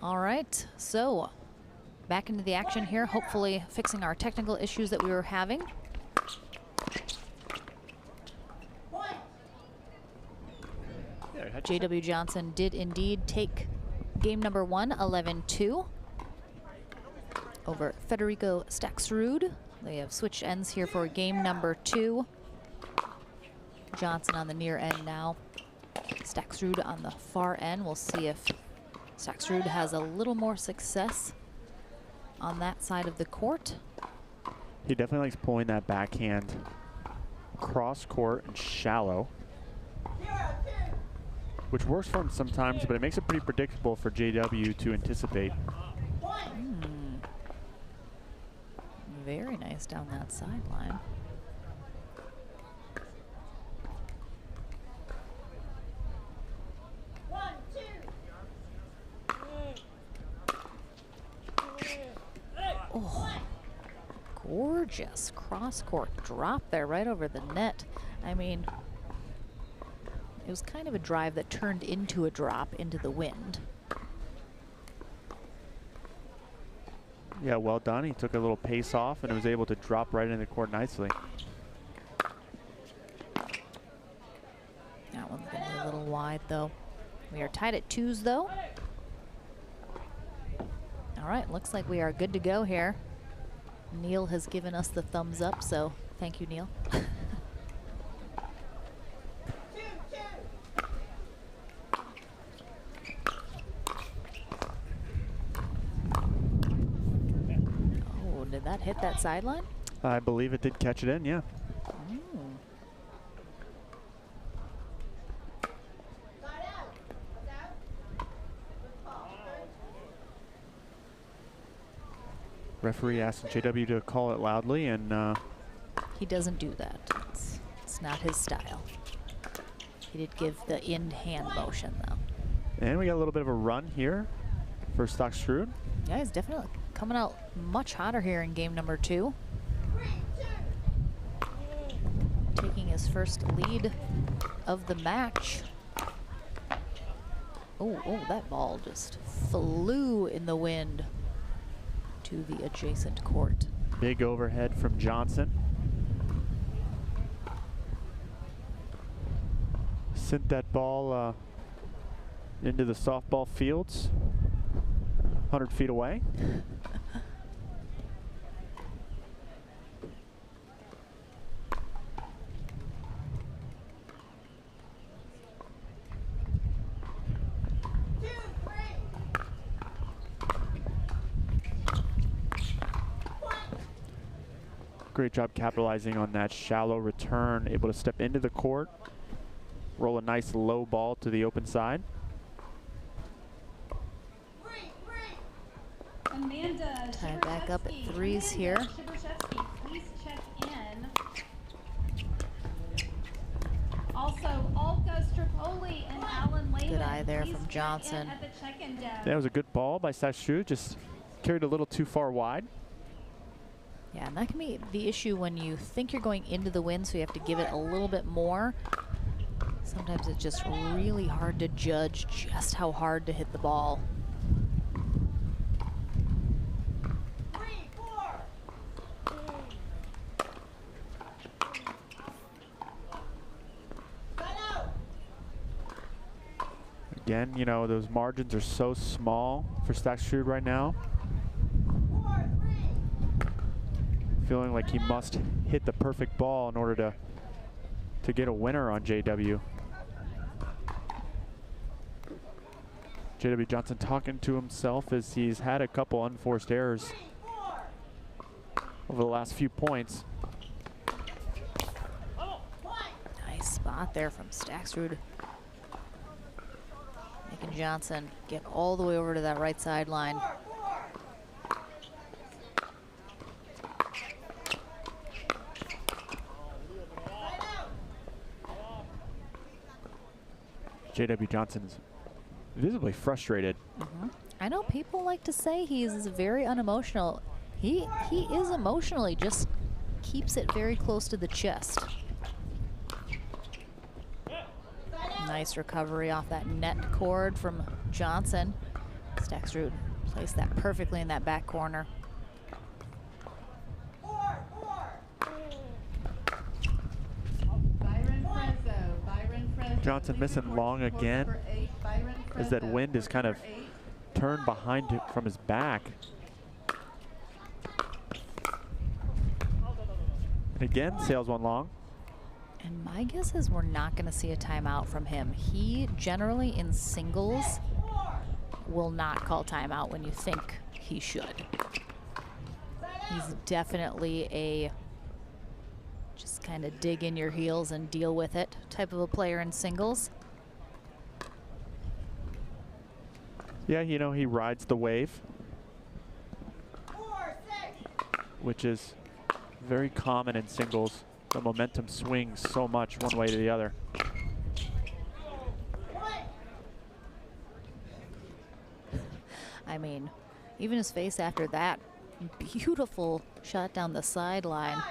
All right, so back into the action here, hopefully fixing our technical issues that we were having. J.W. Johnson did indeed take game number 1, 11-2 over Federico Staxrud. They have switched ends here for game number 2. Johnson on the near end now. Staxrud on the far end. We'll see if Staxrud has a little more success on that side of the court. He definitely likes pulling that backhand cross court and shallow, which works for him sometimes, but it makes it pretty predictable for JW to anticipate. Very nice down that sideline. Oh, gorgeous cross-court drop there right over the net. I mean, it was kind of a drive that turned into a drop into the wind. Yeah, well done. He took a little pace off and was able to drop right into the court nicely. That one's going to be a little wide, though. We are tied at 2s, though. All right, looks like we are good to go here. Neil has given us the thumbs up, so thank you, Neil. Oh, did that hit that sideline? I believe it did catch it in, yeah. Referee asked JW to call it loudly, and he doesn't do that. It's not his style. He did give the in-hand motion, though. And we got a little bit of a run here for Staxrud. Yeah, he's definitely coming out much hotter here in game number 2. Taking his first lead of the match. Oh, that ball just flew in the wind to the adjacent court. Big overhead from Johnson. Sent that ball into the softball fields, 100 feet away. Great job capitalizing on that shallow return, able to step into the court, roll a nice low ball to the open side. Amanda, tied back up at 3s here. Please check in. Also, Olga Strapoli and Alan Lehman. Good eye there from Johnson. At the check-in desk. That was a good ball by Staxrud, just carried a little too far wide. Yeah, and that can be the issue when you think you're going into the wind, so you have to give it a little bit more. Sometimes it's just really hard to judge just how hard to hit the ball. Again, you know, those margins are so small for Staxrud right now. Feeling like he must hit the perfect ball in order to get a winner on JW. JW Johnson talking to himself as he's had a couple unforced errors over the last few points. Nice spot there from Staxrud. Making Johnson get all the way over to that right sideline. J.W. Johnson's visibly frustrated. I know people like to say he's very unemotional. He is emotional, he just keeps it very close to the chest. Nice recovery off that net cord from Johnson. Staxrud placed that perfectly in that back corner. Johnson missing long again as that wind is kind of turned behind him from his back. And again, sails one long. And my guess is we're not going to see a timeout from him. He generally in singles will not call timeout when you think he should. He's definitely a just kind of dig in your heels and deal with it type of a player in singles. Yeah, you know, he rides the wave, which is very common in singles. The momentum swings so much one way to the other. I mean, even his face after that beautiful shot down the sideline.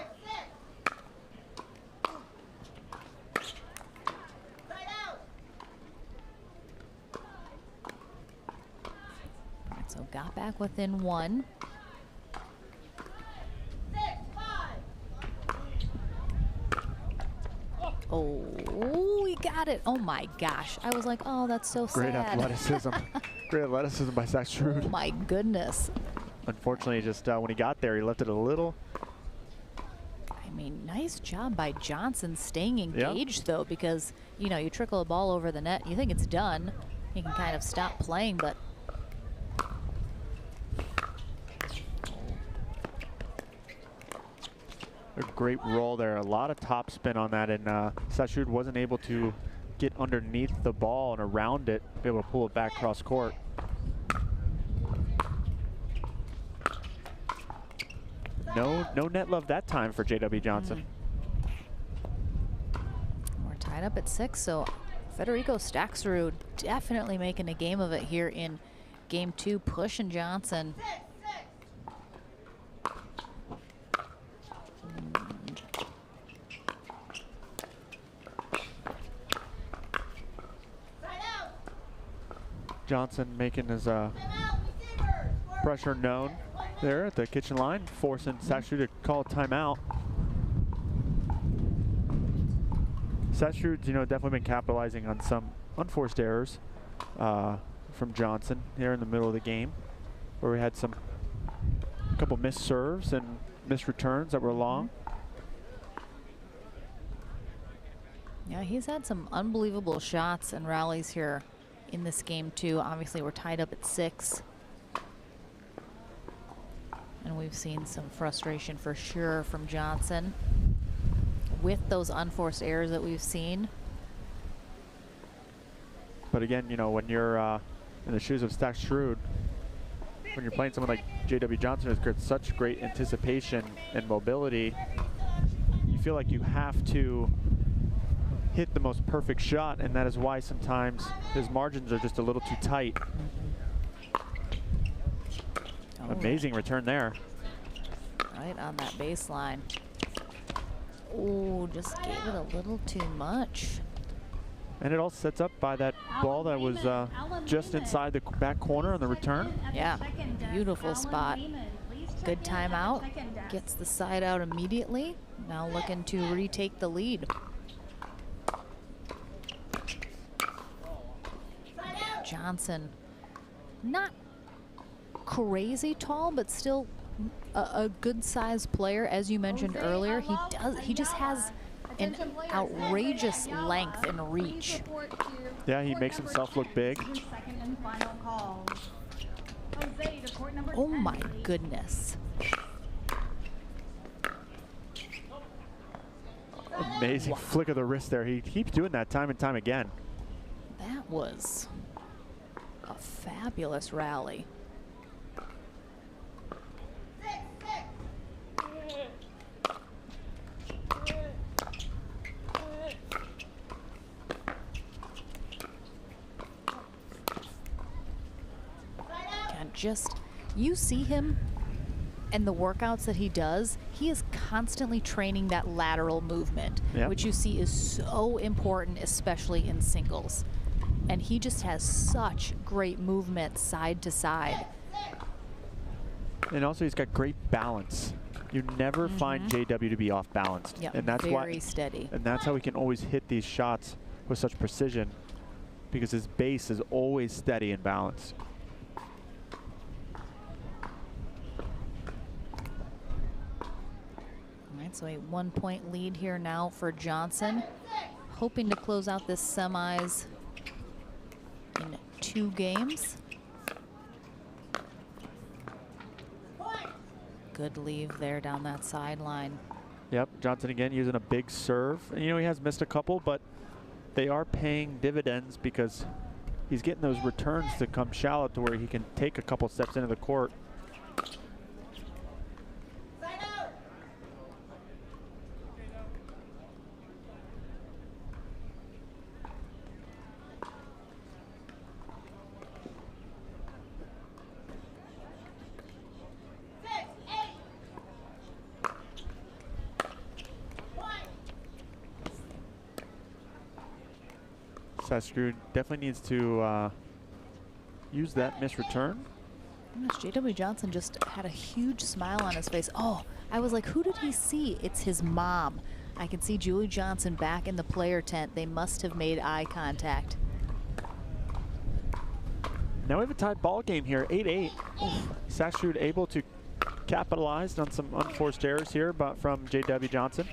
So got back within one. Oh, he got it. Oh my gosh. I was like, oh, that's so Great sad. athleticism. Great athleticism by Staxrud. Oh my goodness. Unfortunately, just when he got there, he left it a little. I mean, nice job by Johnson staying engaged though, because, you know, you trickle a ball over the net, you think it's done. You can kind of stop playing, but a great roll there. A lot of top spin on that, and Staxrud wasn't able to get underneath the ball and around it, be able to pull it back cross court. No net love that time for J.W. Johnson. We're tied up at 6, so Federico Staxrud definitely making a game of it here in game 2, pushing Johnson. Johnson making his pressure known there at the kitchen line, forcing Staxrud to call a timeout. Staxrud's, you know, definitely been capitalizing on some unforced errors from Johnson here in the middle of the game, where we had a couple missed serves and missed returns that were long. Yeah, he's had some unbelievable shots and rallies here in this game too. Obviously, we're tied up at 6. And we've seen some frustration for sure from Johnson with those unforced errors that we've seen. But again, you know, when you're in the shoes of Staxrud, when you're playing someone like J.W. Johnson who's got such great anticipation and mobility, you feel like you have to hit the most perfect shot, and that is why sometimes his margins are just a little too tight. Amazing return there. Right on that baseline. Oh, just gave it a little too much. And it all sets up by that ball that was just inside the back corner on the return. Yeah, beautiful spot. Good timeout. Gets the side out immediately. Now looking to retake the lead. Johnson, not crazy tall, but still a good sized player, as you mentioned earlier. He just has an outrageous length and reach. Yeah, he makes himself look big. Oh my goodness. Amazing flick of the wrist there. He keeps doing that time and time again. That was a fabulous rally. And just, you see him and the workouts that he does, he is constantly training that lateral movement, yep, which you see is so important, especially in singles. and he just has such great movement side to side. And also he's got great balance. You never find JW to be off balanced. Yep, and that's very steady. And that's how he can always hit these shots with such precision, because his base is always steady and balanced. All right, so a 1-point lead here now for Johnson, hoping to close out this semis in 2 games. Good leave there down that sideline. Yep, Johnson again using a big serve. And, you know, he has missed a couple, but they are paying dividends because he's getting those returns to come shallow to where he can take a couple steps into the court. Staxrud definitely needs to use that missed return. JW Johnson just had a huge smile on his face. Oh, I was like, who did he see? It's his mom. I can see Julie Johnson back in the player tent. They must have made eye contact. Now we have a tied ball game here, 8-8. Staxrud able to capitalize on some unforced errors here from JW Johnson.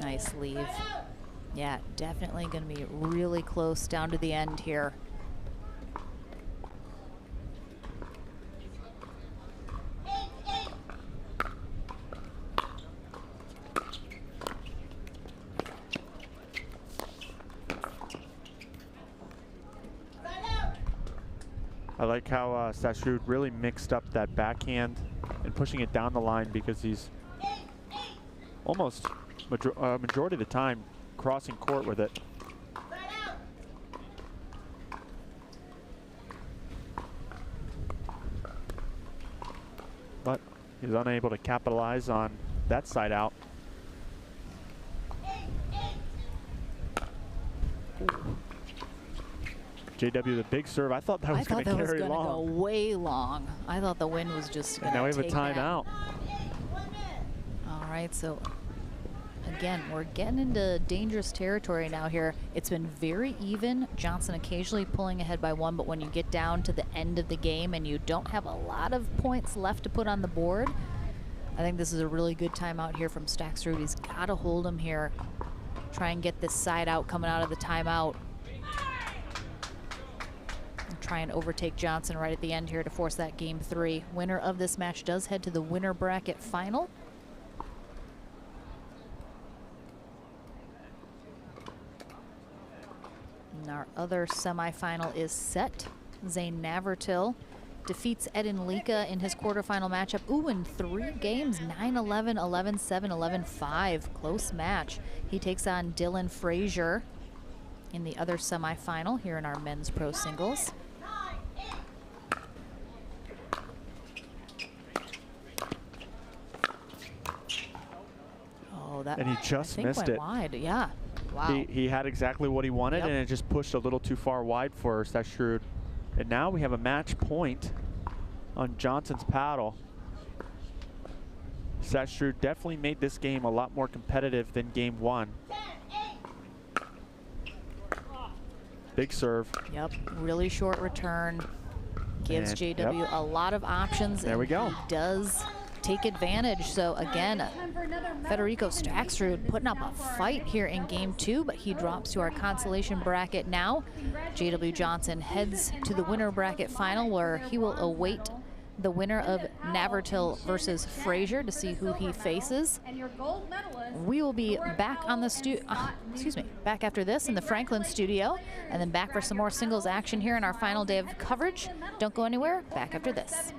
Nice leave. Yeah, definitely going to be really close down to the end here. I like how Staxrud really mixed up that backhand and pushing it down the line, because he's almost majority of the time crossing court with it. But he's unable to capitalize on that side out. JW the big serve. I thought that was going to carry long. Go way long. I thought the wind was just going to now we have a take timeout. All right, so again, we're getting into dangerous territory now here. It's been very even. Johnson occasionally pulling ahead by 1, but when you get down to the end of the game and you don't have a lot of points left to put on the board, I think this is a really good timeout here from Staxrud. He's got to hold him here. Try and get this side out coming out of the timeout. And try and overtake Johnson right at the end here to force that game 3. Winner of this match does head to the winner bracket final. And our other semifinal is set. Zane Navratil defeats Edin Lika in his quarterfinal matchup. Ooh, in 3 games, 9-11, 11-7, 11-5. Close match. He takes on Dylan Frazier in the other semifinal here in our men's pro singles. Oh, that, and he just missed it. Wide. Yeah. Wow. He had exactly what he wanted, and it just pushed a little too far wide for Staxrud. And now we have a match point on Johnson's paddle. Staxrud definitely made this game a lot more competitive than game 1. Big serve. Yep, really short return. Gives And, JW a lot of options. There we go. He does take advantage. So again, Federico Staxrud putting up a fight here in game 2, but he drops to our consolation bracket now. JW Johnson heads to the winner bracket final, where he will await the winner of Navratil versus Frazier to see who he faces. We will be back on the back after this in the Franklin studio, and then back for some more singles action here in our final day of coverage. Don't go anywhere. Back after this.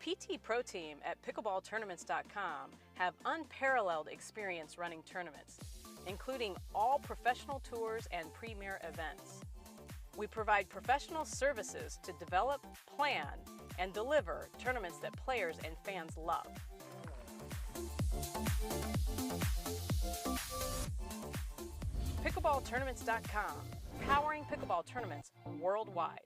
PT Pro Team at pickleballtournaments.com have unparalleled experience running tournaments, including all professional tours and premier events. We provide professional services to develop, plan, and deliver tournaments that players and fans love. Pickleballtournaments.com, powering pickleball tournaments worldwide.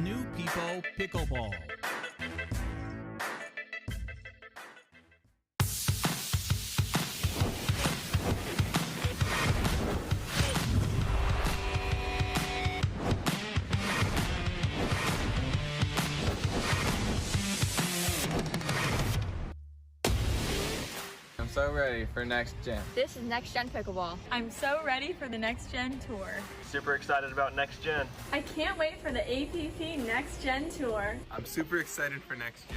New People Pickleball. I'm so ready for next gen. This is Next Gen Pickleball. I'm so ready for the Next Gen Tour. Super excited about Next Gen. I can't wait for the APP Next Gen Tour. I'm super excited for next gen.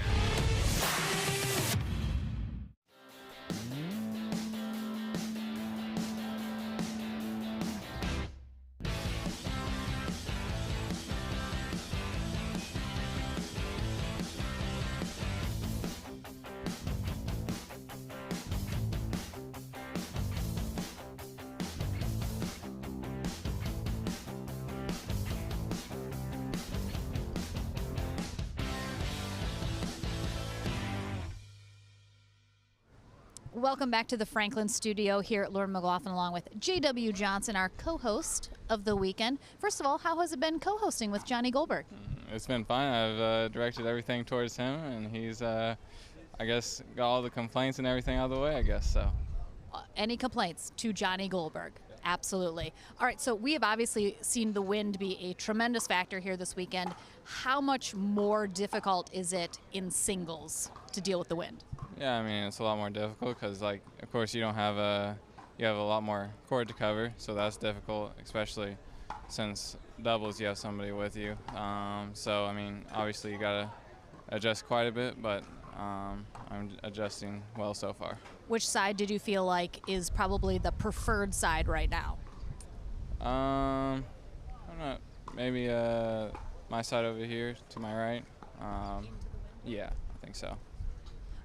Welcome back to the Franklin studio here at Lord McLaughlin, along with J.W. Johnson, our co-host of the weekend. First of all, how has it been co-hosting with Johnny Goldberg? It's been fun. I've directed everything towards him, and he's, I guess, got all the complaints and everything out of the way, I guess, so. Any complaints to Johnny Goldberg? Absolutely. All right, so we have obviously seen the wind be a tremendous factor here this weekend. How much more difficult is it in singles to deal with the wind? Yeah, I mean, it's a lot more difficult because, like, of course, you have a lot more court to cover, so that's difficult, especially since doubles you have somebody with you. So, I mean, obviously you got to adjust quite a bit, but I'm adjusting well so far. Which side did you feel like is probably the preferred side right now? I'm not, maybe my side over here to my right. Yeah, I think so.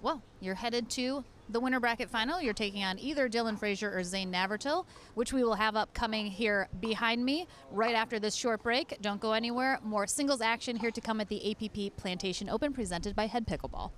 Well, you're headed to the winter bracket final. You're taking on either Dylan Frazier or Zane Navratil, which we will have upcoming here behind me right after this short break. Don't go anywhere. More singles action here to come at the APP Plantation Open presented by Head Pickleball.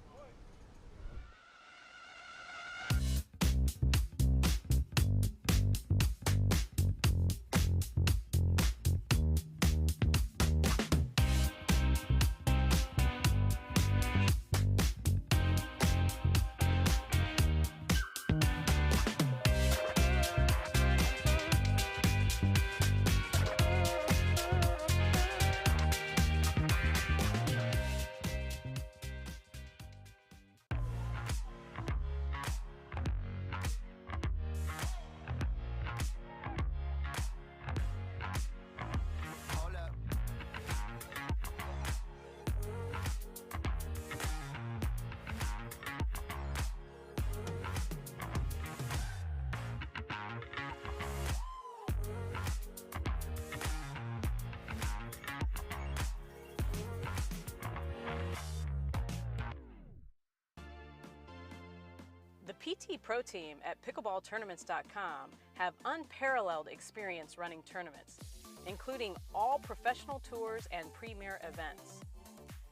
PT Pro Team at pickleballtournaments.com have unparalleled experience running tournaments, including all professional tours and premier events.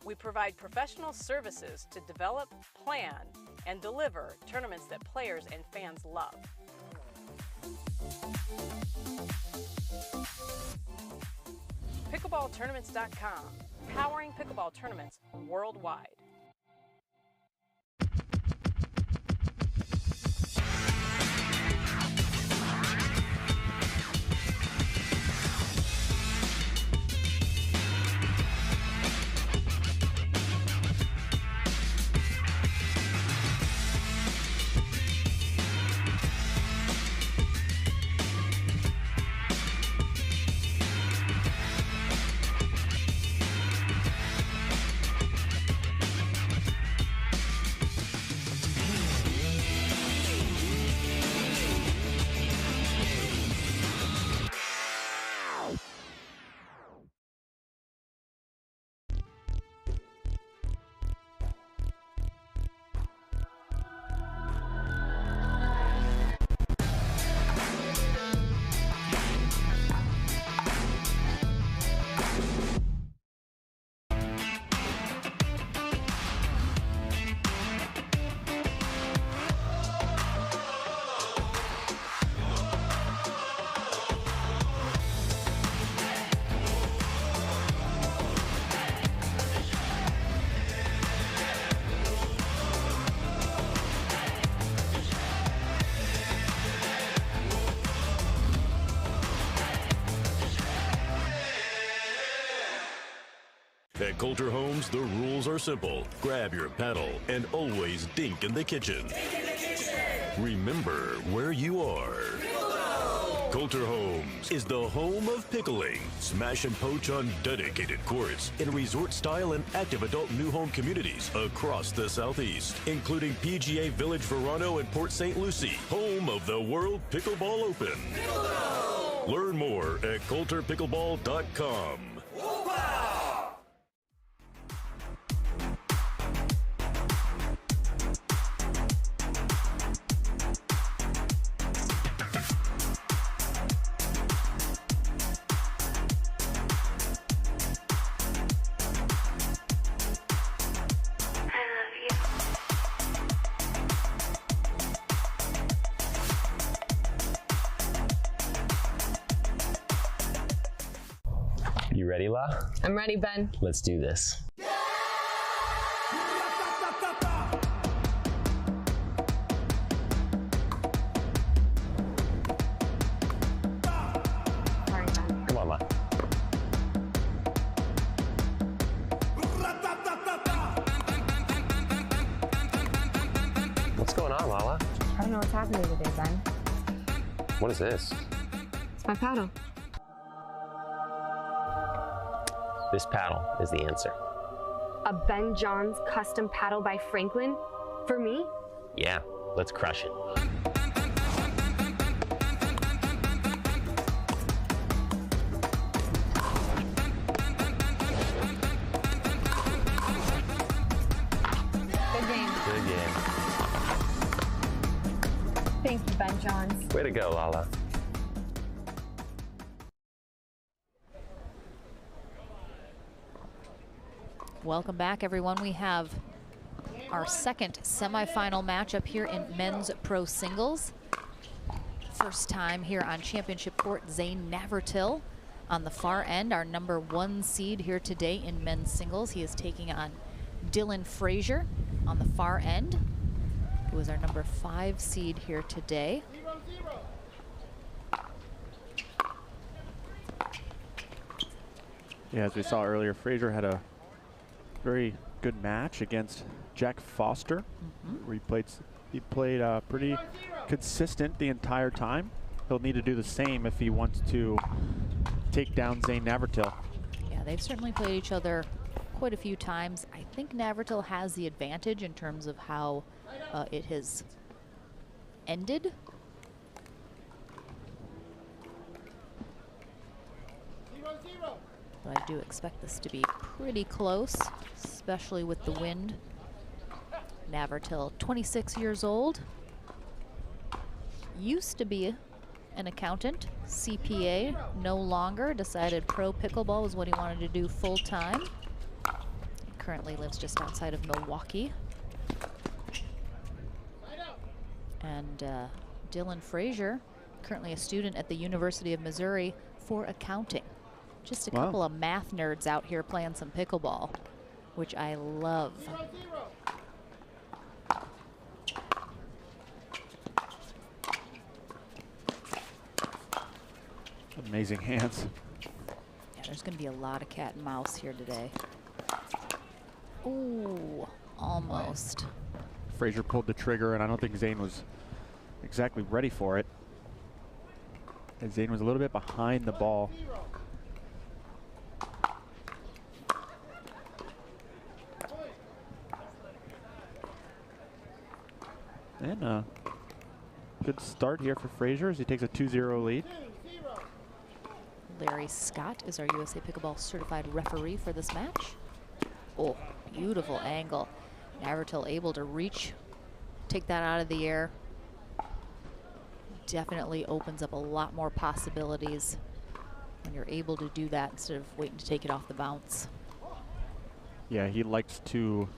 We provide professional services to develop, plan, and deliver tournaments that players and fans love. Pickleballtournaments.com, powering pickleball tournaments worldwide. At Coulter Homes, the rules are simple. Grab your paddle and always dink in the kitchen. Remember where you are. Coulter Homes is the home of pickling. Smash and poach on dedicated courts in resort-style and active adult new home communities across the Southeast, including PGA Village Verano and Port St. Lucie, home of the World Pickleball Open. Learn more at coulterpickleball.com. You ready, La? I'm ready, Ben. Let's do this. Sorry, Ben. Come on, La. What's going on, Lala? I don't know what's happening today, Ben. What is this? It's my paddle. This paddle is the answer. A Ben Johns custom paddle by Franklin? For me? Yeah, let's crush it. Good game. Good game. Thank you, Ben Johns. Way to go, Lala. Welcome back, everyone. We have our second semifinal matchup here in men's pro singles. First time here on championship court, Zane Navratil on the far end, our #1 seed here today in men's singles. He is taking on Dylan Frazier on the far end, who is our #5 seed here today. Yeah, as we saw earlier, Frazier had a very good match against Jack Foster, where he played pretty consistent the entire time. He'll need to do the same if he wants to take down Zane Navratil. Yeah, they've certainly played each other quite a few times. I think Navratil has the advantage in terms of how it has ended. But I do expect this to be pretty close, especially with the wind. Navratil, 26 years old. used to be an accountant, CPA, no longer, decided pro pickleball was what he wanted to do full time. Currently lives just outside of Milwaukee. And Dylan Frazier, currently a student at the University of Missouri for accounting. Just a couple of math nerds out here playing some pickleball, which I love. Amazing hands. Yeah, there's going to be a lot of cat and mouse here today. Ooh, almost. Frazier pulled the trigger, and I don't think Zane was exactly ready for it. And Zane was a little bit behind the ball. And a good start here for Frazier as he takes a 2-0 lead. Larry Scott is our USA Pickleball certified referee for this match. Oh, beautiful angle. Navratil able to reach, take that out of the air. Definitely opens up a lot more possibilities when you're able to do that instead of waiting to take it off the bounce. Yeah, he likes to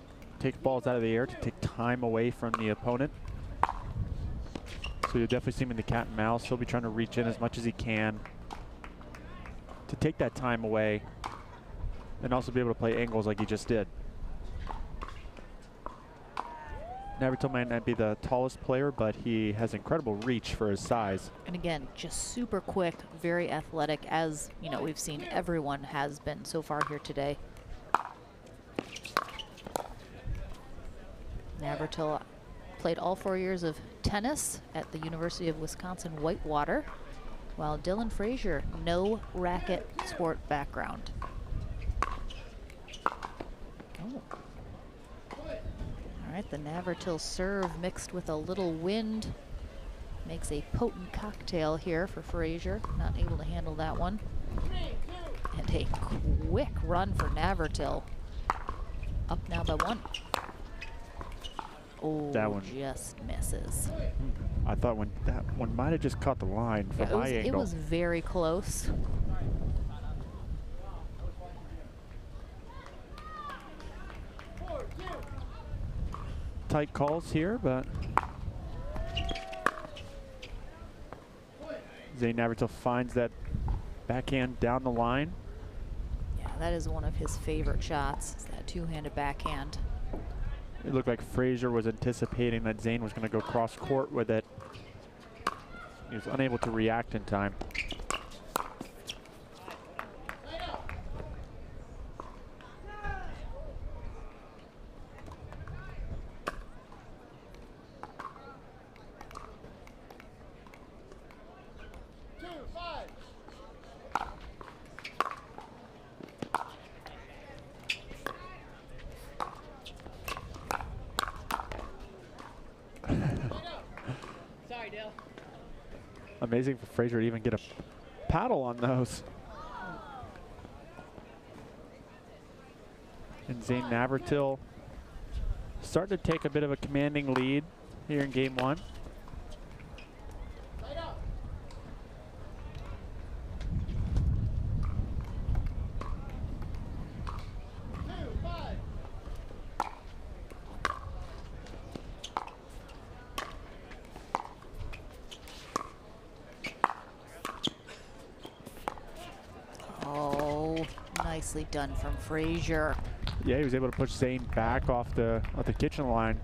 take balls out of the air to take time away from the opponent. So you'll definitely see him in the cat and mouse. He'll be trying to reach in as much as he can to take that time away and also be able to play angles like he just did. Navratil might not be the tallest player, but he has incredible reach for his size. And again, just super quick, very athletic, as you know, we've seen everyone has been so far here today. Navratil played all 4 years of tennis at the University of Wisconsin-Whitewater, while Dylan Frazier, no racket sport background. Oh. All right, the Navratil serve mixed with a little wind makes a potent cocktail here for Frazier. Not able to handle that one. And a quick run for Navratil. Up now by 1. Oh, that one just misses. I thought that one might have just caught the line from my angle. It was very close. Tight calls here, but Zane Navratil finds that backhand down the line. Yeah, that is one of his favorite shots, is that two-handed backhand. It looked like Frazier was anticipating that Zane was going to go cross court with it. He was unable to react in time. Amazing for Frazier to even get a paddle on those. And Zane Navratil starting to take a bit of a commanding lead here in game 1. Nicely done from Frazier. Yeah, he was able to push Zane back off the kitchen line.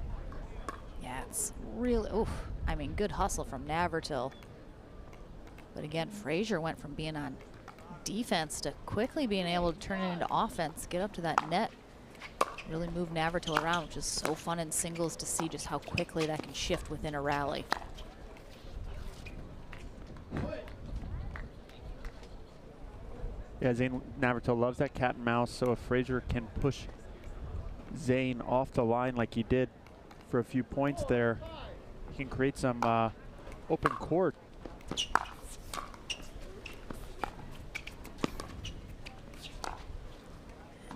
Yeah, it's really, oof. I mean, good hustle from Navratil. But again, Frazier went from being on defense to quickly being able to turn it into offense, get up to that net, really move Navratil around, which is so fun in singles to see just how quickly that can shift within a rally. Yeah, Zane Navratil loves that cat and mouse, so if Frazier can push Zane off the line like he did for a few points there, he can create some open court.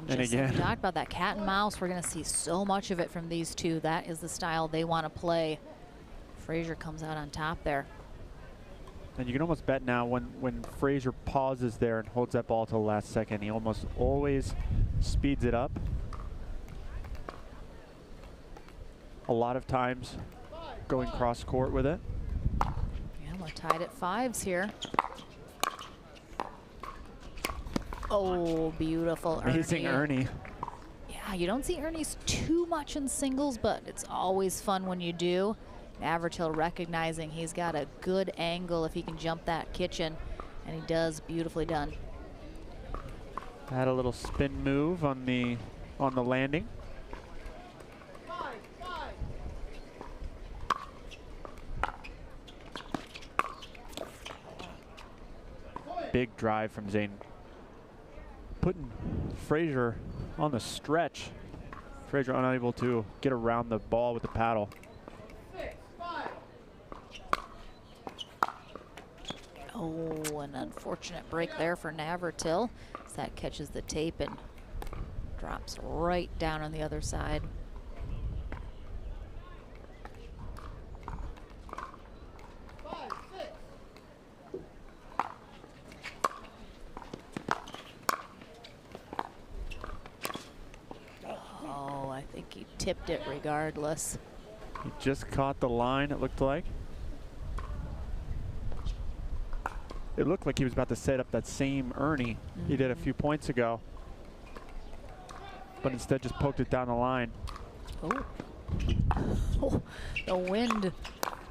And again, we talked about that cat and mouse. We're going to see so much of it from these two. That is the style they want to play. Frazier comes out on top there. And you can almost bet now when Frazier pauses there and holds that ball till the last second, he almost always speeds it up. A lot of times going cross court with it. Yeah, we're tied at 5s here. Oh, beautiful Amazing Ernie. Yeah, you don't see Ernie's too much in singles, but it's always fun when you do. Navratil recognizing he's got a good angle if he can jump that kitchen, and he does. Beautifully done. Had a little spin move on the landing. Big drive from Zane. Putting Frazier on the stretch. Frazier unable to get around the ball with the paddle. Oh, an unfortunate break there for Navratil. As that catches the tape and drops right down on the other side. Oh, I think he tipped it regardless. He just caught the line, it looked like. It looked like he was about to set up that same Ernie he did a few points ago, but instead just poked it down the line. Oh. Oh, the wind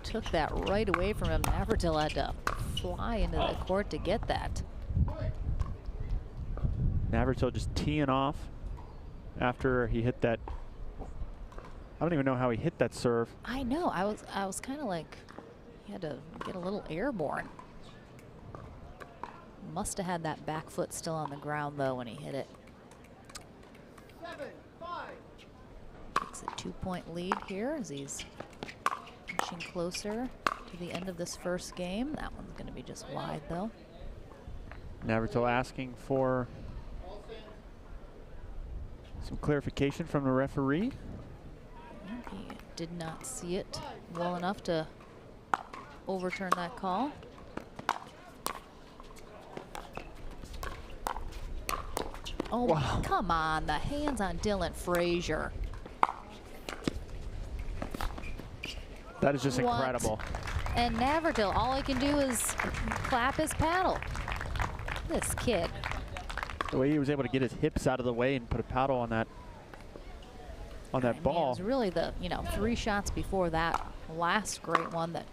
took that right away from him. Navratil had to fly into the court to get that. Navratil just teeing off after he hit that. I don't even know how he hit that serve. I know. I was kind of like, he had to get a little airborne. Must have had that back foot still on the ground though when he hit it. 7-5. Takes a 2-point lead here as he's inching closer to the end of this first game. That one's going to be just wide though. Navratil asking for some clarification from the referee. He did not see it well enough to overturn that call. Oh, wow. Come on, the hands on Dylan Frazier. That is just incredible. And Navratil, all he can do is clap his paddle. This kid. The way he was able to get his hips out of the way and put a paddle on that ball. It was really the, 3 shots before that last great one that.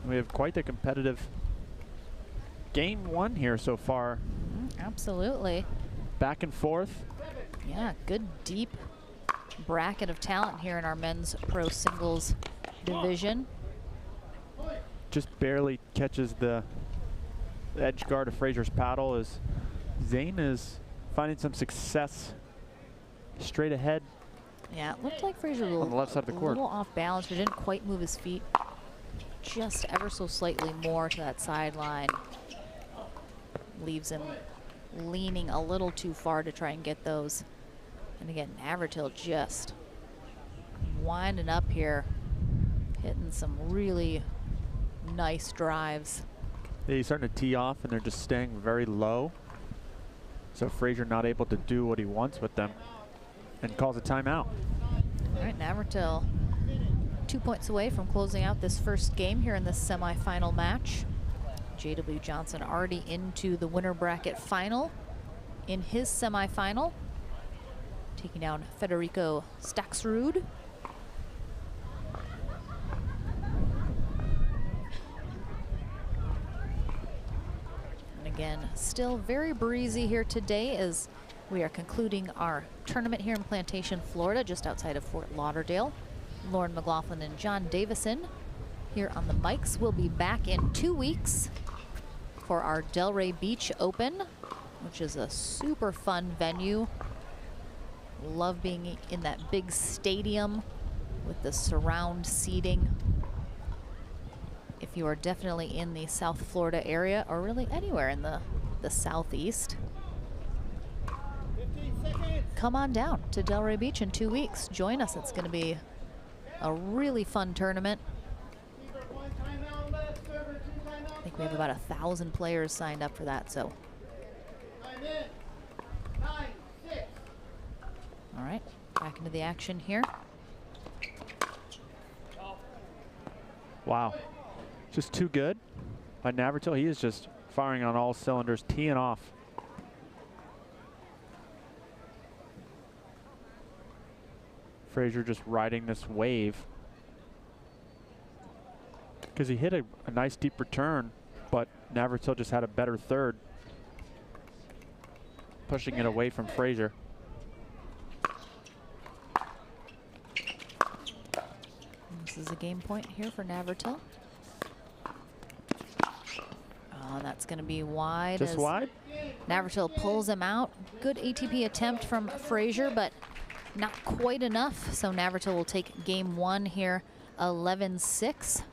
We have quite the competitive game 1 here so far. Absolutely. Back and forth. Yeah, good deep bracket of talent here in our men's pro singles division. Just barely catches the edge guard of Frazier's paddle as Zane is finding some success straight ahead. Yeah, it looked like Frazier was on the left side of the court. A little off balance, but didn't quite move his feet just ever so slightly more to that sideline. Leaves him leaning a little too far to try and get those. And again, Navratil just winding up here, hitting some really nice drives. Yeah, he's starting to tee off and they're just staying very low. So Frazier not able to do what he wants with them and calls a timeout. All right, Navratil 2 points away from closing out this first game here in this semifinal match. J.W. Johnson already into the winner bracket final in his semifinal, taking down Federico Staxrud. And again, still very breezy here today as we are concluding our tournament here in Plantation, Florida, just outside of Fort Lauderdale. Lauren McLaughlin and John Davison here on the mics. We'll be back in 2 weeks for our Delray Beach Open, which is a super fun venue. Love being in that big stadium with the surround seating. If you are definitely in the South Florida area or really anywhere in the Southeast, come on down to Delray Beach in 2 weeks. Join us. It's going to be a really fun tournament. I think we have about 1,000 players signed up for that, so. All right, back into the action here. Wow, just too good by Navratil. He is just firing on all cylinders, teeing off. Frazier just riding this wave. Because he hit a nice deep return, but Navratil just had a better third, pushing it away from Frazier. This is a game point here for Navratil. Oh, that's going to be wide. Just wide? Navratil pulls him out. Good ATP attempt from Frazier, but not quite enough. So Navratil will take game 1 here, 11-6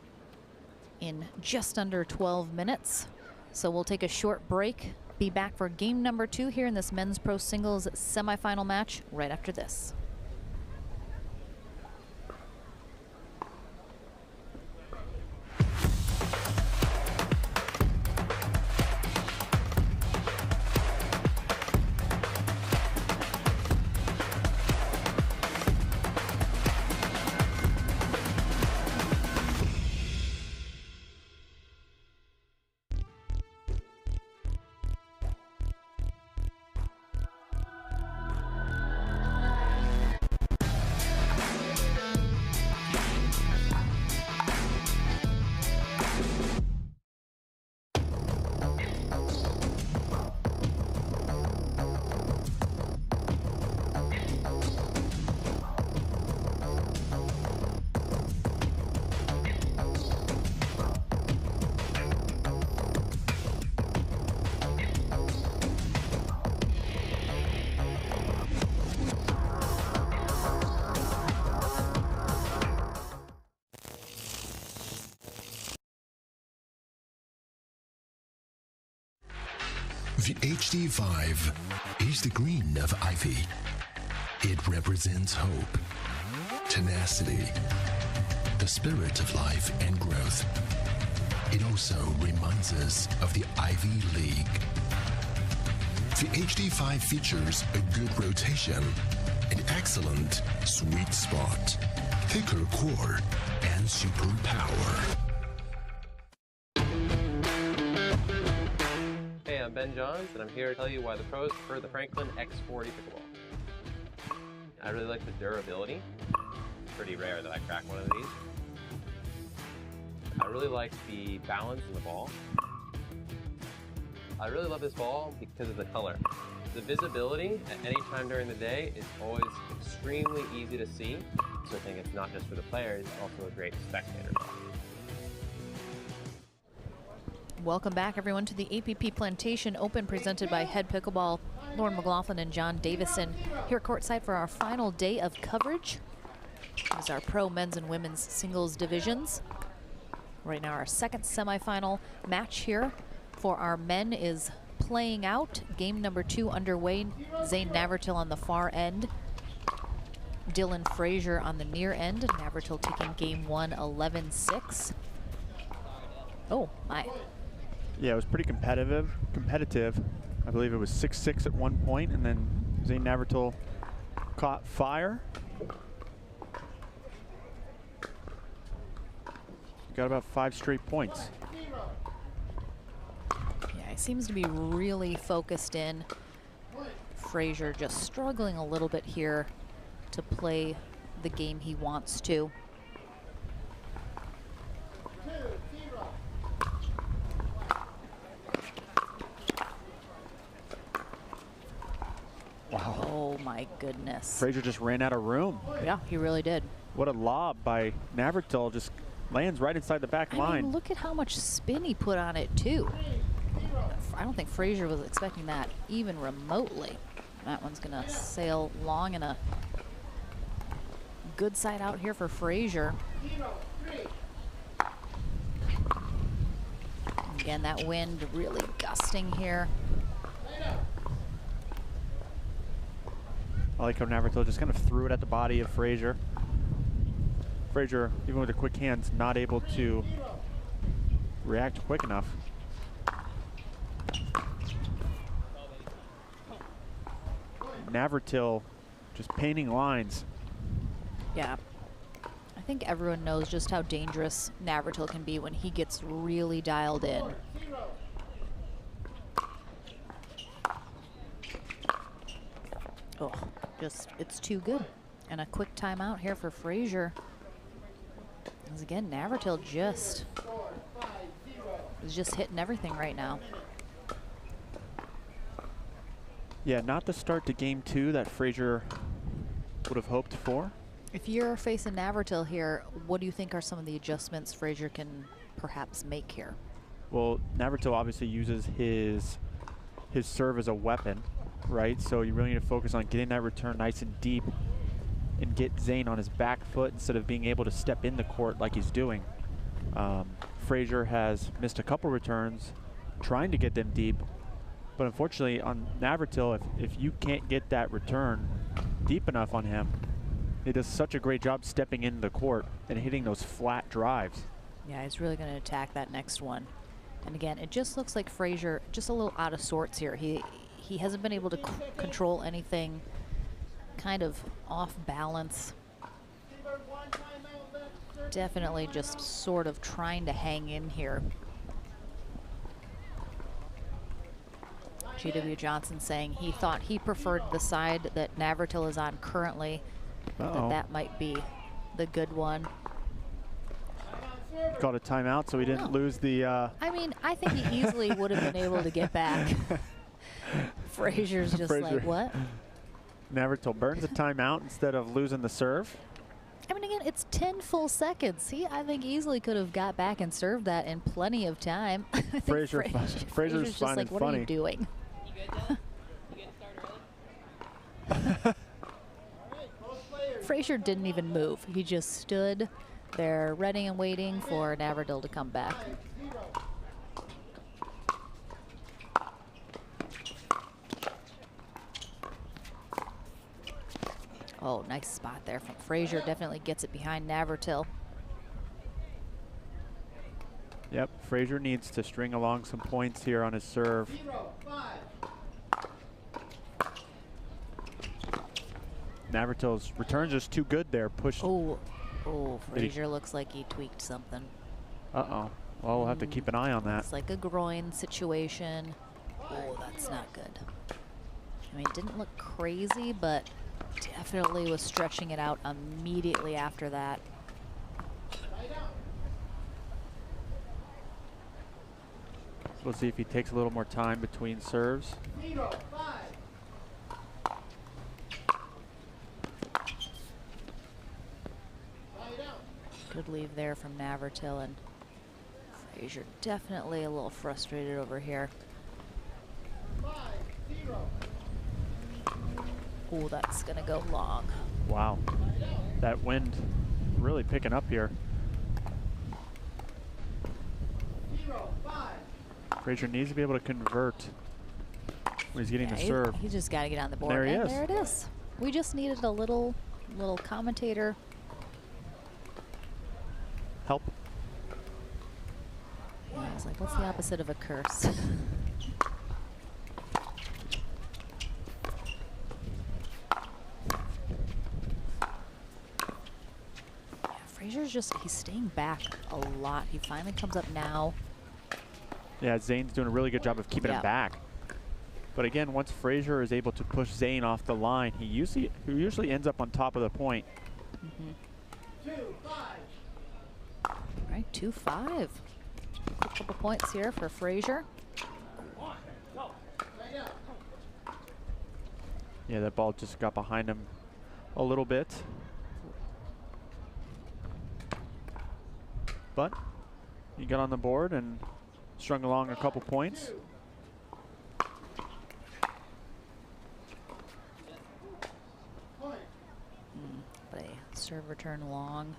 in just under 12 minutes. So we'll take a short break, be back for game number 2 here in this men's pro singles semifinal match right after this. The HD5 is the green of ivy. It represents hope, tenacity, the spirit of life and growth. It also reminds us of the Ivy League. The HD5 features a good rotation, an excellent sweet spot, thicker core, and super power. Hey, I'm Ben Johns, and I'm here to tell you why the pros prefer the Franklin X40 pickleball. I really like the durability. It's pretty rare that I crack one of these. I really like the balance in the ball. I really love this ball because of the color. The visibility at any time during the day is always extremely easy to see. So I think it's not just for the players, it's also a great spectator ball. Welcome back, everyone, to the APP Plantation Open presented by Head Pickleball, Lauren McLaughlin and John Davison, here courtside for our final day of coverage. This is our pro men's and women's singles divisions. Right now, our second semifinal match here for our men is playing out. Game number 2 underway. Zane Navratil on the far end. Dylan Frazier on the near end. Navratil taking game 1, 11-6. Oh, my. Yeah, it was pretty competitive. I believe it was 6-6 at one point, and then Zane Navratil caught fire. Got about 5 straight points. Yeah, he seems to be really focused in. Frazier just struggling a little bit here to play the game he wants to. Wow. Oh my goodness. Frazier just ran out of room. Yeah, he really did. What a lob by Navratil, just lands right inside the back line. I mean, look at how much spin he put on it too. I don't think Frazier was expecting that even remotely. That one's gonna sail long, and a good side out here for Frazier. Again, that wind really gusting here. I like how Navratil just kind of threw it at the body of Frazier. Frazier, even with the quick hands, not able to react quick enough. Navratil just painting lines. Yeah. I think everyone knows just how dangerous Navratil can be when he gets really dialed in. Oh, it's too good. And a quick timeout here for Frazier. Because again, Navratil is just hitting everything right now. Yeah, not the start to game 2 that Frazier would have hoped for. If you're facing Navratil here, what do you think are some of the adjustments Frazier can perhaps make here? Well, Navratil obviously uses his serve as a weapon, right? So you really need to focus on getting that return nice and deep and get Zane on his back foot instead of being able to step in the court like he's doing. Frazier has missed a couple returns trying to get them deep, but unfortunately on Navratil, if you can't get that return deep enough on him, he does such a great job stepping into the court and hitting those flat drives. Yeah, he's really going to attack that next one. And again, it just looks like Frazier just a little out of sorts here. He hasn't been able to control anything, kind of off balance. Definitely just sort of trying to hang in here. G.W. Johnson saying he thought he preferred the side that Navratil is on currently. That might be the good one. Called a timeout so he didn't lose the... I mean, I think he easily would have been able to get back. Frazier's just like, what? Navratil burns a timeout instead of losing the serve. I mean, again, it's 10 full seconds. He, I think, eeasily could have got back and served that in plenty of time. Frazier's just finding like, what funny. are you doing? Frazier didn't even move. He just stood there ready and waiting for Navratil to come back. Oh, nice spot there from Frazier. Definitely gets it behind Navratil. Yep, Frazier needs to string along some points here on his serve. Navratil's returns just too good there. Pushed. Oh, Frazier looks like he tweaked something. Uh-oh. Well, we'll have to keep an eye on that. It's like a groin situation. Oh, that's not good. I mean, it didn't look crazy, but definitely was stretching it out immediately after that. We'll see if he takes a little more time between serves. Good leave there from Navratil, and Frazier definitely a little frustrated over here. Oh, that's gonna go long. Wow, that wind really picking up here. Frazier needs to be able to convert when he's getting the serve. He just got to get on the board. There he is. There it is. We just needed a little commentator help. Yeah, I was like, what's the opposite of a curse? Frazier's he's staying back a lot. He finally comes up now. Yeah, Zane's doing a really good job of keeping him back. But again, once Frazier is able to push Zane off the line, he usually ends up on top of the point. All right, 2-5. A couple points here for Frazier. Yeah, that ball just got behind him a little bit. But he got on the board and strung along a couple points. But a serve return long.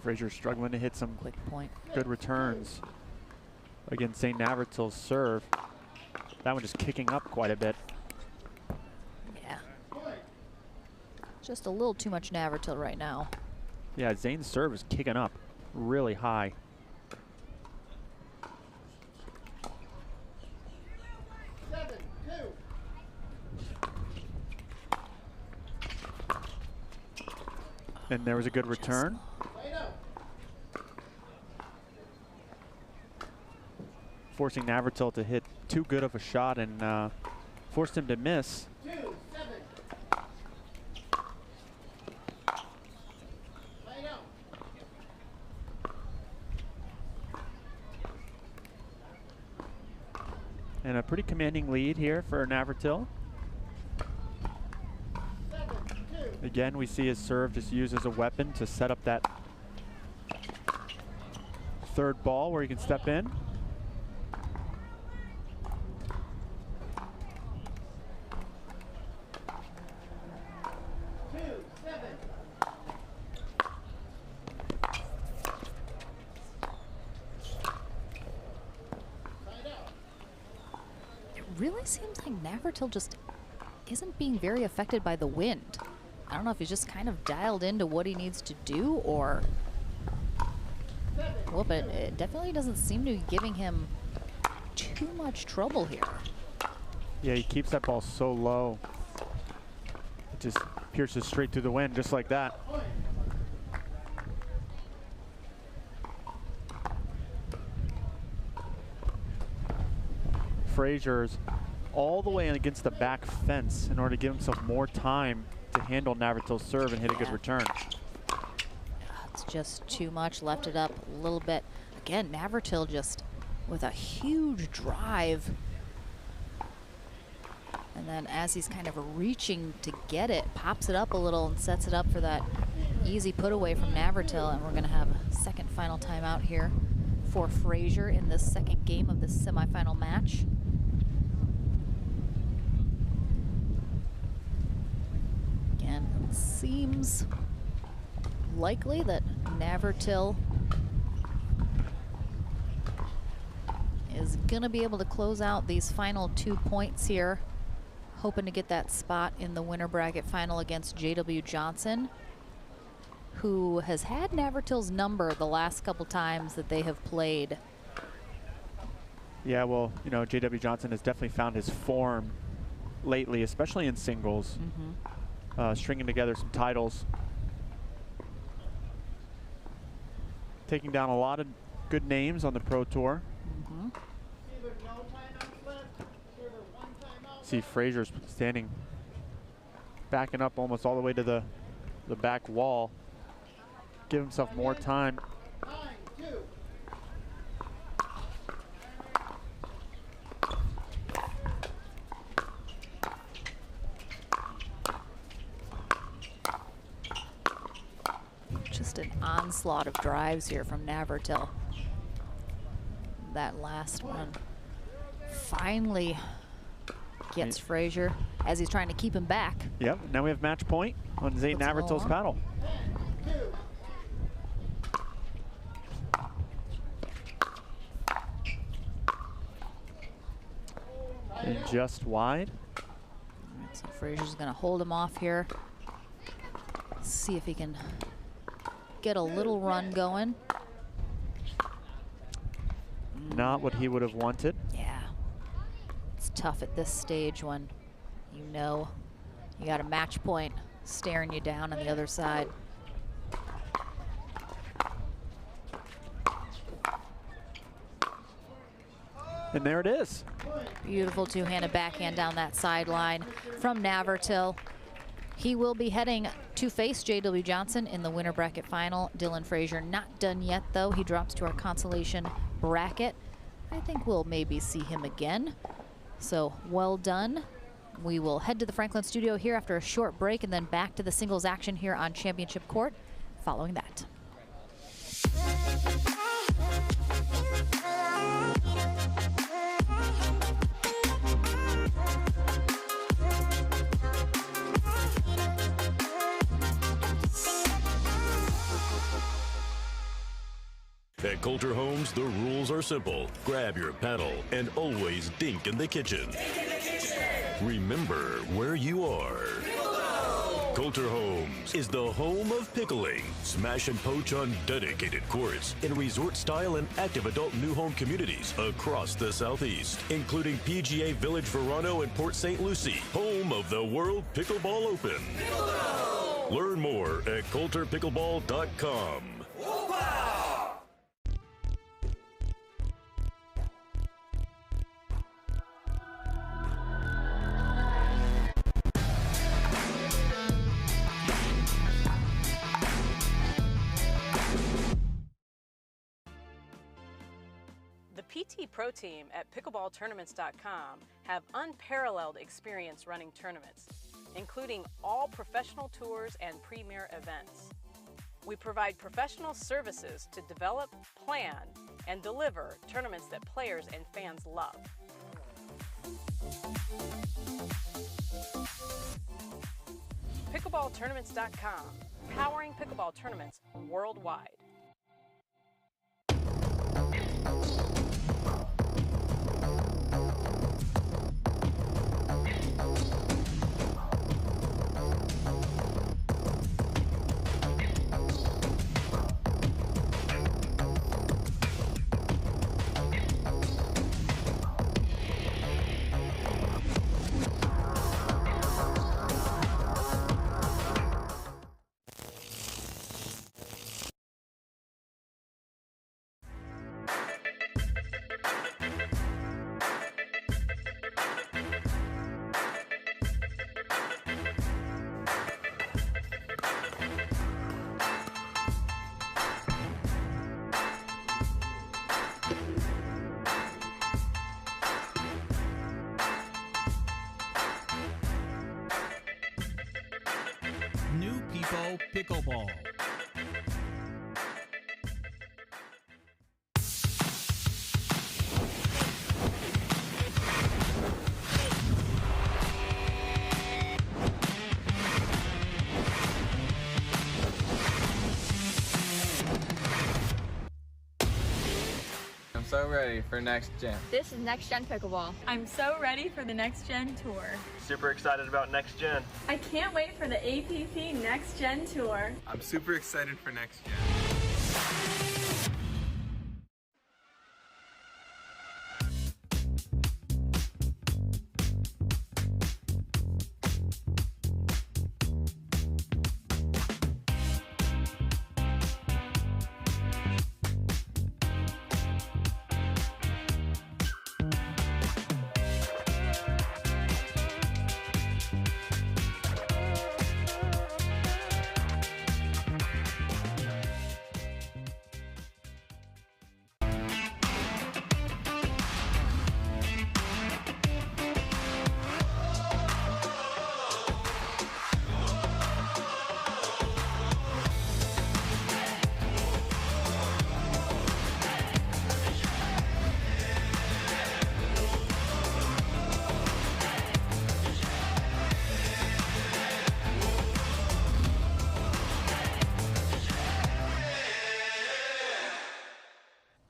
Frazier struggling to hit some quick point. Good returns against St. Navratil's serve. That one just kicking up quite a bit. Yeah. Just a little too much Navratil right now. Yeah, Zane's serve is kicking up really high. And there was a good return. Forcing Navratil to hit too good of a shot and forced him to miss. And a pretty commanding lead here for Navratil. Again, we see his serve just used as a weapon to set up that third ball where he can step in. It really seems like Navratil just isn't being very affected by the wind. I don't know if he's just kind of dialed into what he needs to do or... Well, but it definitely doesn't seem to be giving him too much trouble here. Yeah, he keeps that ball so low. It just pierces straight through the wind, just like that. Frazier's all the way against the back fence in order to give himself more time to handle Navratil's serve and hit a good return. It's just too much, left it up a little bit. Again, Navratil just with a huge drive. And then as he's kind of reaching to get it, pops it up a little and sets it up for that easy put away from Navratil. And we're gonna have a second final timeout here for Frazier in this second game of this semifinal match. Again, it seems likely that Navratil is gonna be able to close out these final 2 points here, hoping to get that spot in the winner bracket final against J.W. Johnson, who has had Navratil's number the last couple times that they have played. Yeah, well, you know, J.W. Johnson has definitely found his form lately, especially in singles, stringing together some titles. Taking down a lot of good names on the Pro Tour. See Frazier's standing, backing up almost all the way to the back wall. Give himself more time. Just an onslaught of drives here from Navratil. That last one finally gets Frazier as he's trying to keep him back. Yep, now we have match point on Zane Navratil's paddle. And just wide. Right, so Frazier's gonna hold him off here. See if he can get a little run going. Not what he would have wanted. Yeah, it's tough at this stage when you know you got a match point staring you down on the other side. And there it is. Beautiful two-handed backhand down that sideline from Navratil. He will be heading to face J.W. Johnson in the winner bracket final. Dylan Frazier not done yet, though. He drops to our consolation bracket. I think we'll maybe see him again. So well done. We will head to the Franklin studio here after a short break and then back to the singles action here on Championship Court following that. At Coulter Homes, the rules are simple. Grab your paddle and always dink in the kitchen. Remember where you are. Coulter Homes is the home of pickling. Smash and poach on dedicated courts in resort-style and active adult new home communities across the Southeast, including PGA Village Verano and Port St. Lucie, home of the World Pickleball Open. Learn more at coulterpickleball.com. The PT Pro Team at pickleballtournaments.com have unparalleled experience running tournaments, including all professional tours and premier events. We provide professional services to develop, plan, and deliver tournaments that players and fans love. Pickleballtournaments.com, powering pickleball tournaments worldwide. New People Pickleball. I'm so ready for next gen. This is Next Gen Pickleball. I'm so ready for the Next Gen Tour. Super excited about next gen. I can't wait for the APP Next Gen Tour. I'm super excited for next gen.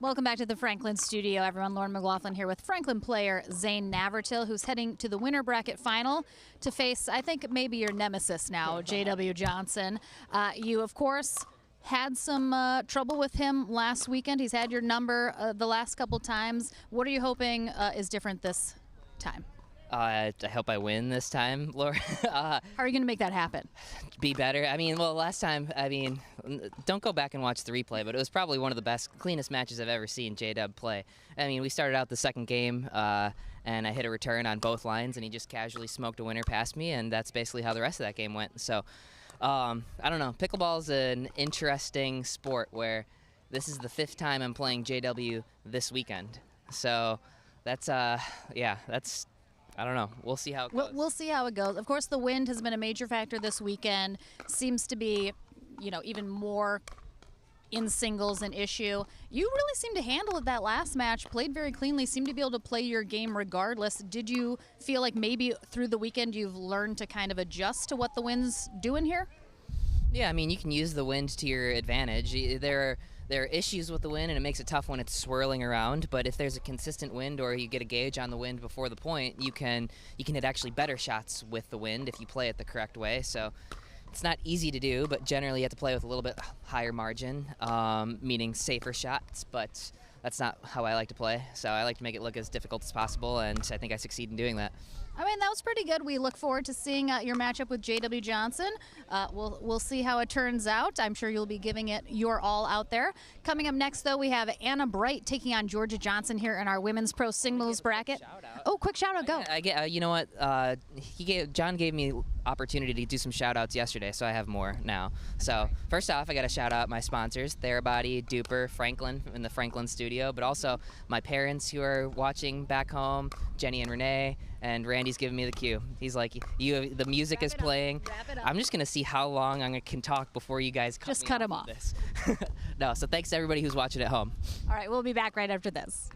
Welcome back to the Franklin studio, everyone. Lauren McLaughlin here with Franklin player Zane Navratil, who's heading to the winner bracket final to face, I think, maybe your nemesis now, J.W. Johnson. You, of course, had some trouble with him last weekend. He's had your number the last couple times. What are you hoping is different this time? I hope I win this time, Laura. How are you going to make that happen? Be better. I mean, well, last time, don't go back and watch the replay, but it was probably one of the best, cleanest matches I've ever seen J-Dub play. I mean, we started out the second game, and I hit a return on both lines, and he just casually smoked a winner past me, and that's basically how the rest of that game went. So, I don't know. Pickleball's an interesting sport where this is the 5th time I'm playing JW this weekend. So, that's, yeah, that's... I don't know. We'll see how it goes. We'll see how it goes. Of course, the wind has been a major factor this weekend. Seems to be, you know, even more in singles an issue. You really seemed to handle it that last match, played very cleanly, seemed to be able to play your game regardless. Did you feel like maybe through the weekend you've learned to kind of adjust to what the wind's doing here? Yeah, I mean, you can use the wind to your advantage. There are issues with the wind, and it makes it tough when it's swirling around. But if there's a consistent wind, or you get a gauge on the wind before the point, you can hit actually better shots with the wind if you play it the correct way. So, it's not easy to do, but generally you have to play with a little bit higher margin, meaning safer shots, but that's not how I like to play. So I like to make it look as difficult as possible, and I think I succeed in doing that. I mean, that was pretty good. We look forward to seeing your matchup with J.W. Johnson. We'll see how it turns out. I'm sure you'll be giving it your all out there. Coming up next, though, we have Anna Bright taking on Georgia Johnson here in our women's pro singles bracket. Oh, quick shout out, go. I get, you know what? John gave me opportunity to do some shout outs yesterday, so I have more now. So first off, I got to shout out my sponsors, Therabody, Duper, Franklin in the Franklin studio, but also my parents who are watching back home, Jenny and Renee, and Randy's giving me the cue. He's like, the music is playing. I'm just gonna see how long I can talk before you guys cut him off. This. No, so thanks to everybody who's watching at home. All right, we'll be back right after this.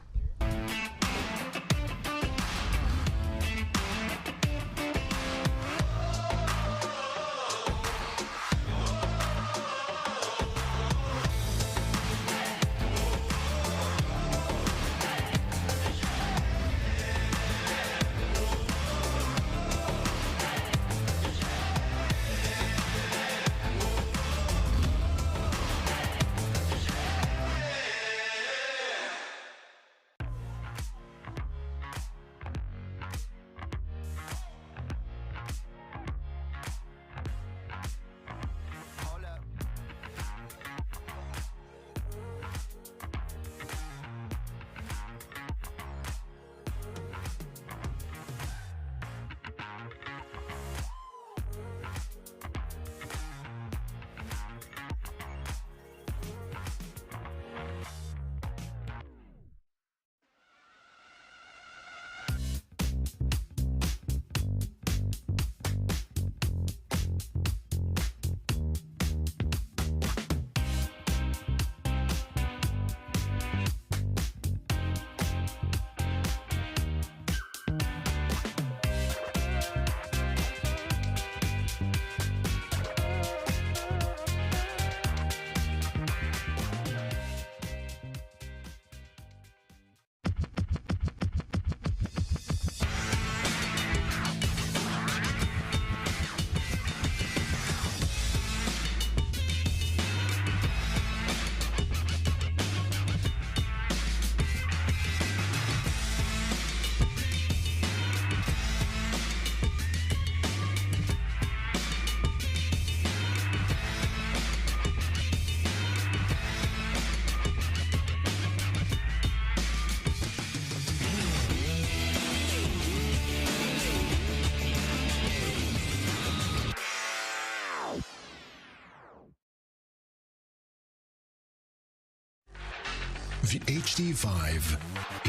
The HD5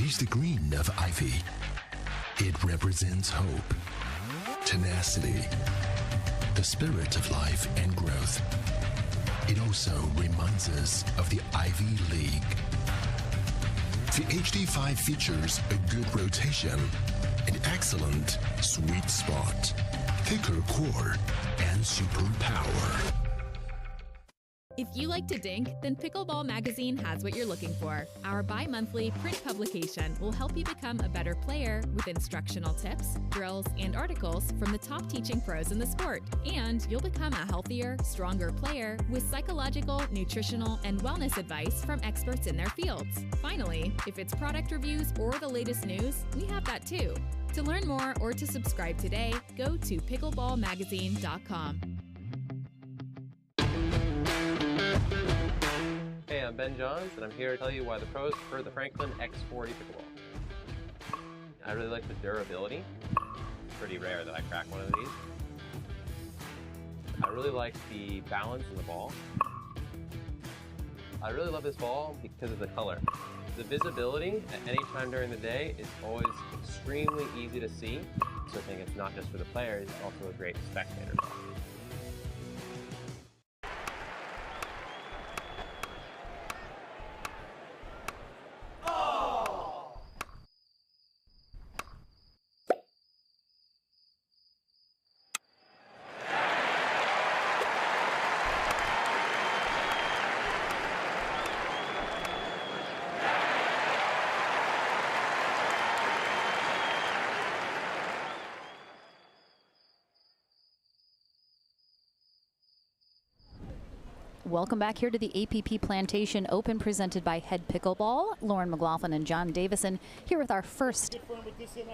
is the green of ivy. It represents hope, tenacity, the spirit of life and growth. It also reminds us of the Ivy League. The HD5 features a good rotation, an excellent sweet spot, thicker core, and super power. If you like to dink, then Pickleball Magazine has what you're looking for. Our bi-monthly print publication will help you become a better player with instructional tips, drills, and articles from the top teaching pros in the sport. And you'll become a healthier, stronger player with psychological, nutritional, and wellness advice from experts in their fields. Finally, if it's product reviews or the latest news, we have that too. To learn more or to subscribe today, go to pickleballmagazine.com. Hey, I'm Ben Johns, and I'm here to tell you why the pros prefer the Franklin X40 pickleball. I really like the durability. It's pretty rare that I crack one of these. I really like the balance in the ball. I really love this ball because of the color. The visibility at any time during the day is always extremely easy to see. So I think it's not just for the players, it's also a great spectator ball. Welcome back here to the APP Plantation Open presented by Head Pickleball. Lauren McLaughlin and John Davison here with our first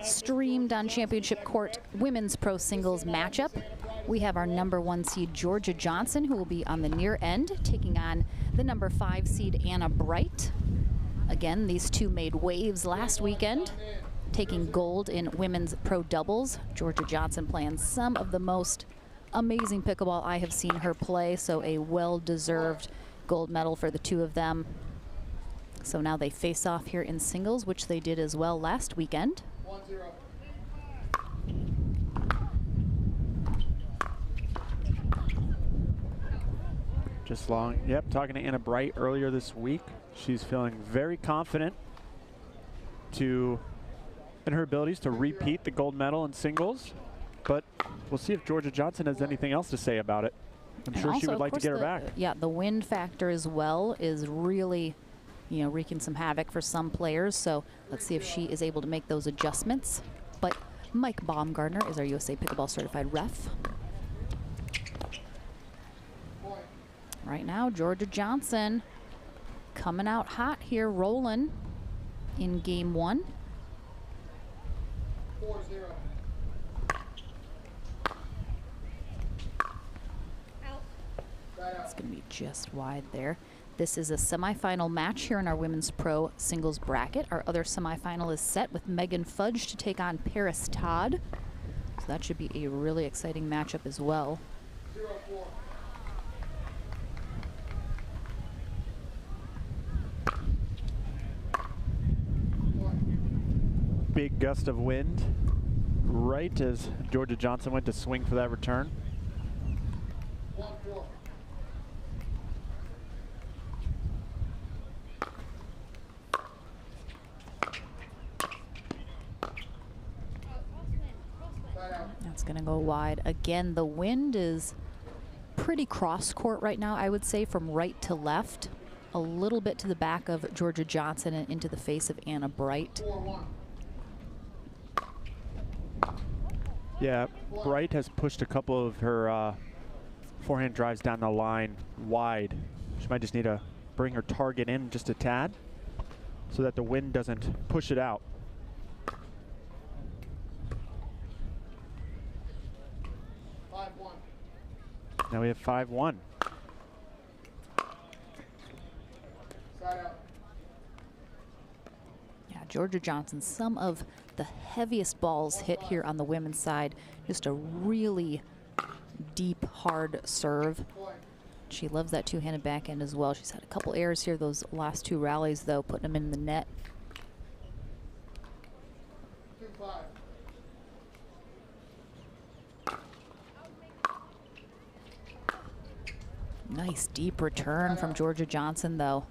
streamed on Championship Court Women's Pro Singles matchup. We have our #1 seed Georgia Johnson, who will be on the near end, taking on the #5 seed Anna Bright. Again, these two made waves last weekend, taking gold in women's pro doubles. Georgia Johnson playing some of the most amazing pickleball I have seen her play, so a well-deserved gold medal for the two of them. So now they face off here in singles, which they did as well last weekend. 1-0. Just long, yep, talking to Anna Bright earlier this week. She's feeling very confident in her abilities to repeat the gold medal in singles. But we'll see if Georgia Johnson has anything else to say about it. I'm sure she would like to get her back. Yeah, the wind factor as well is really, wreaking some havoc for some players. So let's see if she is able to make those adjustments. But Mike Baumgartner is our USA Pickleball Certified ref. Right now, Georgia Johnson coming out hot here, rolling in game 1. 4-0. It's going to be just wide there. This is a semifinal match here in our Women's Pro Singles bracket. Our other semifinal is set with Megan Fudge to take on Paris Todd. So that should be a really exciting matchup as well. 0-4. Big gust of wind right as Georgia Johnson went to swing for that return. 1-4. That's going to go wide. Again, the wind is pretty cross court right now, I would say, from right to left. A little bit to the back of Georgia Johnson and into the face of Anna Bright. 4-1. Yeah, Bright has pushed a couple of her forehand drives down the line wide. She might just need to bring her target in just a tad so that the wind doesn't push it out. Now we have 5-1. Yeah, Georgia Johnson, some of the heaviest balls hit here on the women's side. Just a really deep, hard serve. She loves that two-handed backhand as well. She's had a couple errors here those last two rallies, though, putting them in the net. 2-5. Nice deep return from Georgia Johnson, though.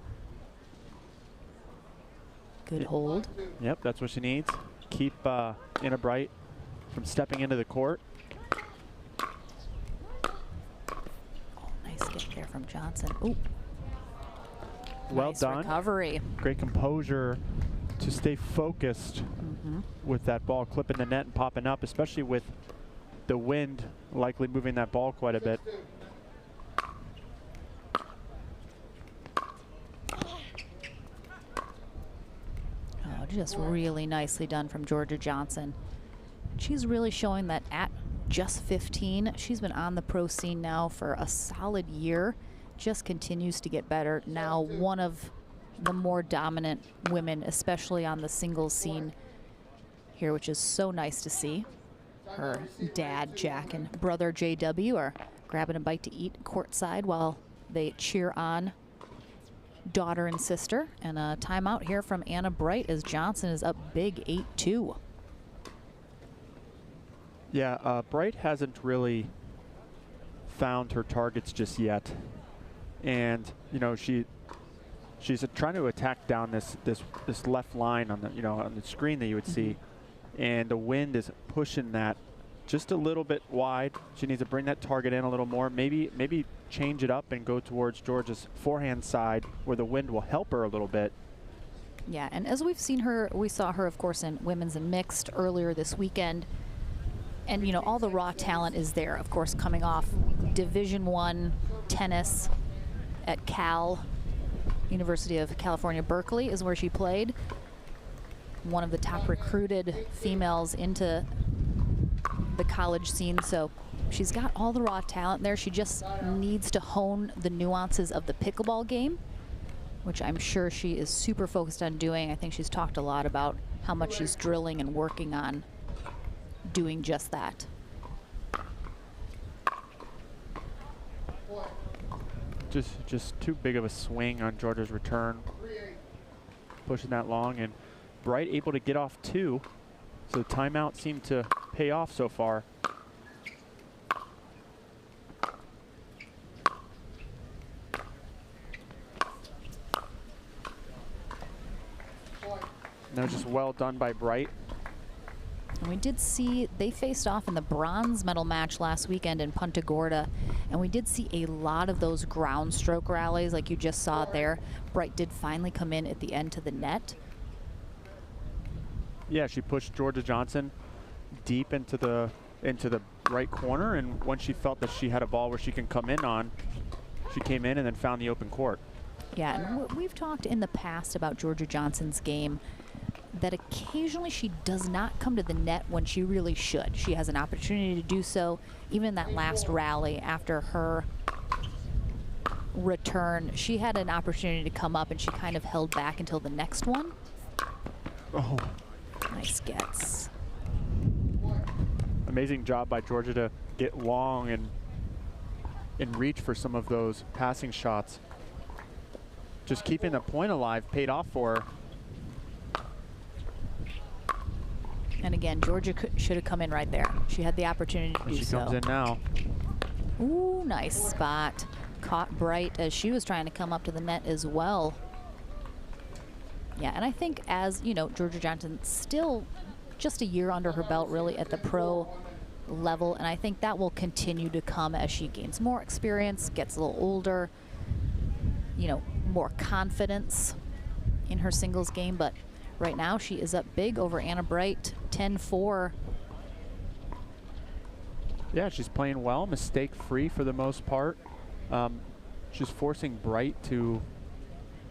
Good hold. Yep, that's what she needs. Keep Anna Bright from stepping into the court. Oh, nice get there from Johnson. Ooh. Well Nice done. recovery. Great composure to stay focused with that ball clipping the net and popping up, especially with the wind likely moving that ball quite a bit. Just really nicely done from Georgia Johnson. She's really showing that at just 15, she's been on the pro scene now for a solid year, just continues to get better. Now one of the more dominant women, especially on the singles scene here, which is so nice to see. Her dad, Jack, and brother, JW, are grabbing a bite to eat courtside while they cheer on daughter and sister. And a timeout here from Anna Bright as Johnson is up big 8-2. Yeah, Bright hasn't really found her targets just yet. And, she's trying to attack down this left line on the, on the screen that you would see. And the wind is pushing that just a little bit wide. She needs to bring that target in a little more. Maybe change it up and go towards Georgia's forehand side where the wind will help her a little bit. Yeah, and as we've seen her, we saw her, of course, in women's and mixed earlier this weekend. And, all the raw talent is there, of course, coming off Division I tennis at Cal. University of California, Berkeley is where she played. One of the top recruited females into the college scene, so she's got all the raw talent there. She just needs to hone the nuances of the pickleball game, which I'm sure she is super focused on doing. I think she's talked a lot about how much she's drilling and working on doing just that. Just too big of a swing on Georgia's return, pushing that long, and Bright able to get off 2, so the timeout seemed to pay off so far. Now just well done by Bright. And we did see they faced off in the bronze medal match last weekend in Punta Gorda, and we did see a lot of those ground stroke rallies like you just saw there. Bright did finally come in at the end to the net. Yeah, she pushed Georgia Johnson deep into the right corner, and once she felt that she had a ball where she can come in on, she came in and then found the open court. Yeah, and we've talked in the past about Georgia Johnson's game, that occasionally she does not come to the net when she really should. She has an opportunity to do so. Even in that last rally after her return, she had an opportunity to come up and she kind of held back until the next one. Oh. Nice gets. Amazing job by Georgia to get long and reach for some of those passing shots. Just keeping the point alive paid off for her. And again, Georgia should have come in right there. She had the opportunity to do so. She comes in now. Ooh, nice spot. Caught Bright as she was trying to come up to the net as well. Yeah, and I think as, you know, Georgia Johnson still just a year under her belt really at the pro level, and I think that will continue to come as she gains more experience, gets a little older, you know, more confidence in her singles game, but right now she is up big over Anna Bright, 10-4. Yeah, she's playing well, mistake-free for the most part. She's forcing Bright to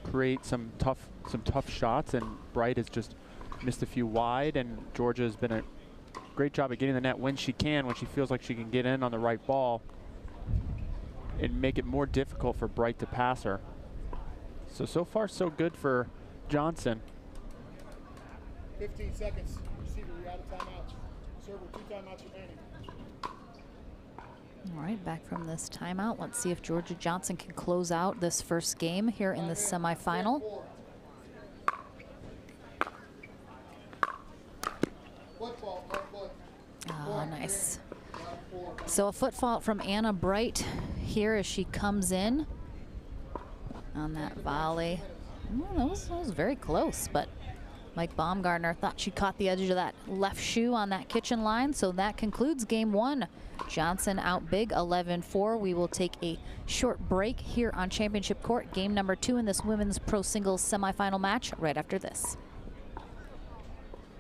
create some tough shots, and Bright has just missed a few wide, and Georgia has been a great job at getting the net when she can, when she feels like she can get in on the right ball and make it more difficult for Bright to pass her. So far so good for Johnson. 15 seconds. Receiver, you're out of timeouts. Server, 2 timeouts remaining. All right, back from this timeout. Let's see if Georgia Johnson can close out this first game here in the semifinal. Oh, nice. So a foot fault from Anna Bright here as she comes in on that volley. That was very close, but Mike Baumgartner thought she caught the edge of that left shoe on that kitchen line. So that concludes game 1. Johnson out big, 11-4. We will take a short break here on Championship Court. Game number 2 in this women's pro singles semifinal match right after this.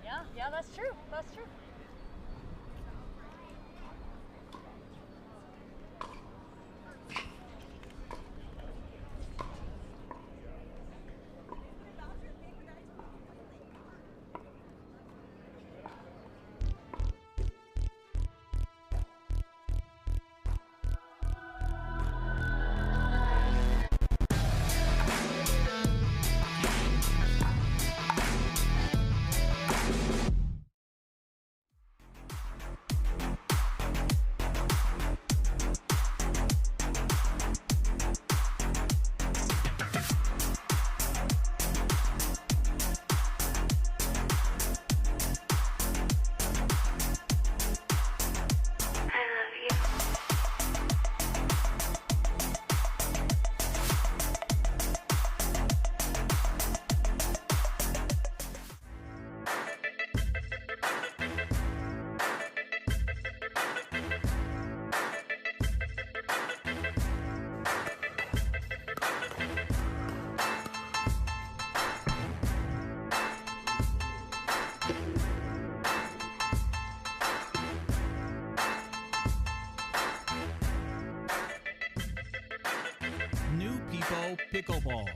Yeah, that's true. That's true. People Pickleball.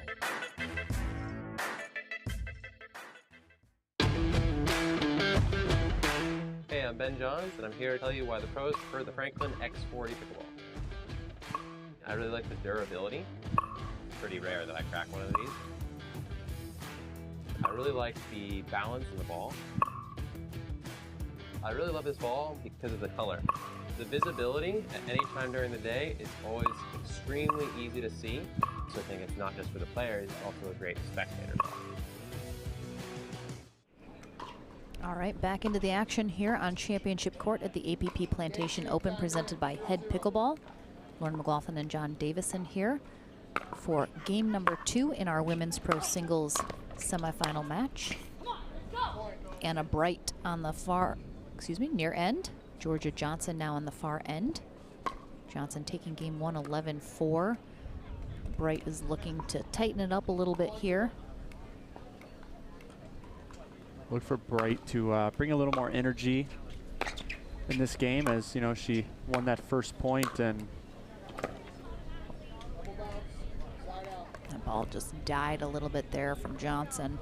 Hey, I'm Ben Johns, and I'm here to tell you why the pros prefer the Franklin X40 pickleball. I really like the durability. It's pretty rare that I crack one of these. I really like the balance in the ball. I really love this ball because of the color. The visibility at any time during the day is always extremely easy to see. So I think it's not just for the players, it's also a great spectator ball. All right, back into the action here on Championship Court at the APP Plantation Open, presented by Head Pickleball. Lauren McLaughlin and John Davison here for game number 2 in our women's pro singles semifinal match. Anna Bright on the near end. Georgia Johnson now on the far end. Johnson taking game 1 11-4. Bright is looking to tighten it up a little bit here. Look for Bright to bring a little more energy in this game, as you know, she won that first point and that ball just died a little bit there from Johnson.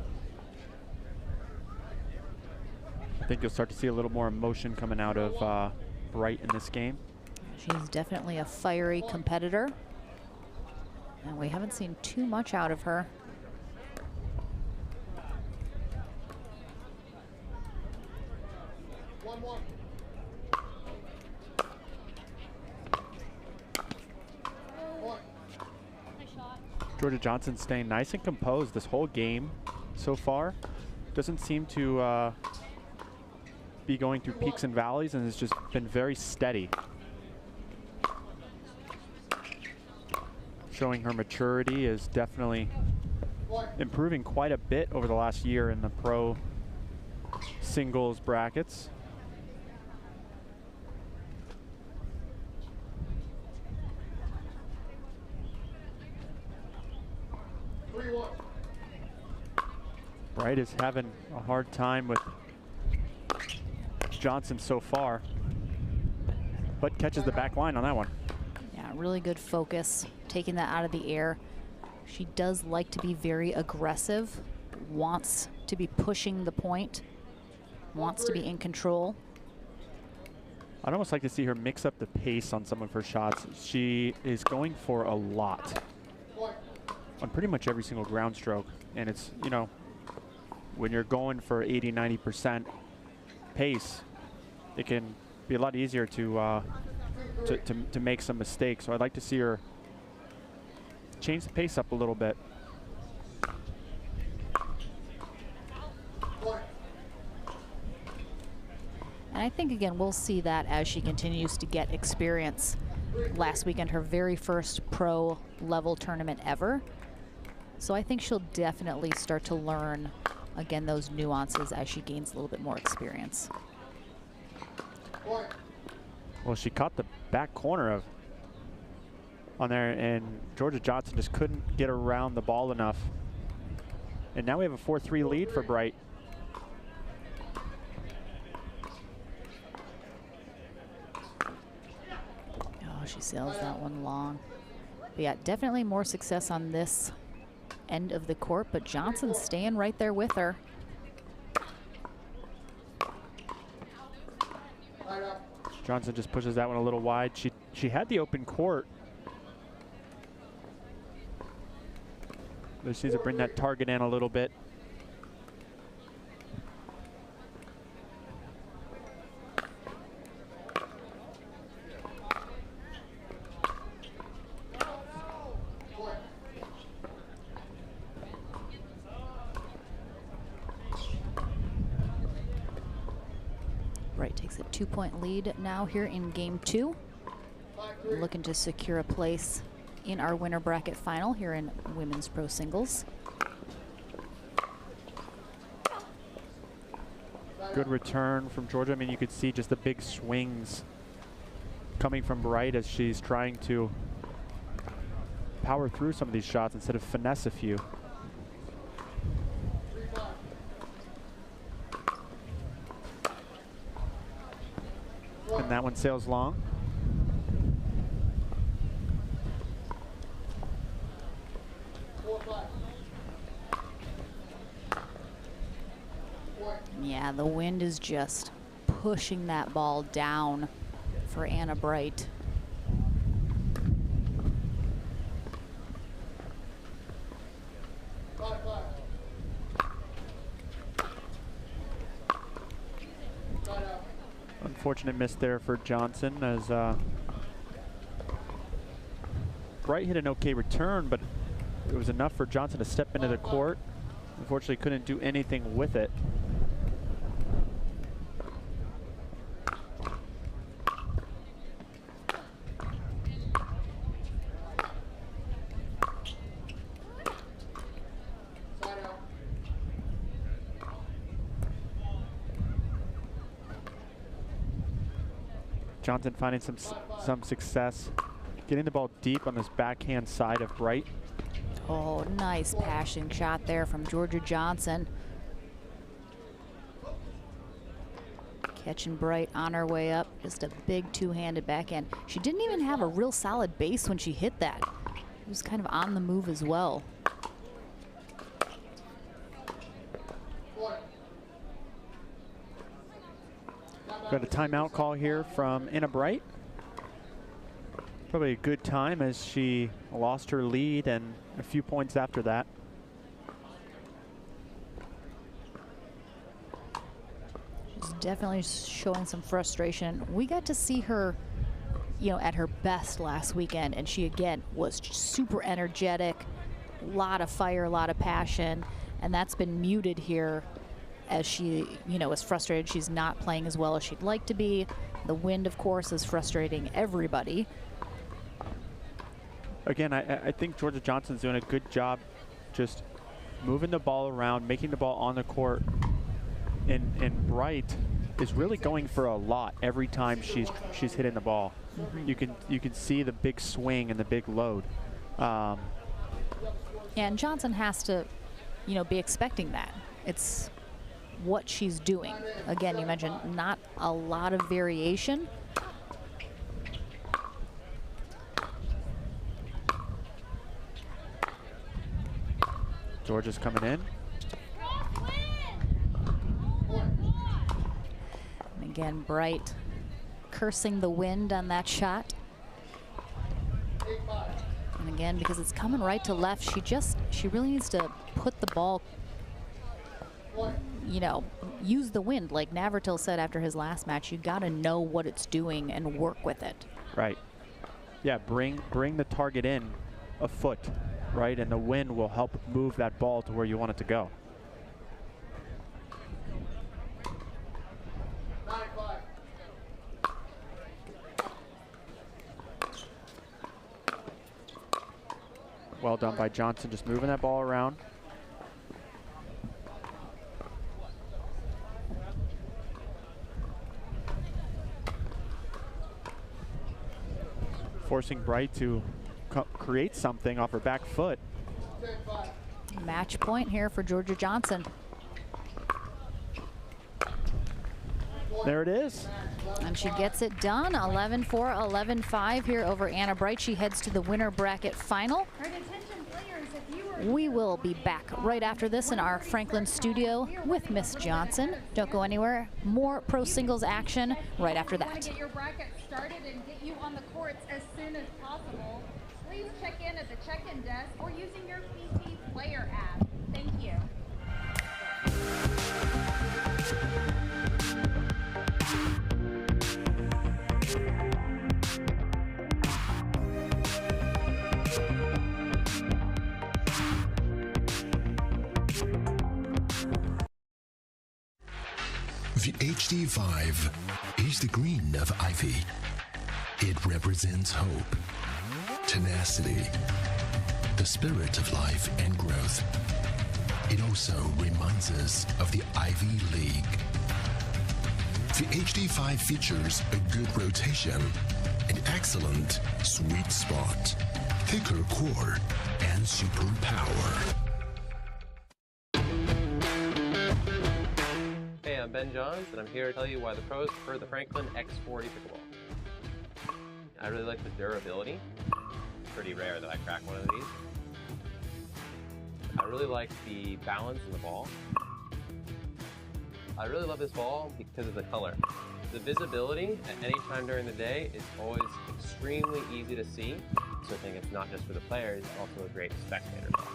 I think you'll start to see a little more emotion coming out of Bright in this game. She's definitely a fiery competitor, and we haven't seen too much out of her. Georgia Johnson staying nice and composed this whole game so far. Doesn't seem to be going through peaks and valleys, and has just been very steady. Showing her maturity is definitely improving quite a bit over the last year in the pro singles brackets. Bright is having a hard time with Johnson so far, but catches the back line on that one. Yeah, really good focus, taking that out of the air. She does like to be very aggressive, wants to be pushing the point, wants to be in control. I'd almost like to see her mix up the pace on some of her shots. She is going for a lot on pretty much every single ground stroke, and it's, you know, when you're going for 80–90% pace, it can be a lot easier to make some mistakes. So I'd like to see her change the pace up a little bit. And I think, again, we'll see that as she continues to get experience. Last weekend, her very first pro level tournament ever. So I think she'll definitely start to learn, again, those nuances as she gains a little bit more experience. Well, she caught the back corner on there, and Georgia Johnson just couldn't get around the ball enough. And now we have a 4-3 lead for Bright. Oh, she sails that one long. But yeah, definitely more success on this end of the court, but Johnson's staying right there with her. Johnson just pushes that one a little wide. She had the open court. But she needs to bring that target in a little bit. Bright takes a 2-point lead now here in game 2. Looking to secure a place in our winner bracket final here in women's pro singles. Good return from Georgia. I mean, you could see just the big swings coming from Bright as she's trying to power through some of these shots instead of finesse a few. And that one sails long. Yeah, the wind is just pushing that ball down for Anna Bright. Unfortunate miss there for Johnson as Bright hit an okay return, but it was enough for Johnson to step into the court. Unfortunately, couldn't do anything with it. Johnson finding some success, getting the ball deep on this backhand side of Bright. Oh, nice passing shot there from Georgia Johnson. Catching Bright on her way up, just a big two-handed backhand. She didn't even have a real solid base when she hit that. It was kind of on the move as well. Got a timeout call here from Anna Bright. Probably a good time as she lost her lead and a few points after that. She's definitely showing some frustration. We got to see her, you know, at her best last weekend, and she again was super energetic, a lot of fire, a lot of passion, and that's been muted here as she, you know, is frustrated. She's not playing as well as she'd like to be. The wind, of course, is frustrating everybody. Again, I think Georgia Johnson's doing a good job just moving the ball around, making the ball on the court. And Bright is really going for a lot every time she's hitting the ball. Mm-hmm. You can see the big swing and the big load. Yeah, and Johnson has to, you know, be expecting that. It's what she's doing. Again, you mentioned not a lot of variation. Georgia's coming in. And again, Bright cursing the wind on that shot. And again, because it's coming right to left, she really needs to put the ball, you know, use the wind. Like Navratil said after his last match, you got to know what it's doing and work with it. Right. Yeah, bring the target in a foot, right? And the wind will help move that ball to where you want it to go. Well done by Johnson, just moving that ball around. Forcing Bright to create something off her back foot. Match point here for Georgia Johnson. There it is. And she gets it done. 11-4, 11-5 here over Anna Bright. She heads to the winner bracket final. We will be back right after this in our Franklin studio with Miss Johnson. Don't go anywhere. More pro singles action right after that. Get your bracket started and get you on the courts as soon as possible. Please check in at the check-in desk or using your PT Player app. Thank you. The HD5 is the green of Ivy. It represents hope, tenacity, the spirit of life and growth. It also reminds us of the Ivy League. The HD5 features a good rotation, an excellent sweet spot, thicker core, and super power. Hey, I'm Ben Johns, and I'm here to tell you why the pros prefer the Franklin X40 pickleball. I really like the durability. It's pretty rare that I crack one of these. I really like the balance in the ball. I really love this ball because of the color. The visibility at any time during the day is always extremely easy to see. So I think it's not just for the players, it's also a great spectator ball.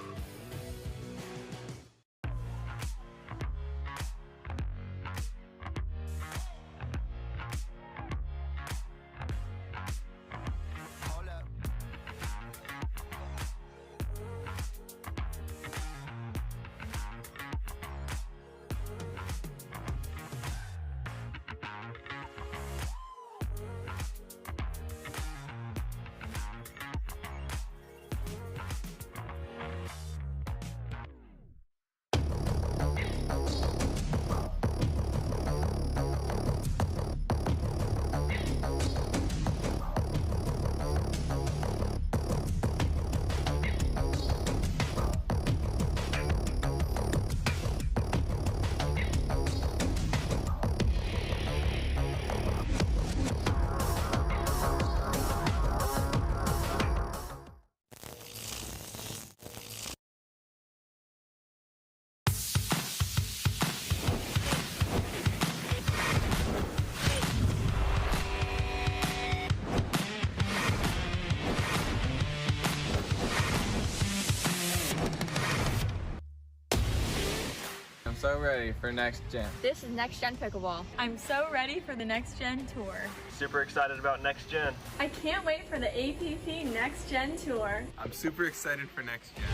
So ready for next gen. This is Next Gen Pickleball. I'm so ready for the Next Gen Tour. Super excited about next gen. I can't wait for the APP Next Gen Tour. I'm super excited for next gen.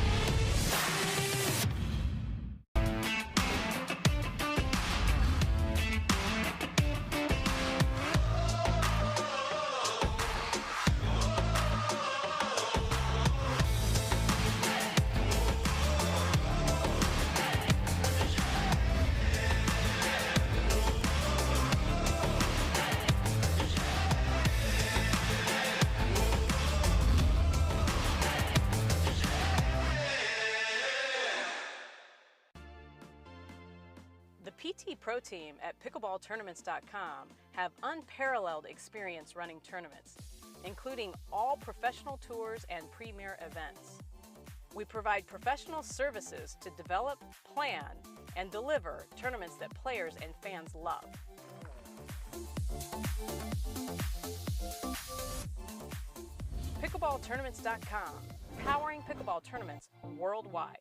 The PT Pro team at pickleballtournaments.com have unparalleled experience running tournaments, including all professional tours and premier events. We provide professional services to develop, plan, and deliver tournaments that players and fans love. Pickleballtournaments.com, powering pickleball tournaments worldwide.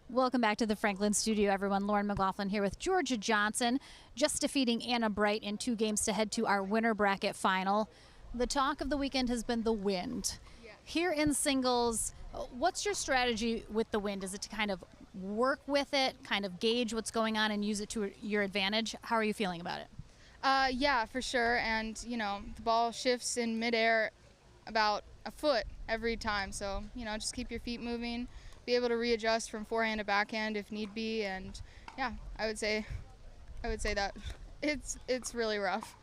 Welcome back to the Franklin studio, everyone. Lauren McLaughlin here with Georgia Johnson, just defeating Anna Bright in 2 games to head to our winner bracket final. The talk of the weekend has been the wind. Here in singles, what's your strategy with the wind? Is it to kind of work with it, kind of gauge what's going on and use it to your advantage? How are you feeling about it? Yeah, for sure. And, you know, the ball shifts in midair about a foot every time. So, you know, just keep your feet moving. Be able to readjust from forehand to backhand if need be, and yeah, I would say that it's really rough.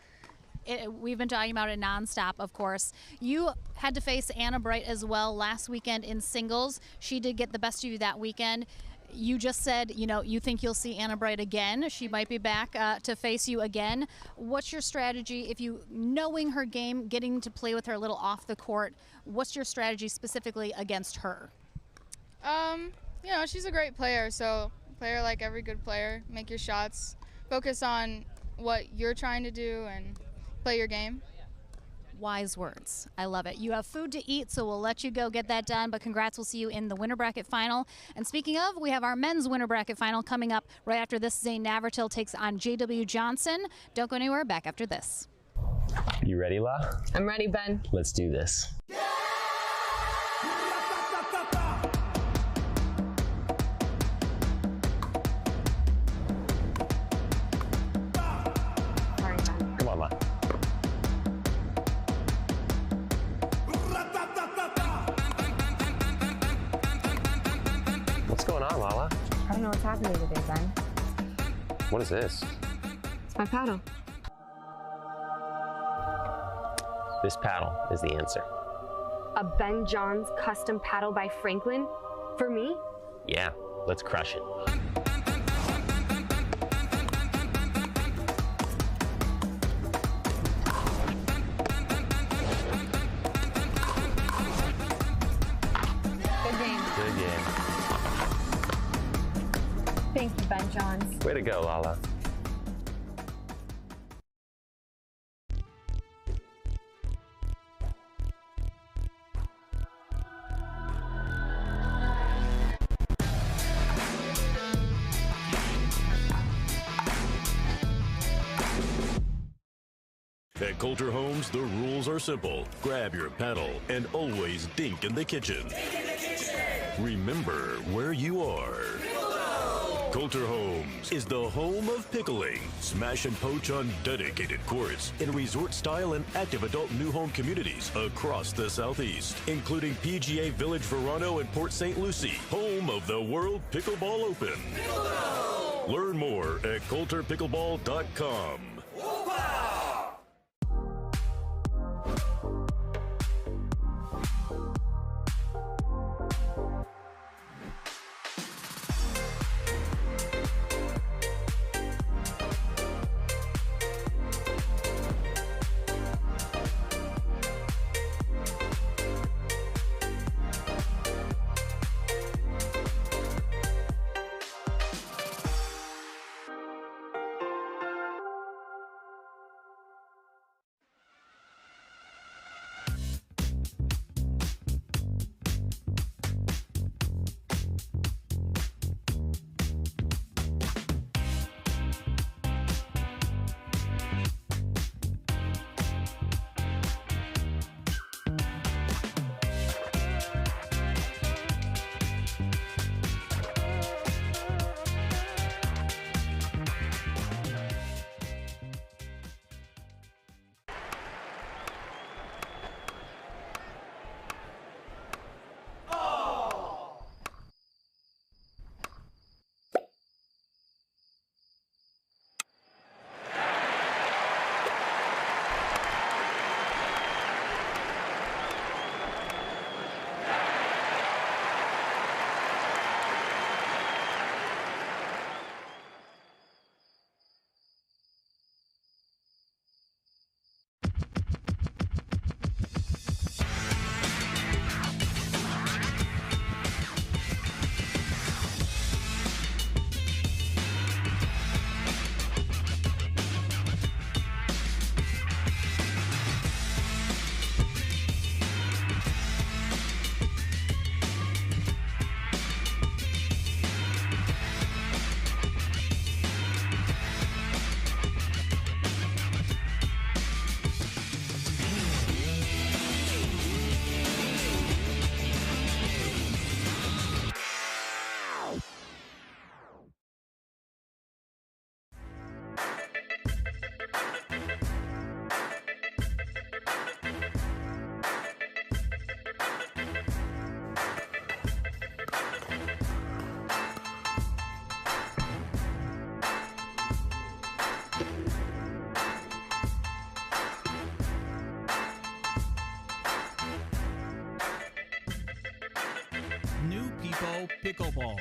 We've been talking about it nonstop, of course. You had to face Anna Bright as well last weekend in singles. She did get the best of you that weekend. You just said, you know, you think you'll see Anna Bright again. She might be back to face you again. What's your strategy if you, knowing her game, getting to play with her a little off the court, what's your strategy specifically against her? You know, she's a great player, so play her like every good player. Make your shots, focus on what you're trying to do, and play your game. Wise words. I love it. You have food to eat, so we'll let you go get that done, but congrats. We'll see you in the winner bracket final. And speaking of, we have our men's winner bracket final coming up right after this. Zane Navratil takes on JW Johnson. Don't go anywhere. Back after this. You ready, La? I'm ready, Ben. Let's do this. Come on, La. What's going on, Lala? I don't know what's happening today, Ben. What is this? It's my paddle. This paddle is the answer. A Ben Johns custom paddle by Franklin? For me? Yeah, let's crush it. Good game. Good game. Thank you, Ben Johns. Way to go, Lala. At Coulter Homes, the rules are simple. Grab your paddle and always dink in the kitchen. Remember where you are. Coulter Homes is the home of pickling. Smash and poach on dedicated courts in resort-style and active adult new home communities across the Southeast, including PGA Village Verano and Port St. Lucie, home of the World Pickleball Open. Learn more at coulterpickleball.com. New People Pickleball.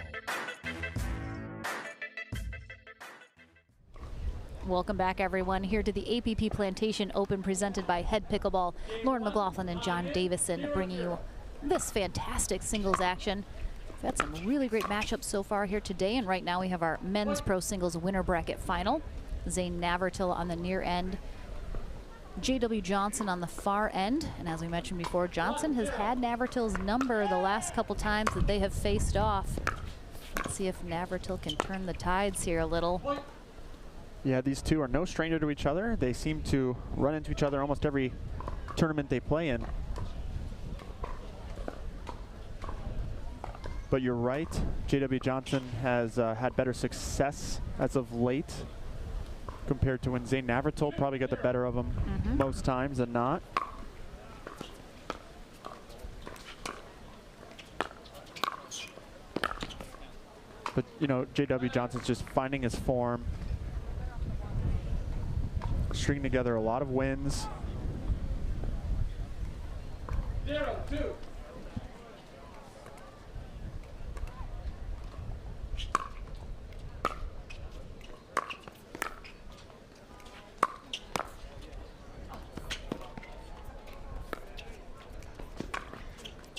Welcome back, everyone, here to the APP Plantation Open presented by Head Pickleball. Lauren McLaughlin and John Davison bringing you this fantastic singles action. We've had some really great matchups so far here today, and right now we have our men's pro singles winner bracket final. Zane Navratil on the near end, J.W. Johnson on the far end, and as we mentioned before, Johnson has had Navratil's number the last couple times that they have faced off. Let's see if Navratil can turn the tides here a little. Yeah, these two are no stranger to each other. They seem to run into each other almost every tournament they play in. But you're right, J.W. Johnson has had better success as of late compared to when Zane Navratil probably got the better of him most times than not. But, you know, J.W. Johnson's just finding his form, stringing together a lot of wins. 0-2.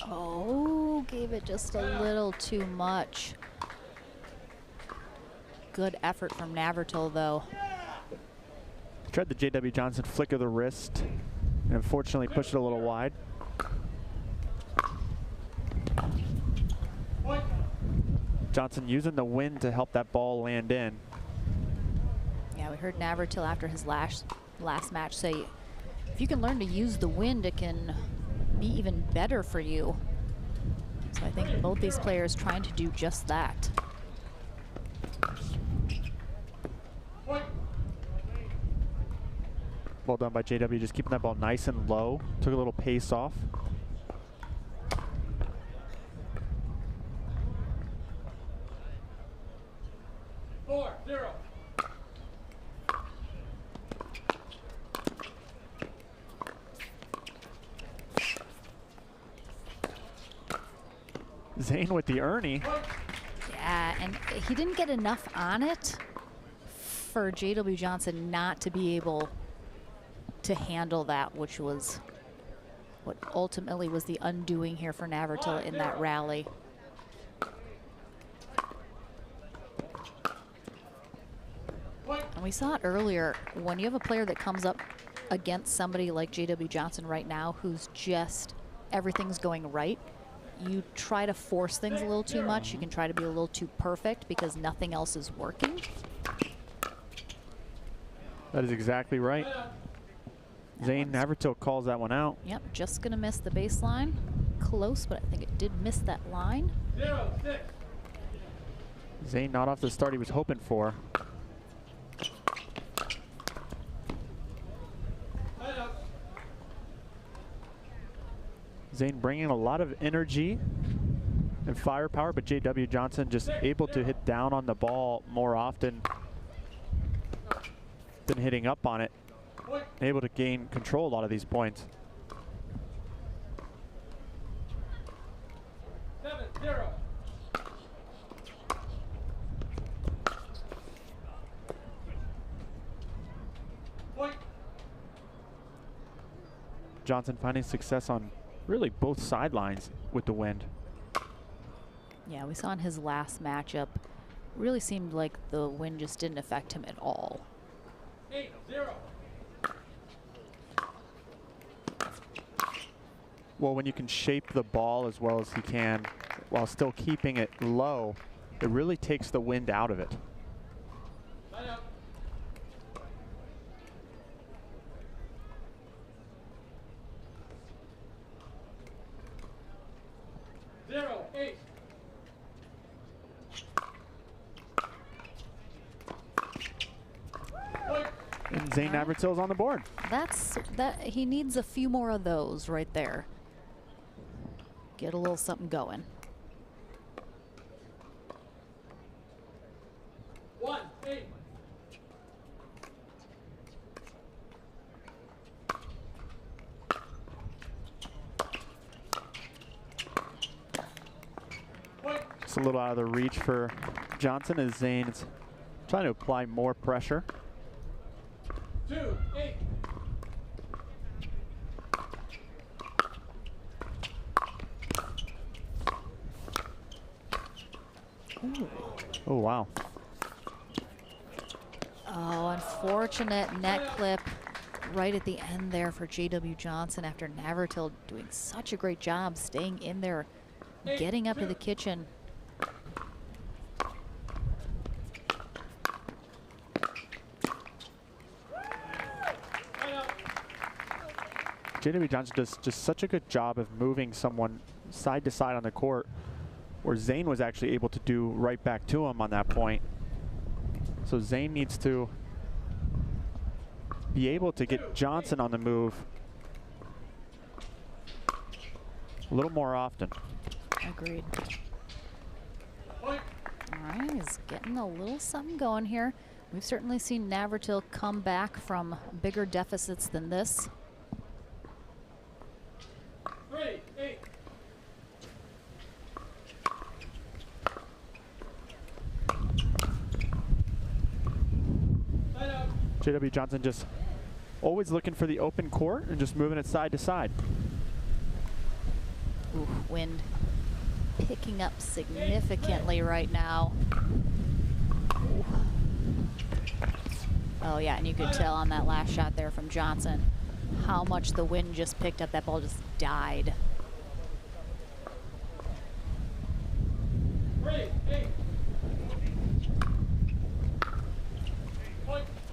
Oh, gave it just a little too much. good effort from Navratil, though. Tried the J.W. Johnson flick of the wrist, and unfortunately pushed it a little wide. Johnson using the wind to help that ball land in. Yeah, we heard Navratil after his last match say, if you can learn to use the wind, it can be even better for you. So I think both these players trying to do just that. Well done by JW, just keeping that ball nice and low. Took a little pace off. Zane with the Ernie. Yeah, and he didn't get enough on it for J.W. Johnson not to be able to handle that, which was what ultimately was the undoing here for Navratil in that rally. And we saw it earlier, when you have a player that comes up against somebody like J.W. Johnson right now, who's just, everything's going right, you try to force things a little too much. You can try to be a little too perfect because nothing else is working. That is exactly right. Zane Navratil calls that one out. Yep, just gonna miss the baseline. Close, but I think it did miss that line. 0-6. Zane not off the start he was hoping for. Zane bringing a lot of energy and firepower, but J.W. Johnson just able to hit down on the ball more often than hitting up on it. Able to gain control a lot of these points. 7-0. Johnson finding success on really both sidelines with the wind. Yeah, we saw in his last matchup, really seemed like the wind just didn't affect him at all. 8-0. Well, when you can shape the ball as well as he can while still keeping it low, it really takes the wind out of it. 0-8. And Zane Navratil's on the board. He needs a few more of those right there. Get a little something going. 1-8. Just a little out of the reach for Johnson as Zane's trying to apply more pressure. 2-8. Oh, wow. Oh, unfortunate net clip right at the end there for J.W. Johnson after Navratil doing such a great job staying in there, getting up to the kitchen. J.W. Johnson does just such a good job of moving someone side to side on the court, where Zane was actually able to do right back to him on that point. So Zane needs to be able to get Johnson on the move a little more often. Agreed. All right, he's getting a little something going here. We've certainly seen Navratil come back from bigger deficits than this. 3-8. J.W. Johnson just always looking for the open court and just moving it side to side. Ooh, wind picking up significantly right now. Ooh. Oh yeah, and you could tell on that last shot there from Johnson how much the wind just picked up. That ball just died.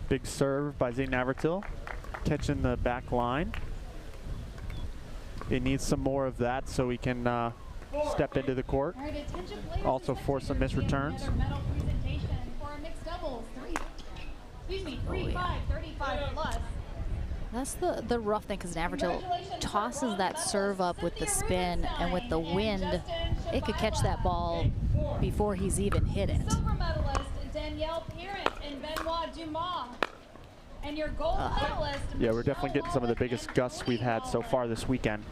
Big serve by Zane Navratil, catching the back line. It needs some more of that so he can step into the court. Also force some missed returns. That's the rough thing, because Navratil tosses that serve up with the spin, and with the wind, it could catch that ball before he's even hit it. Silver medalist Danielle Parent and Benoit Dumas. And your gold medalist. Yeah, we're definitely getting some of the biggest gusts we've had so far this weekend.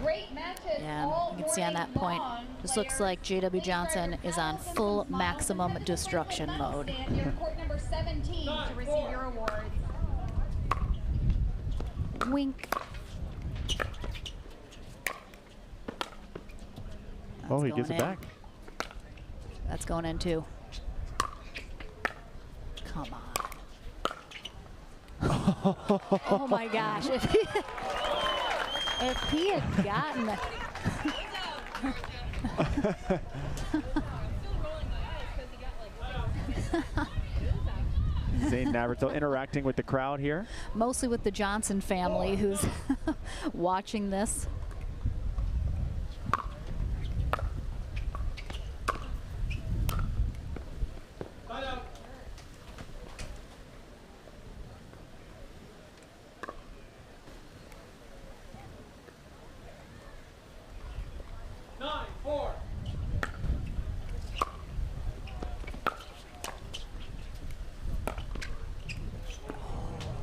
Great matches. Yeah, you can see on that point, this looks like J.W. Johnson is on full maximum destruction mode. Your court number 17 to receive your awards. Wink. Oh, he gives it in. back. That's going in too. Come on. Oh my gosh. If he had gotten Zane Navratil interacting with the crowd here. Mostly with the Johnson family who's watching this.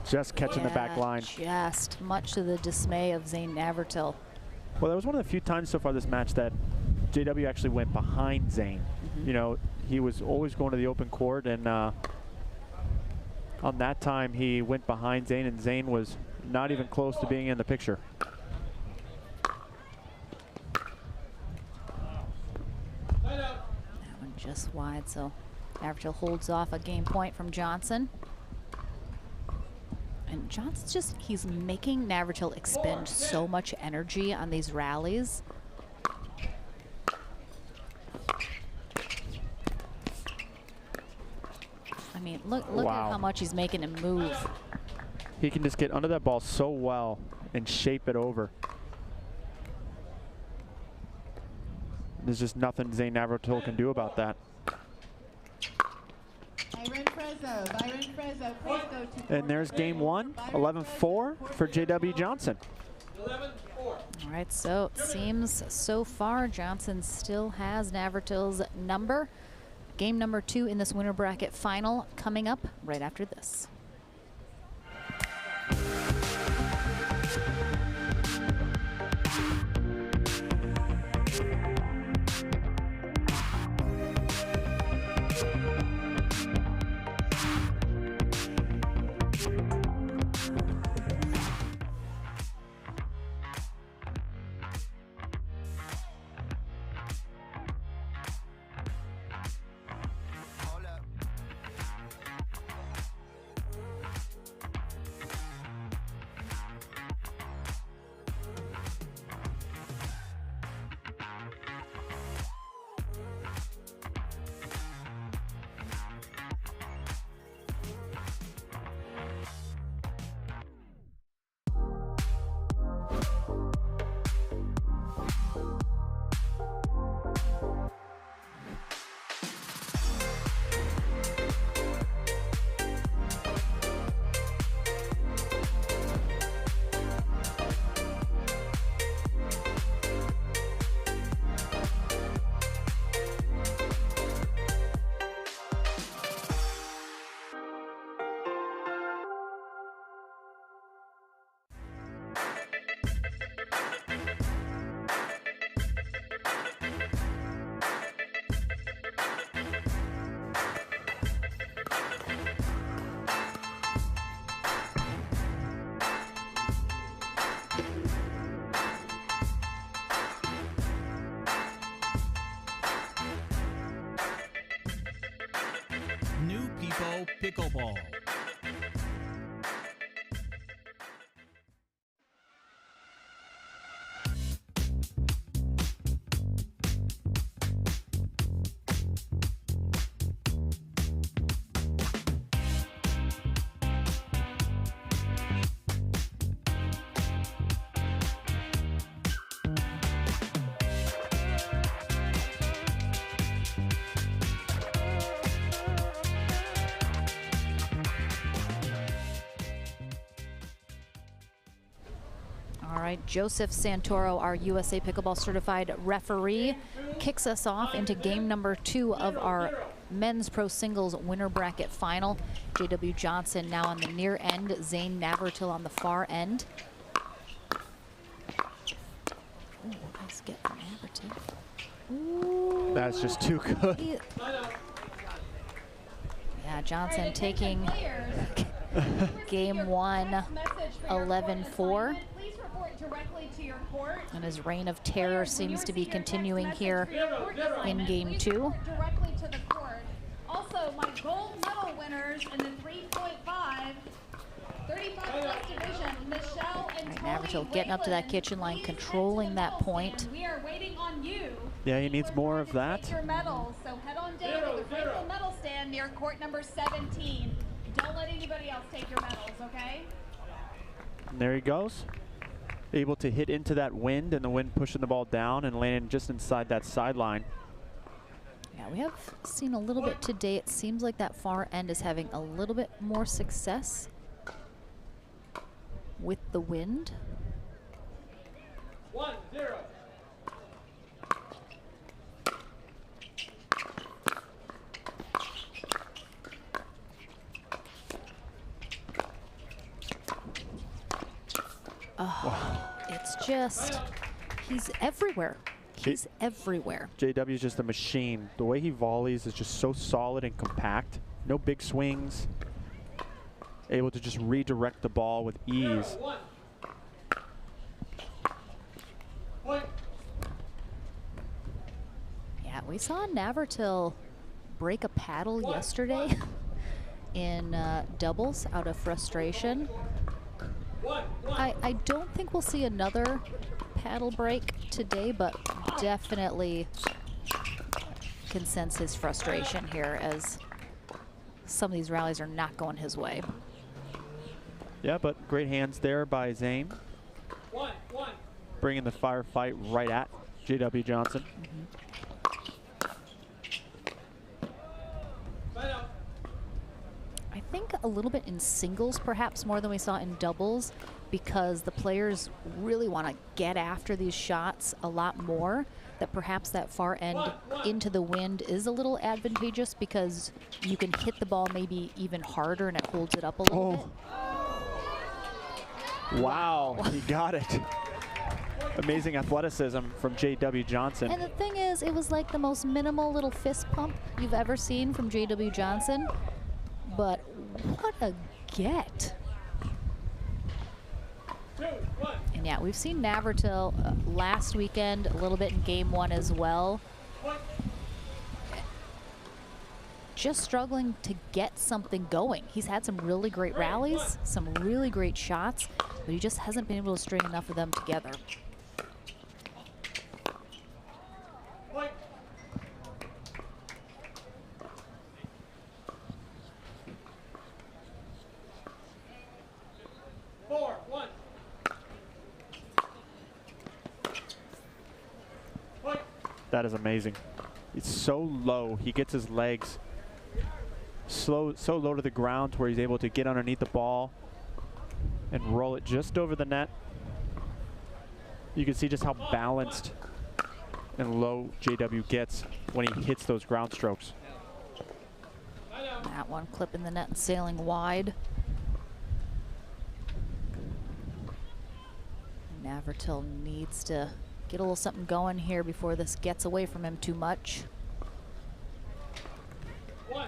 Just catching the back line. Just much to the dismay of Zane Navratil. Well, that was one of the few times so far this match that JW actually went behind Zane. You know, he was always going to the open court, and on that time he went behind Zane, and Zane was not even close to being in the picture. That one just wide, so Navratil holds off a game point from Johnson. And Johnson's just, he's making Navratil expend so much energy on these rallies. I mean, look at how much he's making him move. He can just get under that ball so well and shape it over. There's just nothing Zane Navratil can do about that. And there's game one, 11-4 for JW Johnson. All right, so it seems so far Johnson still has Navratil's number. Game number 2 in this winner bracket final coming up right after this. Depot Pickleball. All right, Joseph Santoro, our USA Pickleball certified referee, kicks us off into game number 2 of our men's pro singles winner bracket final. J.W. Johnson now on the near end, Zane Navratil on the far end. Ooh, nice get from Navratil. Ooh, that's just too good. Yeah, Johnson taking game 1, 11-4. And his reign of terror seems to be continuing here in game 2. Directly to the court. Also, my gold medal winners in the 3.5, 35+ division, Michelle and Right, Navratil getting up to that kitchen line, controlling that point. We are waiting on you. Yeah, he needs more of that. Your medals, so head on down to the Franklin medal stand near court number 17. Don't let anybody else take your medals, okay? And there he goes. Able to hit into that wind, and the wind pushing the ball down and landing just inside that sideline. Yeah, we have seen a little bit today. It seems like that far end is having a little bit more success with the wind. 1-0. Oh, wow. It's just, he's everywhere. He's everywhere. JW's just a machine. The way he volleys is just so solid and compact. No big swings. Able to just redirect the ball with ease. Yeah, we saw Navratil break a paddle yesterday in doubles out of frustration. I don't think we'll see another paddle break today, but definitely can sense his frustration here as some of these rallies are not going his way. Yeah, but great hands there by Zane. Bringing the firefight right at J.W. Johnson. I think a little bit in singles, perhaps more than we saw in doubles, because the players really want to get after these shots a lot more, that perhaps that far end into the wind is a little advantageous because you can hit the ball maybe even harder and it holds it up a little bit. Wow, he got it. Amazing athleticism from J.W. Johnson. And the thing is, it was like the most minimal little fist pump you've ever seen from J.W. Johnson, but what a get. And yeah, we've seen Navratil last weekend, a little bit in game 1 as well. Just struggling to get something going. He's had some really great rallies, some really great shots, but he just hasn't been able to string enough of them together. That is amazing. It's so low. He gets his legs so low to the ground where he's able to get underneath the ball and roll it just over the net. You can see just how balanced and low JW gets when he hits those ground strokes. That one clipping the net and sailing wide. Navratil needs to get a little something going here before this gets away from him too much. 1-5.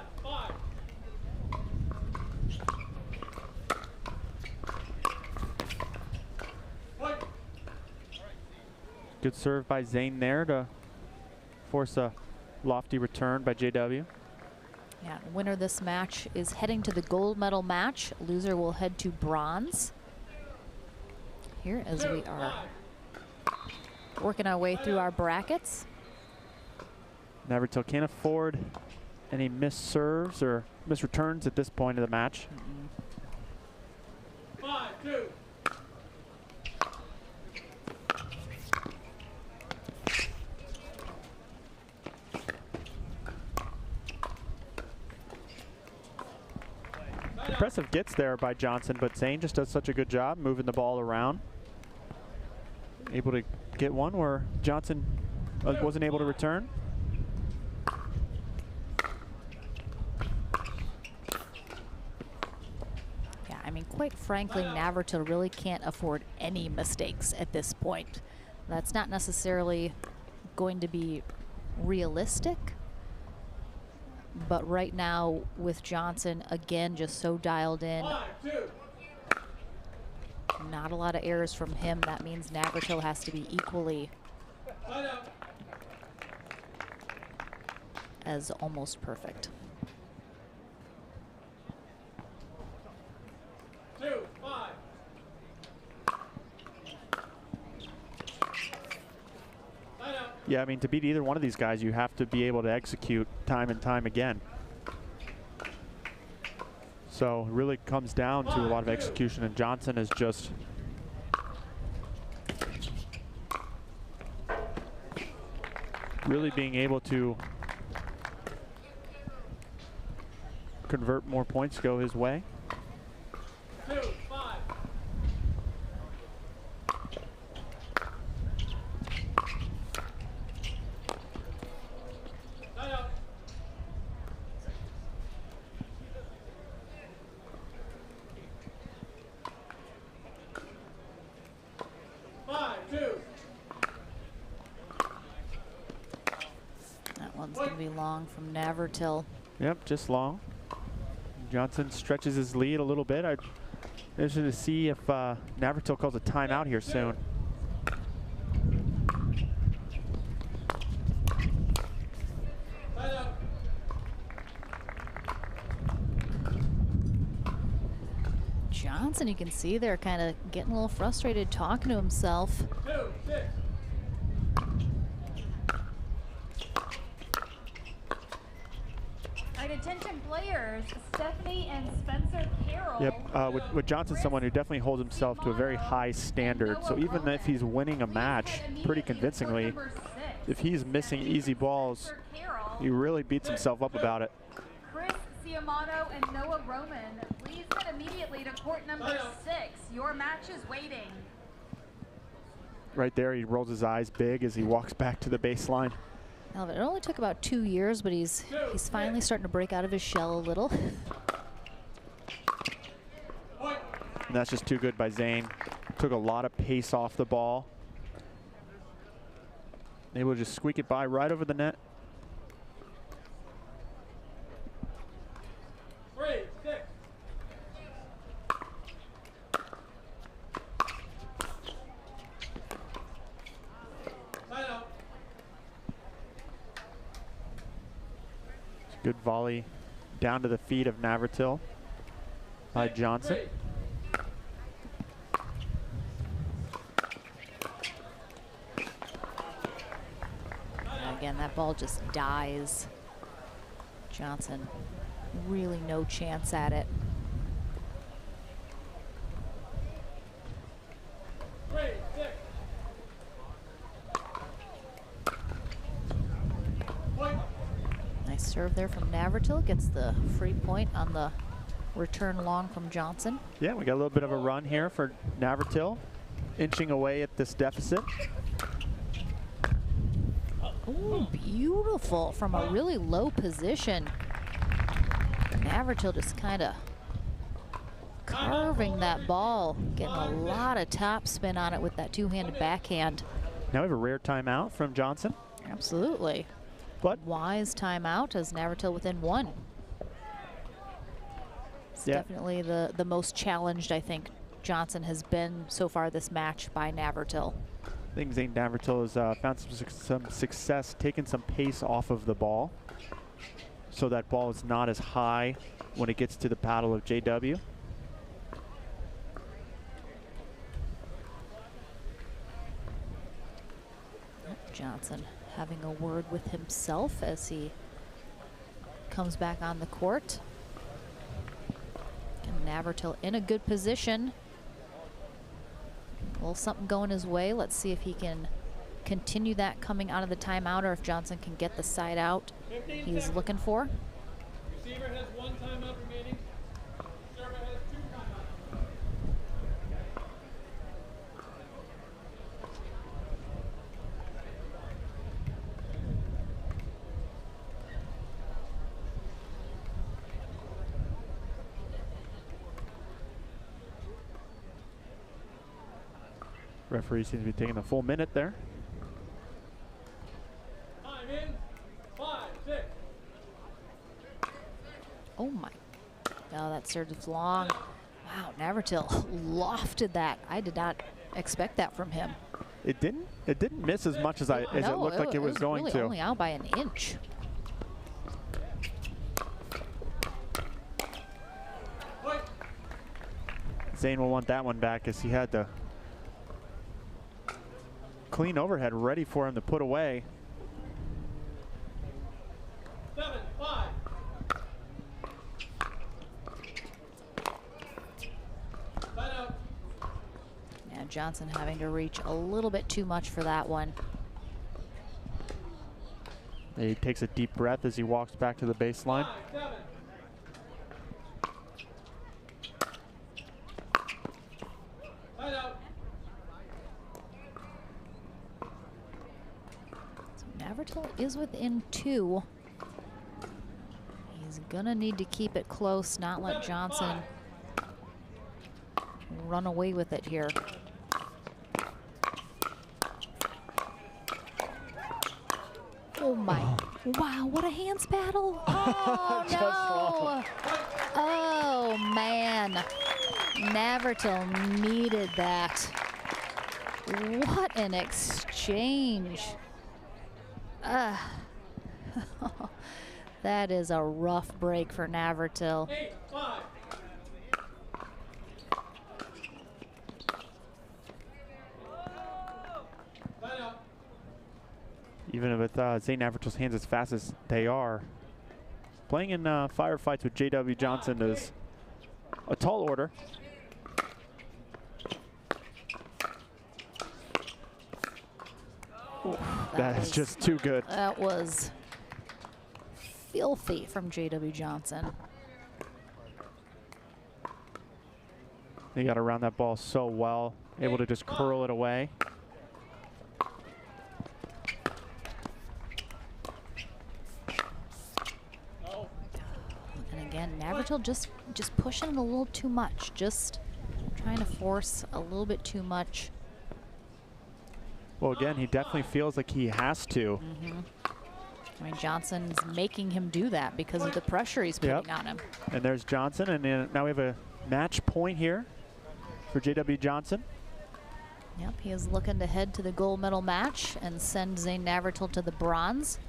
Good serve by Zane there to force a lofty return by JW. Yeah, winner of this match is heading to the gold medal match. Loser will head to bronze. Here as we are working our way through our brackets. Navratil can't afford any missed serves or missed returns at this point of the match. 5-2. Impressive gets there by Johnson, but Zane just does such a good job moving the ball around. Able to get one where Johnson wasn't able to return. Yeah, I mean, quite frankly, Navratil really can't afford any mistakes at this point. That's not necessarily going to be realistic, but right now with Johnson, again, just so dialed in. Not a lot of errors from him. That means Navratil has to be equally as almost perfect. 2-5. Yeah, I mean, to beat either one of these guys, you have to be able to execute time and time again. So it really comes down to a lot of execution, and Johnson is just really being able to convert more points, go his way. 2-5. That one's going to be long from Navratil. Yep, just long. Johnson stretches his lead a little bit. I'm interested to see if Navratil calls a timeout here soon. Johnson, you can see there kind of getting a little frustrated, talking to himself. 2-6. Attention players, Stephanie and Spencer Carroll. Yep, with Johnson, someone who definitely holds himself to a very high standard. So even if he's winning a match pretty convincingly, if he's missing easy balls, he really beats himself up about it. Chris Ciamato and Noah Roman, please head immediately to court number 6. Your match is waiting. Right there, he rolls his eyes big as he walks back to the baseline. It only took about 2 years, but he's finally starting to break out of his shell a little. And that's just too good by Zane. Took a lot of pace off the ball. Able to just squeak it by right over the net. 3-6. Good volley down to the feet of Navratil by Johnson. And again, that ball just dies. Johnson, really no chance at it. Nice serve there from Navratil. Gets the free point on the return long from Johnson. Yeah, we got a little bit of a run here for Navratil, inching away at this deficit. Ooh, beautiful from a really low position. Navratil just kind of carving that ball, getting a lot of top spin on it with that two-handed backhand. Now we have a rare timeout from Johnson. Absolutely. But wise timeout as Navratil within 1. It's definitely the most challenged I think Johnson has been so far this match by Navratil. I think Zane Navratil has found some success taking some pace off of the ball. so that ball is not as high when it gets to the paddle of JW. Johnson having a word with himself as he comes back on the court. And Navratil in a good position. A little something going his way. Let's see if he can continue that coming out of the timeout, or if Johnson can get the side out he's looking for. Receiver has 1 timeout remaining. Server has 2 timeouts. Referee seems to be taking the full minute there. Time in 5, 6. Oh my. Oh, that serve is long. Wow, Navratil lofted that. I did not expect that from him. It didn't miss as much as it looked like it was going really to. Only out by an inch. Zane will want that one back as he had the clean overhead ready for him to put away. 7, 5. Yeah, Johnson having to reach a little bit too much for that one. He takes a deep breath as he walks back to the baseline. 5, 7. Navratil is within 2. He's gonna need to keep it close, not let Johnson run away with it here. Oh my, wow, what a hands battle. Oh no. Oh man, Navratil needed that. What an exchange. That is a rough break for Navratil. 8, 5. Even with Zane Navratil's hands as fast as they are, playing in firefights with JW Johnson is a tall order. Ooh, that is just too good. That was filthy from JW Johnson. He got around that ball so well, able to just curl it away. And again, Navratil just pushing it a little too much, just trying to force a little bit too much. Well, again, he definitely feels like he has to. I mean, Johnson's making him do that because of the pressure he's putting on him. And there's Johnson, and now we have a match point here for JW Johnson. Yep, he is looking to head to the gold medal match and send Zane Navratil to the bronze.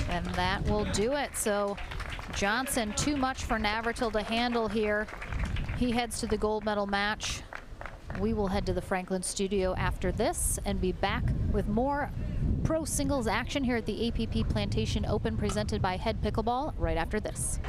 And that will do it. So Johnson, too much for Navratil to handle here. He heads to the gold medal match. We will head to the Franklin studio after this and be back with more pro singles action here at the APP Plantation Open presented by Head Pickleball right after this.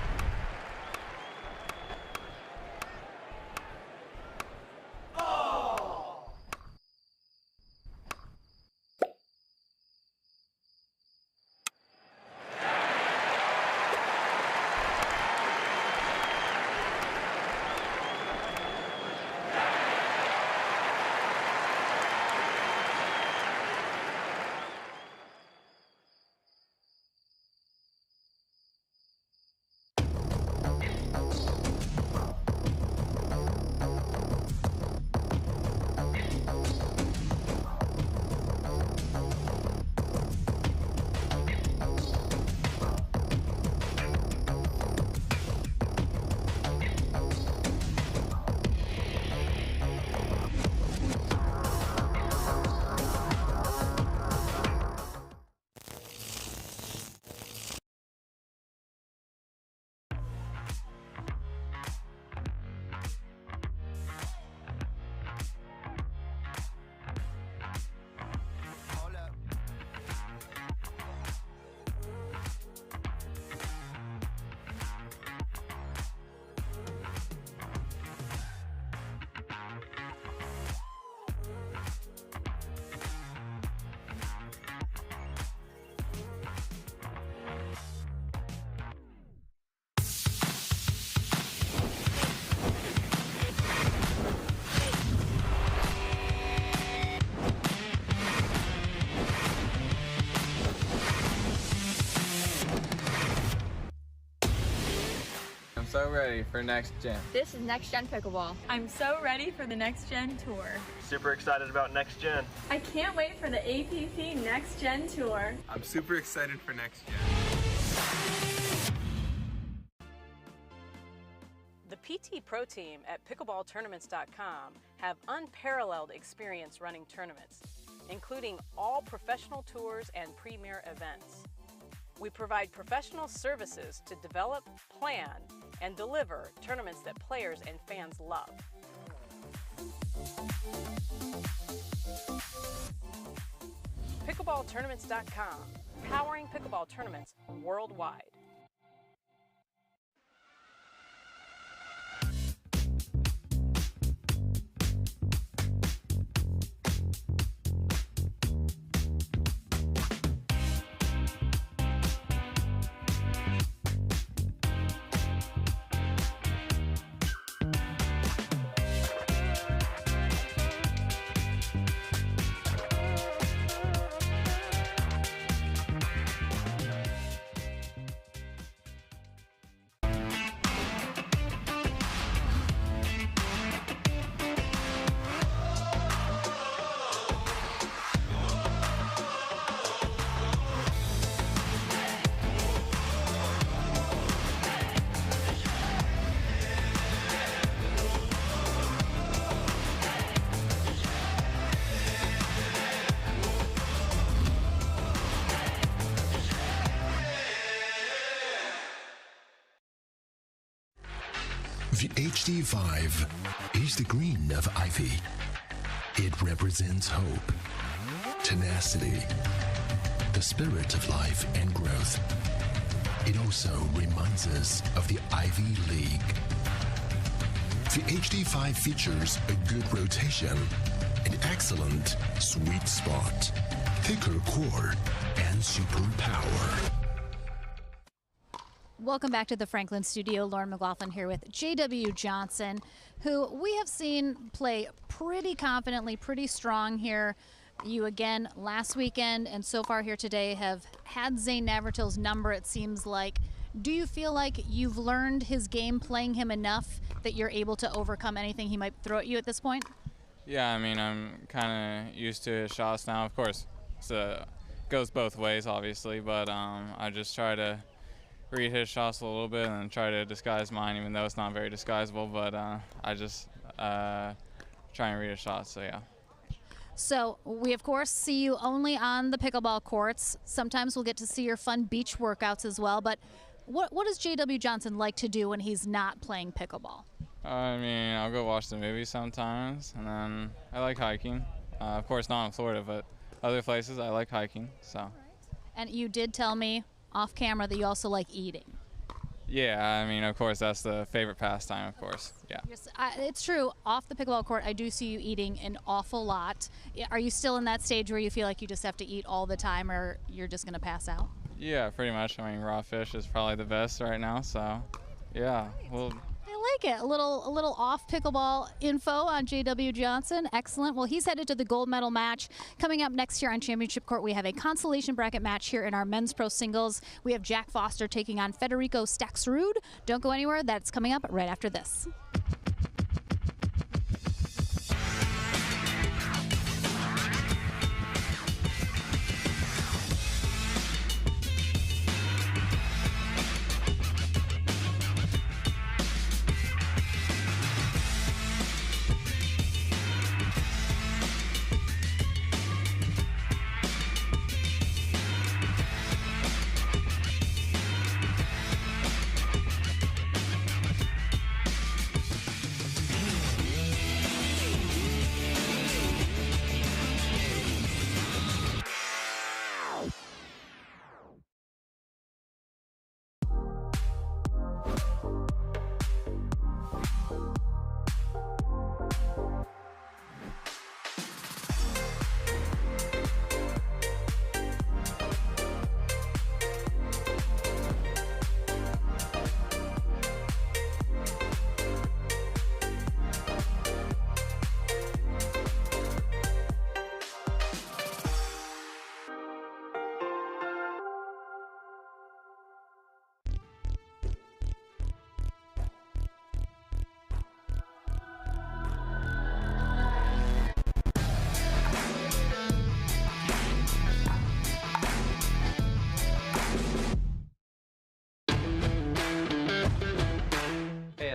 so ready for next gen. This is Next Gen Pickleball. I'm so ready for the Next Gen Tour. Super excited about next gen. I can't wait for the APP Next Gen Tour. I'm super excited for next gen. The PT Pro Team at pickleballtournaments.com have unparalleled experience running tournaments, including all professional tours and premier events. We provide professional services to develop, plan, and deliver tournaments that players and fans love. Pickleballtournaments.com, powering pickleball tournaments worldwide. The HD5 is the green of ivy. It represents hope, tenacity, the spirit of life and growth. It also reminds us of the Ivy League. The HD5 features a good rotation, an excellent sweet spot, thicker core, and super power. Welcome back to the Franklin studio. Lauren McLaughlin here with J.W. Johnson, who we have seen play pretty confidently, pretty strong here. You again last weekend and so far here today have had Zane Navratil's number, it seems like. Do you feel like you've learned his game playing him enough that you're able to overcome anything he might throw at you at this point? Yeah, I mean, I'm kind of used to his shots now. Of course, it goes both ways, obviously, but I just try to read his shots a little bit and try to disguise mine, even though it's not very disguisable, but I just try and read his shots, so yeah. So we, of course, see you only on the pickleball courts. Sometimes we'll get to see your fun beach workouts as well, but what does J.W. Johnson like to do when he's not playing pickleball? I mean, I'll go watch the movie sometimes, and then I like hiking. Of course, not in Florida, but other places I like hiking, so. And you did tell me off camera that you also like eating. Yeah, I mean, of course, that's the favorite pastime, of course, yeah. Yes, it's true. Off the pickleball court, I do see you eating an awful lot. Are you still in that stage where you feel like you just have to eat all the time, or you're just going to pass out? Yeah, pretty much. I mean, raw fish is probably the best right now, so yeah. Well, I like it. A little off pickleball info on J.W. Johnson. Excellent. Well, he's headed to the gold medal match. Coming up next year on Championship Court, we have a consolation bracket match here in our men's pro singles. We have Jack Foster taking on Federico Staxrud. Don't go anywhere. That's coming up right after this.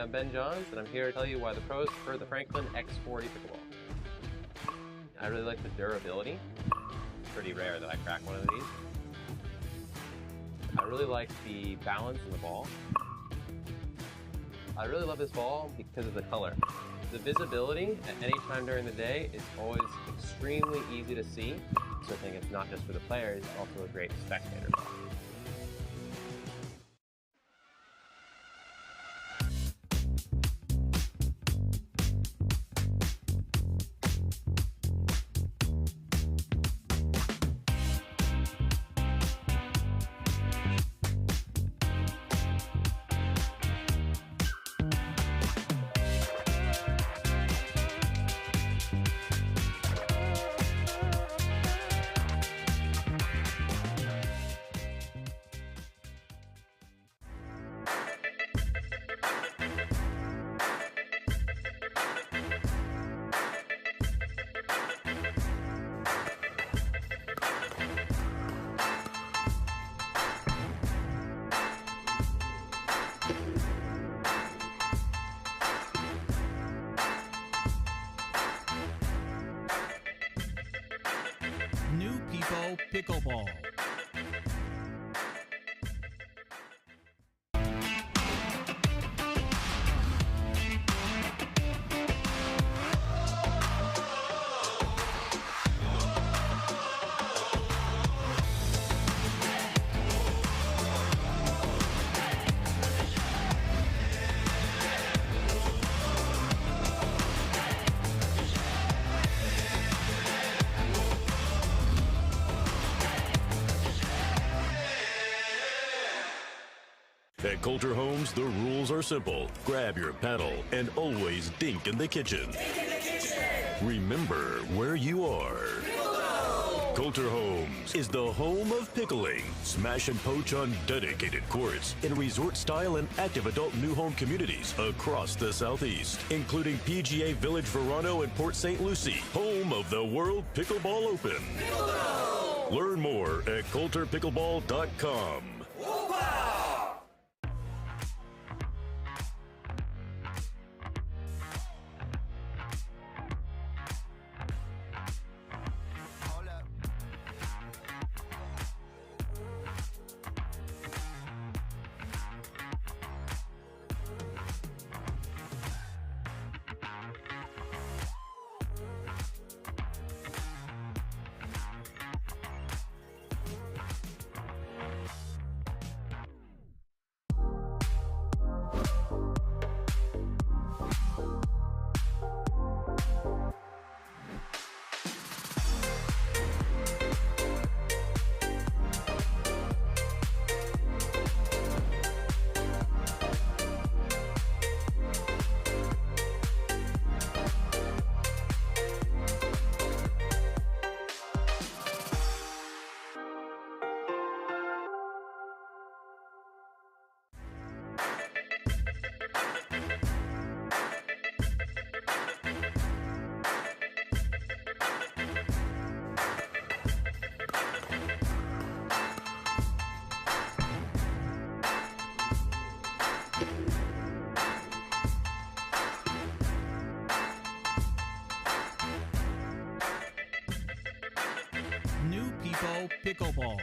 I'm Ben Johns, and I'm here to tell you why the pros prefer the Franklin X40 pickleball. I really like the durability. Pretty rare that I crack one of these. I really like the balance in the ball. I really love this ball because of the color. The visibility at any time during the day is always extremely easy to see, so I think it's not just for the players, it's also a great spectator ball. New People Pickleball. At Coulter Homes, the rules are simple. Grab your paddle and always dink in the kitchen. Remember where you are. Coulter Homes is the home of pickling. Smash and poach on dedicated courts in resort-style and active adult new home communities across the Southeast, including PGA Village Verano and Port St. Lucie, home of the World Pickleball Open. Learn more at coulterpickleball.com. New People Pickleball.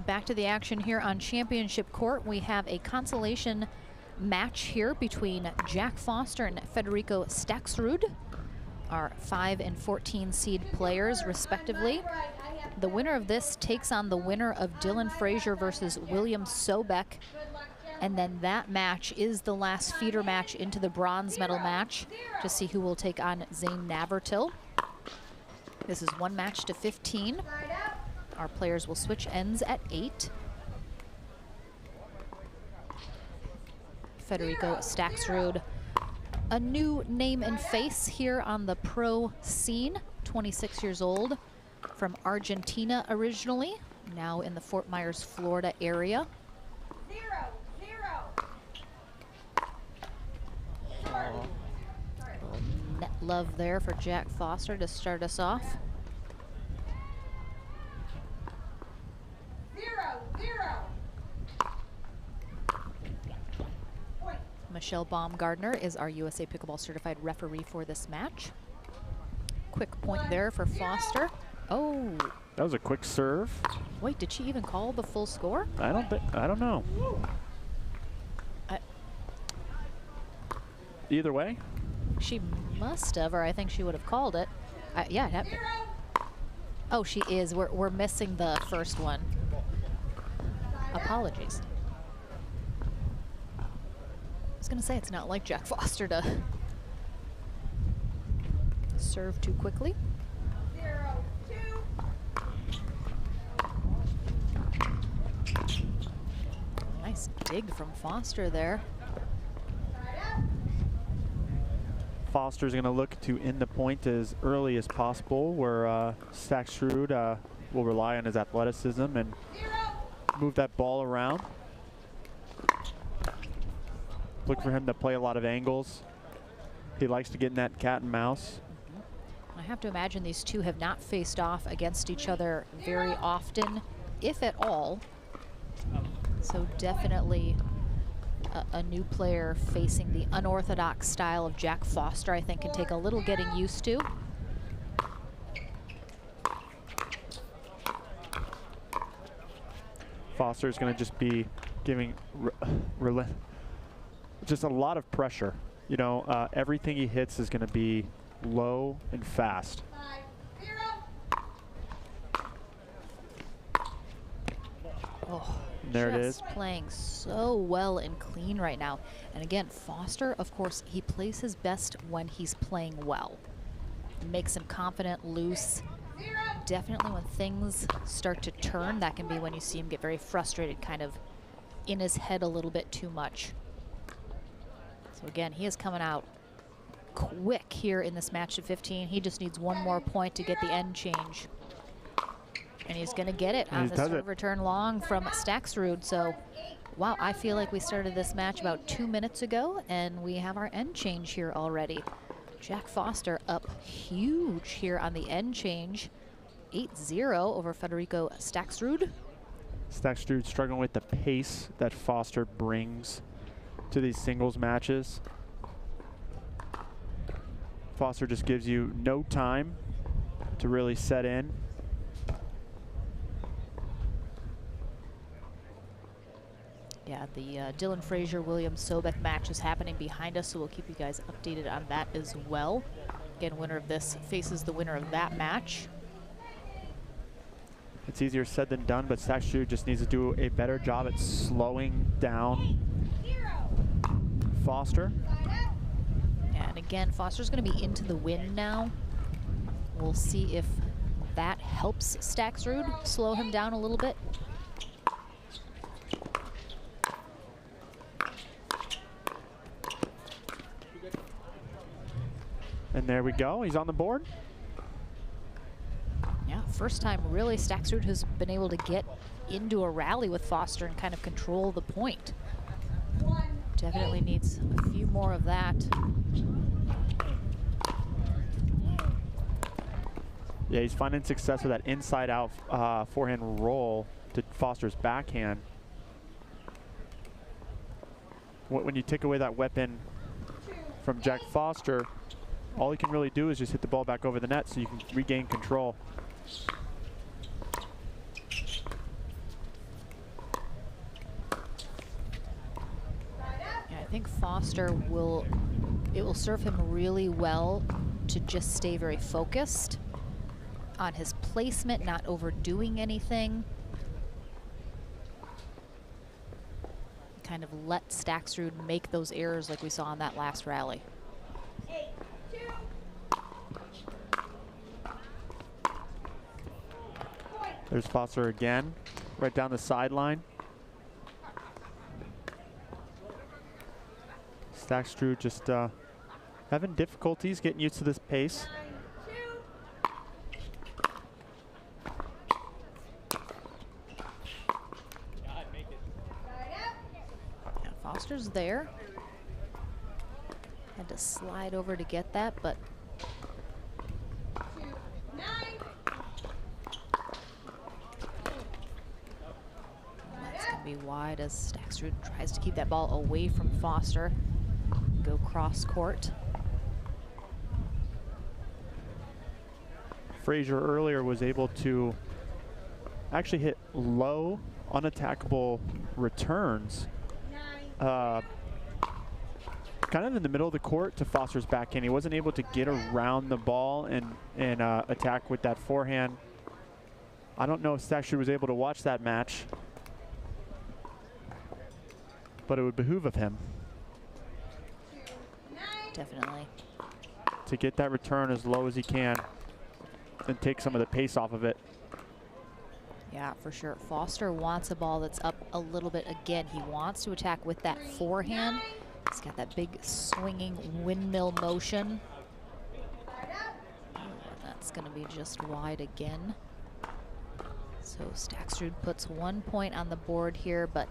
Back to the action here on Championship Court. We have a consolation match here between Jack Foster and Federico Staxrud, our 5 and 14 seed players respectively. The winner of this takes on the winner of Dylan Frazier versus William Sobek. And then that match is the last feeder match into the bronze medal match to see who will take on Zane Navratil. This is 1 match to 15. Our players will switch ends at 8. Federico Staxrud. A new name and face here on the pro scene, 26 years old, from Argentina originally, now in the Fort Myers, Florida area. 0-0. Net love there for Jack Foster to start us off. 0-0. Michelle Baumgardner is our USA Pickleball certified referee for this match. Quick point there for Foster. Oh. That was a quick serve. Wait, did she even call the full score? I don't know. Either way. She must have, or I think she would have called it. Yeah. Oh, she is. We're missing the first one. Apologies. I was gonna say, it's not like Jack Foster to serve too quickly. 0-2. Nice dig from Foster there. Foster's going to look to end the point as early as possible, where Staxrud will rely on his athleticism and move that ball around. Look for him to play a lot of angles. He likes to get in that cat and mouse. I have to imagine these two have not faced off against each other very often, if at all. So definitely a new player facing the unorthodox style of Jack Foster, I think, can take a little getting used to. Foster is going to just be giving just a lot of pressure. You know, everything he hits is going to be low and fast. 5-0. Oh, there it just is. Playing so well and clean right now. And again, Foster, of course, he plays his best when he's playing well. Makes him confident, loose. Definitely when things start to turn, that can be when you see him get very frustrated, kind of in his head a little bit too much. So again, he is coming out quick here in this match of 15. He just needs one more point to get the end change. And he's going to get it on the serve return long from Staxrud. So, wow, I feel like we started this match about 2 minutes ago, and we have our end change here already. Jack Foster up huge here on the end change. 8-0 over Federico Staxrud. Staxrud struggling with the pace that Foster brings to these singles matches. Foster just gives you no time to really set in. Yeah, the Dylan Frazier, William Sobek match is happening behind us, so we'll keep you guys updated on that as well. Again, winner of this faces the winner of that match. It's easier said than done, but Staxrud just needs to do a better job at slowing down Foster. And again, Foster's going to be into the wind now. We'll see if that helps Staxrud slow him down a little bit. And there we go, he's on the board. Yeah, first time really Staxrud has been able to get into a rally with Foster and kind of control the point. Definitely needs a few more of that. Yeah, he's finding success with that inside-out forehand roll to Foster's backhand. When you take away that weapon from Jack Foster, all he can really do is just hit the ball back over the net so you can regain control. Yeah, I think Foster it will serve him really well to just stay very focused on his placement, not overdoing anything. Kind of let Staxrud make those errors like we saw on that last rally. 8-2. There's Foster again, right down the sideline. Staxrud just having difficulties getting used to this pace. Yeah, Foster's there. Had to slide over to get that, but that's going to be wide as Staxrud tries to keep that ball away from Foster. Go cross court. Frazier earlier was able to actually hit low, unattackable returns. Kind of in the middle of the court to Foster's backhand. He wasn't able to get around the ball and attack with that forehand. I don't know if Staxrud was able to watch that match, but it would behoove of him Definitely. to get that return as low as he can and take some of the pace off of it. Yeah, for sure. Foster wants a ball that's up a little bit again. He wants to attack with that forehand. He's got that big swinging windmill motion. Oh, and that's going to be just wide again. So Staxrud puts 1 point on the board here, but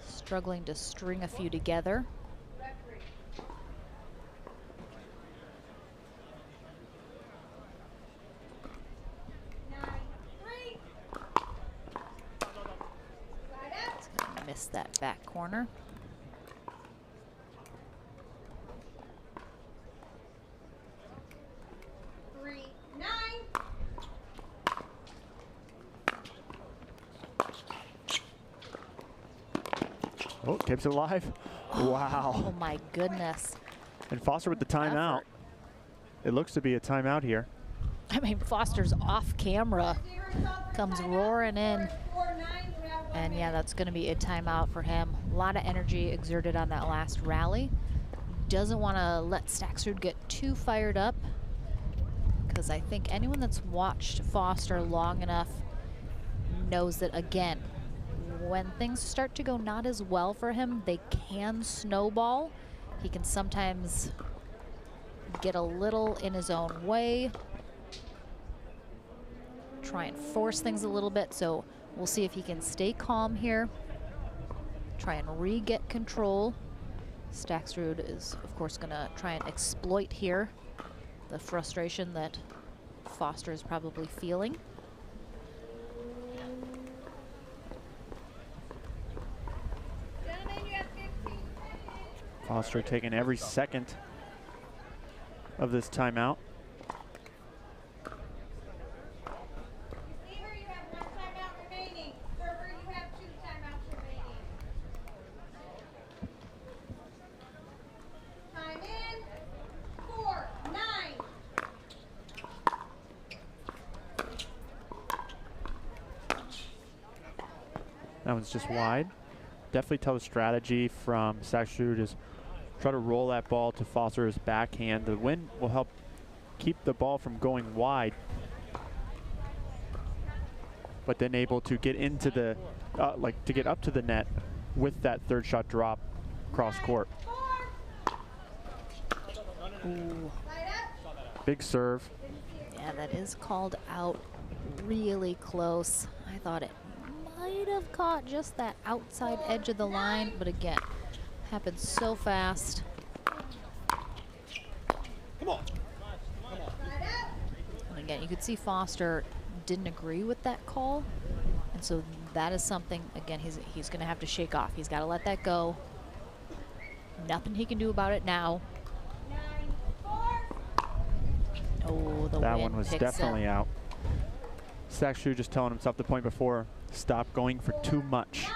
struggling to string a few together. He's going to miss that back corner. Oh, keeps it alive. Wow. Oh my goodness. And Foster with the timeout. It looks to be a timeout here. I mean, Foster's off camera, comes roaring in. And yeah, that's going to be a timeout for him. A lot of energy exerted on that last rally. Doesn't want to let Staxrud get too fired up, because I think anyone that's watched Foster long enough knows that, again, when things start to go not as well for him, they can snowball. He can sometimes get a little in his own way, try and force things a little bit. So we'll see if he can stay calm here, try and re-get control. Staxrud is, of course, going to try and exploit here the frustration that Foster is probably feeling. Foster taking every second of this timeout. Receiver, you have 1 timeout remaining. Server, you have 2 timeouts remaining. Time in. 4, 9. That one's just wide. Definitely tell the strategy from Staxrud is try to roll that ball to Foster's backhand. The wind will help keep the ball from going wide, but then able to get into the, to get up to the net with that third shot drop cross court. Ooh. Big serve. Yeah, that is called out really close. I thought it might have caught just that outside edge of the line, but again, happened so fast. Come on. And again, you could see Foster didn't agree with that call, and so that is something, again, he's going to have to shake off. He's got to let that go. Nothing he can do about it now. Oh, the That wind one was picks definitely up. out. Staxrud just telling himself the point before, stop going for too much.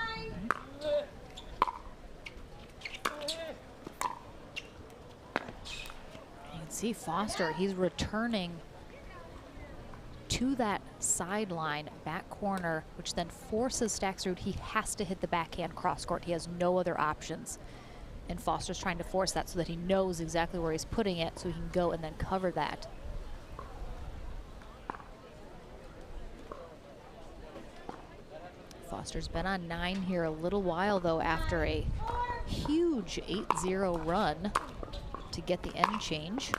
You can see Foster, he's returning to that sideline back corner, which then forces Staxrud. He has to hit the backhand cross court. He has no other options. And Foster's trying to force that so that he knows exactly where he's putting it so he can go and then cover that. Foster's been on 9 here a little while, though, after a huge 8-0 run to get the end change.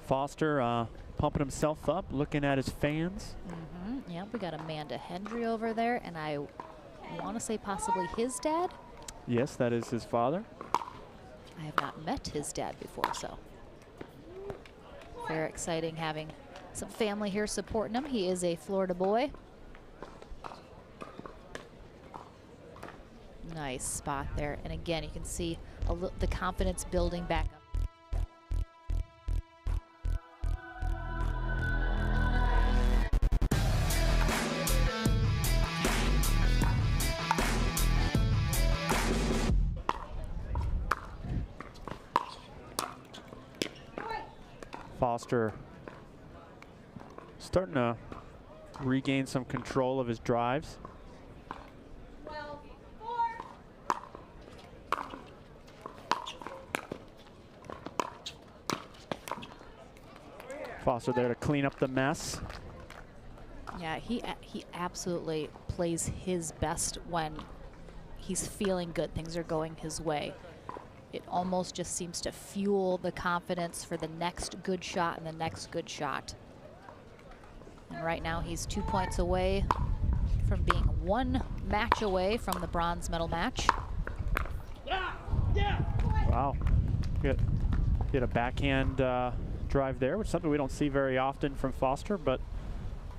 Foster pumping himself up, looking at his fans. Yep, we got Amanda Hendry over there, and I want to say possibly his dad. Yes, that is his father. I have not met his dad before, so very exciting having some family here supporting him. He is a Florida boy. Nice spot there. And again, you can see the confidence building back up. Foster starting to regain some control of his drives. Foster there to clean up the mess. Yeah, he absolutely plays his best when he's feeling good, things are going his way. It almost just seems to fuel the confidence for the next good shot and the next good shot. And right now he's 2 points away from being 1 match away from the bronze medal match. Wow, get a backhand drive there, which is something we don't see very often from Foster, but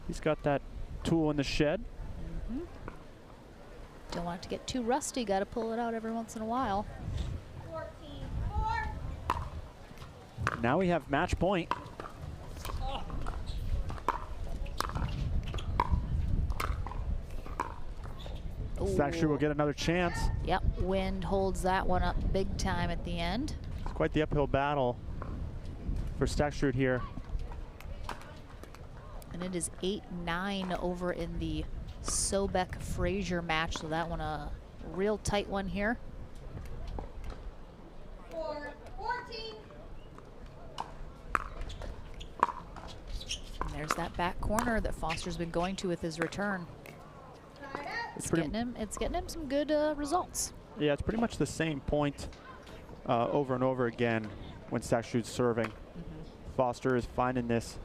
he's got that tool in the shed. Don't want it to get too rusty, got to pull it out every once in a while. Now we have match point. Staxrud will get another chance. Yep, wind holds that one up big time at the end. It's quite the uphill battle for Staxrud here. And it is 8-9 over in the Sobek-Frazier match, so that one a real tight one here. 14. And there's that back corner that Foster's been going to with his return. It's getting him some good results. Yeah, it's pretty much the same point over and over again when Staxrud's serving. Foster is finding this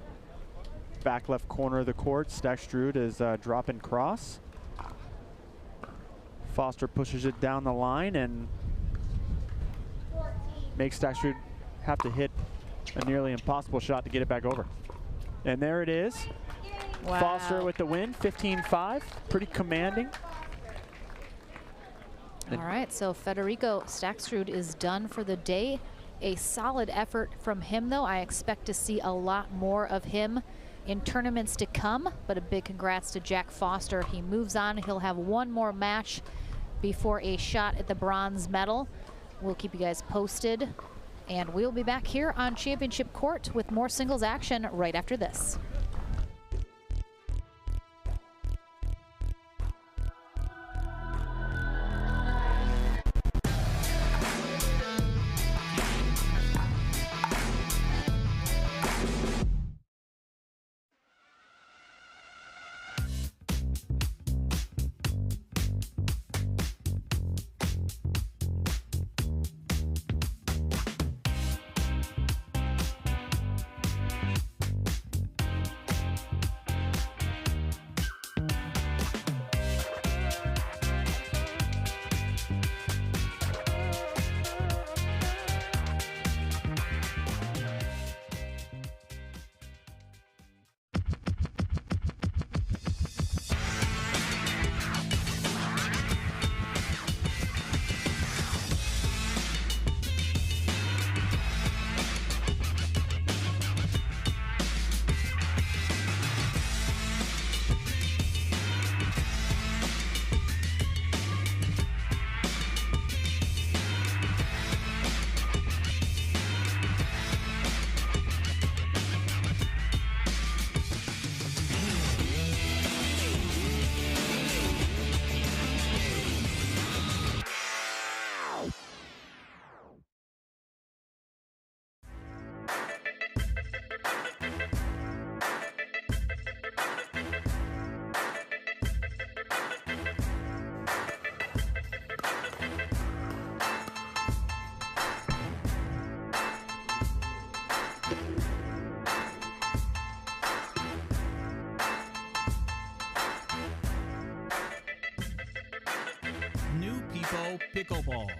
back left corner of the court. Staxrud is dropping cross. Foster pushes it down the line and makes Staxrud have to hit a nearly impossible shot to get it back over. And there it is. Wow. Foster with the win, 15-5, pretty commanding. All right, so Federico Staxrud is done for the day. A solid effort from him, though. I expect to see a lot more of him in tournaments to come, but a big congrats to Jack Foster. He moves on. He'll have one more match before a shot at the bronze medal. We'll keep you guys posted, and we'll be back here on Championship Court with more singles action right after this. people pickleball.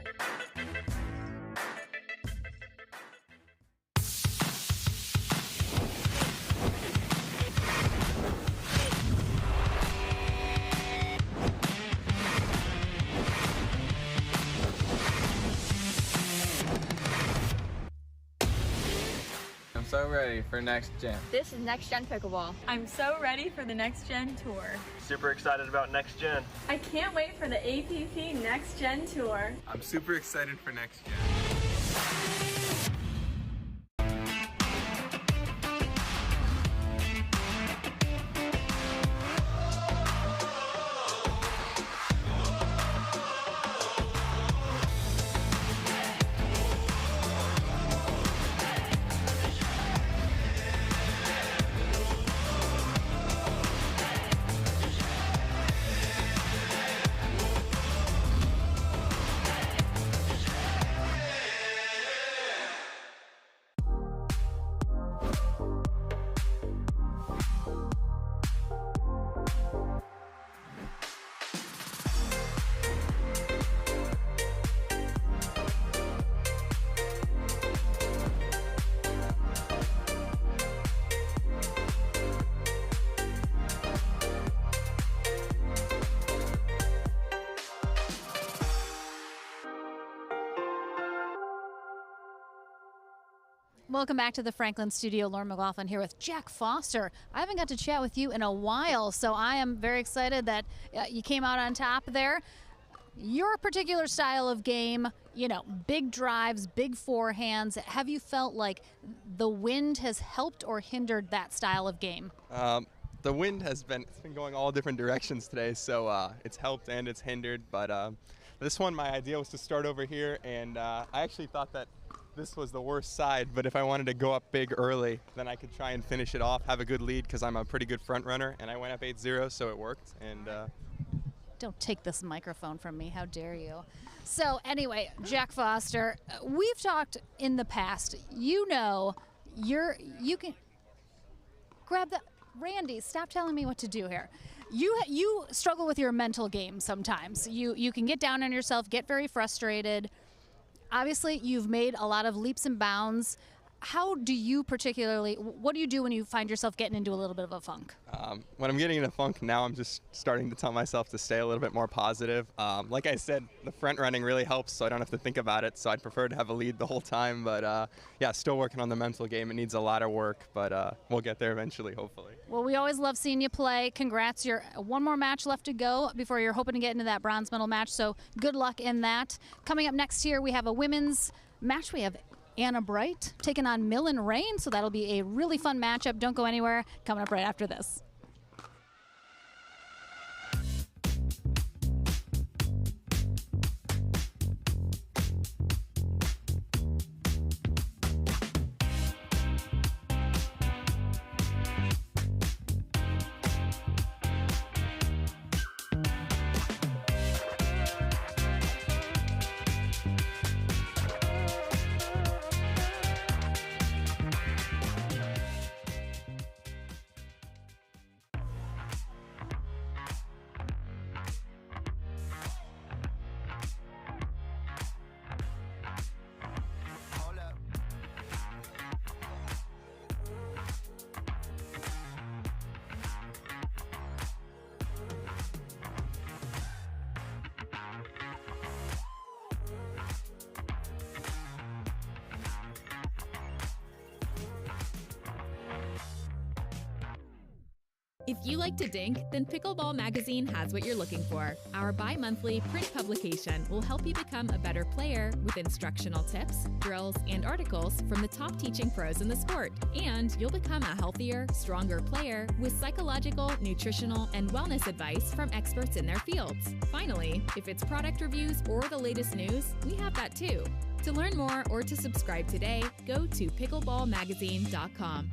I'm so ready for next gen. This is Next Gen Pickleball. I'm so ready for the Next Gen Tour. Super excited about next gen. I can't wait for the APP Next Gen Tour. I'm super excited for next gen. Welcome back to the Franklin studio. Lauren McLaughlin here with Jack Foster. I haven't got to chat with you in a while, so I am very excited that you came out on top there. Your particular style of game, you know, big drives, big forehands. Have you felt like the wind has helped or hindered that style of game? The wind has been going all different directions today, so it's helped and it's hindered. But this one, my idea was to start over here, and I actually thought that this was the worst side, but if I wanted to go up big early, then I could try and finish it off, have a good lead, because I'm a pretty good front runner, and I went up 8-0, so it worked. And don't take this microphone from me, how dare you. So anyway, Jack Foster, we've talked in the past. You know, you can grab the Randy, stop telling me what to do here. You struggle with your mental game sometimes. You can get down on yourself, get very frustrated. Obviously, you've made a lot of leaps and bounds. How do you particularly, what do you do when you find yourself getting into a little bit of a funk? When I'm getting in a funk now, I'm just starting to tell myself to stay a little bit more positive. Like I said, the front running really helps, so I don't have to think about it. So I'd prefer to have a lead the whole time. But yeah, still working on the mental game. It needs a lot of work, but we'll get there eventually, hopefully. Well, we always love seeing you play. Congrats. You're one more match left to go before you're hoping to get into that bronze medal match. So good luck in that. Coming up next here, we have a women's match. We have Anna Bright taking on Millen Rain, so that'll be a really fun matchup. Don't go anywhere. Coming up right after this. If you like to dink, then Pickleball Magazine has what you're looking for. Our bi-monthly print publication will help you become a better player with instructional tips, drills, and articles from the top teaching pros in the sport. And you'll become a healthier, stronger player with psychological, nutritional, and wellness advice from experts in their fields. Finally, if it's product reviews or the latest news, we have that too. To learn more or to subscribe today, go to pickleballmagazine.com.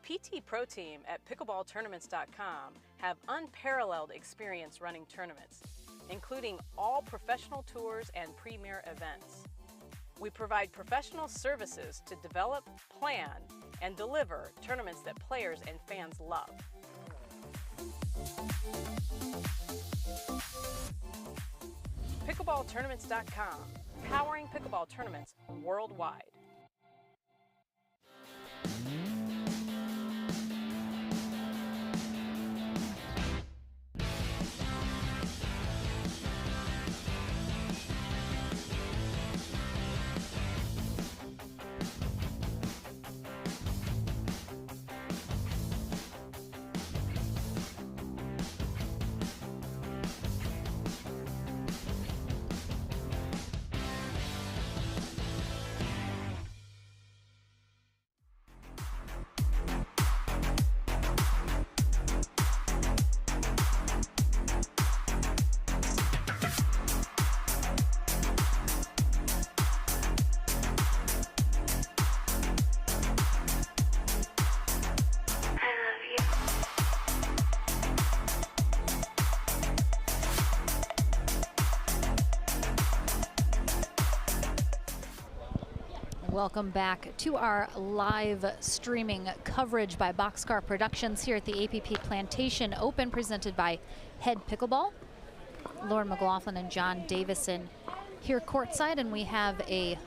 PT Pro Team at pickleballtournaments.com have unparalleled experience running tournaments, including all professional tours and premier events. We provide professional services to develop, plan, and deliver tournaments that players and fans love. Pickleballtournaments.com, powering pickleball tournaments worldwide. Welcome back to our live streaming coverage by Boxcar Productions here at the APP Plantation Open, presented by Head Pickleball. Lauren McLaughlin and John Davison here courtside, and we have a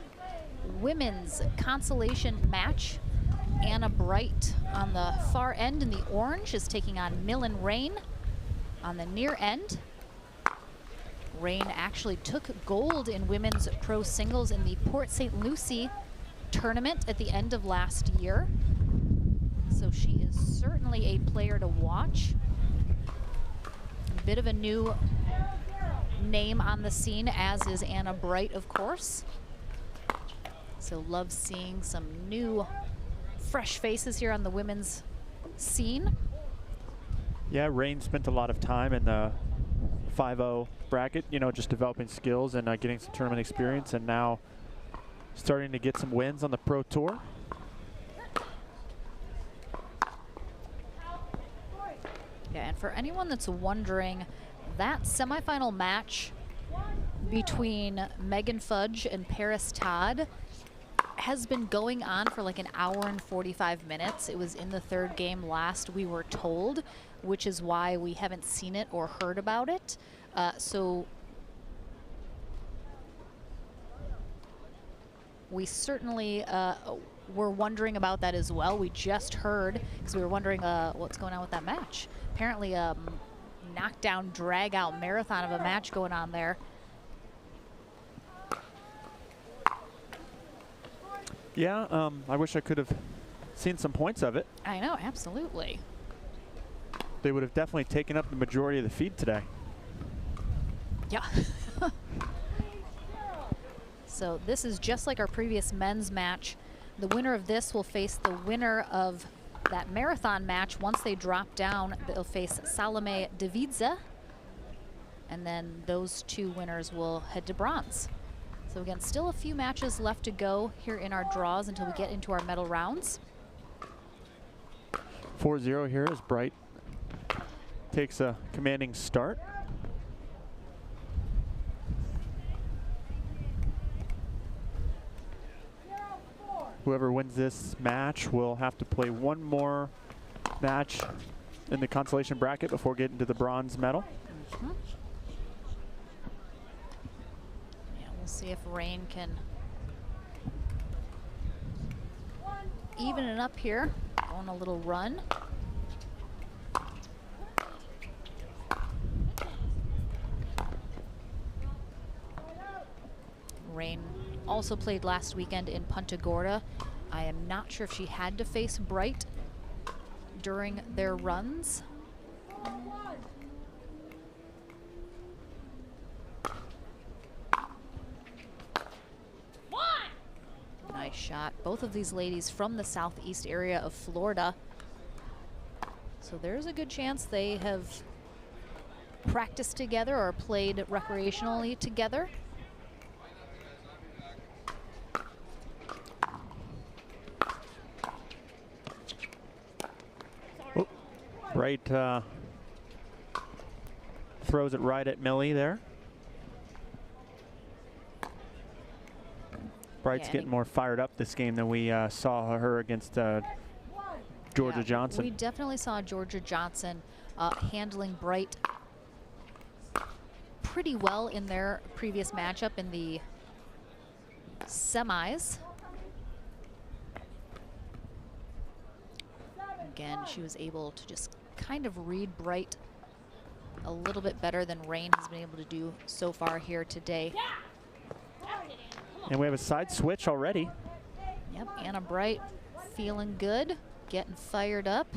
women's consolation match. Anna Bright on the far end in the orange is taking on Millen Rain on the near end. Rain actually took gold in women's pro singles in the Port St. Lucie tournament at the end of last year. So she is certainly a player to watch. A bit of a new name on the scene, as is Anna Bright, of course. So love seeing some new, fresh faces here on the women's scene. Yeah, Rain spent a lot of time in the 5-0 bracket, you know, just developing skills and getting some tournament experience, and now starting to get some wins on the Pro Tour. Yeah, and for anyone that's wondering, that semifinal match between Megan Fudge and Paris Todd has been going on for like an hour and 45 minutes. It was in the third game last, we were told, which is why we haven't seen it or heard about it. So we certainly were wondering about that as well. We just heard, because we were wondering what's going on with that match. Apparently a knockdown, drag-out marathon of a match going on there. Yeah, I wish I could have seen some points of it. I know, absolutely. They would have definitely taken up the majority of the feed today. Yeah. So this is just like our previous men's match. The winner of this will face the winner of that marathon match. Once they drop down, they'll face Salome Davidze. And then those two winners will head to bronze. So again, still a few matches left to go here in our draws until we get into our medal rounds. 4-0 here as Bright takes a commanding start. Whoever wins this match will have to play one more match in the consolation bracket before getting to the bronze medal. Yeah, we'll see if Rain can even it up here. Going a little run. Rain also played last weekend in Punta Gorda. I am not sure if she had to face Bright during their runs. Nice shot. Both of these ladies from the southeast area of Florida. So there's a good chance they have practiced together or played recreationally together. Bright throws it right at Millie there. Bright's Yeah, getting more fired up this game than we saw her against Georgia Johnson. We definitely saw Georgia Johnson handling Bright pretty well in their previous matchup in the semis. Again, she was able to just kind of read Bright a little bit better than Rain has been able to do so far here today. And we have a side switch already. Yep, Anna Bright feeling good, getting fired up.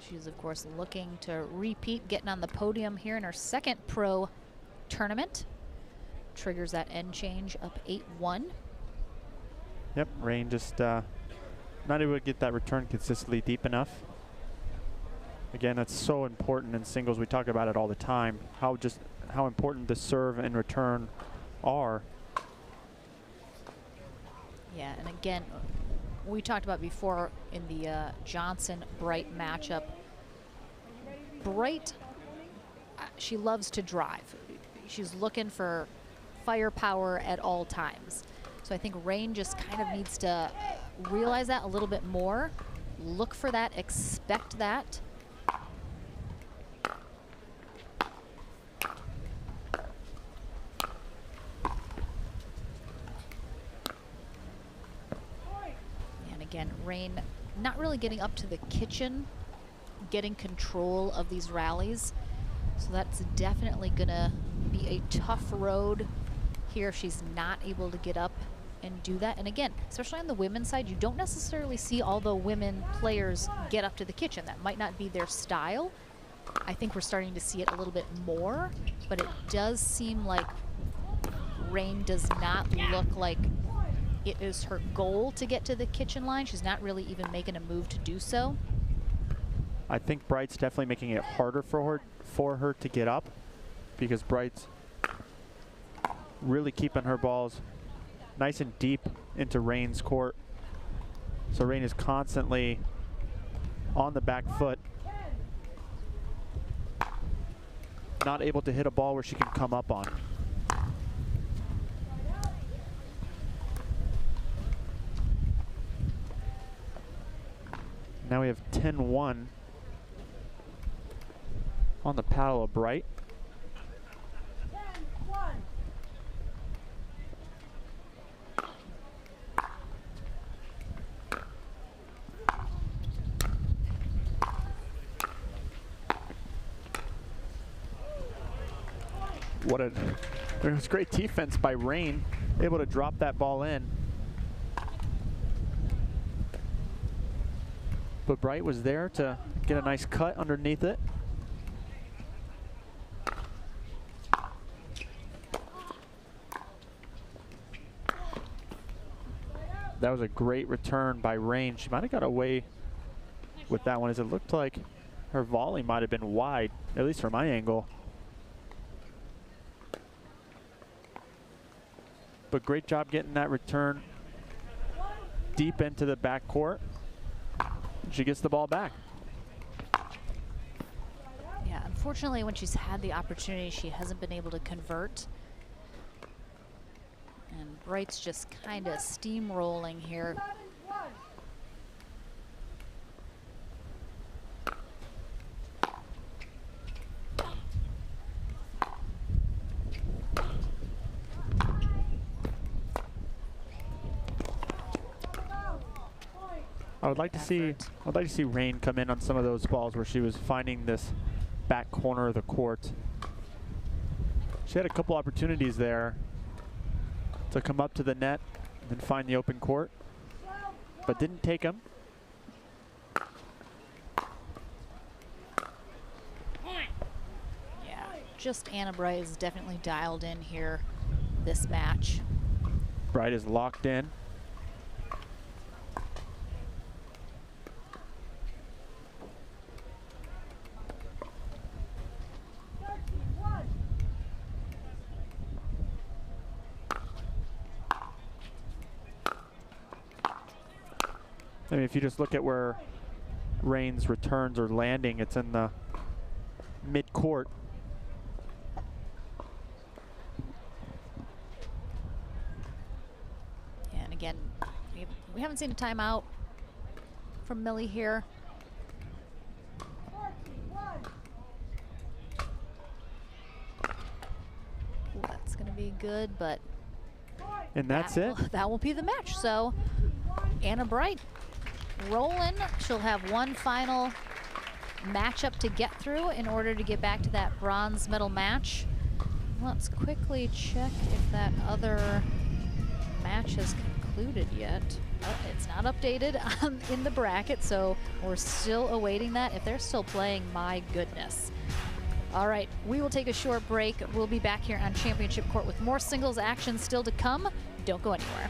She's, of course, looking to repeat, getting on the podium here in her second pro tournament. Triggers that end change up 8-1. Yep, Rain just not able to get that return consistently deep enough. Again, that's so important in singles. We talk about it all the time, how important the serve and return are. Yeah, and again, we talked about before in the Johnson-Bright matchup. Bright, she loves to drive. She's looking for firepower at all times. So I think Rain just kind of needs to realize that a little bit more. Look for that, expect that. And again, Rain not really getting up to the kitchen, getting control of these rallies. So that's definitely gonna be a tough road here if she's not able to get up and do that. And again, especially on the women's side, you don't necessarily see all the women players get up to the kitchen. That might not be their style. I think we're starting to see it a little bit more, but it does seem like Rain does not look like it is her goal to get to the kitchen line. She's not really even making a move to do so. I think Bright's definitely making it harder for her to get up, because Bright's really keeping her balls nice and deep into Rain's court. So Rain is constantly on the back foot, not able to hit a ball where she can come up on. Now we have 10-1 on the paddle of Bright. It was great defense by Rain, able to drop that ball in. But Bright was there to get a nice cut underneath it. That was a great return by Rain. She might have got away with that one, as it looked like her volley might have been wide, at least from my angle. But great job getting that return deep into the backcourt. She gets the ball back. Yeah, unfortunately, when she's had the opportunity, she hasn't been able to convert. And Bright's just kind of steamrolling here. I'd like to see Rain come in on some of those balls where she was finding this back corner of the court. She had a couple opportunities there to come up to the net and find the open court, but didn't take them. Yeah, just Anna Bright is definitely dialed in here this match. Bright is locked in. I mean, if you just look at where Rains returns or landing. It's in the mid-court. And again, we haven't seen a timeout from Millie here. Ooh, that's going to be good, but and that's it. That will be the match. So Anna Bright rolling. She'll have one final matchup to get through in order to get back to that bronze medal match. Let's quickly check if that other match has concluded yet. Oh, it's not updated in the bracket, so we're still awaiting that. If they're still playing, my goodness. All right, we will take a short break. We'll be back here on Championship Court with more singles action still to come. Don't go anywhere.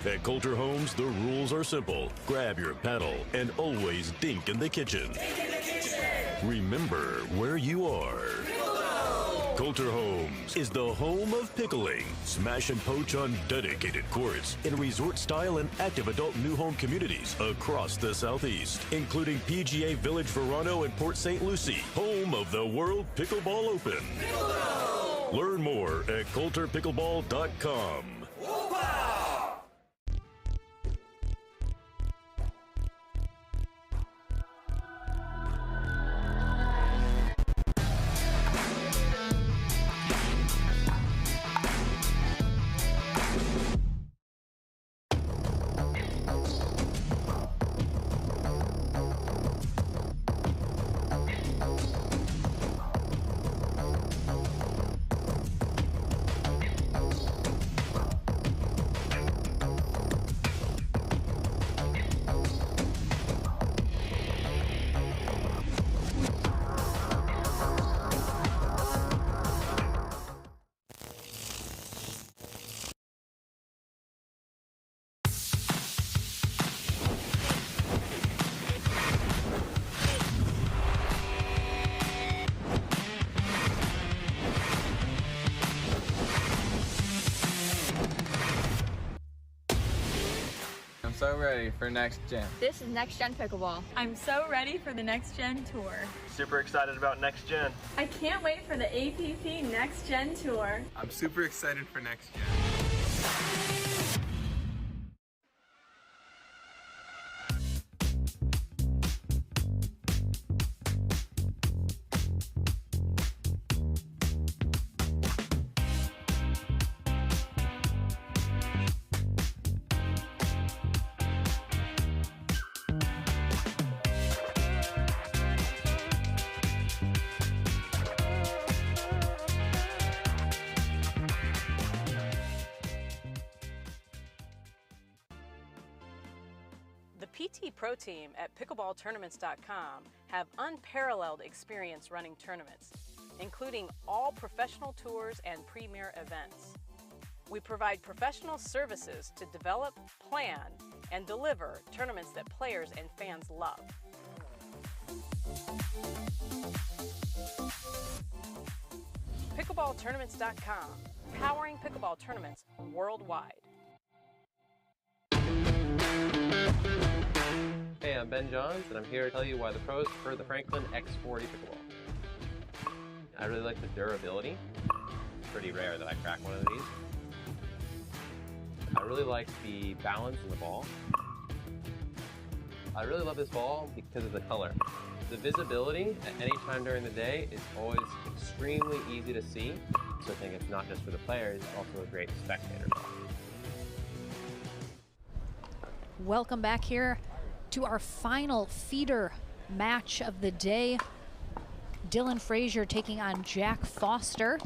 At Coulter Homes, the rules are simple. Grab your paddle and always dink in the kitchen. Remember where you are. Coulter Homes is the home of pickling. Smash and poach on dedicated courts in resort-style and active adult new home communities across the Southeast, including PGA Village Verano and Port St. Lucie, home of the World Pickleball Open. Learn more at coulterpickleball.com. so ready for next gen. This is Next Gen Pickleball. I'm so ready for the Next Gen Tour. Super excited about next gen. I can't wait for the APP Next Gen Tour. I'm super excited for next gen. The PT Pro team at pickleballtournaments.com have unparalleled experience running tournaments, including all professional tours and premier events. We provide professional services to develop, plan, and deliver tournaments that players and fans love. Pickleballtournaments.com, powering pickleball tournaments worldwide. Hey, I'm Ben Johns, and I'm here to tell you why the pros prefer the Franklin X40 pickleball. I really like the durability. It's pretty rare that I crack one of these. I really like the balance in the ball. I really love this ball because of the color. The visibility at any time during the day is always extremely easy to see. So I think it's not just for the players, it's also a great spectator ball. Welcome back here to our final feeder match of the day. Dylan Frazier taking on Jack Foster.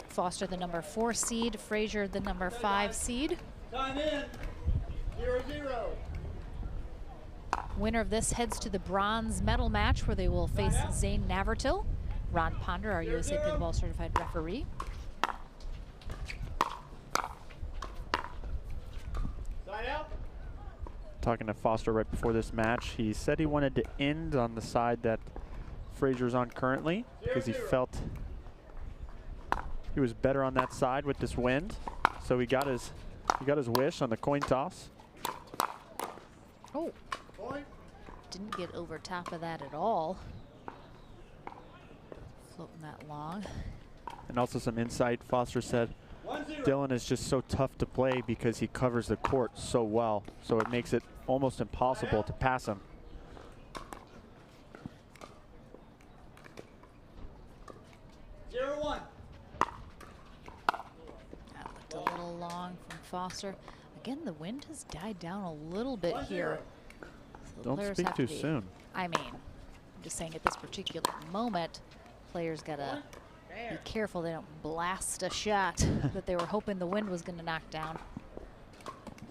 Foster the number 4 seed, Frazier the number 5 seed. Time in. 0-0. Winner of this heads to the bronze medal match where they will face Zane Navratil. Ron Ponder, our USA Pickleball certified referee. Side out. Talking to Foster right before this match, he said he wanted to end on the side that Frazier's on currently because he felt he was better on that side with this wind. So he got his wish on the coin toss. Oh, didn't get over top of that at all. Floating that long. And also some insight, Foster said Dylan is just so tough to play because he covers the court so well. So it makes it almost impossible to pass him. That looked a little long from Foster. Again, the wind has died down a little bit here. So Don't players speak have too to be, soon. I mean, I'm just saying at this particular moment, players gotta be careful they don't blast a shot that they were hoping the wind was gonna knock down.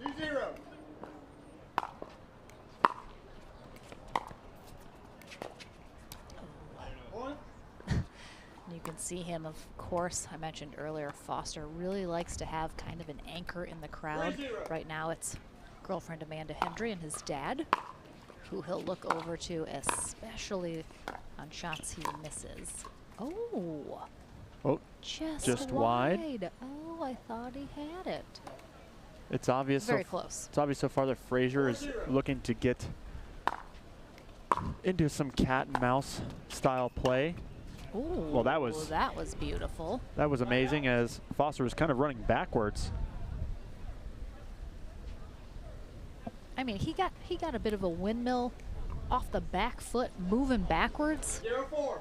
2-0. You can see him, of course, I mentioned earlier, Foster really likes to have kind of an anchor in the crowd. Right now it's girlfriend Amanda Hendry and his dad, who he'll look over to, especially on shots he misses. Oh, just wide. Oh, I thought he had it. It's obvious. Very close. It's obvious so far that Frazier is looking to get into some cat and mouse style play. Ooh, well, that was beautiful. That was amazing as Foster was kind of running backwards. I mean, he got a bit of a windmill off the back foot, moving backwards. 0-4.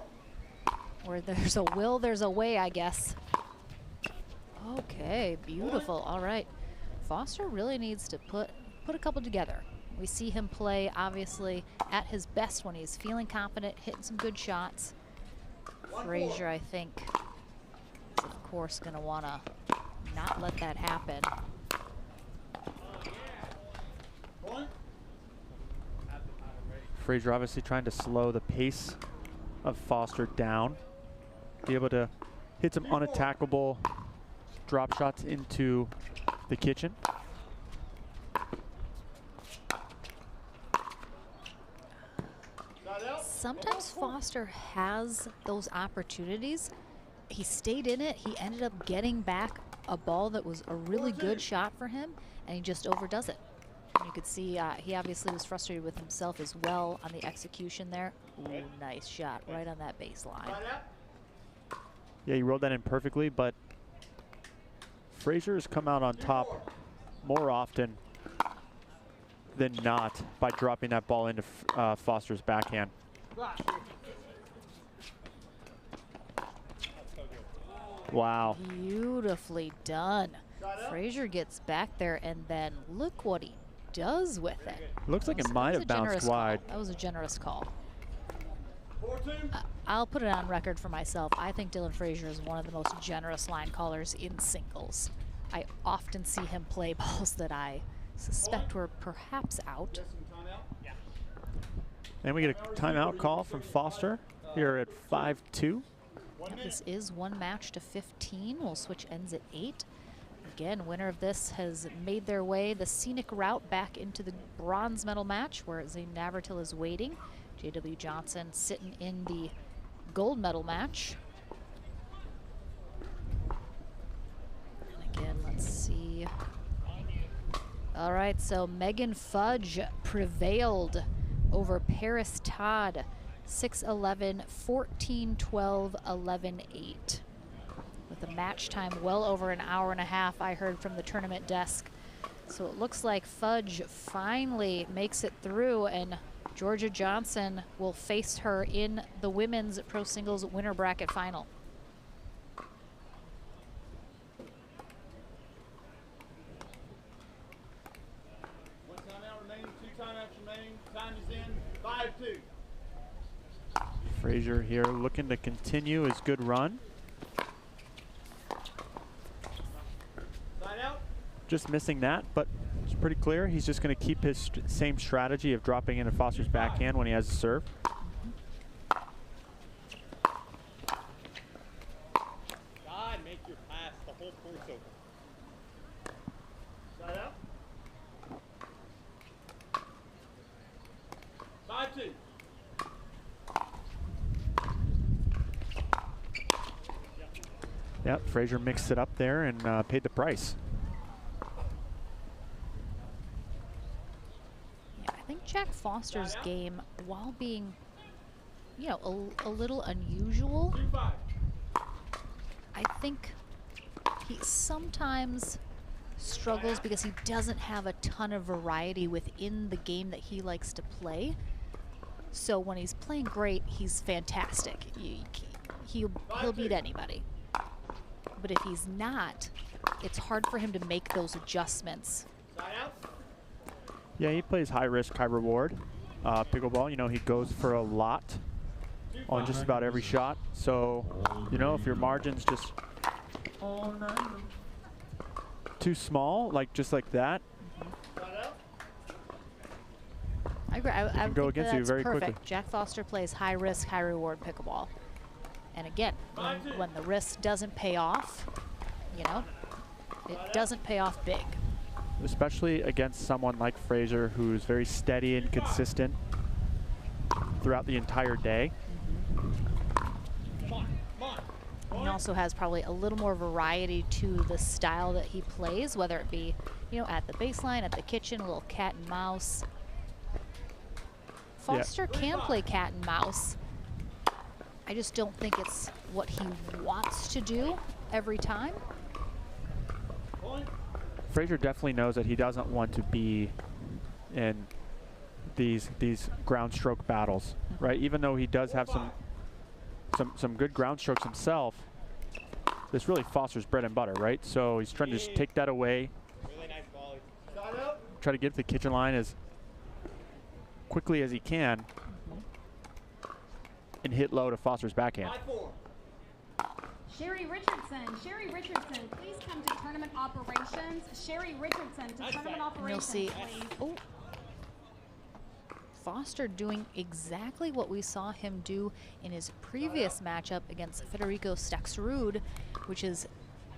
Where there's a will, there's a way, I guess. Okay, beautiful. All right, Foster really needs to put a couple together. We see him play obviously at his best when he's feeling confident, hitting some good shots. Frazier, I think, is of course going to want to not let that happen. Frazier obviously trying to slow the pace of Foster down. Be able to hit some unattackable drop shots into the kitchen. Sometimes Foster has those opportunities. He stayed in it. He ended up getting back a ball that was a really good shot for him, and he just overdoes it. And you could see he obviously was frustrated with himself as well on the execution there. Ooh, nice shot right on that baseline. Yeah, he rolled that in perfectly, but Frazier has come out on top more often than not by dropping that ball into Foster's backhand. Wow. Beautifully done. Frazier gets back there, and then look what he does with it. Looks like it might have bounced wide. That was a generous call. I'll put it on record for myself. I think Dylan Frazier is one of the most generous line callers in singles. I often see him play balls that I suspect were perhaps out. And we get a timeout call from Foster here at 5-2. Yeah, this is one match to 15. We'll switch ends at 8. Again, winner of this has made their way the scenic route back into the bronze medal match where Zane Navratil is waiting. J.W. Johnson sitting in the gold medal match. And again, let's see. All right, so Megan Fudge prevailed over Paris Todd. 6-11, 14-12, 11-8. With a match time well over an hour and a half, I heard from the tournament desk. So it looks like Fudge finally makes it through, and Georgia Johnson will face her in the women's pro singles winner bracket final. One timeout remaining, 2 timeouts remaining. Time is in, 5-2. Frazier here looking to continue his good run. Just missing that, but it's pretty clear he's just going to keep his same strategy of dropping into Foster's backhand when he has a serve. God, make your pass. The whole court's open. Side out. 5-2. Yep, Frazier mixed it up there and paid the price. Yeah, I think Jack Foster's game, while being, you know, a little unusual, I think he sometimes struggles because he doesn't have a ton of variety within the game that he likes to play. So when he's playing great, he's fantastic. He'll beat anybody. But if he's not, it's hard for him to make those adjustments. Yeah, he plays high risk, high reward. Pickleball, you know, he goes for a lot on just about every shot. So, you know, if your margin's just too small, like just like that, I agree. I can go think against you that's very perfect. quickly. Jack Foster plays high risk, high reward pickleball. And again, when the risk doesn't pay off, you know, it doesn't pay off big. Especially against someone like Frazier, who's very steady and consistent throughout the entire day. He also has probably a little more variety to the style that he plays, whether it be, you know, at the baseline, at the kitchen, a little cat and mouse. Foster can play cat and mouse. I just don't think it's what he wants to do every time. Frazier definitely knows that he doesn't want to be in these ground stroke battles, right? Even though he does have some good ground strokes himself, this really Foster's bread and butter, right? So he's trying to just take that away, try to get to the kitchen line as quickly as he can, and hit low to Foster's backhand. Sherry Richardson, please come to tournament operations. Sherry Richardson to tournament operations, You'll see, please. Foster doing exactly what we saw him do in his previous matchup against Federico Staxrud, which is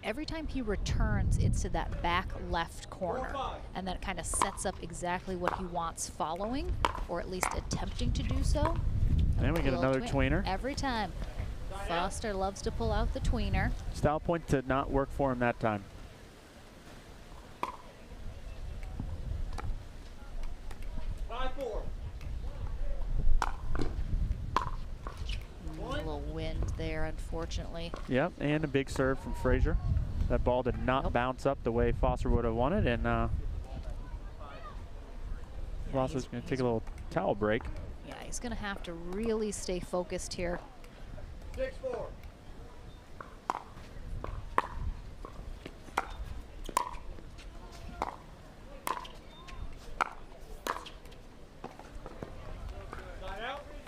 every time he returns, it's to that back left corner. And that kind of sets up exactly what he wants following, or at least attempting to do so. And we get another tweener. Every time. Foster loves to pull out the tweener. Style point did not work for him that time. there, unfortunately. Yep, and a big serve from Frazier. That ball did not bounce up the way Foster would have wanted, and Foster's going to take a little towel break. Yeah, he's going to have to really stay focused here. 6-4.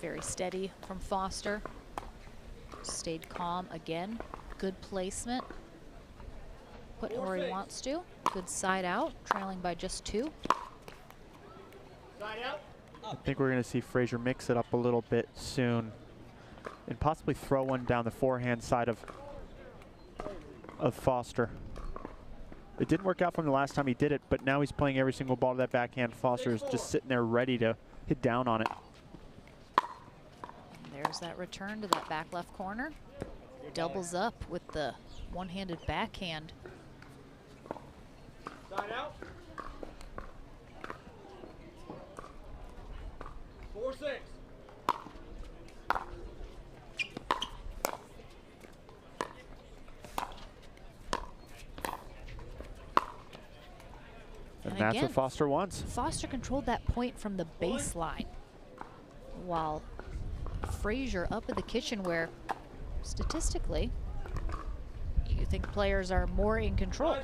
Very steady from Foster. Stayed calm again. Good placement. Put it where he wants to. Good side out, trailing by just 2. Side out. I think we're going to see Frazier mix it up a little bit soon and possibly throw one down the forehand side of Foster. It didn't work out from the last time he did it, but now he's playing every single ball to that backhand. Foster is just sitting there ready to hit down on it. There's that return to that back left corner. Doubles up with the one-handed backhand. Side out. 4-6. And that's what Foster wants. Foster controlled that point from the baseline, while Frazier up in the kitchen, where statistically you think players are more in control.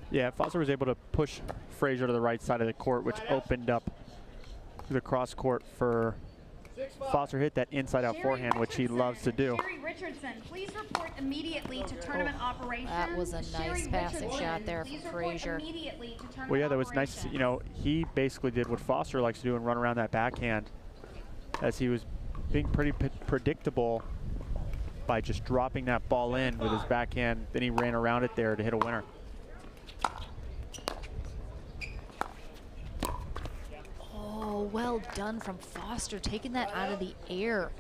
Yeah, Foster was able to push Frazier to the right side of the court, which opened up the cross court for Foster. Hit that inside out forehand, which he loves to do. Sherry Richardson, please report immediately to tournament operations. That was a nice passing shot there from Frazier. Well, yeah, that was nice. You know, he basically did what Foster likes to do and run around that backhand, as he was being pretty predictable by just dropping that ball in with his backhand. Then he ran around it there to hit a winner. Oh, well done from Foster, taking that out of the air.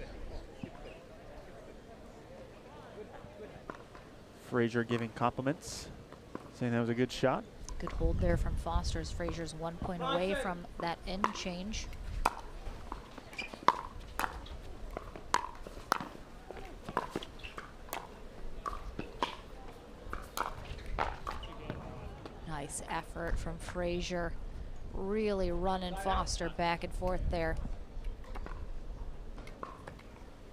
Frazier giving compliments, saying that was a good shot. Good hold there from Foster, as Frazier's 1 point away from that end change. Nice effort from Frazier. Really running Foster back and forth there.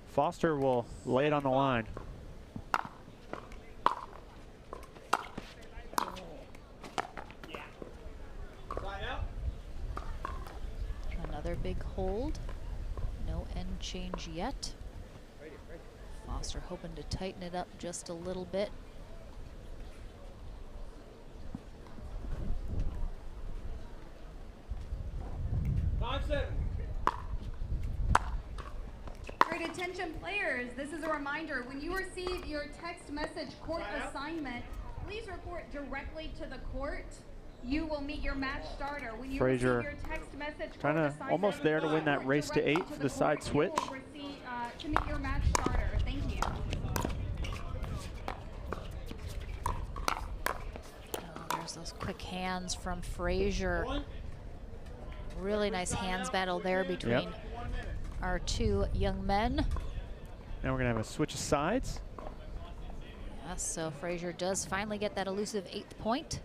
Foster will lay it on the line. Another big hold. No end change yet. Foster hoping to tighten it up just a little bit. Great attention players, this is a reminder. When you receive your text message court assignment, please report directly to the court. You will meet your match starter. When you Frazier receive your text message kind of almost there to win that race to 8 for the side switch. You will receive, to meet your match starter. Thank you. Oh, there's those quick hands from Frazier. Really nice hands battle there between our 2 young men. Now we're going to have a switch of sides. Yes, so Frazier does finally get that elusive 8th point.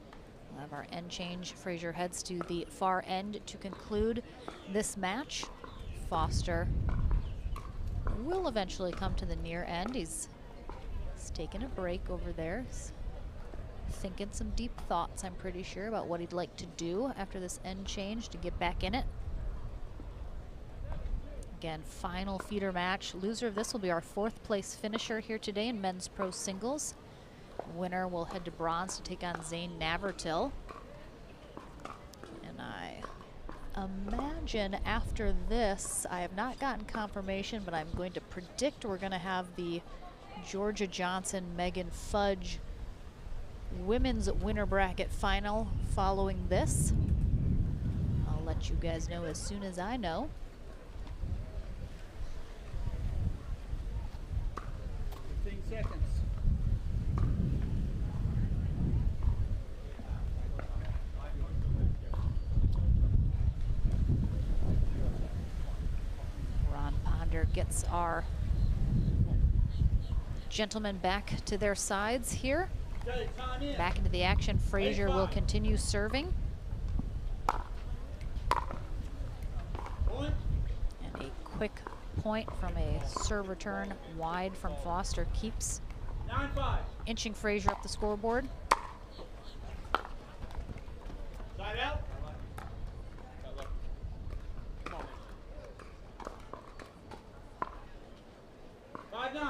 We'll have our end change. Frazier heads to the far end to conclude this match. Foster will eventually come to the near end. He's taking a break over there. He's thinking some deep thoughts, I'm pretty sure, about what he'd like to do after this end change to get back in it. Again, final feeder match. Loser of this will be our 4th place finisher here today in men's pro singles. Winner will head to bronze to take on Zane Navratil. And I imagine after this, I have not gotten confirmation, but I'm going to predict we're going to have the Georgia Johnson, Megan Fudge women's winner bracket final following this. I'll let you guys know as soon as I know. 15 seconds. Ron Ponder gets our gentlemen back to their sides here. Okay, time in. Back into the action. Frazier will continue serving. Point. And a quick point from a serve return wide from Foster keeps 9-5. inching Frazier up the scoreboard. Side out. 5-9.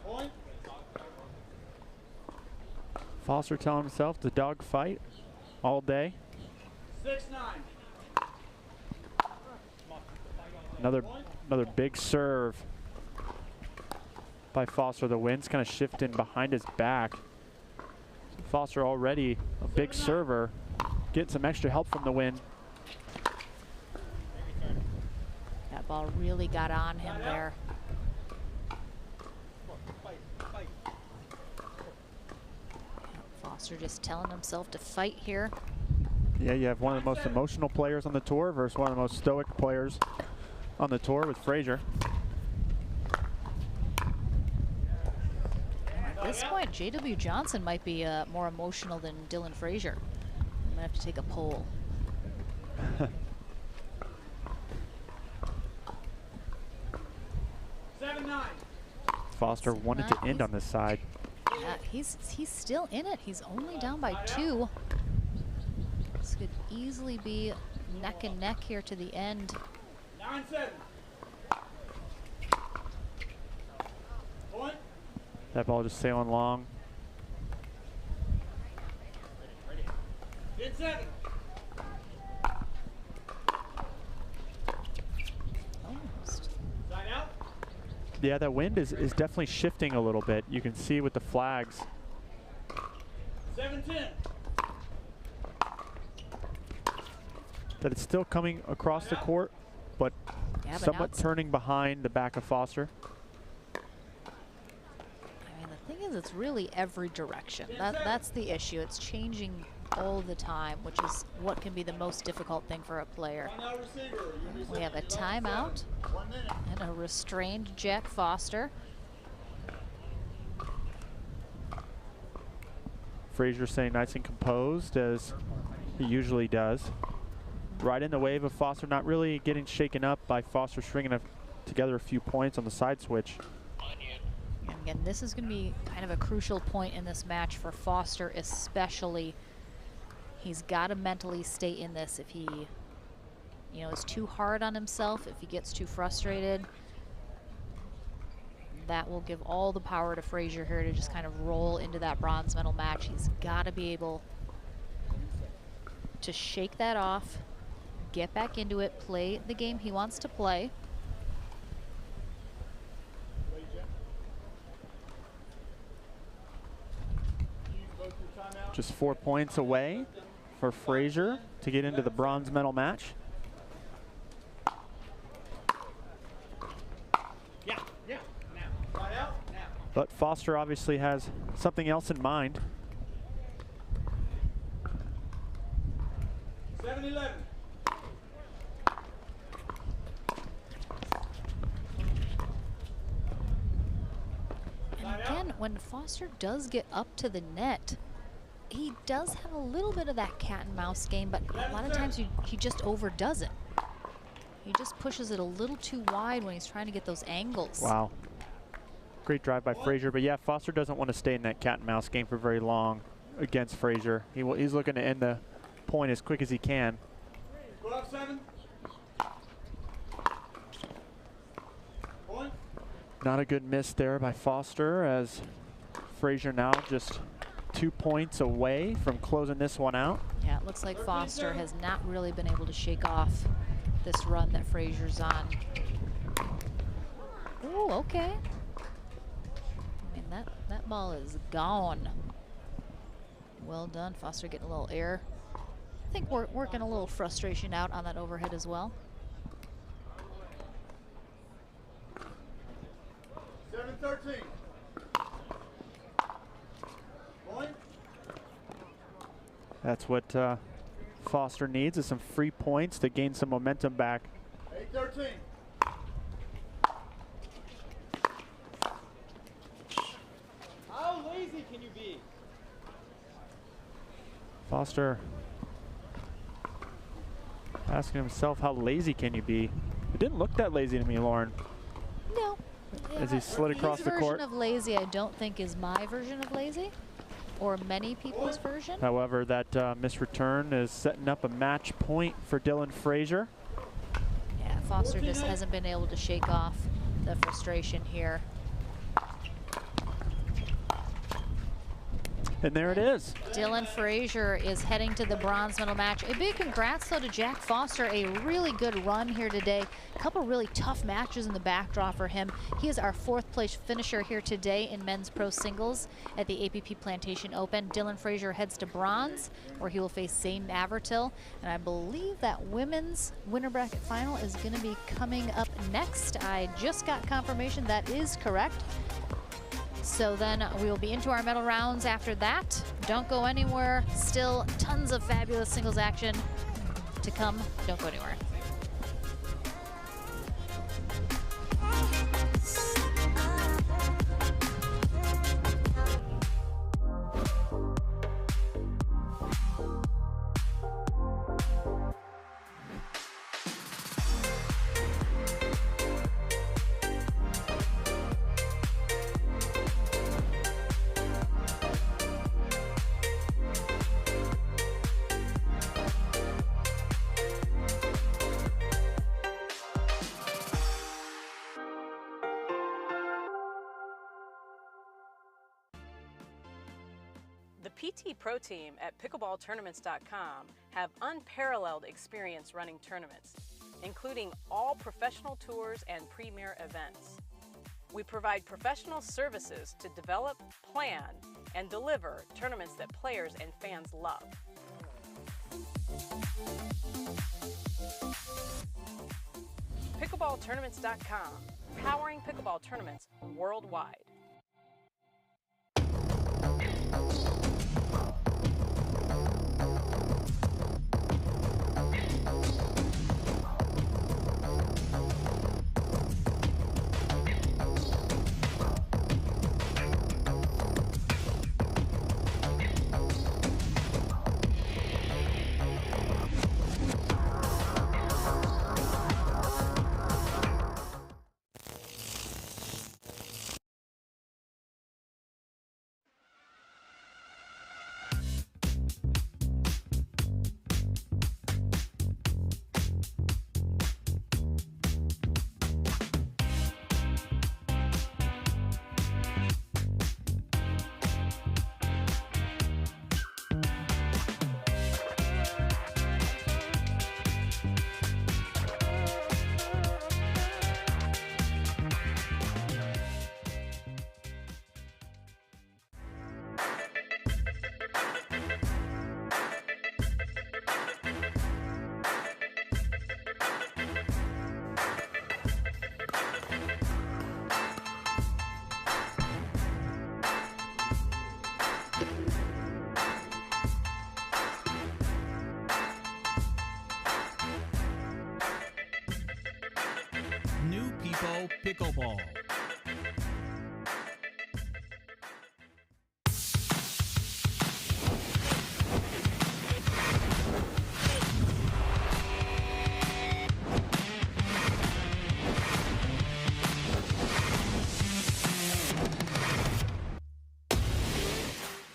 Point. Foster telling himself the dog fight all day. 6-9. Another big serve by Foster. The wind's kind of shifting behind his back. Foster already a big server, getting some extra help from the wind. That ball really got on him there. Foster just telling himself to fight here. Yeah, you have one of the most emotional players on the tour versus one of the most stoic players on the tour with Frazier. At this point, J.W. Johnson might be more emotional than Dylan Frazier. I'm gonna have to take a poll. Foster wanted to end on this side. Yeah, he's still in it. He's only down by 2. This could easily be neck and neck here to the end. 9-7. Point. That ball just sailing long. 10-7. Almost. Side out. Yeah, that wind is definitely shifting a little bit. You can see with the flags. 7-10. That it's still coming across the court, but Yeah, but somewhat turning behind the back of Foster. I mean, the thing is, it's really every direction. That's the issue. It's changing all the time, which is what can be the most difficult thing for a player. We have a timeout and a restrained Jack Foster. Frazier staying nice and composed as he usually does. Right in the wave of Foster, not really getting shaken up by Foster stringing together a few points on the side switch. And again, this is going to be kind of a crucial point in this match for Foster, especially. He's got to mentally stay in this. If he, is too hard on himself, if he gets too frustrated, that will give all the power to Frazier here to just kind of roll into that bronze medal match. He's got to be able to shake that off, get back into it, play the game he wants to play. Just 4 points away for Frazier to get into the bronze medal match. But Foster obviously has something else in mind. 7-11. And again, when Foster does get up to the net, he does have a little bit of that cat and mouse game, but a lot of times he just overdoes it. He just pushes it a little too wide when he's trying to get those angles. Wow. Great drive by Frazier, but yeah, Foster doesn't want to stay in that cat and mouse game for very long against Frazier. He's looking to end the point as quick as he can. 12-7. Point. Not a good miss there by Foster, as Frazier now just 2 points away from closing this one out. Yeah, it looks like Foster has not really been able to shake off this run that Frazier's on. Ooh, okay. I mean, that ball is gone. Well done, Foster getting a little air. I think we're working a little frustration out on that overhead as well. 7-13. Point. That's what Foster needs, is some free points to gain some momentum back. 8-13. can you be? Foster asking himself, how lazy can you be? It didn't look that lazy to me, Lauren. No. As he slid across the court. His version of lazy, I don't think, is my version of lazy, or many people's version. However, that missed return is setting up a match point for Dylan Frazier. Yeah, Foster just hasn't been able to shake off the frustration here. And there it is. Dylan Frazier is heading to the bronze medal match. A big congrats, though, to Jack Foster. A really good run here today. A couple really tough matches in the backdraw for him. He is our 4th place finisher here today in men's pro singles at the APP Plantation Open. Dylan Frazier heads to bronze, where he will face Zane Navratil. And I believe that women's winner bracket final is going to be coming up next. I just got confirmation that is correct. So then we will be into our medal rounds after that. Don't go anywhere. Still tons of fabulous singles action to come. Don't go anywhere. The PT Pro Team at pickleballtournaments.com have unparalleled experience running tournaments, including all professional tours and premier events. We provide professional services to develop, plan, and deliver tournaments that players and fans love. Pickleballtournaments.com, powering pickleball tournaments worldwide. New People Pickleball.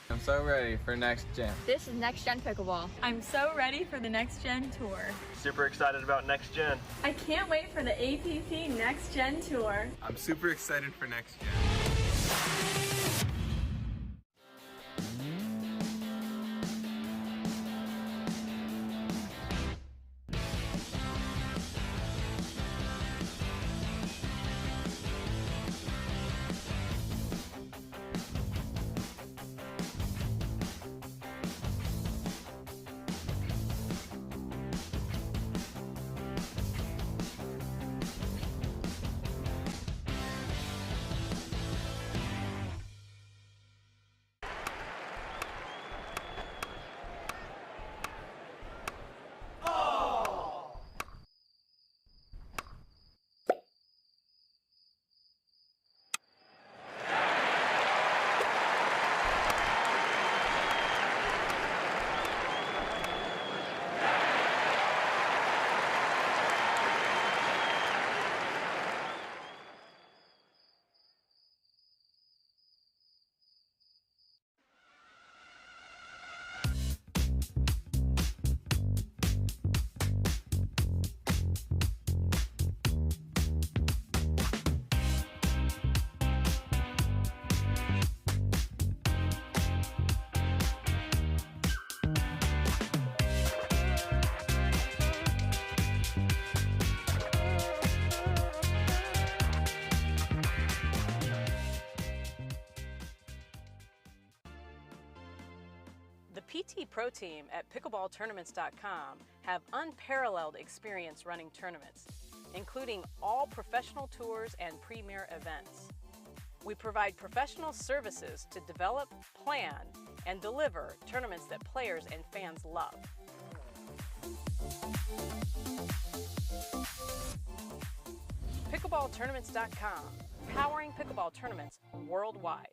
I'm so ready for next gen. This is Next Gen Pickleball. I'm so ready for the Next Gen Tour. Super excited about next gen. I can't wait for the APP Next Gen Tour. I'm super excited for next gen. PT Pro Team at pickleballtournaments.com have unparalleled experience running tournaments, including all professional tours and premier events. We provide professional services to develop, plan, and deliver tournaments that players and fans love. Pickleballtournaments.com, powering pickleball tournaments worldwide.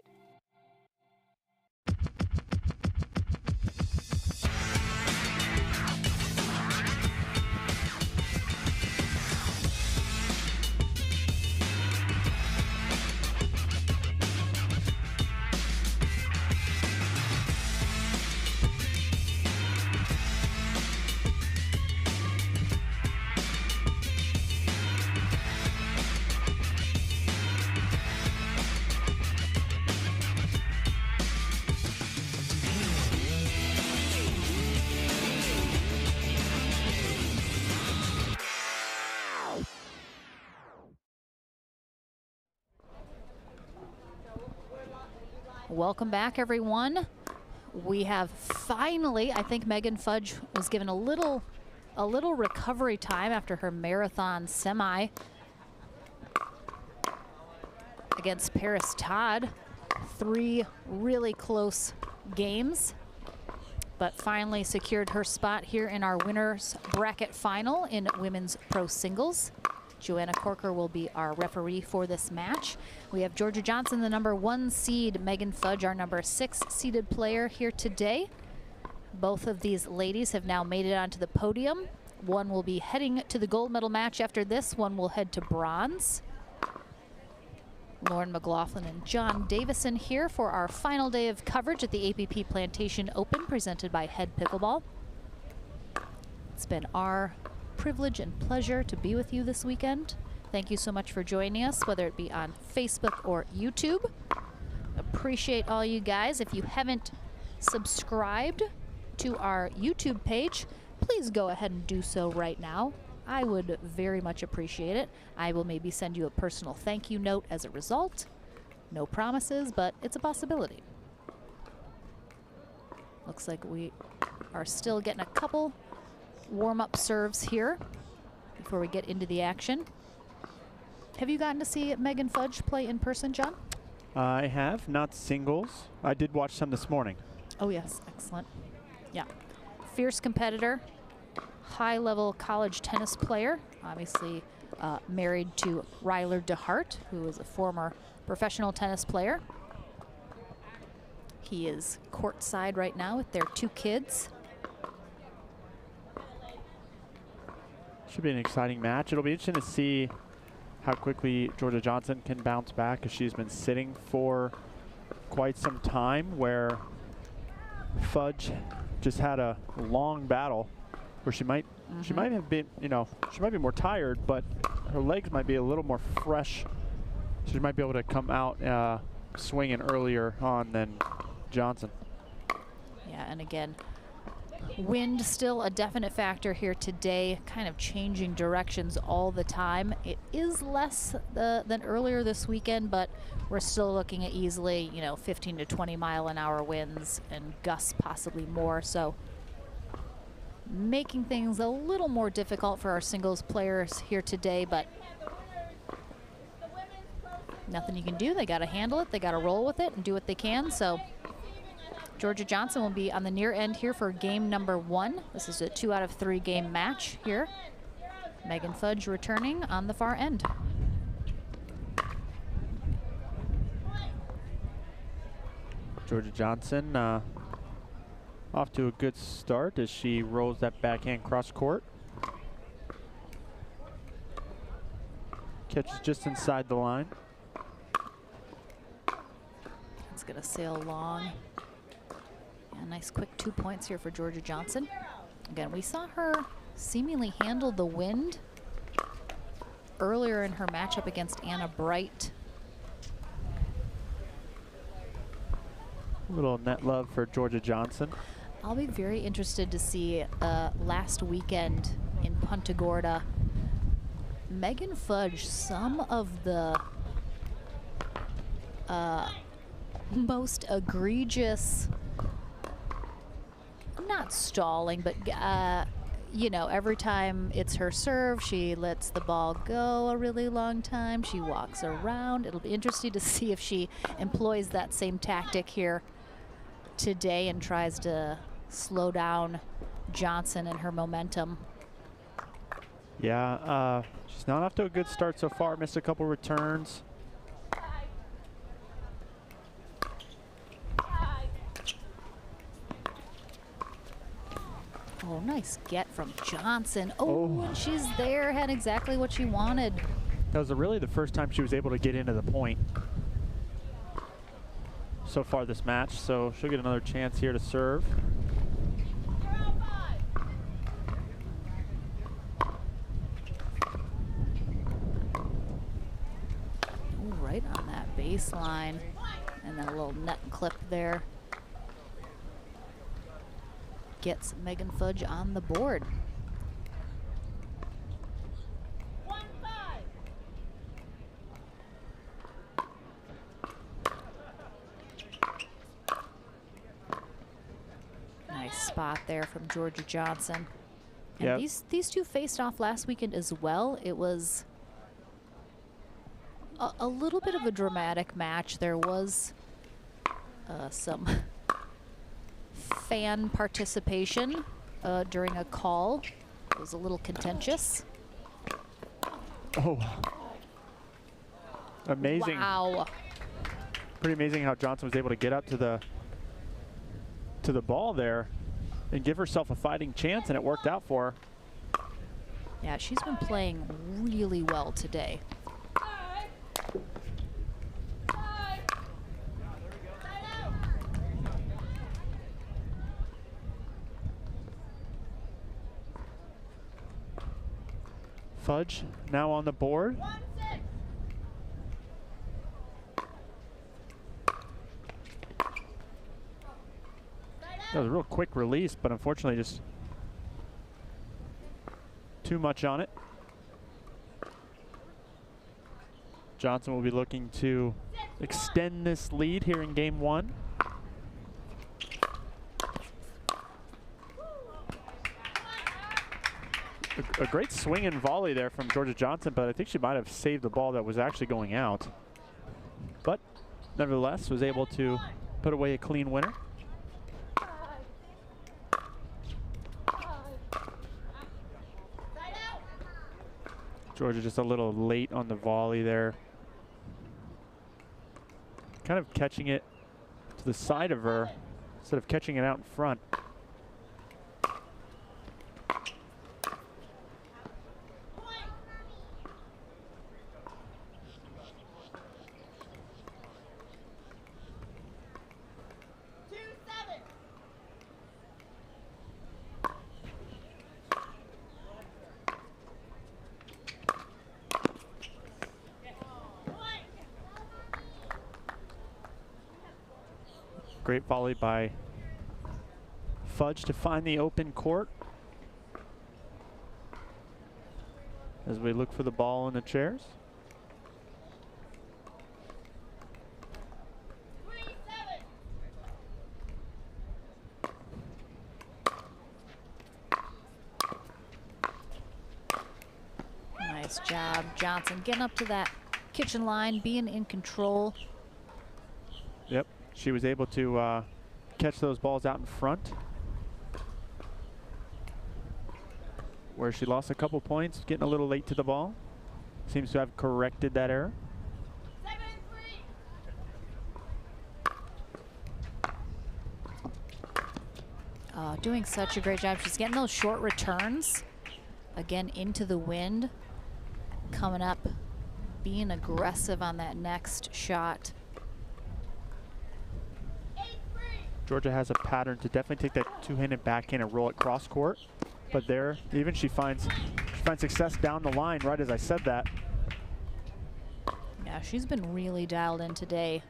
Welcome back, everyone. We have finally, I think Megan Fudge was given a little recovery time after her marathon semi against Paris Todd. 3 really close games, but finally secured her spot here in our winners bracket final in women's pro singles. Joanna Corker will be our referee for this match. We have Georgia Johnson, the #1 seed, Megan Fudge, our #6 seeded player here today. Both of these ladies have now made it onto the podium. One will be heading to the gold medal match after this. One will head to bronze. Lauren McLaughlin and John Davison here for our final day of coverage at the APP Plantation Open presented by Head Pickleball. It's been our privilege and pleasure to be with you this weekend. Thank you so much for joining us, whether it be on Facebook or YouTube. Appreciate all you guys. If you haven't subscribed to our YouTube page, please go ahead and do so right now. I would very much appreciate it. I will maybe send you a personal thank you note as a result. No promises, but it's a possibility. Looks like we are still getting a couple warm-up serves here before we get into the action. Have you gotten to see Megan Fudge play in person, John? I have, not singles. I did watch some this morning. Oh yes, excellent. Yeah, fierce competitor, high-level college tennis player, obviously married to Ryler DeHart, who is a former professional tennis player. He is courtside right now with their 2 kids. Should be an exciting match. It'll be interesting to see how quickly Georgia Johnson can bounce back, because she's been sitting for quite some time, where Fudge just had a long battle where she might have been, she might be more tired, but her legs might be a little more fresh. She might be able to come out swinging earlier on than Johnson. Yeah, and again, wind still a definite factor here today, kind of changing directions all the time. It is less than earlier this weekend, but we're still looking at easily, 15 to 20 mile an hour winds and gusts possibly more. So making things a little more difficult for our singles players here today, but nothing you can do. They got to handle it. They got to roll with it and do what they can. So Georgia Johnson will be on the near end here for game #1. This is a 2 out of 3 game match here. Megan Fudge returning on the far end. Georgia Johnson off to a good start as she rolls that backhand cross court. Catches just inside the line. It's going to sail long. Yeah, nice quick 2 points here for Georgia Johnson. Again, we saw her seemingly handle the wind earlier in her matchup against Anna Bright. A little net love for Georgia Johnson. I'll be very interested to see last weekend in Punta Gorda. Megan Fudge, some of the most egregious not stalling, but you know, every time it's her serve, she lets the ball go a really long time. She walks around. It'll be interesting to see if she employs that same tactic here today and tries to slow down Johnson and her momentum. Yeah, she's not off to a good start so far. Missed a couple returns. Oh, nice get from Johnson. Oh, and she's there, had exactly what she wanted. That was really the first time she was able to get into the point so far this match, so she'll get another chance here to serve. Ooh, right on that baseline. And then a little net clip there. Gets Megan Fudge on the board. Nice spot there from Georgia Johnson. And Yep. these two faced off last weekend as well. It was a little bit of a dramatic match. There was some fan participation during a call. It was a little contentious. Oh, amazing. Wow. Pretty amazing how Johnson was able to get up to the ball there and give herself a fighting chance, and it worked out for her. Yeah, she's been playing really well today. Fudge now on the board. That was a real quick release, but unfortunately just too much on it. Johnson will be looking to extend this lead here in game one. A great swing and volley there from Georgia Johnson, but I think she might have saved the ball that was actually going out. But nevertheless, was able to put away a clean winner. Georgia just a little late on the volley there. Kind of catching it to the side of her instead of catching it out in front. Great volley by Fudge to find the open court. As we look for the ball in the chairs. Nice job, Johnson, getting up to that kitchen line, being in control. Yep, she was able to catch those balls out in front, where she lost a couple points, getting a little late to the ball. Seems to have corrected that error. Doing such a great job. She's getting those short returns, again, into the wind, coming up, being aggressive on that next shot. Georgia has a pattern to definitely take that two-handed backhand and roll it cross court. But there, even she finds success down the line, right as I said that. Yeah, she's been really dialed in today.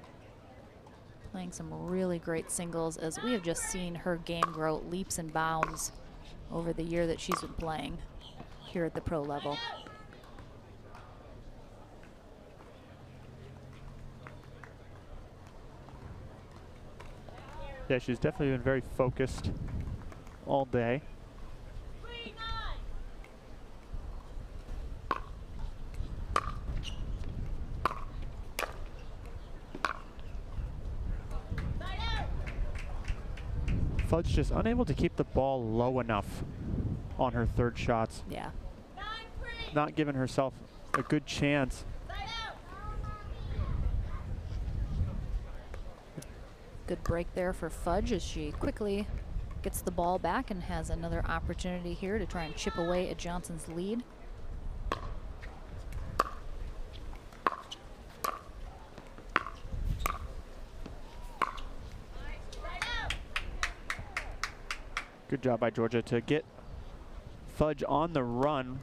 Playing some really great singles, as we have just seen her game grow leaps and bounds over the year that she's been playing here at the pro level. Yeah, she's definitely been very focused all day. Fudge just unable to keep the ball low enough on her third shots. Yeah. Not giving herself a good chance. Good break there for Fudge as she quickly gets the ball back and has another opportunity here to try and chip away at Johnson's lead. Good job by Georgia to get Fudge on the run.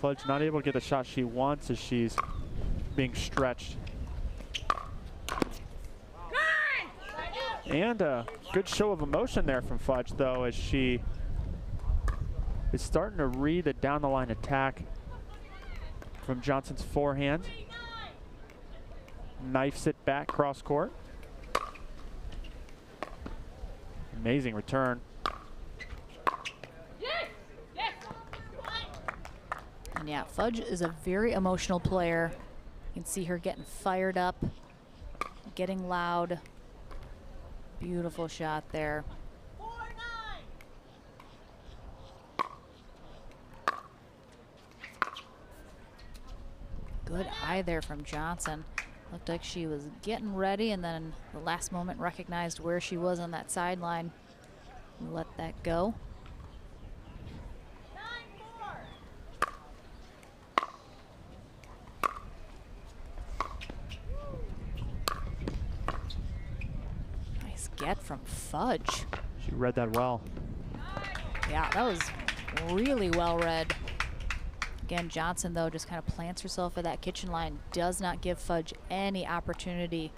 Fudge not able to get the shot she wants as she's being stretched. And a good show of emotion there from Fudge, though, as she is starting to read the down-the-line attack from Johnson's forehand. Knifes it back cross court. Amazing return. And yeah, Fudge is a very emotional player. You can see her getting fired up, getting loud. Beautiful shot there. Good eye there from Johnson. Looked like she was getting ready and then the last moment recognized where she was on that sideline. Let that go. Nice get from Fudge. She read that well. Yeah, that was really well read. Again, Johnson, though, just kind of plants herself at that kitchen line, does not give Fudge any opportunity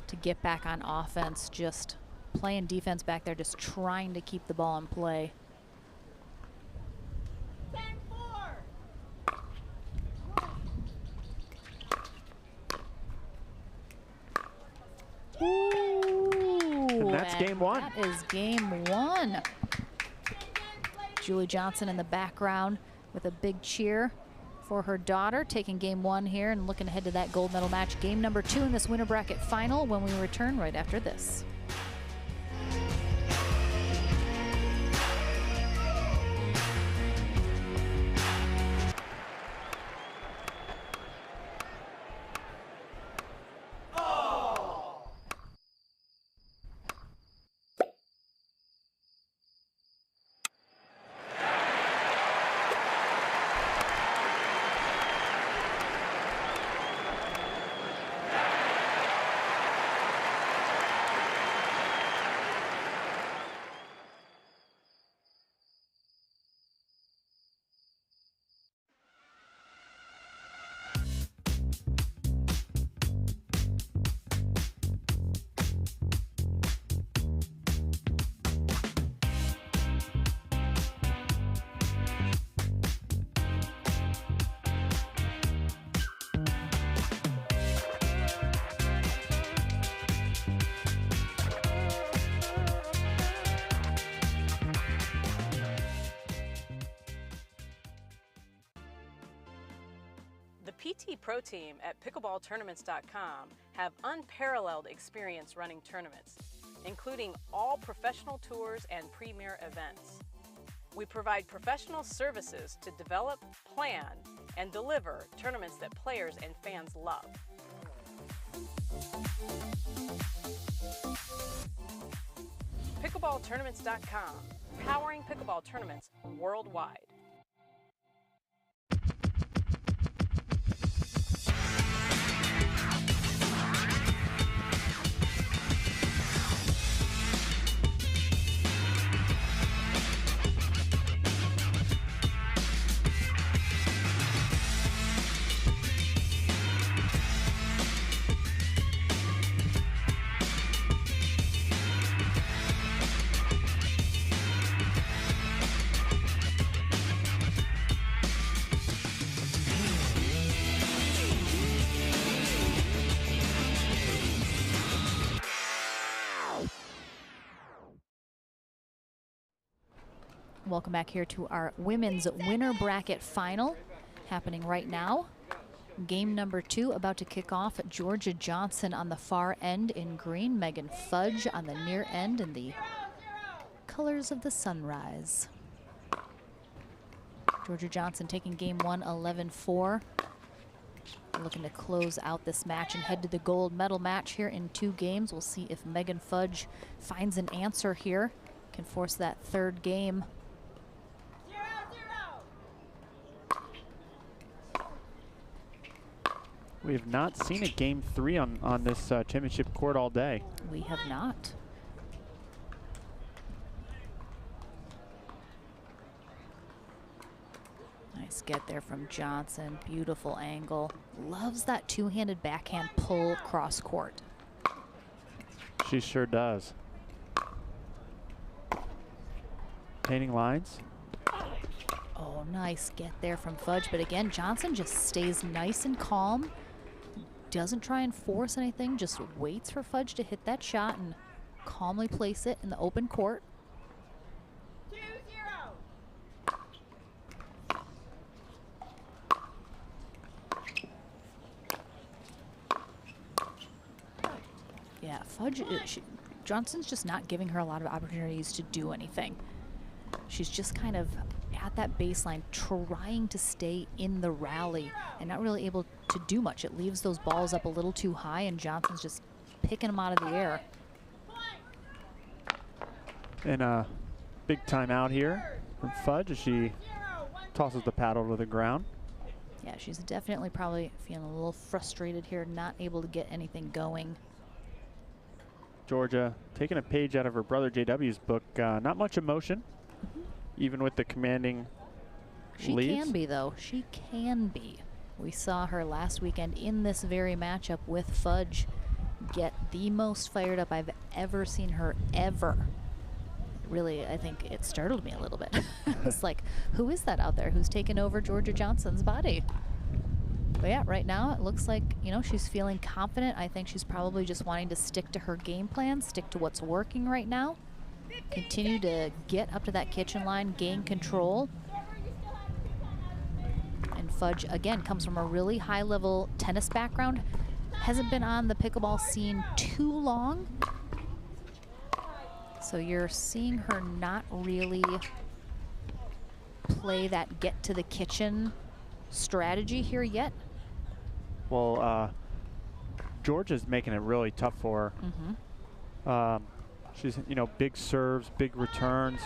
to get back on offense, just playing defense back there, just trying to keep the ball in play. Ooh, and that's game one. That is game one. Julie Johnson in the background with a big cheer for her daughter, taking game one here and looking ahead to that gold medal match. Game number 2 in this winter bracket final when we return right after this. The PT Pro team at pickleballtournaments.com have unparalleled experience running tournaments, including all professional tours and premier events. We provide professional services to develop, plan, and deliver tournaments that players and fans love. Pickleballtournaments.com, powering pickleball tournaments worldwide. Welcome back here to our women's winner bracket final happening right now. Game number 2 about to kick off. Georgia Johnson on the far end in green, Megan Fudge on the near end in the colors of the sunrise. Georgia Johnson taking game 1, 11-4. Looking to close out this match and head to the gold medal match here in 2 games. We'll see if Megan Fudge finds an answer here, can force that 3rd game. We have not seen a game 3 on this championship court all day. We have not. Nice get there from Johnson. Beautiful angle. Loves that 2-handed backhand pull cross court. She sure does. Painting lines. Oh, nice get there from Fudge. But again, Johnson just stays nice and calm. Doesn't try and force anything, just waits for Fudge to hit that shot and calmly place it in the open court. 2-0. Yeah, Fudge, Johnson's just not giving her a lot of opportunities to do anything. She's just kind of at that baseline trying to stay in the rally and not really able to do much. It leaves those balls up a little too high and Johnson's just picking them out of the air. And a big timeout here from Fudge as she tosses the paddle to the ground. Yeah, she's definitely probably feeling a little frustrated here, not able to get anything going. Georgia taking a page out of her brother JW's book. Not much emotion, even with the commanding She leads. can be, though. She can be. We saw her last weekend in this very matchup with Fudge get the most fired up I've ever seen her ever. Really, I think it startled me a little bit. It's like, who is that out there who's taken over Georgia Johnson's body? But yeah, right now it looks like, you know, she's feeling confident. I think she's probably just wanting to stick to her game plan, stick to what's working right now. Continue to get up to that kitchen line, gain control. And Fudge, again, comes from a really high-level tennis background. Hasn't been on the pickleball scene too long. So you're seeing her not really play that get to the kitchen strategy here yet. Well, Georgia's making it really tough for her. She's, you know, big serves, big returns.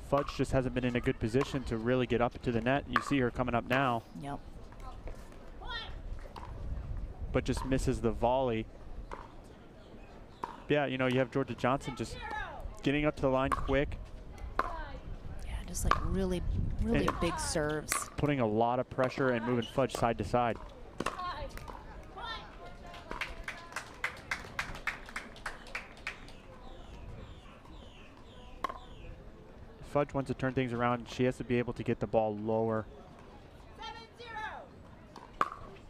Fudge just hasn't been in a good position to really get up to the net. You see her coming up now. Yep. But just misses the volley. Yeah, you know, you have Georgia Johnson just getting up to the line quick. Yeah, just like really big serves. Putting a lot of pressure and moving Fudge side to side. Fudge wants to turn things around. She has to be able to get the ball lower. 7-0.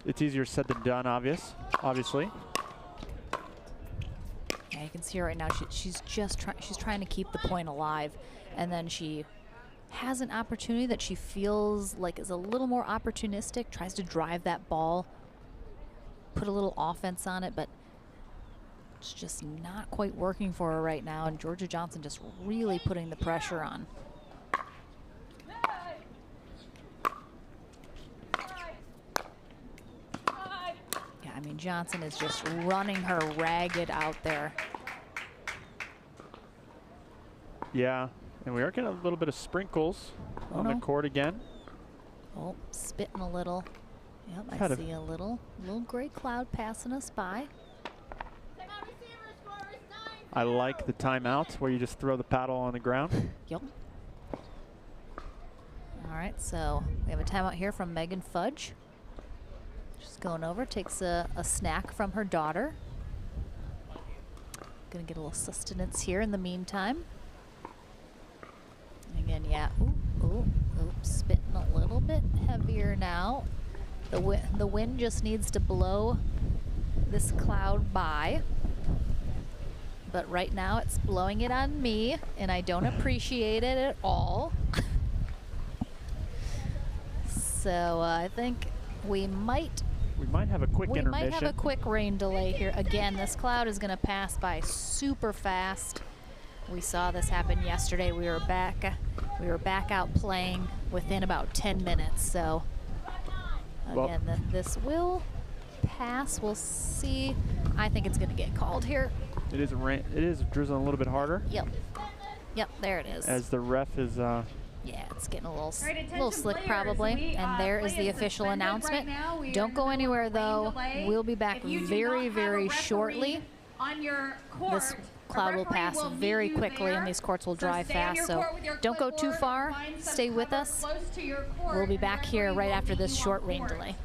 It's easier said than done, obviously. Yeah, you can see her right now. She's trying to keep the point alive, and then she has an opportunity that she feels like is a little more opportunistic. Tries to drive that ball, put a little offense on it, but it's just not quite working for her right now. And Georgia Johnson just really putting the pressure on. Yeah, I mean, Johnson is just running her ragged out there. Yeah, and we are getting a little bit of sprinkles on the court again. Oh, spitting a little. Yep, I see a little gray cloud passing us by. I like the timeout where you just throw the paddle on the ground. Yep. All right, so we have a timeout here from Megan Fudge. She's going over, takes a snack from her daughter. Gonna get a little sustenance here in the meantime. And again, yeah, ooh, spitting a little bit heavier now. The wind just needs to blow this cloud by. but right now it's blowing it on me, and I don't appreciate it at all. So I think we might have a quick intermission. We might have a quick rain delay here. Again, this cloud is going to pass by super fast. We saw this happen yesterday. We were back out playing within about 10 minutes. So again, this will pass. We'll see. I think it's going to get called here. It is drizzling a little bit harder. Yep. Yep, there it is. As the ref is yeah, it's getting a little, Right, little slick probably. And there is the official announcement. Right, don't go anywhere though. We'll be back very, very shortly. On your court, this cloud will pass very quickly and these courts will dry fast. So don't go too far. Stay with us. We'll be back here right after this short rain delay.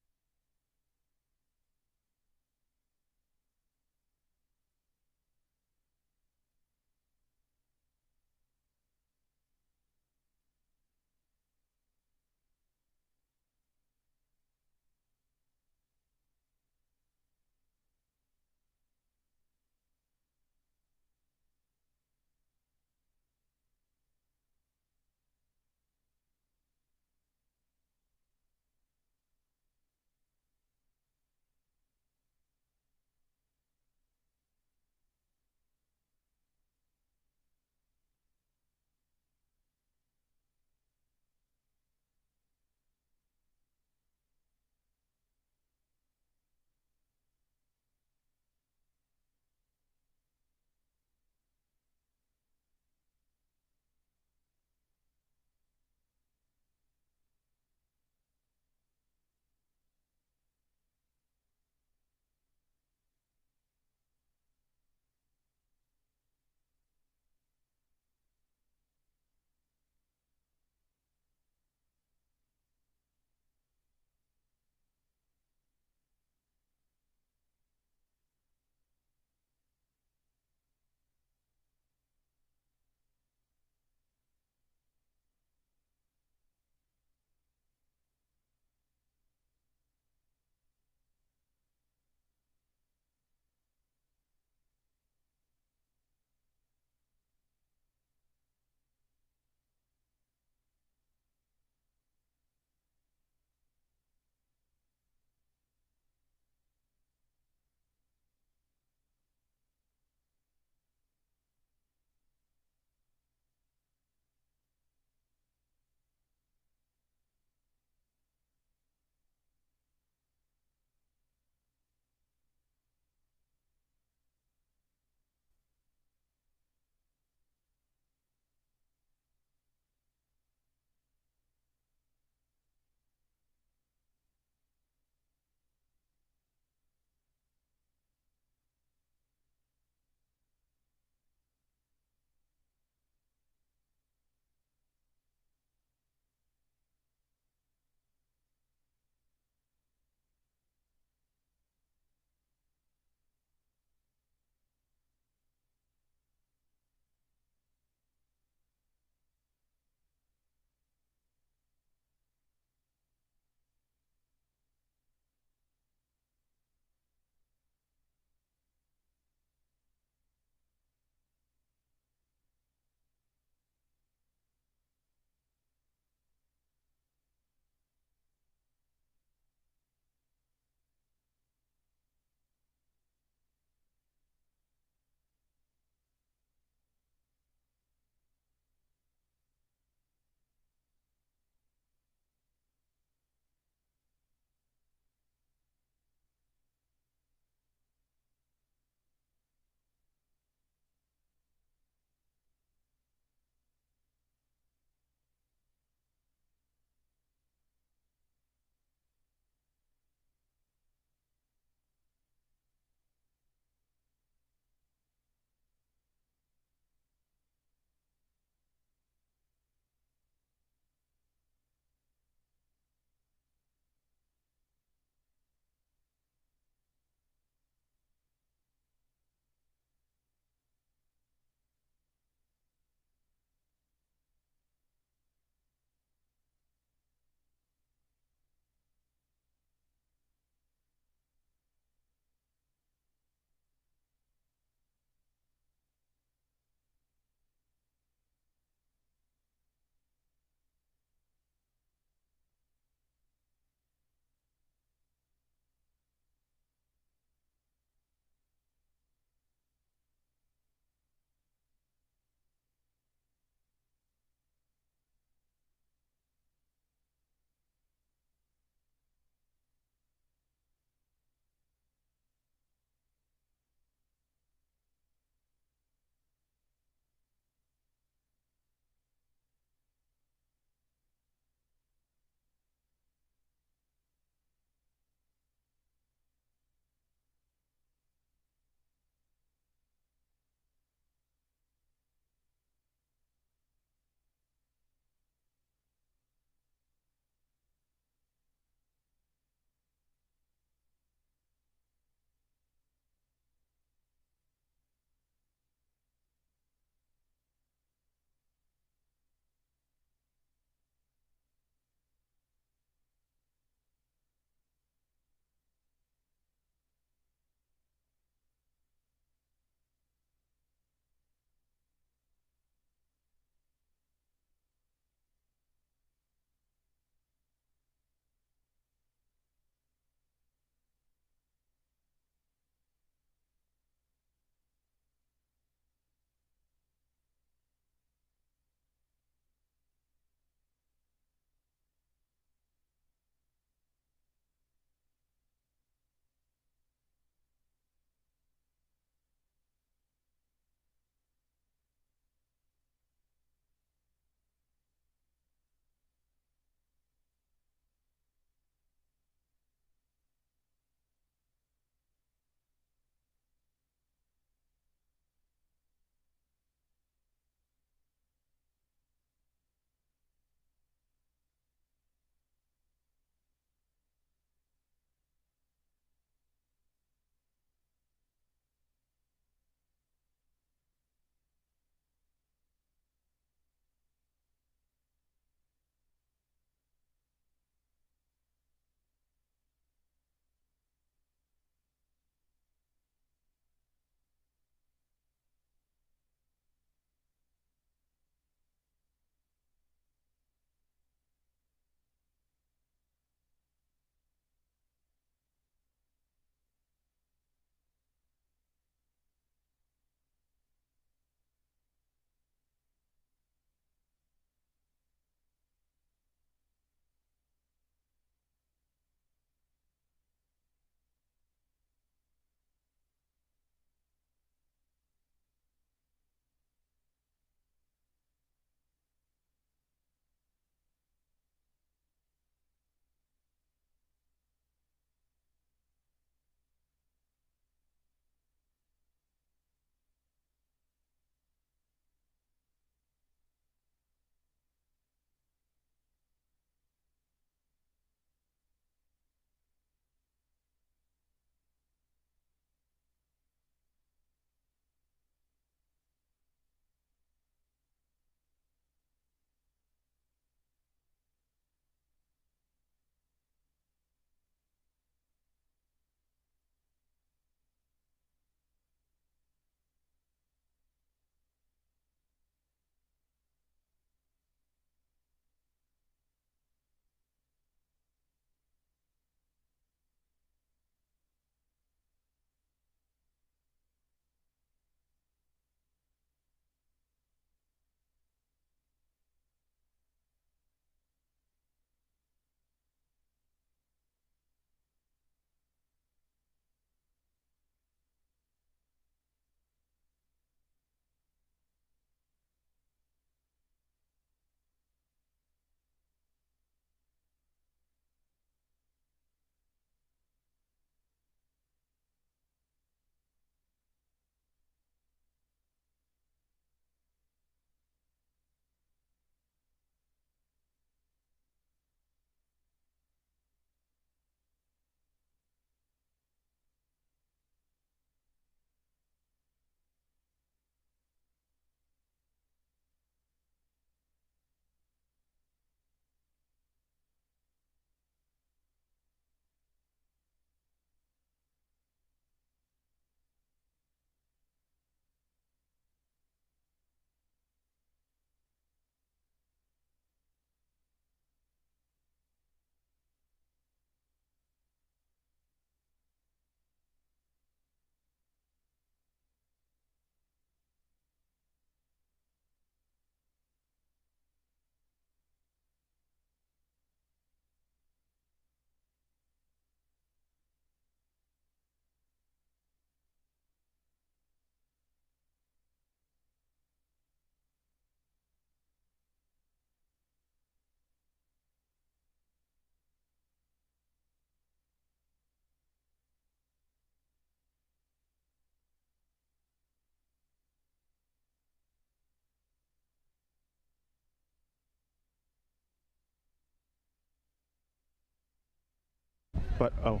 But, oh.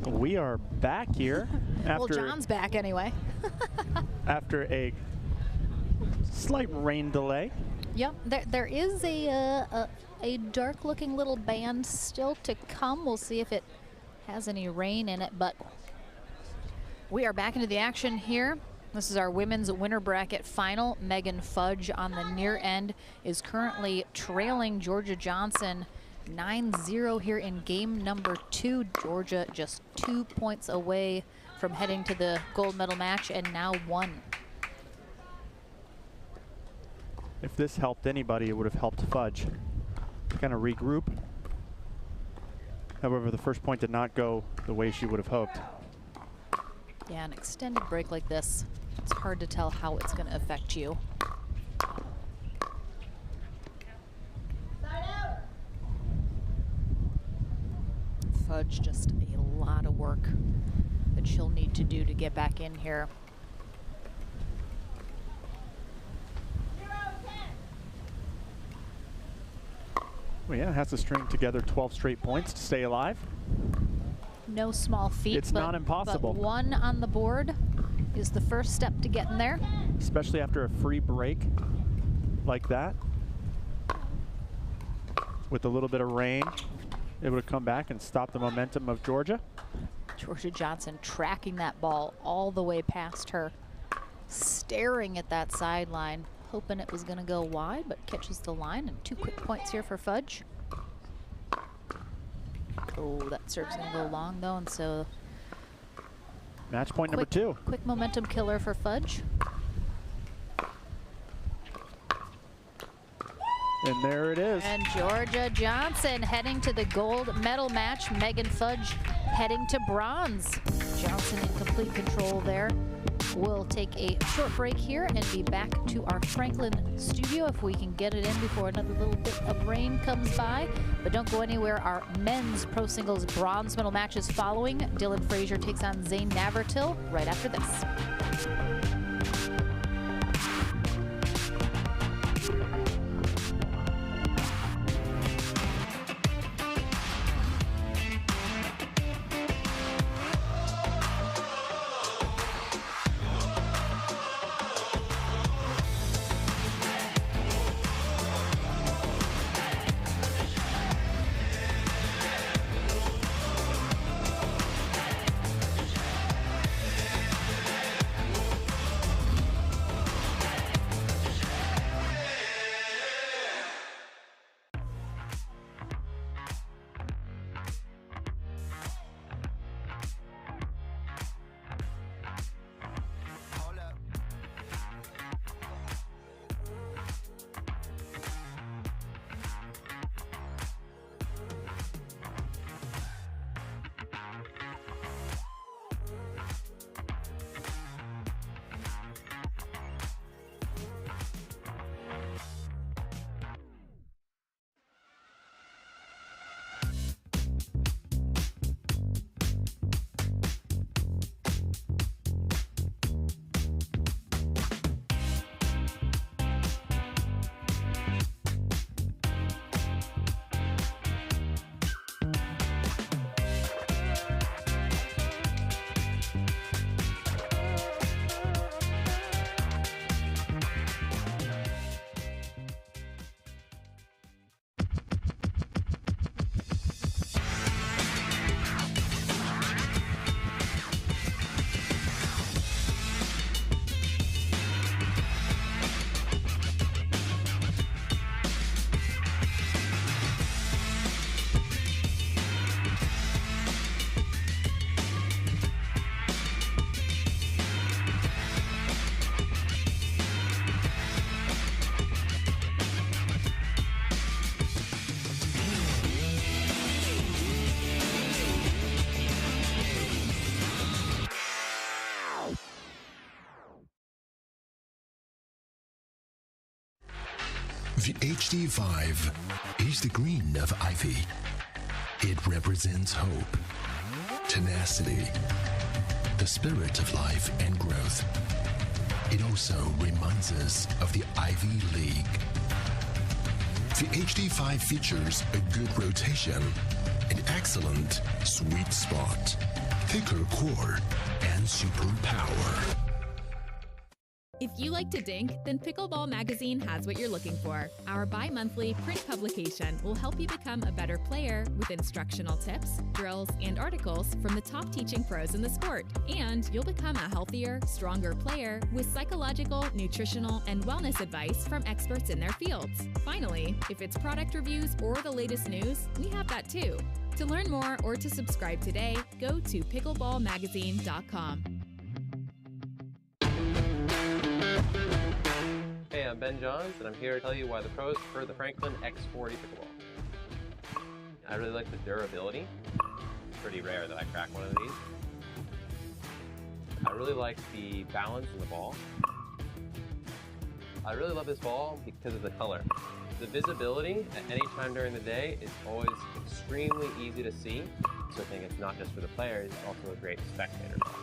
We are back here Well, after John's back anyway. after a slight rain delay. Yep, there is a dark-looking little band still to come. We'll see if it has any rain in it, but we are back into the action here. This is our women's winter bracket final. Megan Fudge on the near end is currently trailing Georgia Johnson 9-0 here in game number 2. Georgia just 2 points away from heading to the gold medal match, and now 1. If this helped anybody, it would have helped Fudge to kind of regroup. However, the first point did not go the way she would have hoped. Yeah, an extended break like this, it's hard to tell how it's going to affect you. Fudge, just a lot of work that she'll need to do to get back in here. Well, yeah, has to string together 12 straight points to stay alive. No small feat. It's not impossible. But 1 on the board is the first step to getting there. Especially after a free break like that. With a little bit of rain, able to come back and stop the momentum of Georgia. Georgia Johnson tracking that ball all the way past her, staring at that sideline, hoping it was going to go wide, but catches the line. And 2 quick points here for Fudge. Oh, that serve's going to go long, though, and so match point number 2. Quick momentum killer for Fudge. And there it is. And Georgia Johnson heading to the gold medal match. Megan Fudge heading to bronze. Johnson in complete control there. We'll take a short break here and be back to our Franklin studio if we can get it in before another little bit of rain comes by. But don't go anywhere. Our men's pro singles bronze medal match is following. Dylan Frazier takes on Zane Navratil right after this. The HD5 is the green of Ivy. It represents hope, tenacity, the spirit of life and growth. It also reminds us of the Ivy League. The HD5 features a good rotation, an excellent sweet spot, thicker core, and super power. If you like to dink, then Pickleball Magazine has what you're looking for. Our bi-monthly print publication will help you become a better player with instructional tips, drills, and articles from the top teaching pros in the sport. And you'll become a healthier, stronger player with psychological, nutritional, and wellness advice from experts in their fields. Finally, if it's product reviews or the latest news, we have that too. To learn more or to subscribe today, go to pickleballmagazine.com. Hey, I'm Ben Johns, and I'm here to tell you why the pros prefer the Franklin X40 pickleball. I really like the durability. It's pretty rare that I crack one of these. I really like the balance in the ball. I really love this ball because of the color. The visibility at any time during the day is always extremely easy to see. So I think it's not just for the players, it's also a great spectator ball.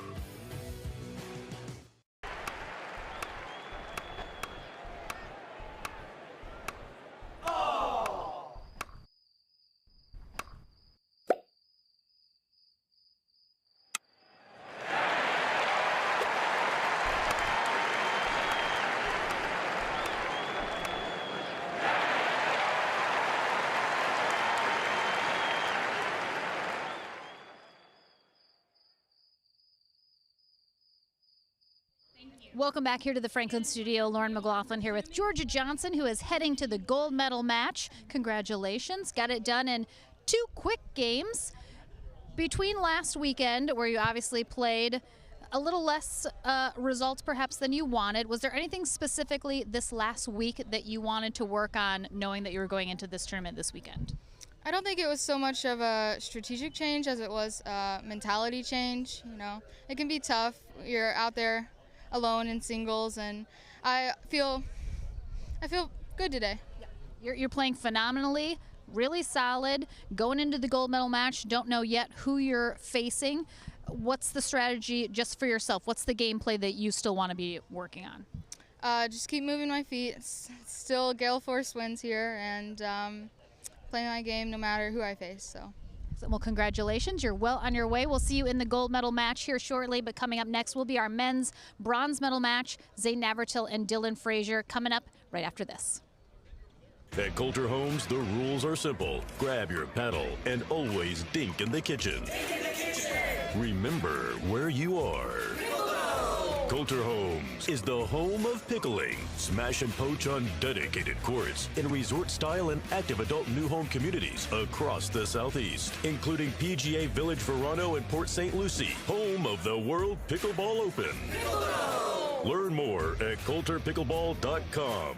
Welcome back here to the Franklin studio. Lauren McLaughlin here with Georgia Johnson, who is heading to the gold medal match. Congratulations. Got it done in 2 quick games. Between last weekend, where you obviously played a little less results perhaps than you wanted, was there anything specifically this last week that you wanted to work on, knowing that you were going into this tournament this weekend? I don't think it was so much of a strategic change as it was a mentality change. You know, it can be tough. You're out there alone in singles, and I feel good today. You're playing phenomenally, really solid, going into the gold medal match. Don't know yet who you're facing. What's the strategy just for yourself? What's the gameplay that you still want to be working on? Just keep moving my feet. It's still gale force winds here, and play my game no matter who I face. So. Well, congratulations. You're well on your way. We'll see you in the gold medal match here shortly, but coming up next will be our men's bronze medal match. Zane Navratil and Dylan Frazier coming up right after this. At Coulter Homes, the rules are simple. Grab your paddle and always dink in the kitchen. Remember where you are. Coulter Homes is the home of pickling. Smash and poach on dedicated courts in resort-style and active adult new home communities across the Southeast, including PGA Village Verano and Port St. Lucie, home of the World Pickleball Open. Learn more at coulterpickleball.com.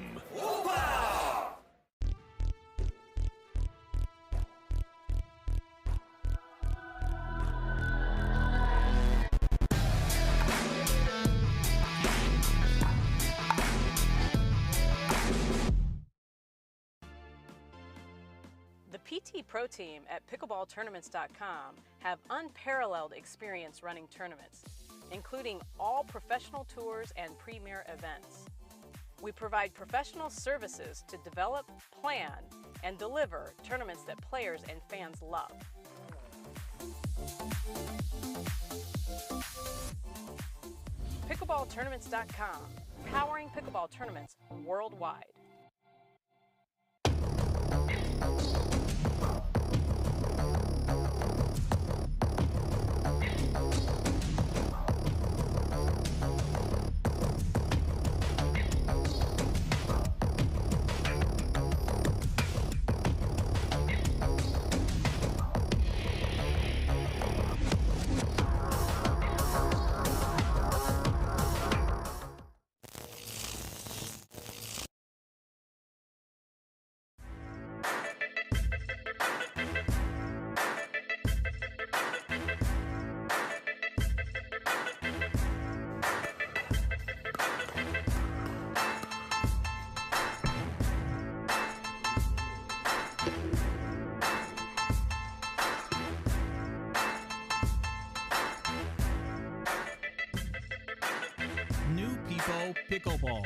The PT Pro Team at pickleballtournaments.com have unparalleled experience running tournaments, including all professional tours and premier events. We provide professional services to develop, plan, and deliver tournaments that players and fans love. Pickleballtournaments.com, powering pickleball tournaments worldwide. New People Pickleball.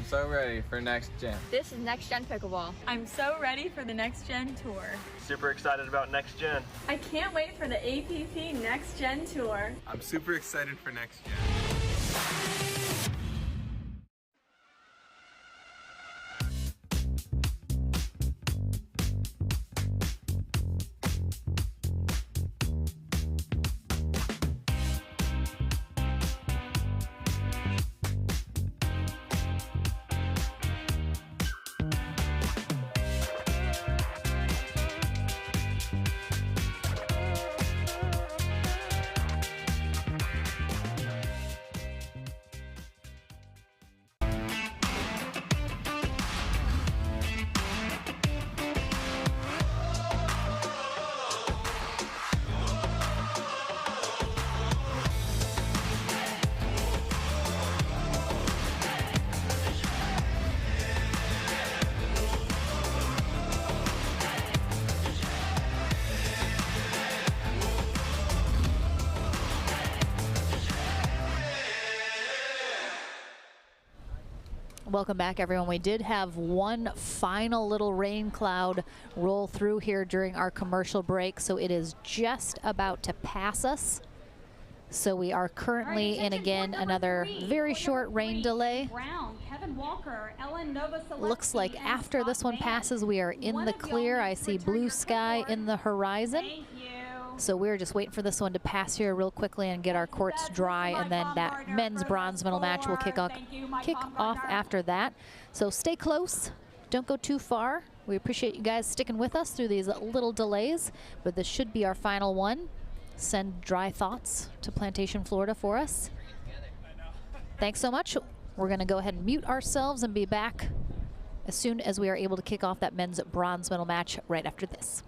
I'm so ready for next gen. This is Next Gen Pickleball. I'm so ready for the Next Gen Tour. Super excited about next gen. I can't wait for the APP Next Gen Tour. I'm super excited for next gen. Welcome back, everyone. We did have one final little rain cloud roll through here during our commercial break, so it is just about to pass us. So we are currently in, again, another very short rain delay. Looks like after this one passes, we are in the clear. I see blue sky in the horizon. So we're just waiting for this one to pass here real quickly and get our courts dry, and then that men's bronze medal match will kick off after that. So stay close, don't go too far. We appreciate you guys sticking with us through these little delays, but this should be our final one. Send dry thoughts to Plantation, Florida for us. Thanks so much. We're gonna go ahead and mute ourselves and be back as soon as we are able to kick off that men's bronze medal match right after this.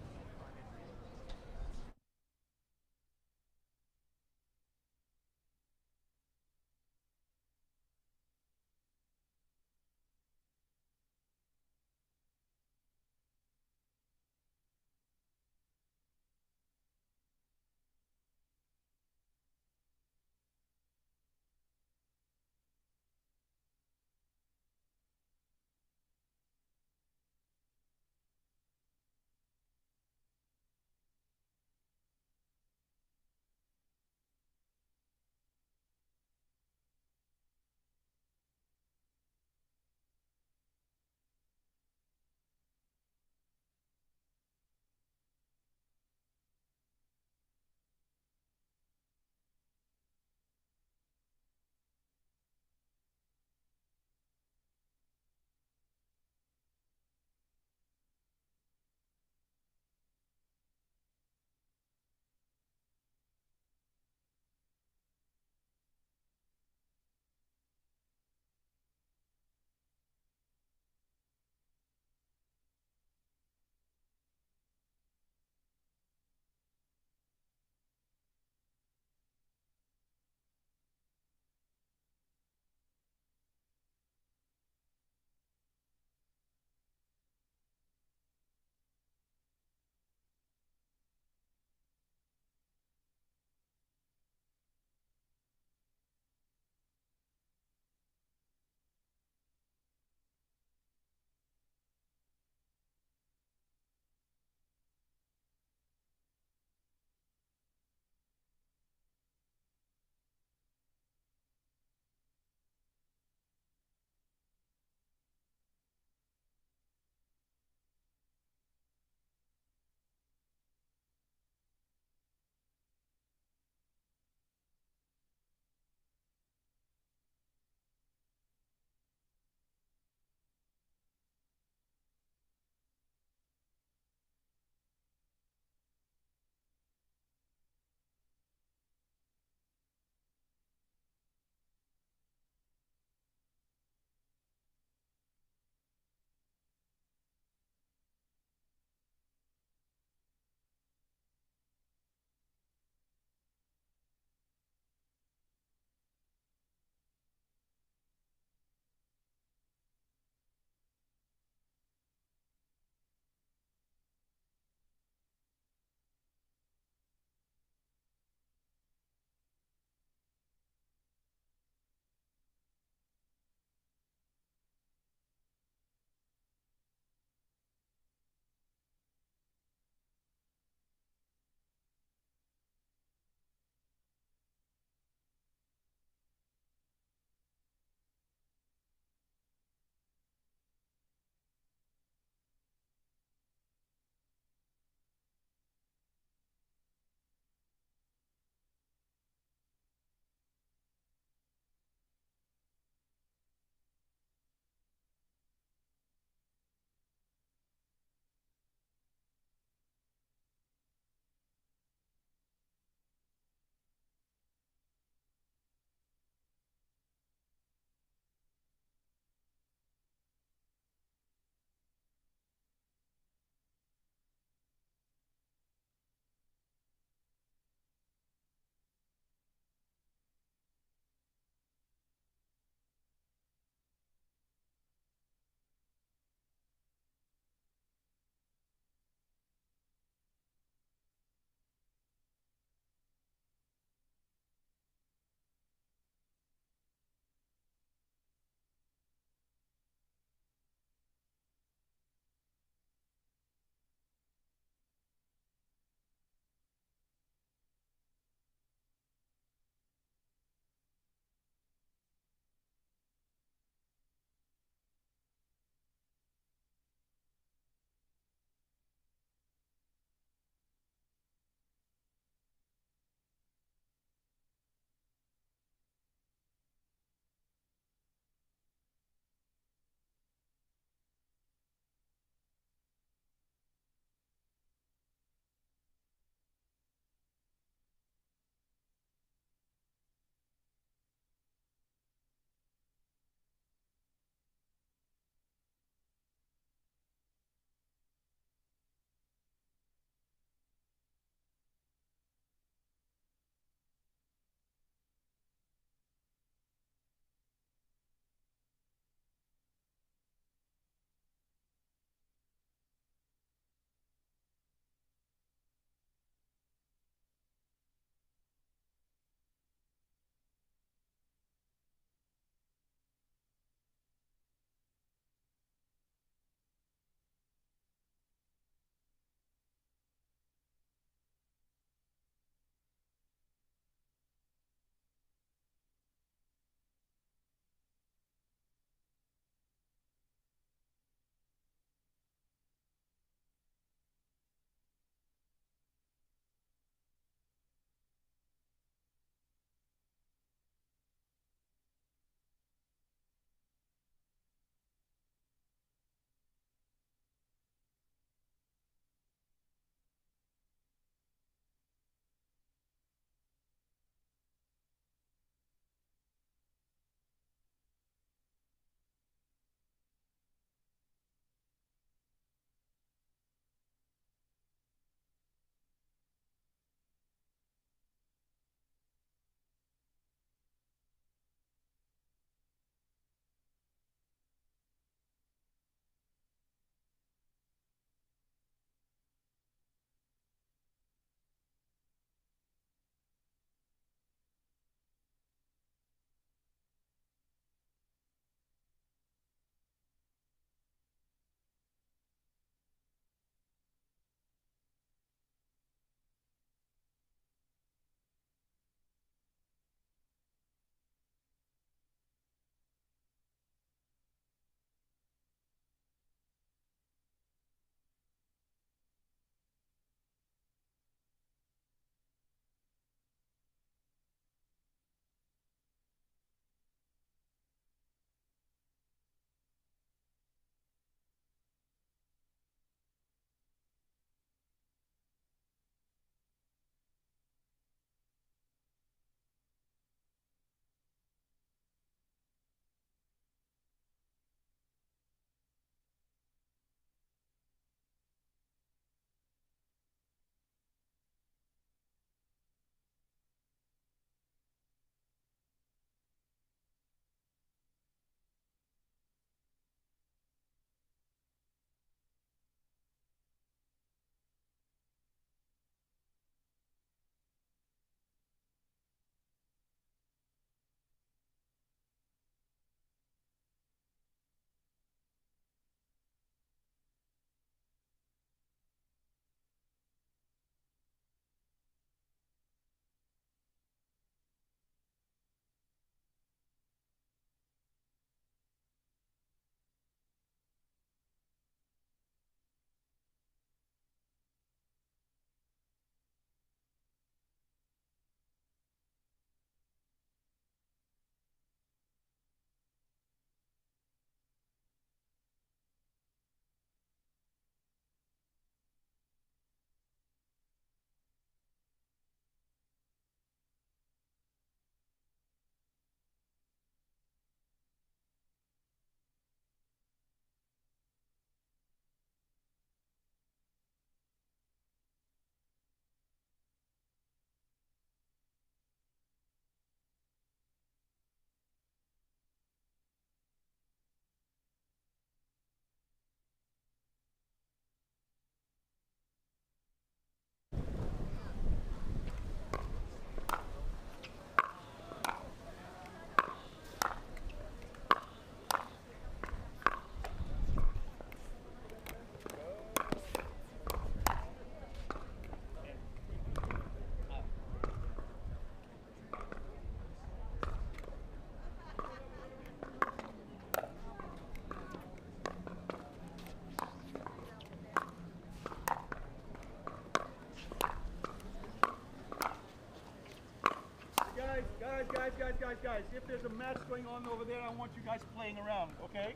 Guys. If there's a match going on over there, I want you guys playing around, okay?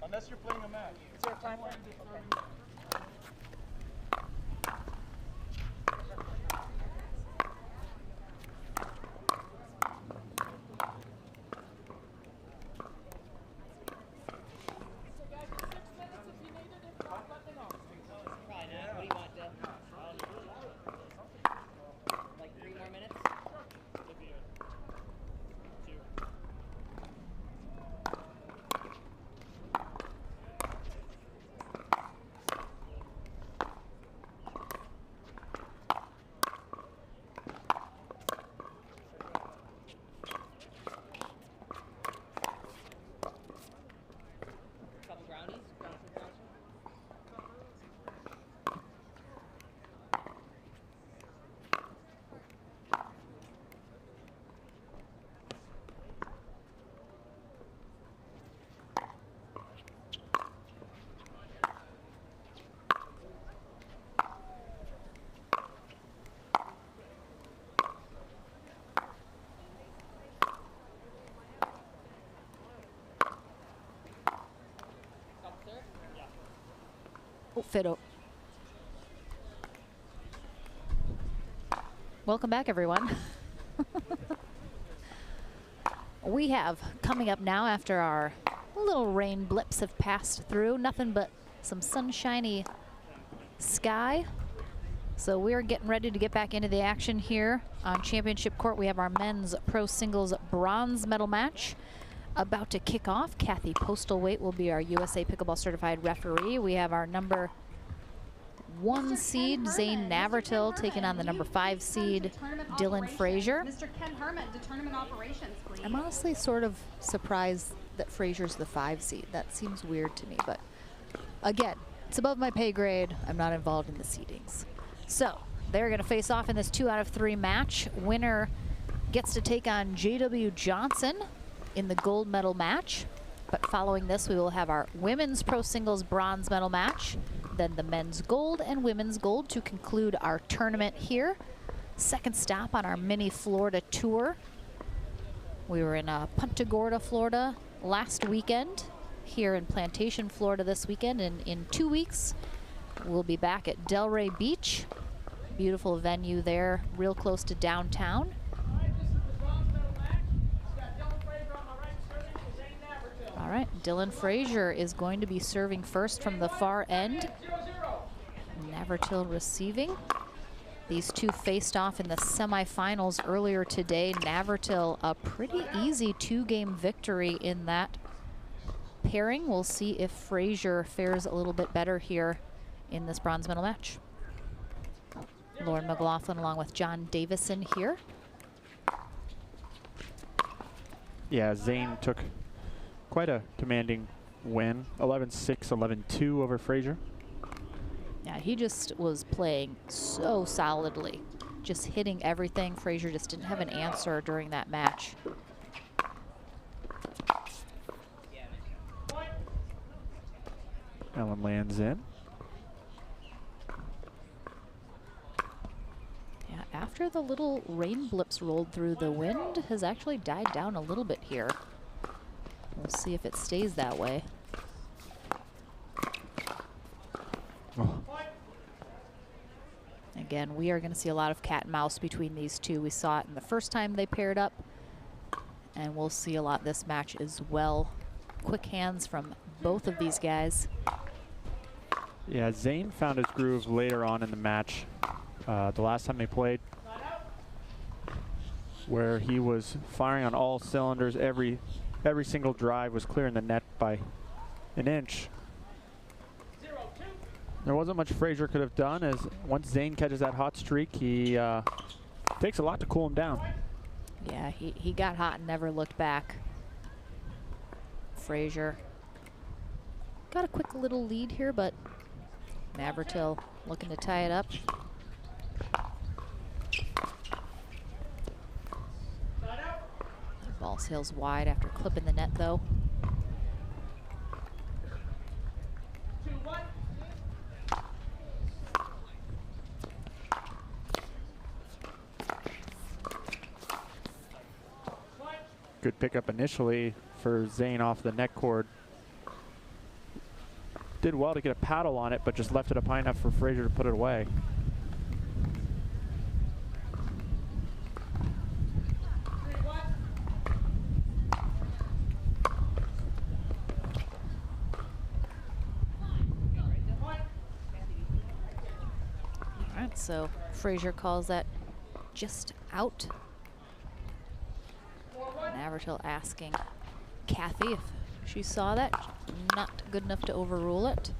Unless you're playing a match. Is there a timeline? Fiddle. Welcome back, everyone. We have coming up now, after our little rain blips have passed through, nothing but some sunshiny sky. So we're getting ready to get back into the action here on Championship Court. We have our men's pro singles bronze medal match about to kick off. Kathy Postlethwaite will be our USA Pickleball certified referee. We have our number 1 seed, Zane Navratil, taking on the number 5 seed, Dylan Frazier. Mr. Ken Hermit, to tournament operations, please. I'm honestly sort of surprised that Frazier's the 5 seed. That seems weird to me, but again, it's above my pay grade. I'm not involved in the seedings. So they're going to face off in this 2 out of 3 match. Winner gets to take on J.W. Johnson in the gold medal match. But following this, we will have our women's pro singles bronze medal match, then the men's gold and women's gold to conclude our tournament here. Second stop on our mini Florida tour. We were in Punta Gorda, Florida last weekend, here in Plantation, Florida this weekend, and in 2 weeks, we'll be back at Delray Beach. Beautiful venue there, real close to downtown. All right, Dylan Frazier is going to be serving first from the far end. Navratil receiving. These two faced off in the semifinals earlier today. Navratil, a pretty easy 2-game victory in that pairing. We'll see if Frazier fares a little bit better here in this bronze medal match. Lauren McLaughlin along with John Davison here. Yeah, Zane took quite a commanding win, 11-6, 11-2 over Frazier. Yeah, he just was playing so solidly, just hitting everything. Frazier just didn't have an answer during that match. Ellen lands in. Yeah, after the little rain blips rolled through, the wind has actually died down a little bit here. We'll see if it stays that way. Oh. Again, we are going to see a lot of cat and mouse between these two. We saw it in the first time they paired up, and we'll see a lot this match as well. Quick hands from both of these guys. Yeah, Zane found his groove later on in the match. The last time they played, where he was firing on all cylinders, every single drive was clearing the net by an inch. There wasn't much Frazier could have done, as once Zane catches that hot streak, he takes a lot to cool him down. Yeah, he got hot and never looked back. Frazier got a quick little lead here, but Navratil looking to tie it up. The ball sails wide after clipping the net, though. Good pickup initially for Zane off the net cord. Did well to get a paddle on it, but just left it up high enough for Frazier to put it away. All right, so Frazier calls that just out. Navratil asking Kathy if she saw that. Not good enough to overrule it.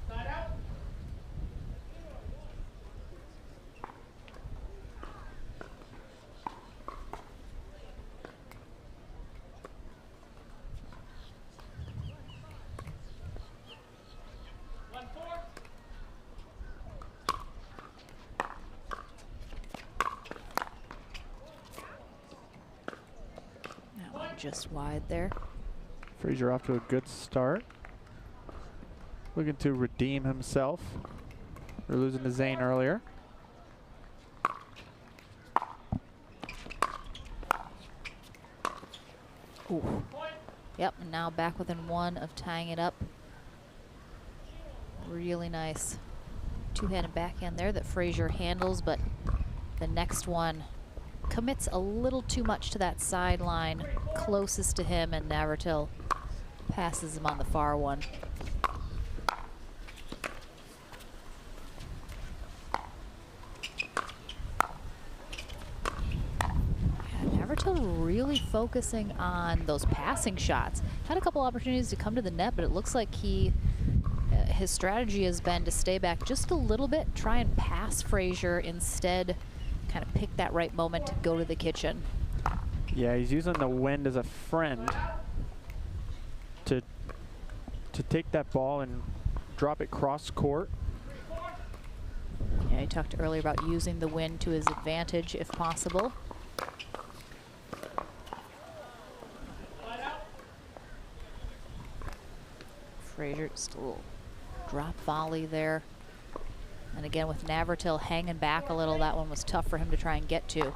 Just wide there. Frazier off to a good start. Looking to redeem himself. We're losing to Zane earlier. Ooh. Yep, and now back within one of tying it up. Really nice two-handed backhand there that Frazier handles, but the next one commits a little too much to that sideline closest to him, and Navratil passes him on the far one. Navratil really focusing on those passing shots. Had a couple opportunities to come to the net, but it looks like his strategy has been to stay back just a little bit, try and pass Frazier instead, kind of pick that right moment to go to the kitchen. Yeah, he's using the wind as a friend to take that ball and drop it cross court. Yeah, he talked earlier about using the wind to his advantage if possible. Frazier just a little drop volley there. And again, with Navratil hanging back a little, that one was tough for him to try and get to.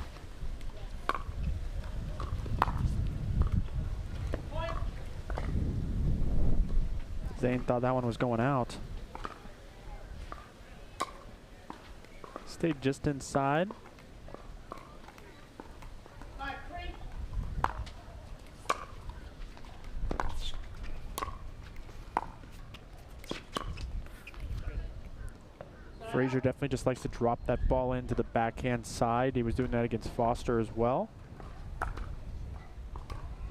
Zane thought that one was going out. Stayed just inside. Frazier definitely just likes to drop that ball into the backhand side. He was doing that against Foster as well.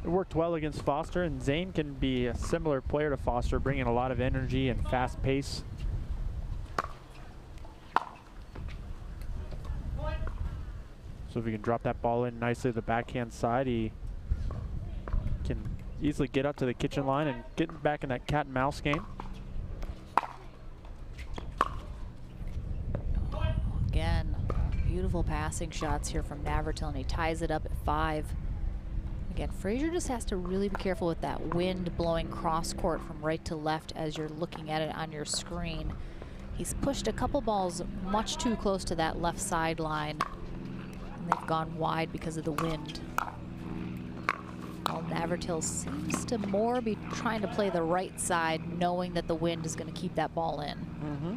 It worked well against Foster, and Zane can be a similar player to Foster, bringing a lot of energy and fast pace. So if he can drop that ball in nicely to the backhand side, he can easily get up to the kitchen line and get back in that cat and mouse game. Again, beautiful passing shots here from Navratil, and he ties it up at 5. Again, Frazier just has to really be careful with that wind blowing cross court from right to left as you're looking at it on your screen. He's pushed a couple balls much too close to that left sideline, and they've gone wide because of the wind. While Navratil seems to more be trying to play the right side, knowing that the wind is going to keep that ball in. Mm-hmm.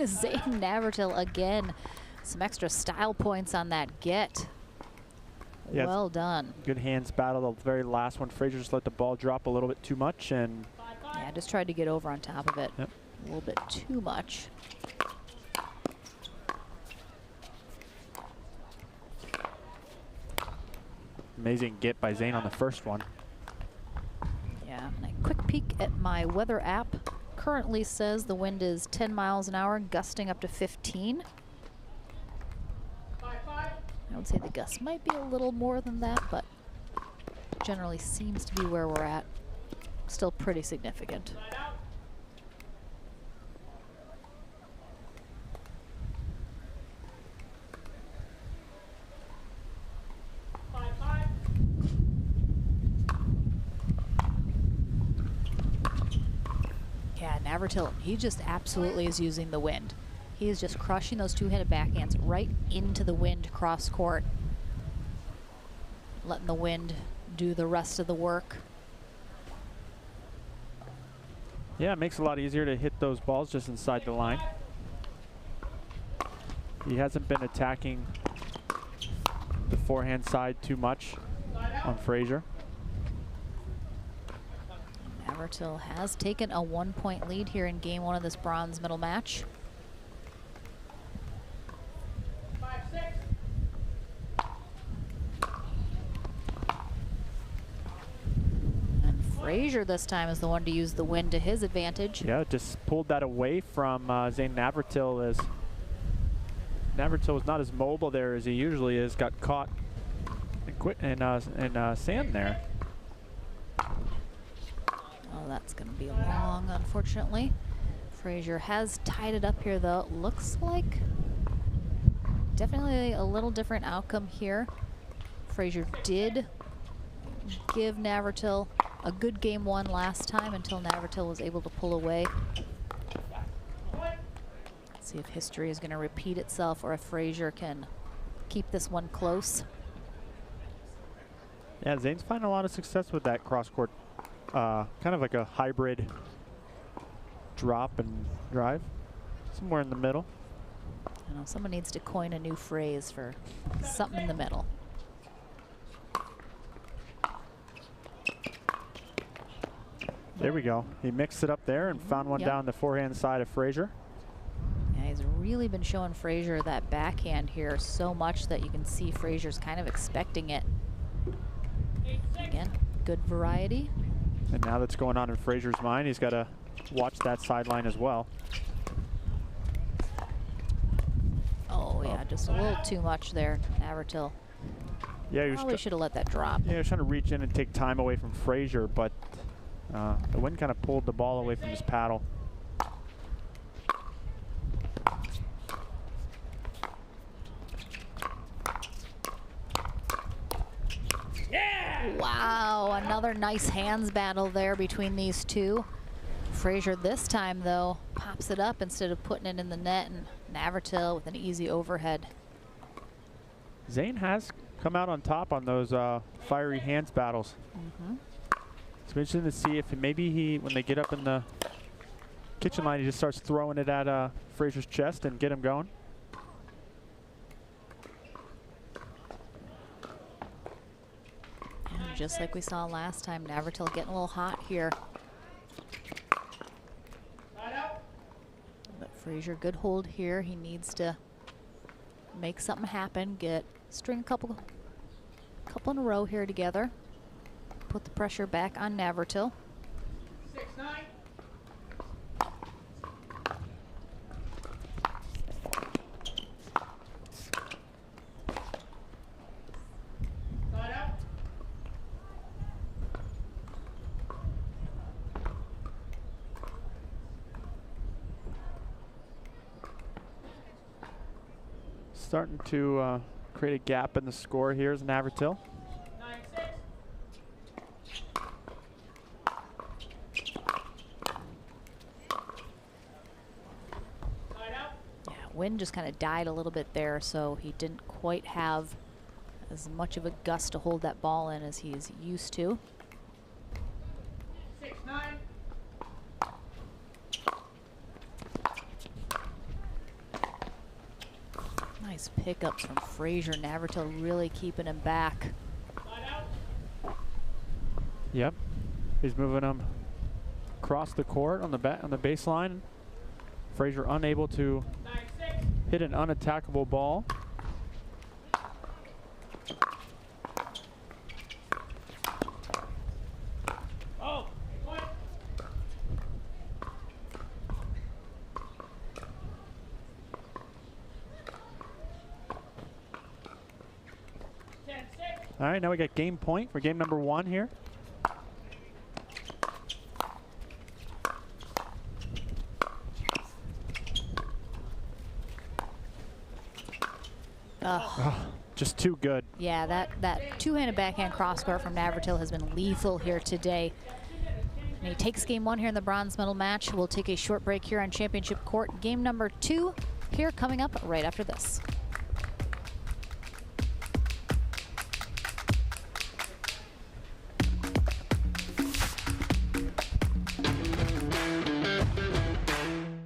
Zane Navratil again. Some extra style points on that get. Yeah, well done. Good hands battle. The very last one, Frazier just let the ball drop a little bit too much, and yeah, just tried to get over on top of it. Yep. A little bit too much. Amazing get by Zane on the first one. Yeah, and a quick peek at my weather app. Currently says the wind is 10 miles an hour, gusting up to 15. I would say the gust might be a little more than that, but generally seems to be where we're at. still pretty significant. Yeah, Navratil, he just absolutely is using the wind. He is just crushing those two-handed backhands right into the wind cross court. Letting the wind do the rest of the work. Yeah, it makes it a lot easier to hit those balls just inside the line. He hasn't been attacking the forehand side too much on Frazier. Navratil has taken a 1-point lead here in game 1 of this bronze medal match. And Frazier this time is the one to use the wind to his advantage. Yeah, just pulled that away from Zane Navratil, as Navratil was not as mobile there as he usually is. Got caught in sand there. Oh, that's going to be long, unfortunately. Frazier has tied it up here, though. Looks like definitely a little different outcome here. Frazier did give Navratil a good game 1 last time until Navratil was able to pull away. Let's see if history is going to repeat itself or if Frazier can keep this one close. Yeah, Zane's finding a lot of success with that cross-court, kind of like a hybrid drop and drive, somewhere in the middle. I know someone needs to coin a new phrase for something in the middle. There we go. He mixed it up there and found one down the forehand side of Frazier. Yeah, he's really been showing Frazier that backhand here so much that you can see Frazier's kind of expecting it. Again, good variety. And now that's going on in Frazier's mind, he's got to watch that sideline as well. Oh yeah, just a little too much there, Navratil. Yeah, he probably should have let that drop. Yeah, he was trying to reach in and take time away from Frazier, but the wind kind of pulled the ball away from his paddle. Wow, another nice hands battle there between these two. Frazier this time, though, pops it up instead of putting it in the net, and Navratil with an easy overhead. Zane has come out on top on those fiery hands battles. It's interesting to see if maybe when they get up in the kitchen line, he just starts throwing it at Frazier's chest and get him going. And just like we saw last time, Navratil getting a little hot here. But Frazier, good hold here. He needs to make something happen, string a couple in a row here together. Put the pressure back on Navratil. 6-9. Starting to create a gap in the score here is Navratil. 9-6. Yeah, wind just kind of died a little bit there, so he didn't quite have as much of a gust to hold that ball in as he's used to. 6-9. Nice pickups from Frazier. Navratil really keeping him back. Yep, he's moving him across the court on the baseline. Frazier unable to hit an unattackable ball. Oh. All right, now we got game point for game number 1 here. Just too good. Yeah, that two-handed backhand cross-court from Navratil has been lethal here today. And he takes game 1 here in the bronze medal match. We'll take a short break here on Championship Court. Game number 2 here coming up right after this.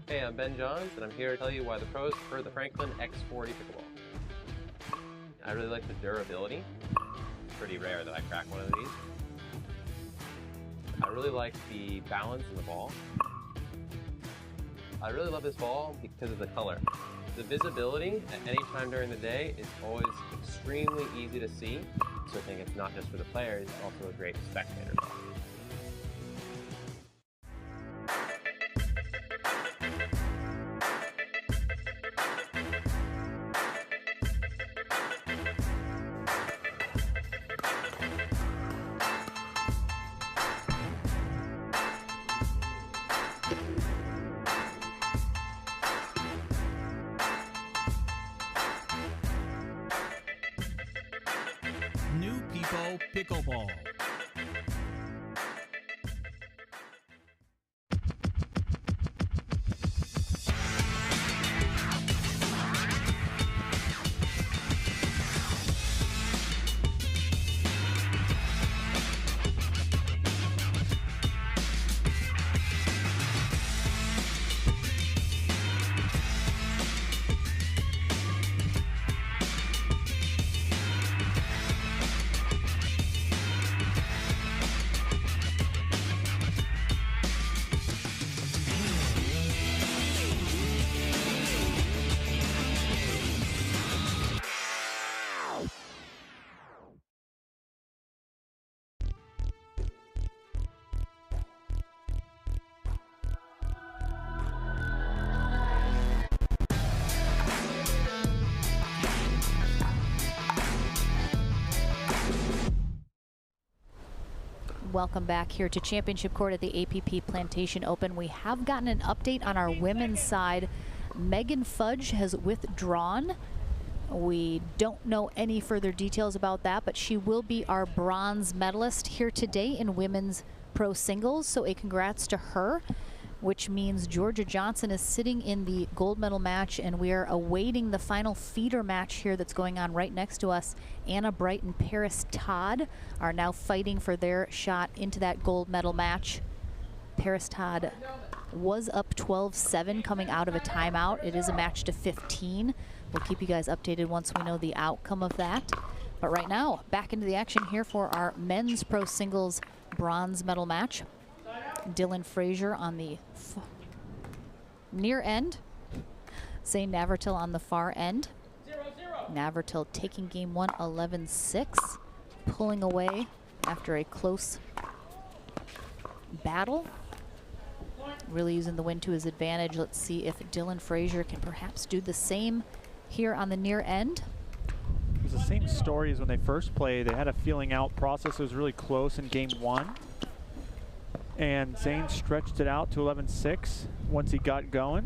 Hey, I'm Ben Johns, and I'm here to tell you why the pros prefer the Franklin X40 pickleball. I really like the durability. It's pretty rare that I crack one of these. I really like the balance in the ball. I really love this ball because of the color. The visibility at any time during the day is always extremely easy to see. So I think it's not just for the players, it's also a great spectator ball. New People Pickleball. Welcome back here to Championship Court at the APP Plantation Open. We have gotten an update on our women's side. Megan Fudge has withdrawn. We don't know any further details about that, but she will be our bronze medalist here today in women's pro singles. So a congrats to her, which means Georgia Johnson is sitting in the gold medal match, and we are awaiting the final feeder match here that's going on right next to us. Anna Bright and Paris Todd are now fighting for their shot into that gold medal match. Paris Todd was up 12-7 coming out of a timeout. It is a match to 15. We'll keep you guys updated once we know the outcome of that. But right now, back into the action here for our men's pro singles bronze medal match. Dylan Frazier on the near end. Zane Navratil on the far end. Navratil taking game 1 11-6, pulling away after a close battle. Really using the wind to his advantage. Let's see if Dylan Frazier can perhaps do the same here on the near end. It was the same story as when they first played. They had a feeling out process. It was really close in game 1. And Zane stretched it out to 11-6 once he got going.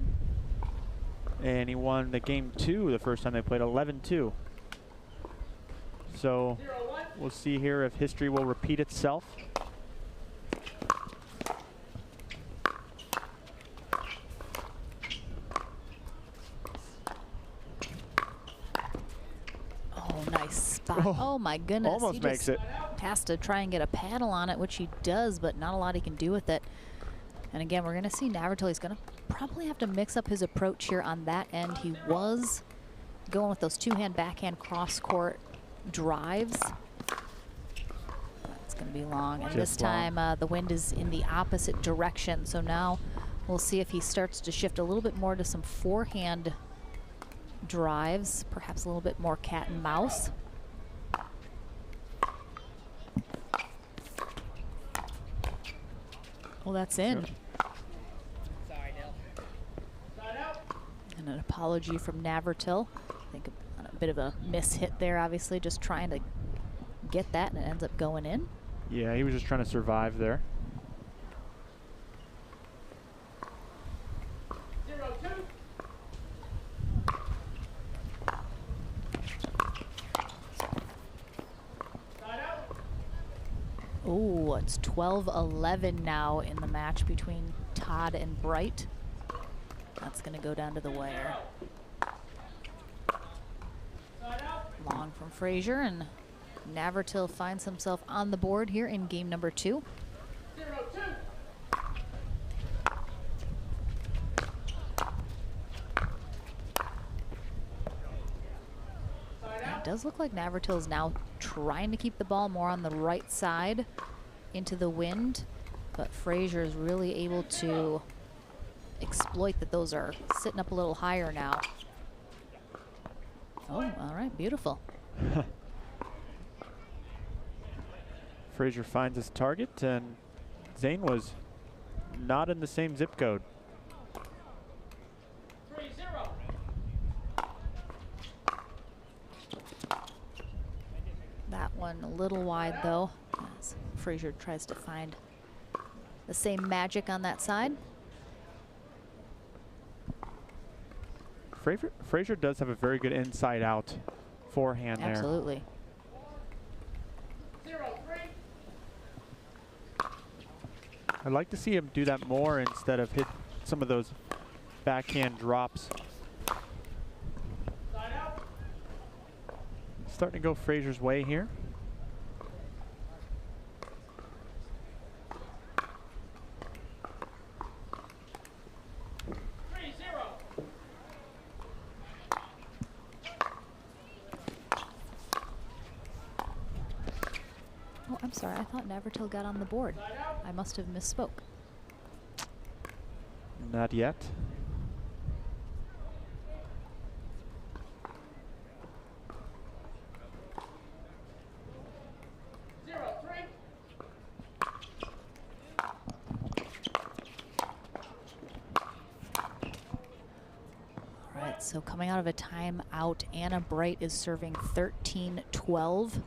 And he won the game 2 the first time they played, 11-2. So we'll see here if history will repeat itself. Oh, nice spot. Oh my goodness. Almost he makes it. Has to try and get a paddle on it, which he does, but not a lot he can do with it. And again, we're going to see Navratil. He's going to probably have to mix up his approach here on that end. He was going with those two-hand backhand cross-court drives. It's going to be long. And this time, the wind is in the opposite direction. So now we'll see if he starts to shift a little bit more to some forehand drives, perhaps a little bit more cat and mouse. Well, that's in. Sorry, Dill. And an apology from Navratil. I think a bit of a miss hit there, obviously, just trying to get that, and it ends up going in. Yeah, he was just trying to survive there. 0-2. it's 12-11 now in the match between Todd and Bright. That's going to go down to the wire. Long from Frazier, and Navratil finds himself on the board here in game number 2. It does look like Navratil is now trying to keep the ball more on the right side into the wind, but Frazier is really able to exploit that those are sitting up a little higher now. Oh, all right, beautiful. Frazier finds his target, and Zane was not in the same zip code. That one a little wide though, as Frazier tries to find the same magic on that side. Frazier does have a very good inside-out forehand there. Absolutely. I'd like to see him do that more instead of hit some of those backhand drops. Starting to go Frazier's way here. Oh, I'm sorry, I thought Navratil got on the board. I must have misspoke. Not yet. All right, so coming out of a timeout, Anna Bright is serving 13-12.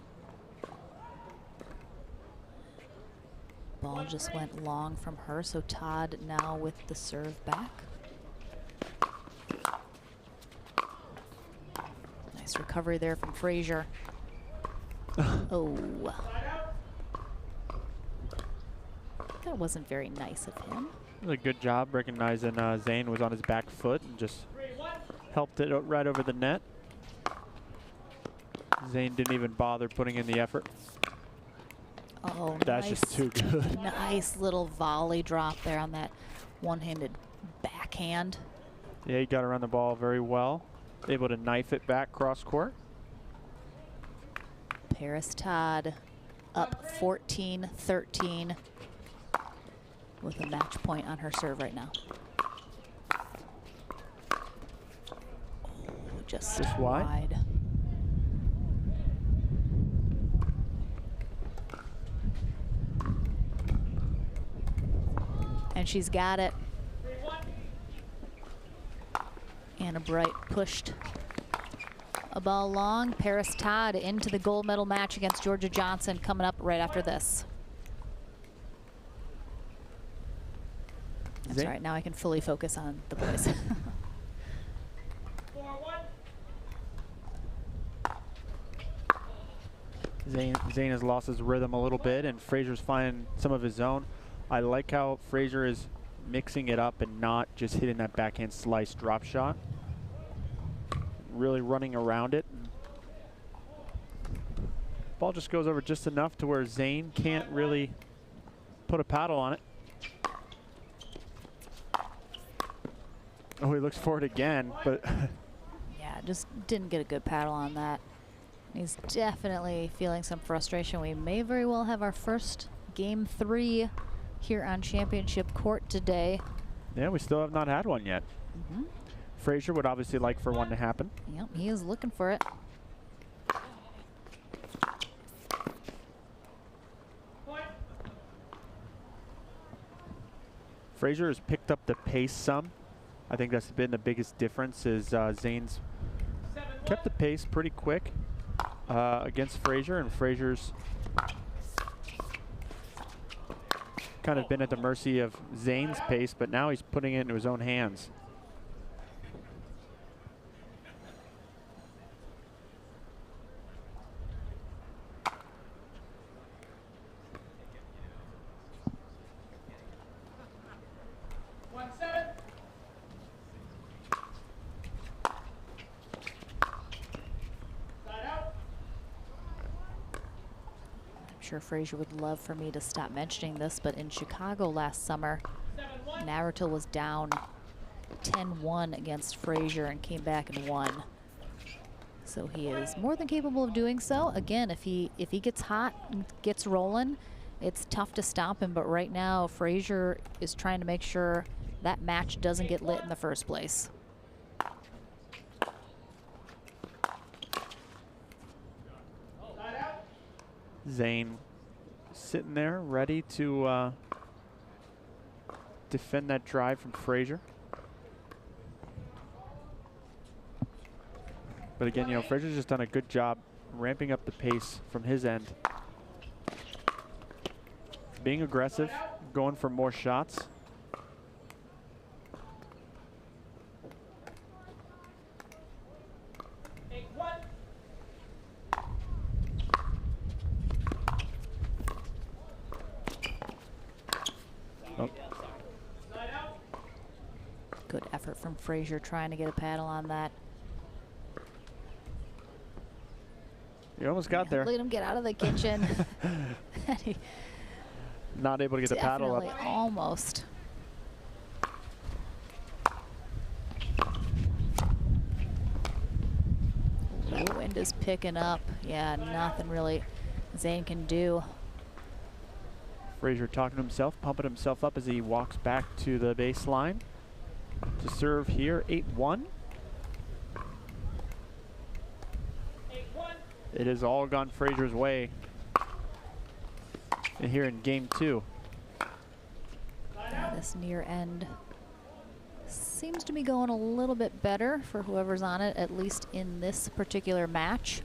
Ball just went long from her, so Todd now with the serve back. Nice recovery there from Frazier. Oh. That wasn't very nice of him. It was a good job recognizing Zane was on his back foot and just helped it right over the net. Zane didn't even bother putting in the effort. Oh, that's nice, just too good. Nice little volley drop there on that one-handed backhand. Yeah, he got around the ball very well. Able to knife it back cross court. Paris Todd up 14-13 with a match point on her serve right now. Oh, just wide. And she's got it. Anna Bright pushed a ball long. Paris Todd into the gold medal match against Georgia Johnson coming up right after this. That's right, now I can fully focus on the boys. Zane has lost his rhythm a little bit, and Frazier's finding some of his own. I like how Frazier is mixing it up and not just hitting that backhand slice drop shot. Really running around it. Ball just goes over just enough to where Zane can't really put a paddle on it. Oh, he looks for it again, but yeah, just didn't get a good paddle on that. He's definitely feeling some frustration. We may very well have our first game 3 here on championship court today. Yeah, we still have not had one yet. Frazier would obviously like for one to happen. Yep, he is looking for it. Frazier has picked up the pace some. I think that's been the biggest difference is Zane's kept the pace pretty quick against Frazier, and Frazier's kind of been at the mercy of Zane's pace, but now he's putting it into his own hands. sure Frazier would love for me to stop mentioning this, but in Chicago last summer, Navratil was down 10-1 against Frazier and came back and won. So he is more than capable of doing so. Again, if he gets hot and gets rolling, it's tough to stop him, but right now Frazier is trying to make sure that match doesn't get lit in the first place. Zane sitting there ready to defend that drive from Frazier. But again, you know, Frazier's just done a good job ramping up the pace from his end. Being aggressive, going for more shots. Oh. Good effort from Frazier trying to get a paddle on that. You almost got there. Look at him get out of the kitchen. Not able to get the paddle up. Almost. The wind is picking up. Yeah, nothing really Zane can do. Frazier talking to himself, pumping himself up as he walks back to the baseline to serve here, 8-1. It has all gone Frazier's way and here in game 2. Yeah, this near end seems to be going a little bit better for whoever's on it, at least in this particular match.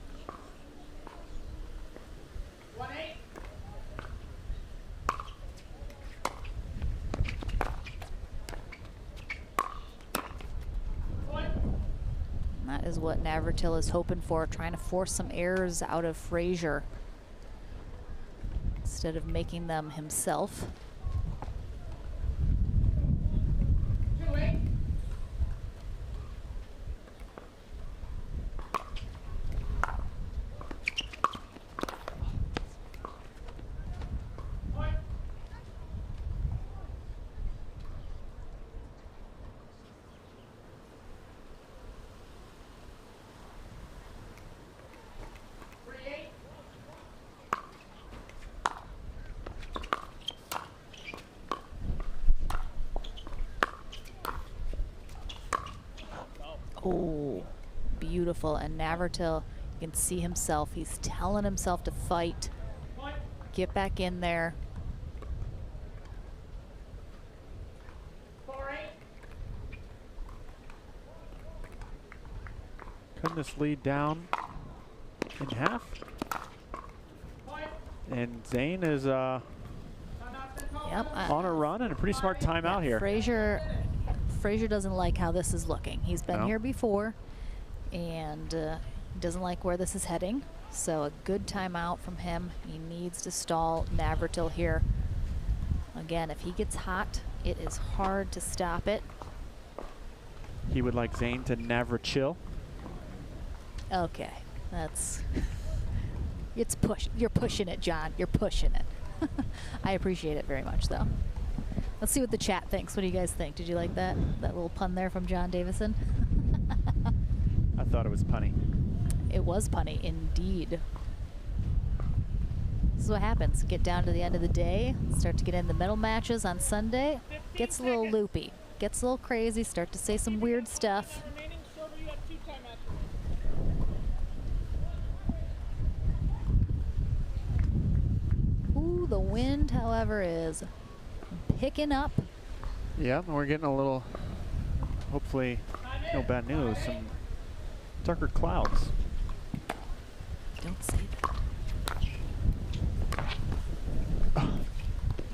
That is what Navratil is hoping for, trying to force some errors out of Frazier instead of making them himself. Oh, beautiful. And Navratil, you can see himself. He's telling himself to fight. Get back in there. Cutting this lead down in half. And Zane is on a run and a pretty smart timeout here. Frazier doesn't like how this is looking. He's been here before and doesn't like where this is heading. So a good timeout from him. He needs to stall Navratil here. Again, if he gets hot, it is hard to stop it. He would like Zane to Navratil. Okay, that's you're pushing it, John. You're pushing it. I appreciate it very much, though. Let's see what the chat thinks. What do you guys think? Did you like that little pun there from John Davison? I thought it was punny. It was punny, indeed. This is what happens. Get down to the end of the day, start to get in the medal matches on Sunday. Gets a little loopy, gets a little crazy, start to say some weird stuff. Ooh, the wind, however, is picking up. Yeah, and we're getting a little, hopefully, no bad news, some darker clouds. Don't say that.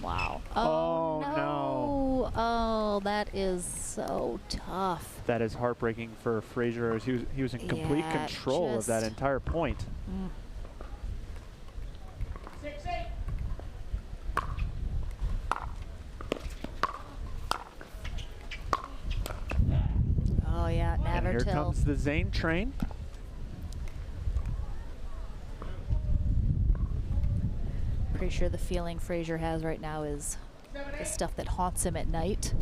Wow. Oh, no. Oh, that is so tough. That is heartbreaking for Frazier, as he was in complete control of that entire point. Mm. Oh yeah, Navratil. And here comes the Zane train. Pretty sure the feeling Frazier has right now is the stuff that haunts him at night.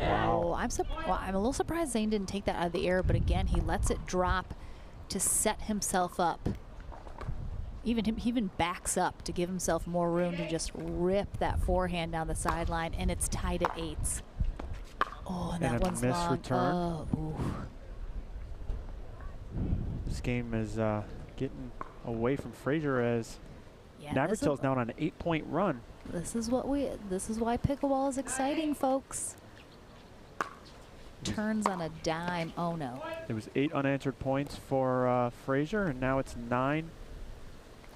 Oh, I'm a little surprised Zane didn't take that out of the air, but again, he lets it drop to set himself up. He even backs up to give himself more room to just rip that forehand down the sideline, and it's tied at 8s. Oh, and that one's long. Return. Oh, ooh. This game is getting away from Frazier as Navratil's now on an 8-point run. This is why pickleball is exciting, folks. Turns on a dime. Oh no. There was 8 unanswered points for Frazier, and now it's 9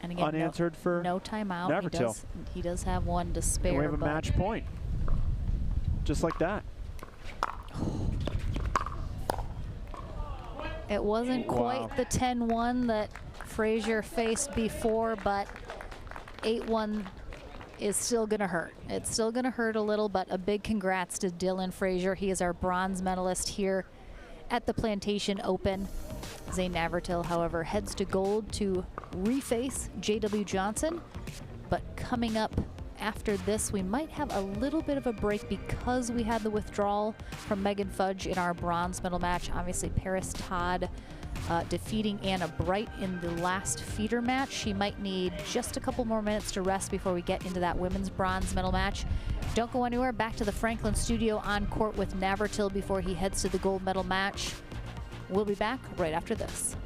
and again, unanswered for no timeout. Navratil. He does have one to spare. And we have a match point. Just like that. It wasn't quite the 10-1 that Frazier faced before, but 8-1 is still going to hurt. It's still going to hurt a little, but a big congrats to Dylan Frazier. He is our bronze medalist here at the Plantation Open. Zane Navratil, however, heads to gold to reface J.W. Johnson. But coming up after this, we might have a little bit of a break because we had the withdrawal from Megan Fudge in our bronze medal match. Obviously, Paris Todd defeating Anna Bright in the last feeder match. She might need just a couple more minutes to rest before we get into that women's bronze medal match. Don't go anywhere. Back to the Franklin studio on court with Navratil before he heads to the gold medal match. We'll be back right after this.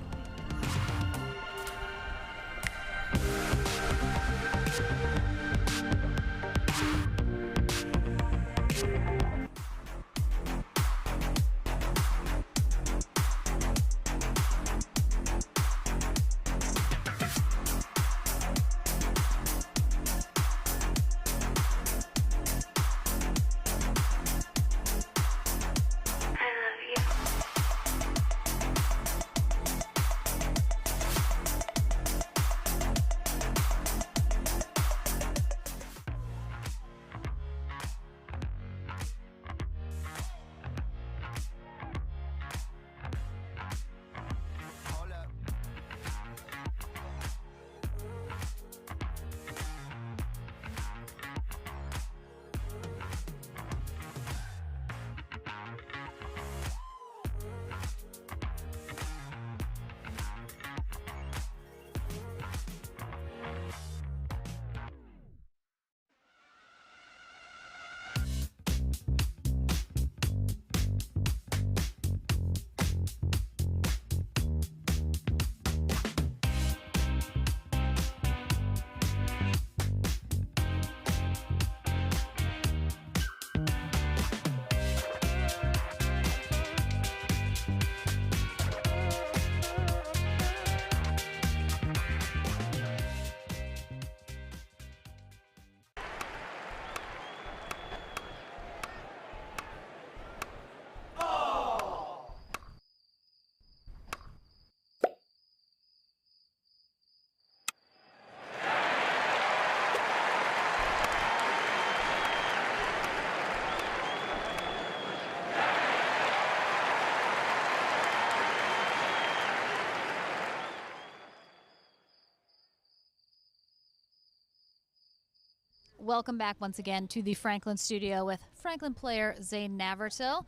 Welcome back once again to the Franklin studio with Franklin player Zane Navratil.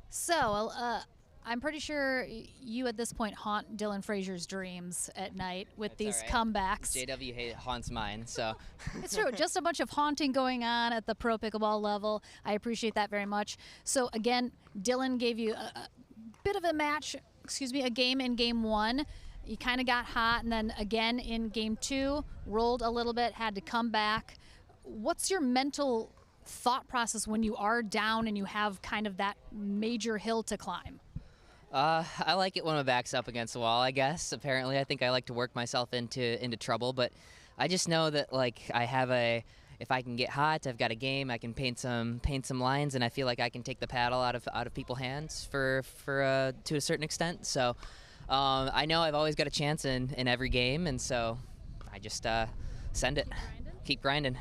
So, I'm pretty sure you at this point haunt Dylan Frazier's dreams at night with these comebacks. JW haunts mine, so. It's true, just a bunch of haunting going on at the pro pickleball level. I appreciate that very much. So again, Dylan gave you a bit of a game in game 1. You kind of got hot, and then again in game 2, rolled a little bit, had to come back. What's your mental thought process when you are down and you have kind of that major hill to climb? I like it when my back's up against the wall, I guess. Apparently, I think I like to work myself into trouble, but I just know that I have if I can get hot, I've got a game, I can paint some lines, and I feel like I can take the paddle out of people's hands to a certain extent. So I know I've always got a chance in every game, and so I just send it, keep grinding.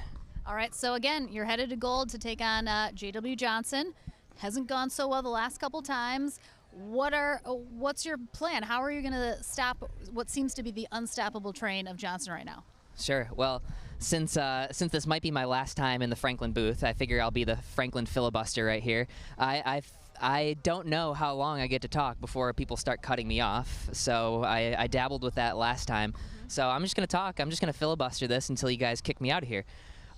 All right, so again, you're headed to gold to take on J.W. Johnson. Hasn't gone so well the last couple times. What's your plan? How are you going to stop what seems to be the unstoppable train of Johnson right now? Sure. Well, since this might be my last time in the Franklin booth, I figure I'll be the Franklin filibuster right here. I don't know how long I get to talk before people start cutting me off, so I dabbled with that last time. So I'm just going to talk. I'm just going to filibuster this until you guys kick me out of here.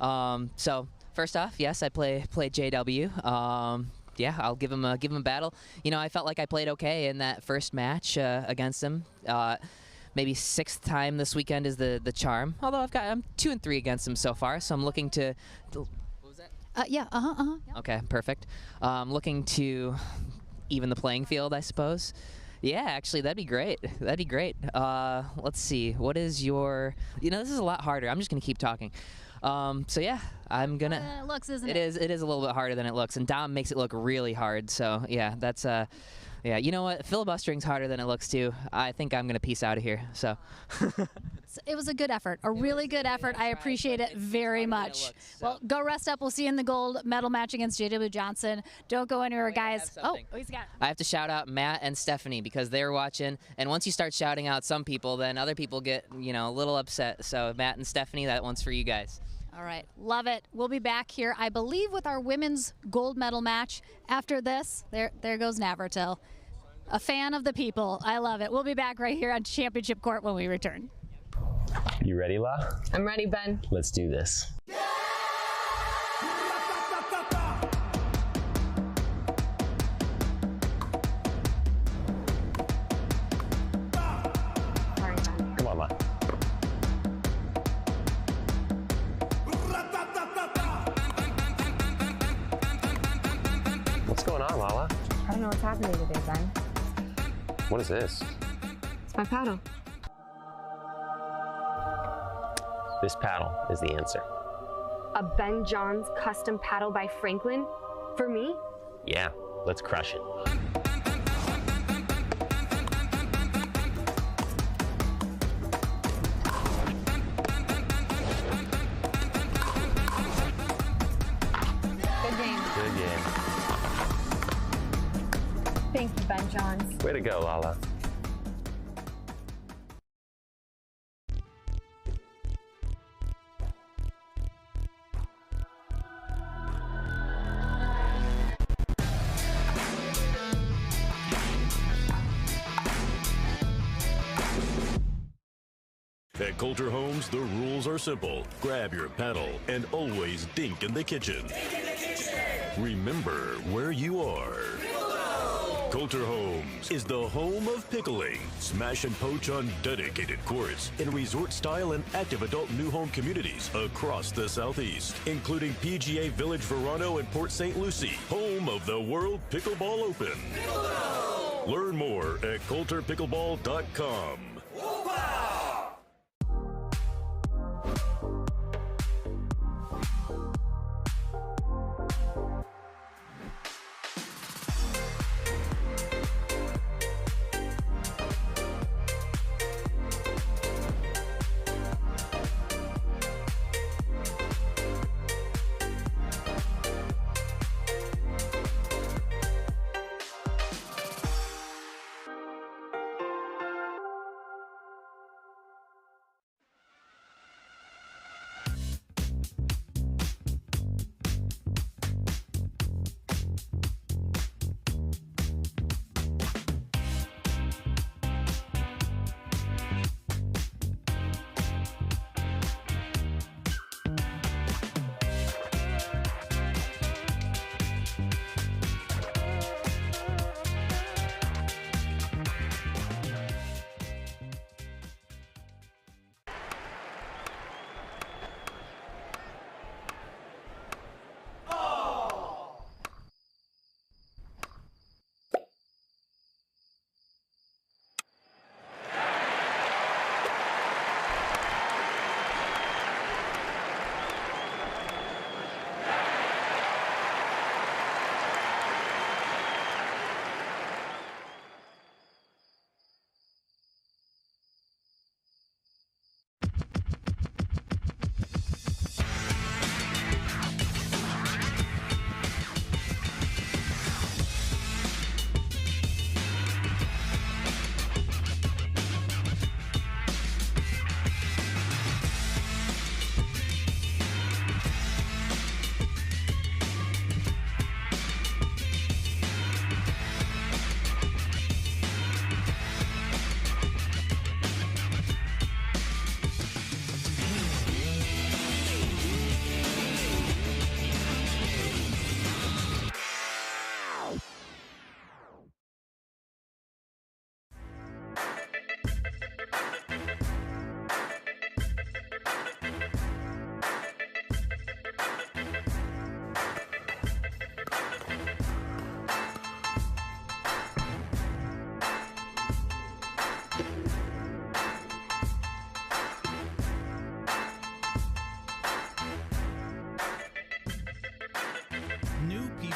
So first off, yes, I play JW. Yeah, I'll give him a battle. You know, I felt like I played okay in that first match against him. Maybe 6th time this weekend is the charm. Although I'm 2-3 against him so far, so I'm looking to. What was that? Yeah. Yeah. Okay, perfect. Looking to even the playing field, I suppose. Yeah, actually, that'd be great. That'd be great. Let's see. What is your? You know, this is a lot harder. I'm just gonna keep talking. So yeah, I'm gonna. It looks, isn't it? It is a little bit harder than it looks, and Dom makes it look really hard. So yeah, that's yeah. You know what? Filibustering's harder than it looks too. I think I'm gonna peace out of here. So. It was a good effort, a really good effort. I appreciate it very much. Well, go rest up. We'll see you in the gold medal match against JW Johnson. Don't go anywhere, guys. Oh, he's got it. I have to shout out Matt and Stephanie because they're watching. And once you start shouting out some people, then other people get, you know, a little upset. So Matt and Stephanie, that one's for you guys. All right, love it. We'll be back here, I believe, with our women's gold medal match. After this, there goes Navratil. A fan of the people. I love it. We'll be back right here on Championship Court when we return. You ready, La? I'm ready, Ben. Let's do this. Come on, La. What's going on, Lala? I don't know what's happening today, Ben. What is this? It's my paddle. This paddle is the answer. A Ben Johns custom paddle by Franklin? For me? Yeah, let's crush it. Good game. Good game. Thank you, Ben Johns. Way to go, Lala. At Coulter Homes, the rules are simple. Grab your paddle and always dink in the kitchen. Remember where you are. Coulter Homes is the home of pickling. Smash and poach on dedicated courts in resort-style and active adult new home communities across the Southeast, including PGA Village Verano and Port St. Lucie, home of the World Pickleball Open. Learn more at coulterpickleball.com.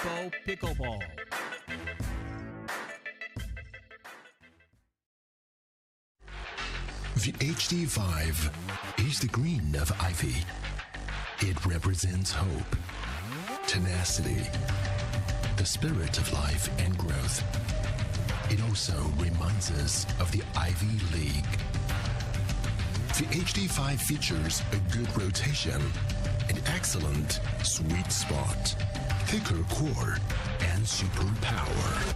People Pickleball. The HD5 is the green of ivy. It represents hope, tenacity, the spirit of life and growth. It also reminds us of the Ivy League. The HD5 features a good rotation, an excellent sweet spot, thicker core, and super power.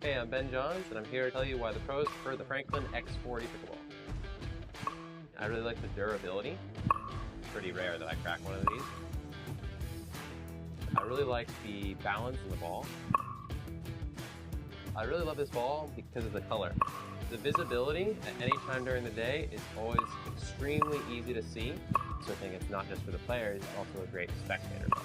Hey, I'm Ben Johns, and I'm here to tell you why the pros prefer the Franklin X40 pickleball. I really like the durability. It's pretty rare that I crack one of these. I really like the balance in the ball. I really love this ball because of the color. The visibility at any time during the day is always extremely easy to see, so I think it's not just for the players, it's also a great spectator ball.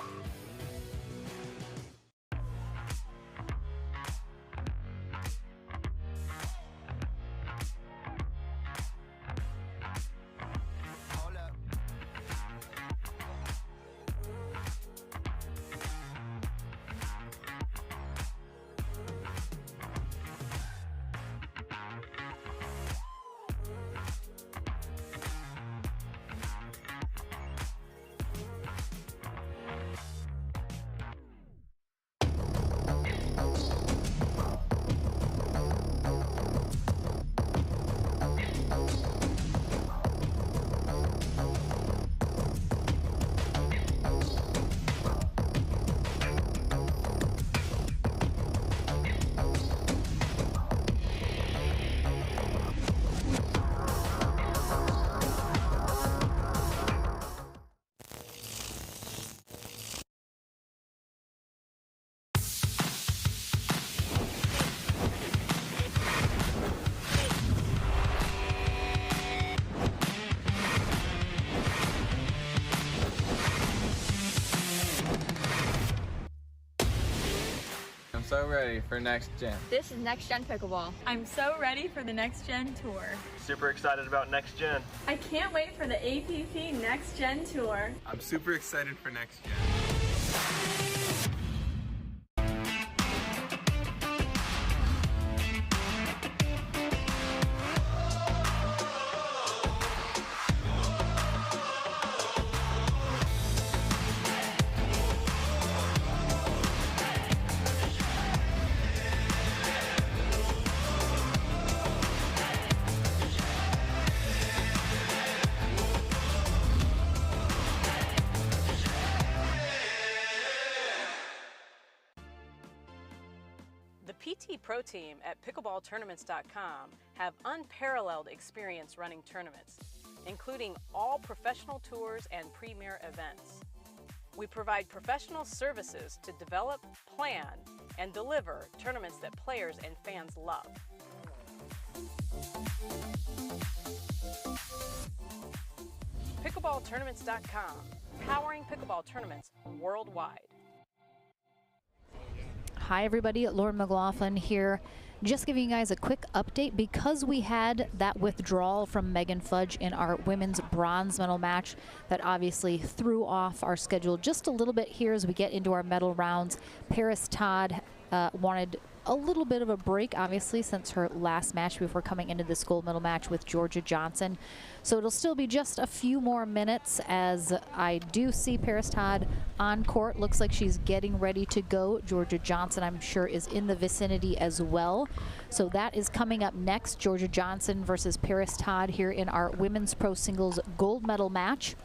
I'm so ready for next gen. This is Next Gen Pickleball. I'm so ready for the Next Gen Tour. Super excited about next gen. I can't wait for the APP Next Gen Tour. I'm super excited for next gen. The PT Pro Team at pickleballtournaments.com have unparalleled experience running tournaments, including all professional tours and premier events. We provide professional services to develop, plan, and deliver tournaments that players and fans love. Pickleballtournaments.com, powering pickleball tournaments worldwide. Hi everybody, Lauren McLaughlin here. Just giving you guys a quick update because we had that withdrawal from Megan Fudge in our women's bronze medal match that obviously threw off our schedule just a little bit here as we get into our medal rounds. Paris Todd wanted a little bit of a break, obviously, since her last match before coming into this gold medal match with Georgia Johnson. So it'll still be just a few more minutes as I do see Paris Todd on court. Looks like she's getting ready to go. Georgia Johnson, I'm sure, is in the vicinity as well. So that is coming up next, Georgia Johnson versus Paris Todd here in our women's pro singles gold medal match.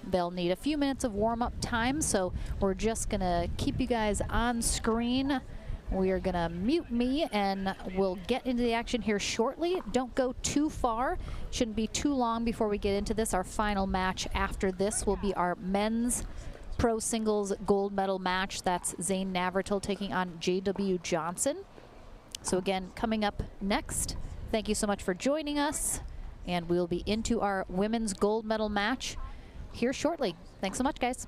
They'll need a few minutes of warm-up time, so we're just gonna keep you guys on screen. We are gonna mute me and we'll get into the action here shortly. Don't go too far. Shouldn't be too long before we get into this. Our final match after this will be our men's pro singles gold medal match. That's Zane Navratil taking on J.W. Johnson. So again, coming up next, thank you so much for joining us. And we'll be into our women's gold medal match here shortly. Thanks so much, guys.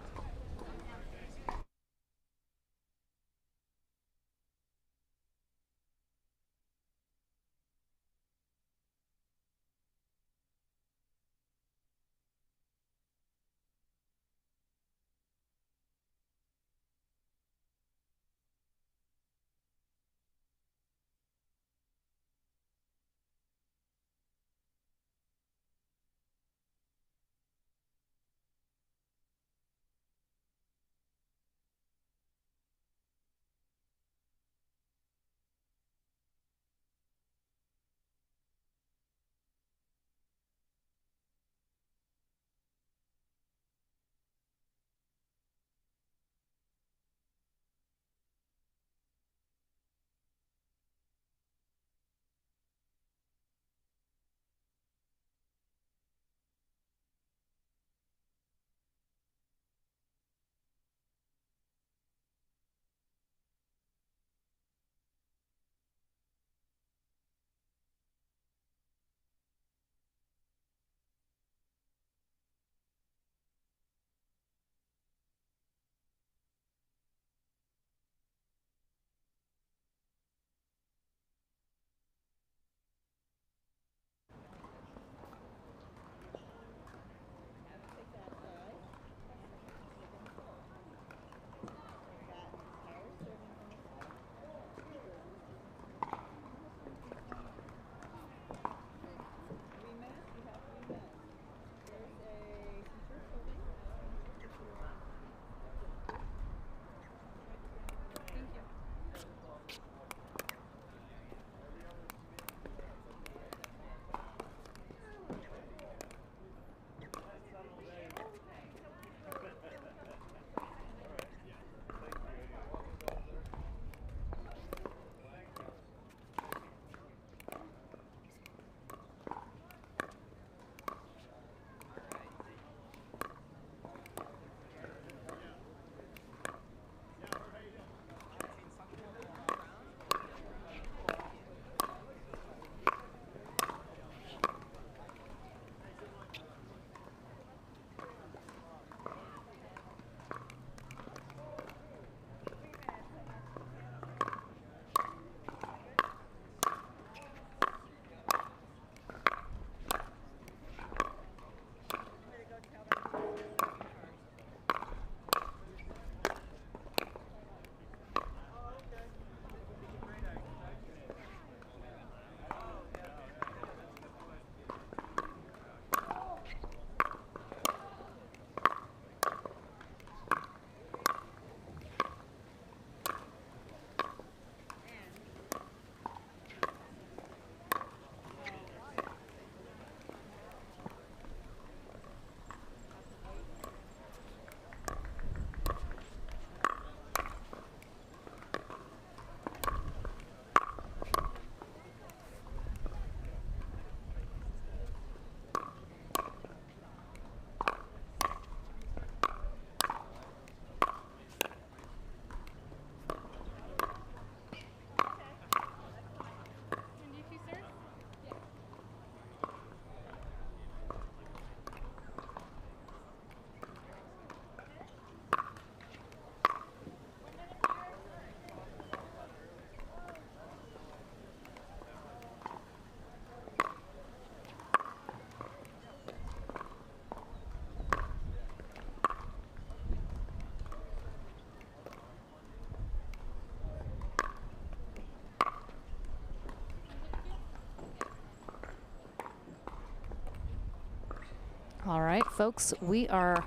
All right, folks, we are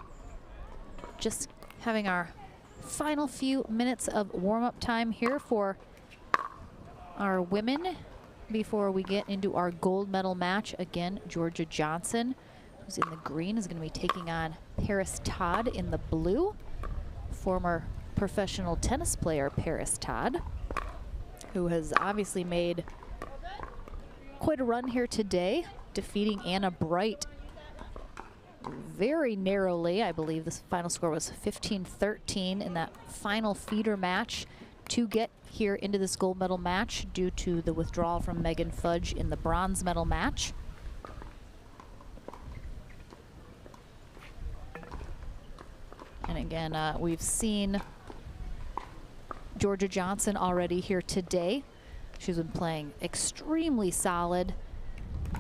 just having our final few minutes of warm-up time here for our women before we get into our gold medal match. Again, Georgia Johnson, who's in the green, is going to be taking on Paris Todd in the blue. Former professional tennis player Paris Todd, who has obviously made quite a run here today, defeating Anna Bright very narrowly. I believe the final score was 15-13 in that final feeder match to get here into this gold medal match due to the withdrawal from Megan Fudge in the bronze medal match. And again, we've seen Georgia Johnson already here today. She's been playing extremely solid.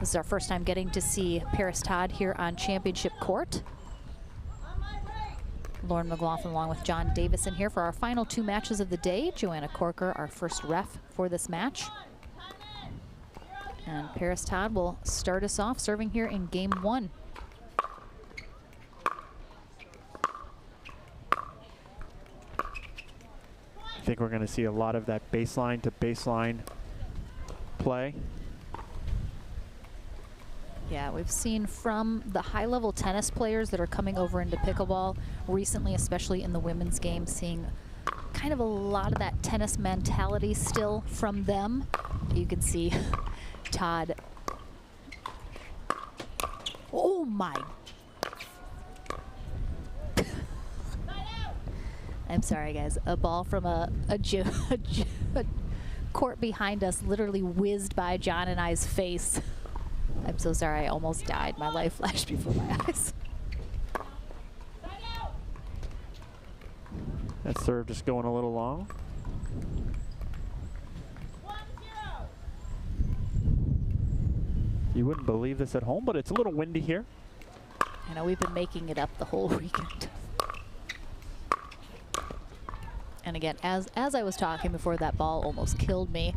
This is our first time getting to see Paris Todd here on championship court. Lauren McLaughlin along with John Davison here for our final two matches of the day. Joanna Corker, our first ref for this match. And Paris Todd will start us off serving here in game one. I think we're going to see a lot of that baseline to baseline play. Yeah, we've seen from the high-level tennis players that are coming over into pickleball recently, especially in the women's game, seeing kind of a lot of that tennis mentality still from them. You can see Todd. Oh my. I'm sorry, guys. A ball from a court behind us literally whizzed by John and I's face. I'm so sorry, I almost died. My life flashed before my eyes. That serve just going a little long. You wouldn't believe this at home, but it's a little windy here. I know we've been making it up the whole weekend. And again, as I was talking before that ball almost killed me,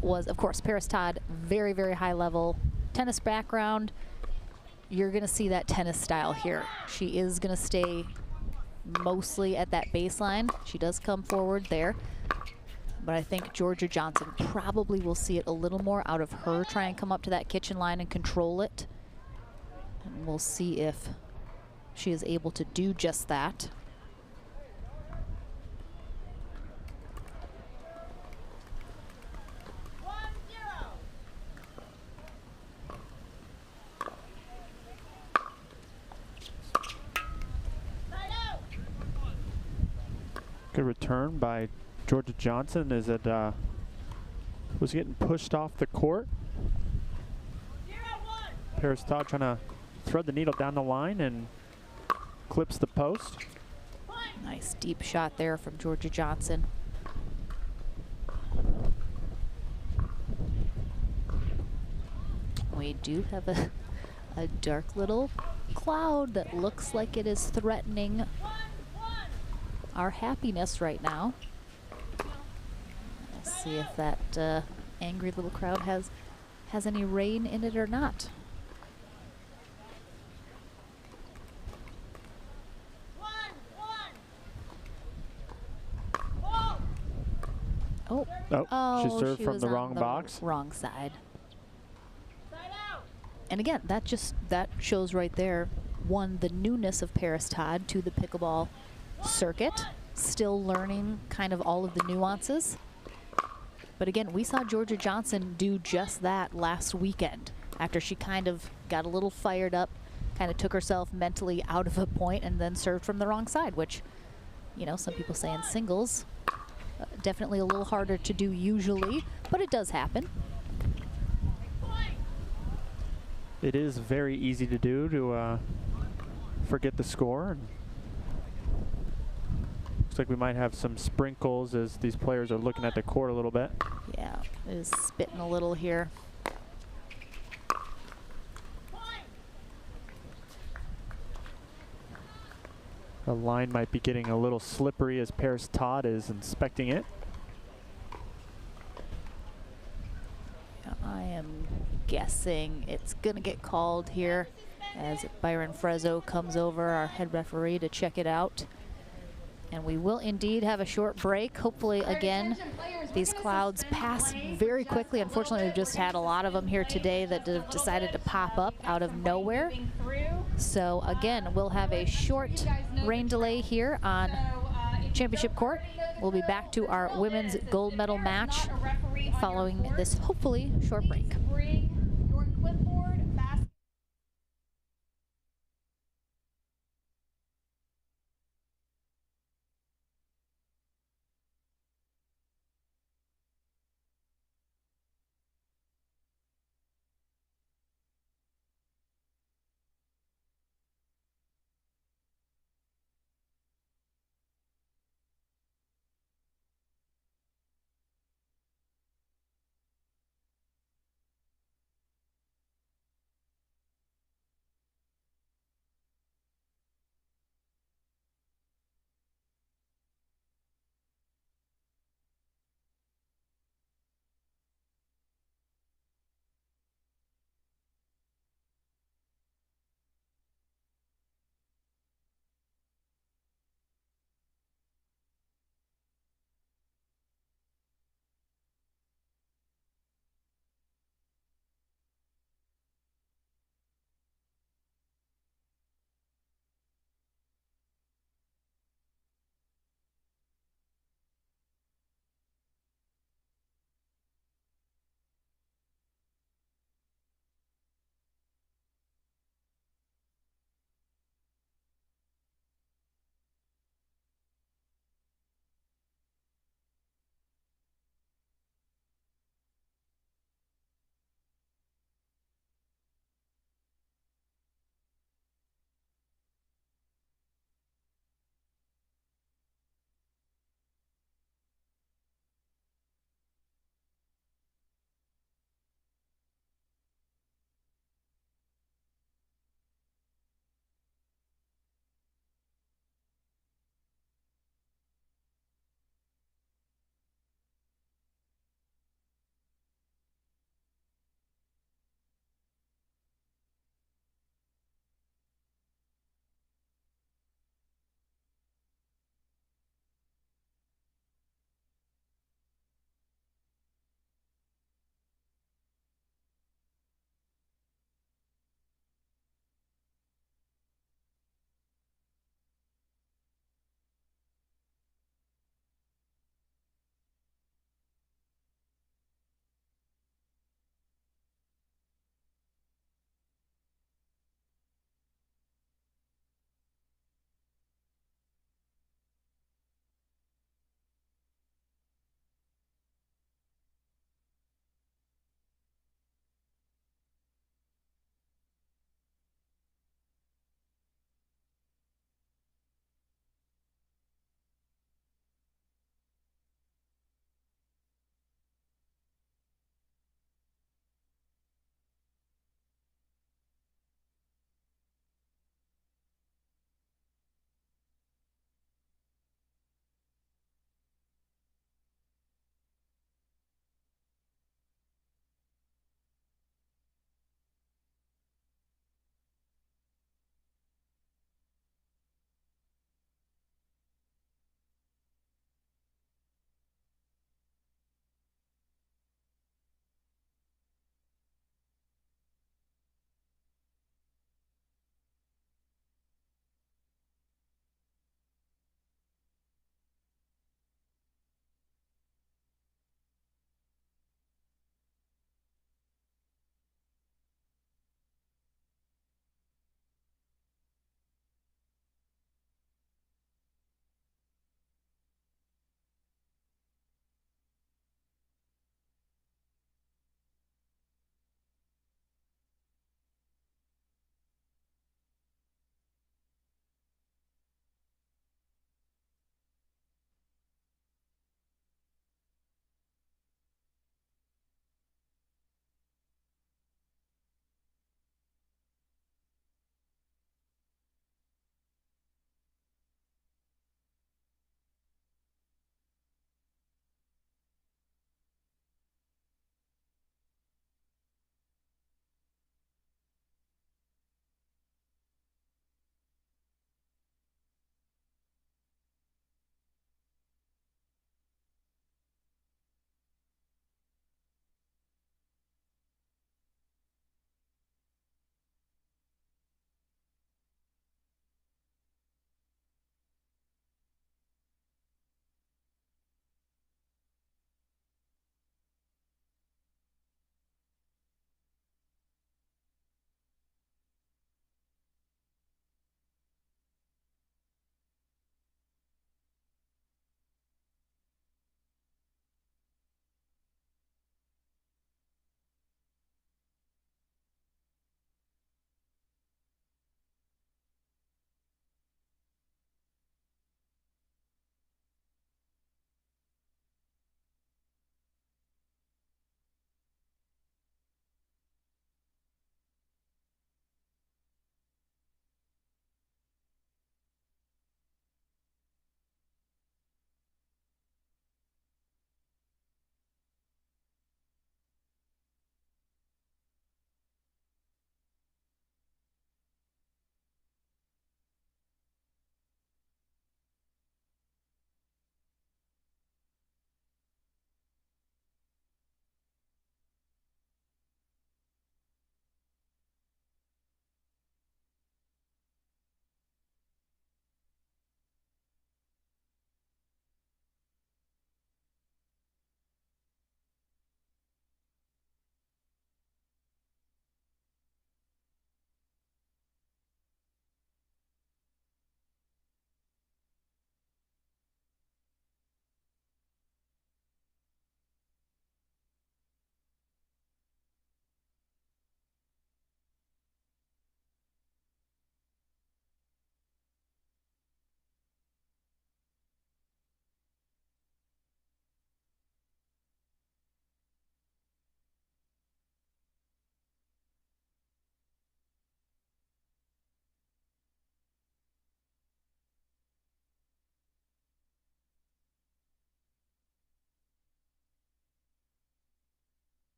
was of course Paris Todd, very, very high level tennis background. You're gonna see that tennis style here. She is gonna stay mostly at that baseline. She does come forward there, but I think Georgia Johnson probably will see it a little more out of her, try and come up to that kitchen line and control it. And we'll see if she is able to do just that. Good return by Georgia Johnson as it was getting pushed off the court. Paris Todd trying to thread the needle down the line and clips the post. Nice deep shot there from Georgia Johnson. We do have a dark little cloud that looks like it is threatening our happiness right now. Let's see if that angry little crowd has any rain in it or not. Oh, she served from the wrong box. Wrong side. And again, that shows right there, one, the newness of Paris Todd to the pickleball circuit, still learning kind of all of the nuances. But again, we saw Georgia Johnson do just that last weekend after she kind of got a little fired up, kind of took herself mentally out of a point and then served from the wrong side, which, you know, some people say in singles, definitely a little harder to do usually, but it does happen. It is very easy to do, to forget the score. And looks like we might have some sprinkles as these players are looking at the court a little bit. Yeah, it is spitting a little here. The line might be getting a little slippery as Paris Todd is inspecting it. I am guessing it's gonna get called here. as Byron Frezzo comes over, our head referee, to check it out. And we will indeed have a short break. Hopefully, again, these clouds pass very quickly. Unfortunately, we've just had a lot of them here today that have decided to pop up out of nowhere. So again, we'll have a short rain delay here on championship court. We'll be back to our women's gold medal match following this hopefully short break.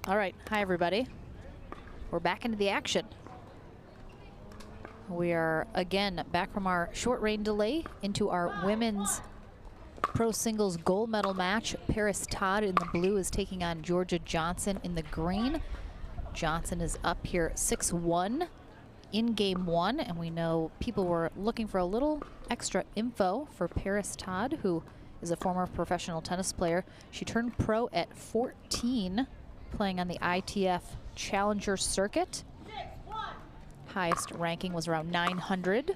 All right, hi everybody. We're back into the action. We are again back from our short rain delay into our women's pro singles gold medal match. Paris Todd in the blue is taking on Georgia Johnson in the green. Johnson is up here 6-1 in game one, and we know people were looking for a little extra info for Paris Todd, who is a former professional tennis player. She turned pro at 14, playing on the ITF Challenger circuit. Highest ranking was around 900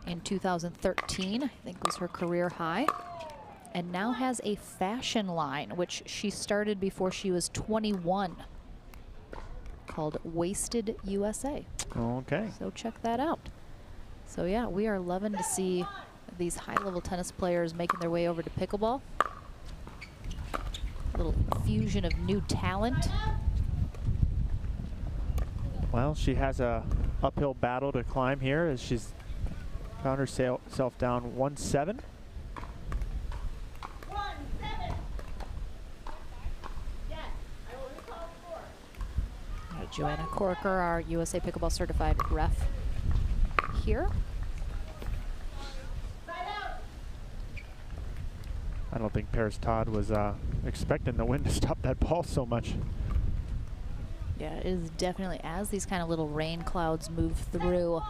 in 2013, I think was her career high. And now has a fashion line, which she started before she was 21, called Wasted USA. Okay. So check that out. So yeah, we are loving to see these high-level tennis players making their way over to pickleball. A little fusion of new talent. Well, she has a uphill battle to climb here as she's found herself down 1-7. Joanna Corker, our USA Pickleball certified ref here. I don't think Paris Todd was expecting the wind to stop that ball so much. Yeah, it is definitely, as these kind of little rain clouds move through,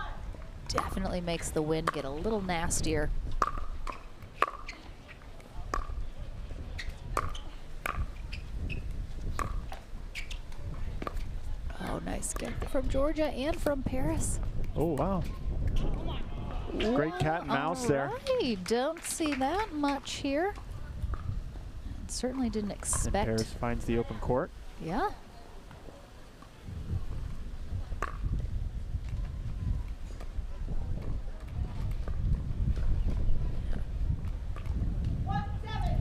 definitely makes the wind get a little nastier. Oh, nice get from Georgia and from Paris. Oh, wow. Great cat and mouse there. Right, don't see that much here. Certainly didn't expect. And Paris finds the open court. Yeah.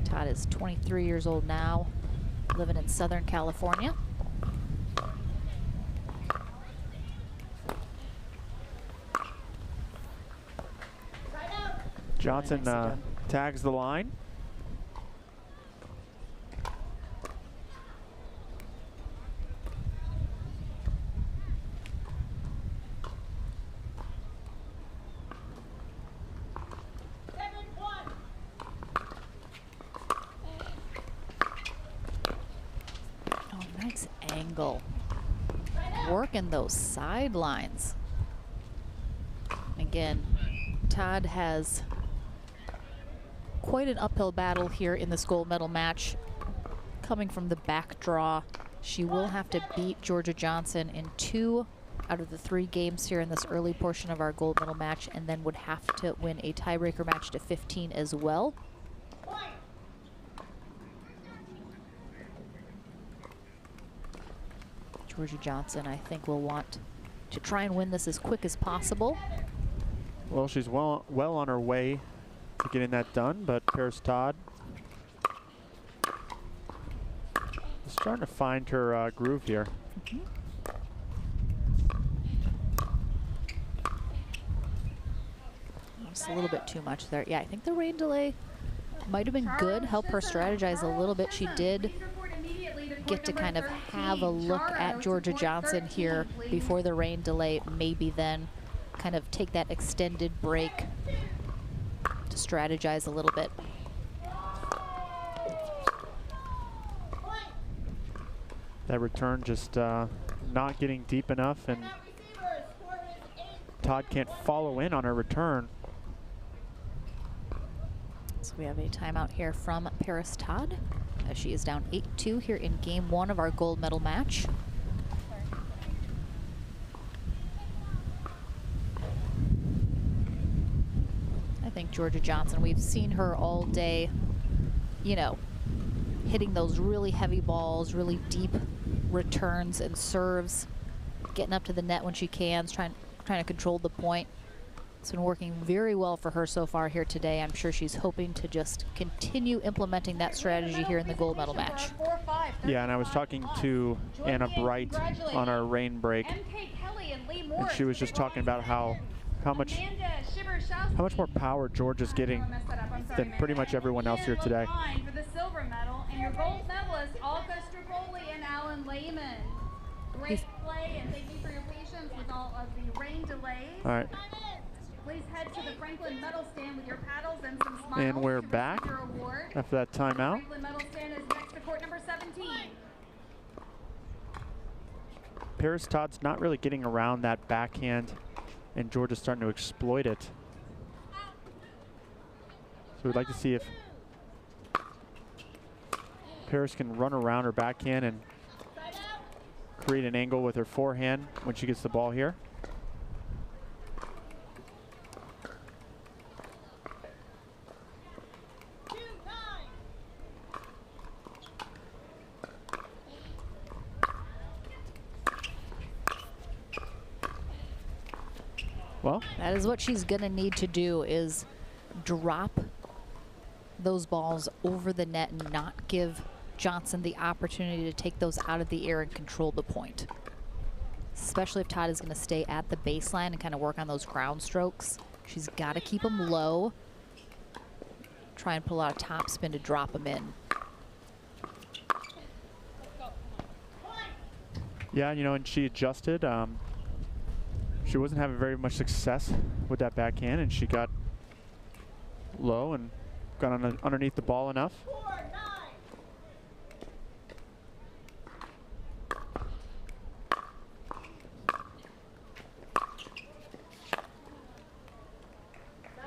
Todd is 23 years old now, living in Southern California. Johnson tags the line. Oh, nice angle. Working those sidelines. Again, Todd has quite an uphill battle here in this gold medal match. Coming from the back draw, she will have to beat Georgia Johnson in 2 out of the 3 games here in this early portion of our gold medal match, and then would have to win a tiebreaker match to 15 as well. Georgia Johnson, I think, will want to try and win this as quick as possible. Well, she's well on her way to getting that done, but Paris Todd is starting to find her groove here. Just a little bit too much there. Yeah, I think the rain delay might have been good, help her strategize a little bit. She did get to kind of have a look at Georgia Johnson here before the rain delay, maybe then kind of take that extended break to strategize a little bit. That return just not getting deep enough, and Todd can't follow in on her return. So we have a timeout here from Paris Todd, as she is down 8-2 here in game 1 of our gold medal match. I think Georgia Johnson, we've seen her all day, you know, hitting those really heavy balls, really deep returns and serves, getting up to the net when she can, trying to control the point. It's been working very well for her so far here today. I'm sure she's hoping to just continue implementing that strategy here in the gold medal match. Yeah, and I was talking to Anna Bright on our rain break, and she was just talking about how much more power Georgia's getting than pretty much everyone else here today. For the silver medal, and your gold medalists, Olga Strapoli and Alan Lehman. Great play, and thank you for your patience with all of the rain delays. All right. Please head to the Franklin medal stand with your paddles and some smiles. And we're back your award. after that timeout. Franklin medal stand is next to court number 17. Paris Todd's not really getting around that backhand, and Georgia's starting to exploit it. So we'd like to see if Paris can run around her backhand and create an angle with her forehand when she gets the ball here. Well, that is what she's going to need to do, is drop those balls over the net and not give Johnson the opportunity to take those out of the air and control the point. Especially if Todd is going to stay at the baseline and kind of work on those ground strokes. She's got to keep them low. Try and pull out a top spin to drop them in. Yeah, you know, and she adjusted. She wasn't having very much success with that backhand, and she got low and got underneath the ball enough.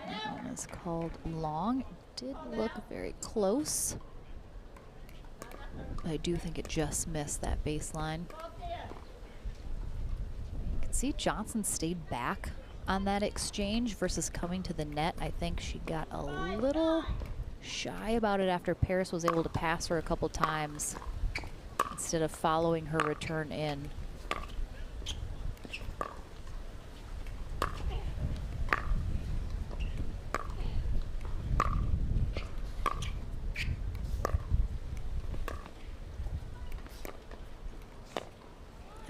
That one is called long. It did look very close. I do think it just missed that baseline. See, Johnson stayed back on that exchange versus coming to the net. I think she got a little shy about it after Paris was able to pass her a couple times instead of following her return in.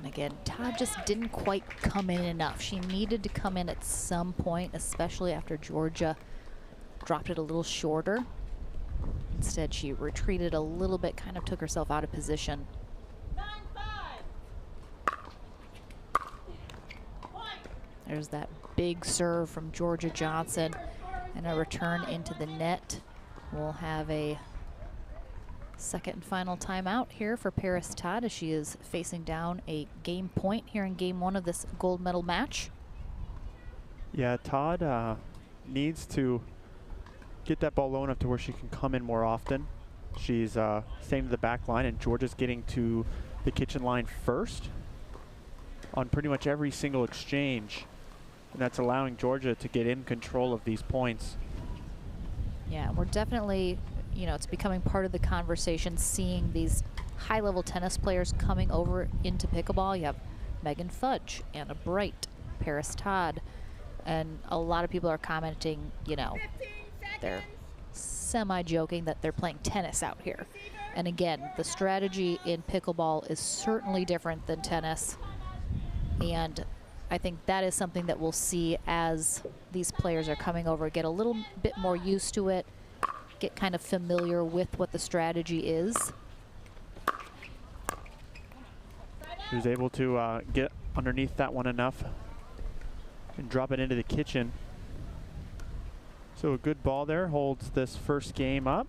Again, Todd just didn't quite come in enough. She needed to come in at some point, especially after Georgia dropped it a little shorter. Instead, she retreated a little bit, kind of took herself out of position. There's that big serve from Georgia Johnson and a return into the net. We'll have a second and final timeout here for Paris Todd as she is facing down a game point here in game one of this gold medal match. Yeah, Todd needs to get that ball low enough to where she can come in more often. She's staying to the back line, and Georgia's getting to the kitchen line first on pretty much every single exchange. And that's allowing Georgia to get in control of these points. Yeah, we're definitely, you know, it's becoming part of the conversation, seeing these high-level tennis players coming over into pickleball. You have Megan Fudge, Anna Bright, Paris Todd, and a lot of people are commenting, you know, they're semi-joking that they're playing tennis out here. And again, the strategy in pickleball is certainly different than tennis, and I think that is something that we'll see as these players are coming over, get a little bit more used to it, get kind of familiar with what the strategy is. She was able to get underneath that one enough and drop it into the kitchen. So a good ball there holds this first game up.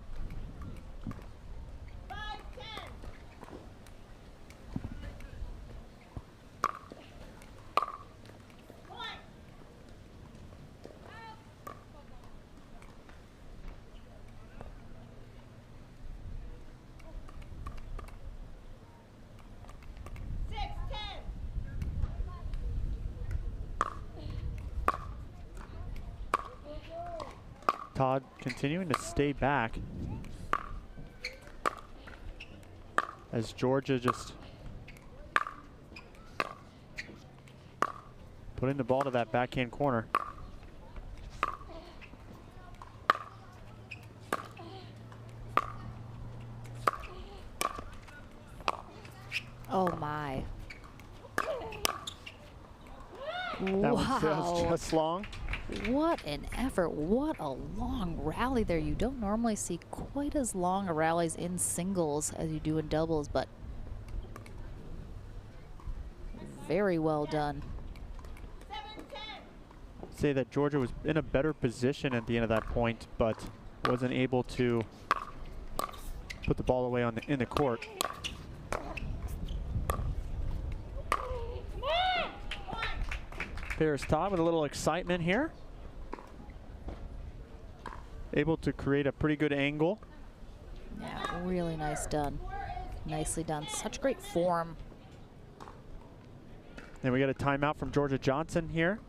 Todd continuing to stay back as Georgia just putting the ball to that backhand corner. Oh my. That was just long. What an effort. What a long rally there. You don't normally see quite as long a rallies in singles as you do in doubles, but Very well done. Say that Georgia was in a better position at the end of that point, but wasn't able to put the ball away in the court. There's Todd with a little excitement here. Able to create a pretty good angle. Yeah, really nice done. Nicely done. Such great form. And we got a timeout from Georgia Johnson here.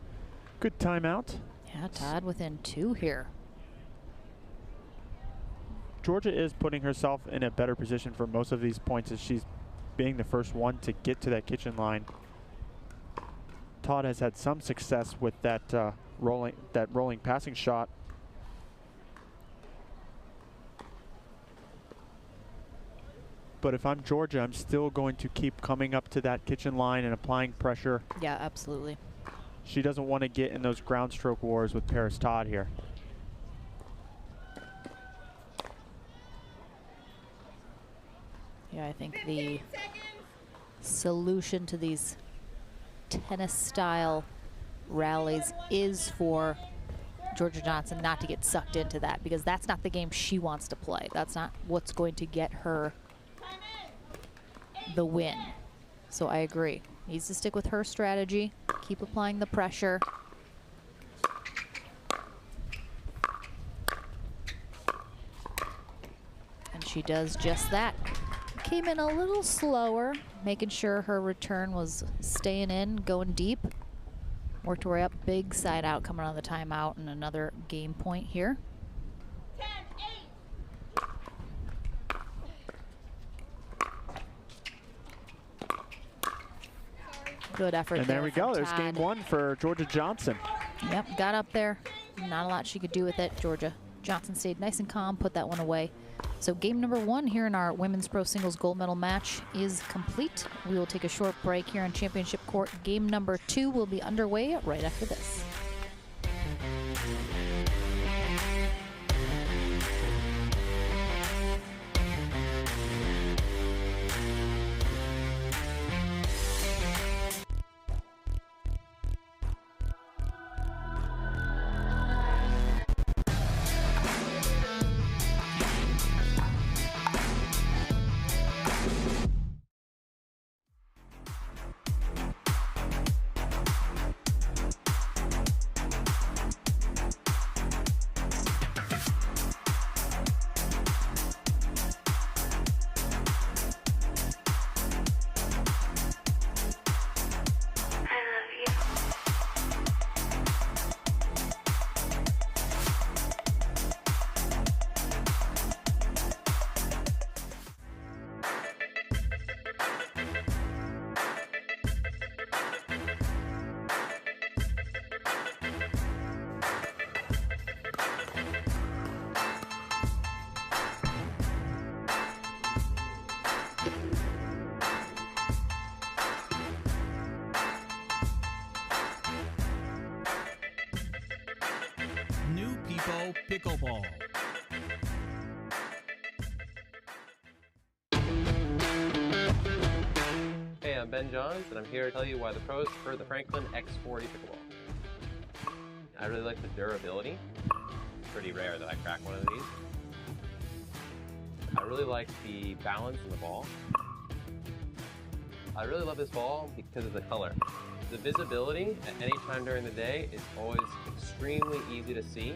Good timeout. Yeah, Todd within 2 here. Georgia is putting herself in a better position for most of these points as she's being the first one to get to that kitchen line. Todd has had some success with that rolling passing shot. But if I'm Georgia, I'm still going to keep coming up to that kitchen line and applying pressure. Yeah, absolutely. She doesn't want to get in those ground stroke wars with Paris Todd here. Yeah, I think the solution to these tennis-style rallies is for Georgia Johnson not to get sucked into that, because that's not the game she wants to play. That's not what's going to get her the win. So I agree. Needs to stick with her strategy, keep applying the pressure. And she does just that. Came in a little slower, making sure her return was staying in, going deep. Worked her way up, big side out coming on the timeout, and another game point here. Good effort. And there we go. There's game 1 for Georgia Johnson. Yep, got up there. Not a lot she could do with it. Georgia Johnson stayed nice and calm, put that one away. So game number 1 here in our women's pro singles gold medal match is complete. We will take a short break here on championship court. Game number 2 will be underway right after this. New People Pickleball. Hey, I'm Ben Johns, and I'm here to tell you why the pros prefer the Franklin X40 pickleball. I really like the durability. Pretty rare that I crack one of these. I really like the balance in the ball. I really love this ball because of the color. The visibility at any time during the day is always extremely easy to see,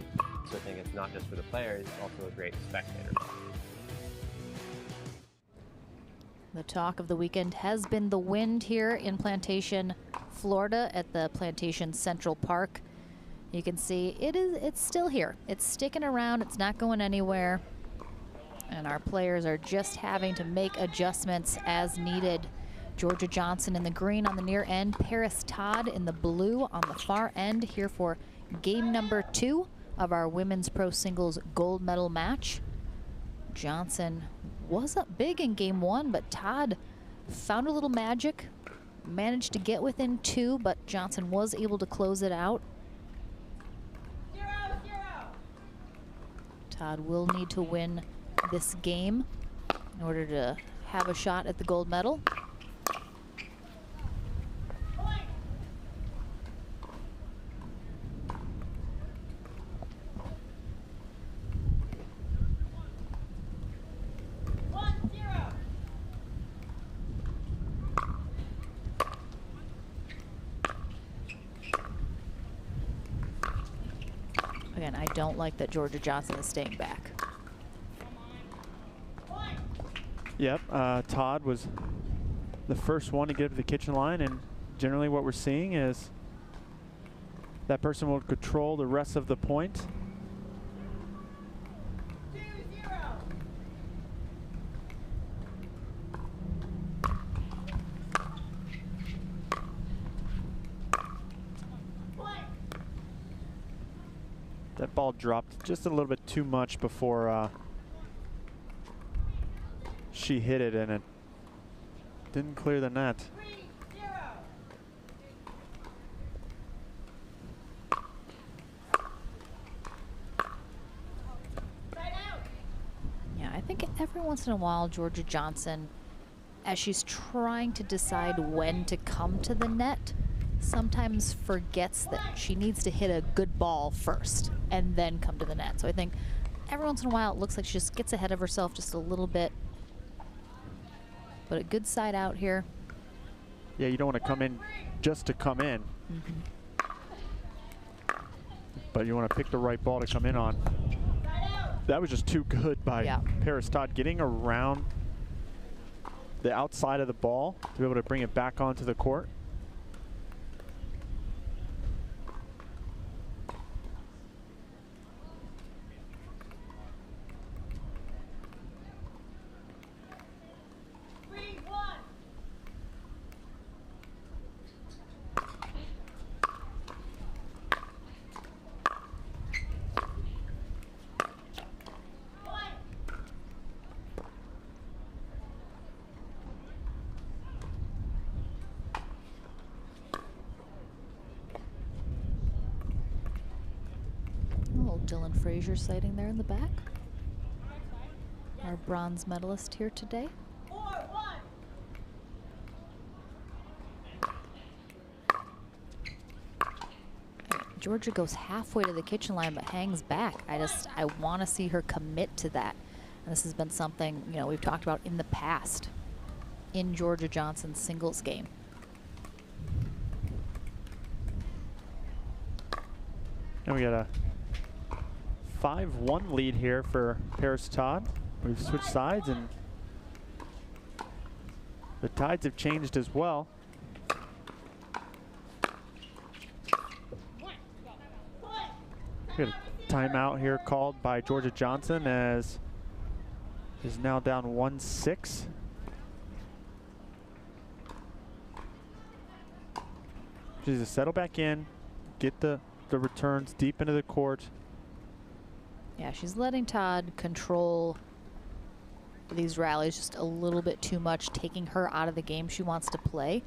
so I think it's not just for the players, it's also a great spectator ball. The talk of the weekend has been the wind here in Plantation, Florida at the Plantation Central Park. You can see it's still here. It's sticking around, it's not going anywhere. And our players are just having to make adjustments as needed. Georgia Johnson in the green on the near end, Paris Todd in the blue on the far end here for game number 2 of our women's pro singles gold medal match. Johnson was up big in game 1, but Todd found a little magic, managed to get within 2, but Johnson was able to close it out. Todd will need to win this game in order to have a shot at the gold medal. don't like that Georgia Johnson is staying back. Yep, Todd was the first one to get to the kitchen line, and generally what we're seeing is that person will control the rest of the point. That ball dropped just a little bit too much before she hit it, and it didn't clear the net. Yeah, I think every once in a while, Georgia Johnson, as she's trying to decide when to come to the net, sometimes forgets that she needs to hit a good ball first and then come to the net. So I think every once in a while it looks like she just gets ahead of herself just a little bit. But a good side out here. Yeah, you don't want to come in just to come in. But you want to pick the right ball to come in on. That was just too good by Paris Todd, getting around the outside of the ball to be able to bring it back onto the court. Dylan Frazier sighting there in the back. Our bronze medalist here today. Georgia goes halfway to the kitchen line but hangs back. I want to see her commit to that. And this has been something, you know, we've talked about in the past in Georgia Johnson's singles game. And we got a 5-1 lead here for Paris Todd. We've switched sides and the tides have changed as well. We got a timeout here called by Georgia Johnson as is now down 1-6. She's to settle back in, get the returns deep into the court. Yeah, she's letting Todd control these rallies just a little bit too much, taking her out of the game she wants to play.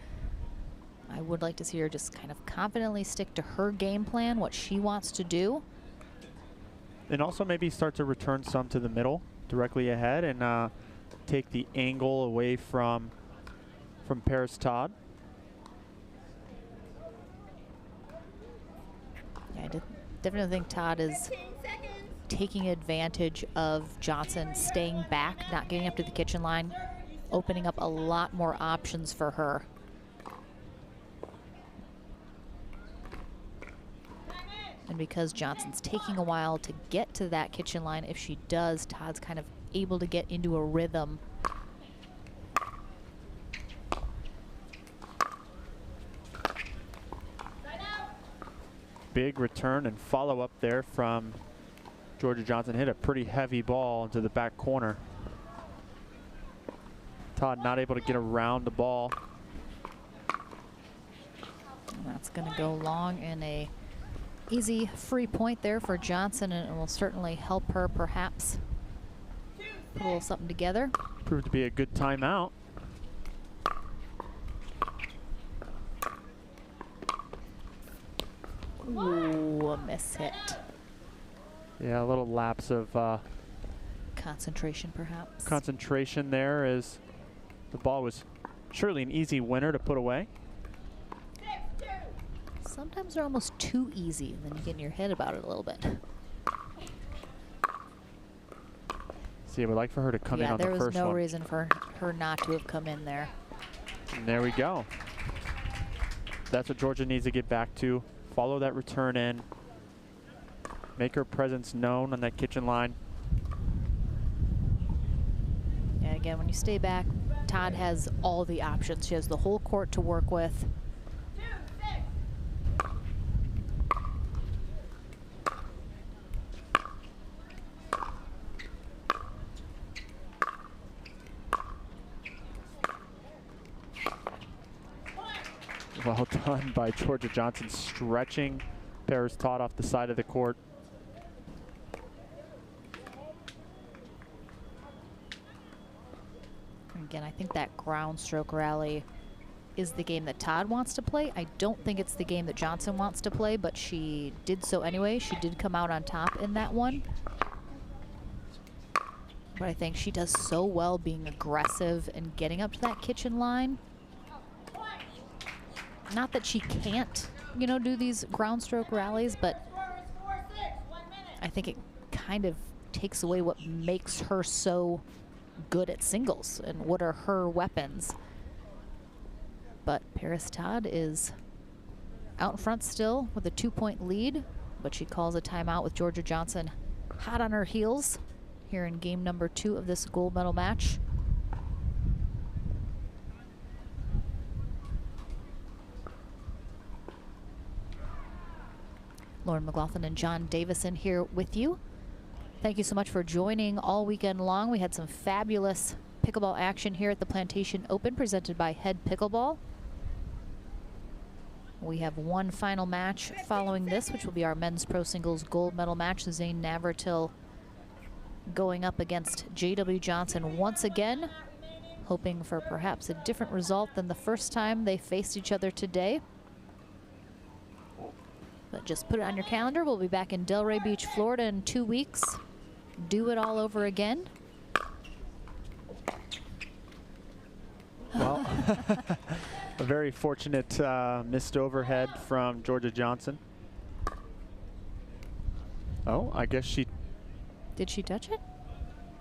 I would like to see her just kind of confidently stick to her game plan, what she wants to do. And also maybe start to return some to the middle, directly ahead, and take the angle away from Paris Todd. Yeah, I definitely think Todd is taking advantage of Johnson staying back, not getting up to the kitchen line, opening up a lot more options for her. And because Johnson's taking a while to get to that kitchen line, if she does, Todd's kind of able to get into a rhythm. Big return and follow up there from Georgia Johnson. Hit a pretty heavy ball into the back corner. Todd not able to get around the ball. And that's going to go long in a easy free point there for Johnson, and it will certainly help her perhaps put a little something together. Proved to be a good timeout. Ooh, a miss hit. Yeah, a little lapse of concentration perhaps. Concentration there, as the ball was surely an easy winner to put away. Sometimes they're almost too easy, and then you get in your head about it a little bit. See, I would like for her to come in on the first one. Yeah, there was no reason for her not to have come in there. And there we go. That's what Georgia needs to get back to. Follow that return in. make her presence known on that kitchen line. And again, when you stay back, Todd has all the options. She has the whole court to work with. Well done by Georgia Johnson, stretching Paris Todd off the side of the court. Again, I think that ground stroke rally is the game that Todd wants to play. I don't think it's the game that Johnson wants to play, but she did so anyway. She did come out on top in that one. But I think she does so well being aggressive and getting up to that kitchen line. Not that she can't, you know, do these ground stroke rallies, but I think it kind of takes away what makes her so good at singles and what are her weapons. But Paris Todd is out in front still with a 2-point lead, but she calls a timeout with Georgia Johnson hot on her heels here in game number 2 of this gold medal match. Lauren McLaughlin and John Davison here with you. Thank you so much for joining all weekend long. We had some fabulous pickleball action here at the Plantation Open presented by Head Pickleball. We have one final match following this, which will be our men's pro singles gold medal match. Zane Navratil going up against J.W. Johnson once again, hoping for perhaps a different result than the first time they faced each other today. But just put it on your calendar. We'll be back in Delray Beach, Florida in 2 weeks. Do it all over again. Well, a very fortunate missed overhead from Georgia Johnson. Oh, I guess she... Did she touch it?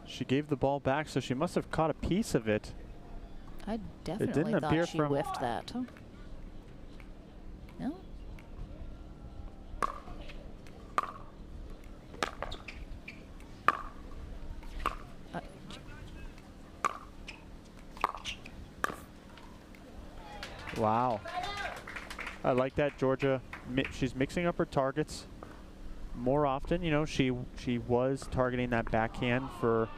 She gave the ball back, so she must have caught a piece of it. I definitely thought she whiffed that. Huh? No? Wow. I like that, Georgia. She's mixing up her targets more often. You know, she was targeting that backhand for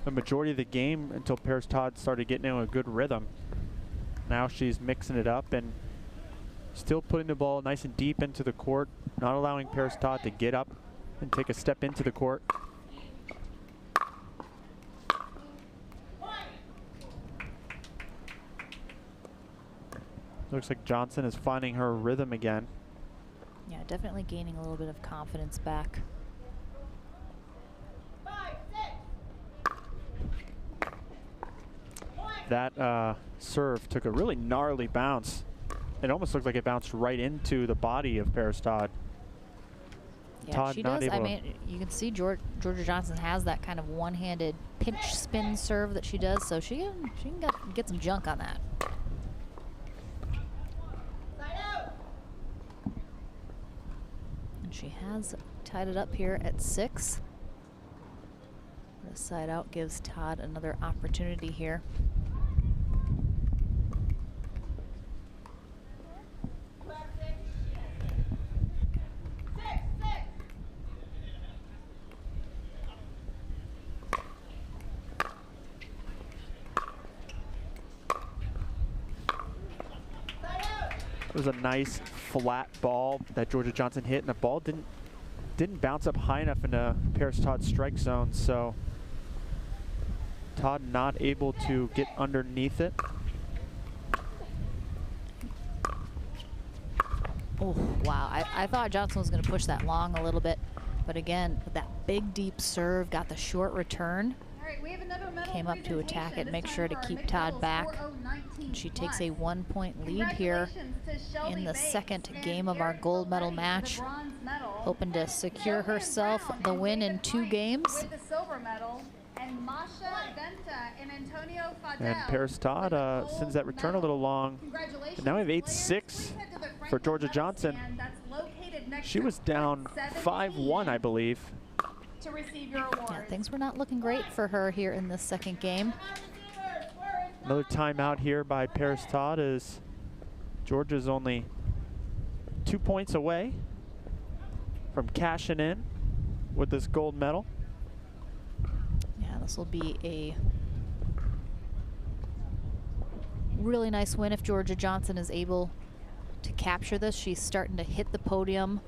the majority of the game until Paris Todd started getting into a good rhythm. Now she's mixing it up and still putting the ball nice and deep into the court, not allowing Paris Todd to get up and take a step into the court. Looks like Johnson is finding her rhythm again. Yeah, definitely gaining a little bit of confidence back. That serve took a really gnarly bounce. It almost looked like it bounced right into the body of Paris Todd. Yeah, Todd she not does. able I mean, you can see Georgia Johnson has that kind of one-handed pinch spin serve that she does, so she can get some junk on that. And she has tied it up here at 6. The side out gives Todd another opportunity here. It was a nice flat ball that Georgia Johnson hit, and the ball didn't bounce up high enough into Paris Todd's strike zone, so Todd not able to get underneath it. Oh, wow. I thought Johnson was going to push that long a little bit, but again, with that big deep serve, got the short return. Came up to attack it, make sure to keep Todd back. She takes a 1-point lead here in the second game of our gold medal match, hoping to secure herself the win in 2 games. And Paris Todd sends that return a little long. But now we have 8-6 for Georgia Johnson. She was down 5-1, I believe. To receive your award. Yeah, things were not looking great for her here in this second game. Another timeout here by Paris Todd as Georgia's only 2 points away from cashing in with this gold medal. Yeah, this will be a really nice win if Georgia Johnson is able to capture this. She's starting to hit the podium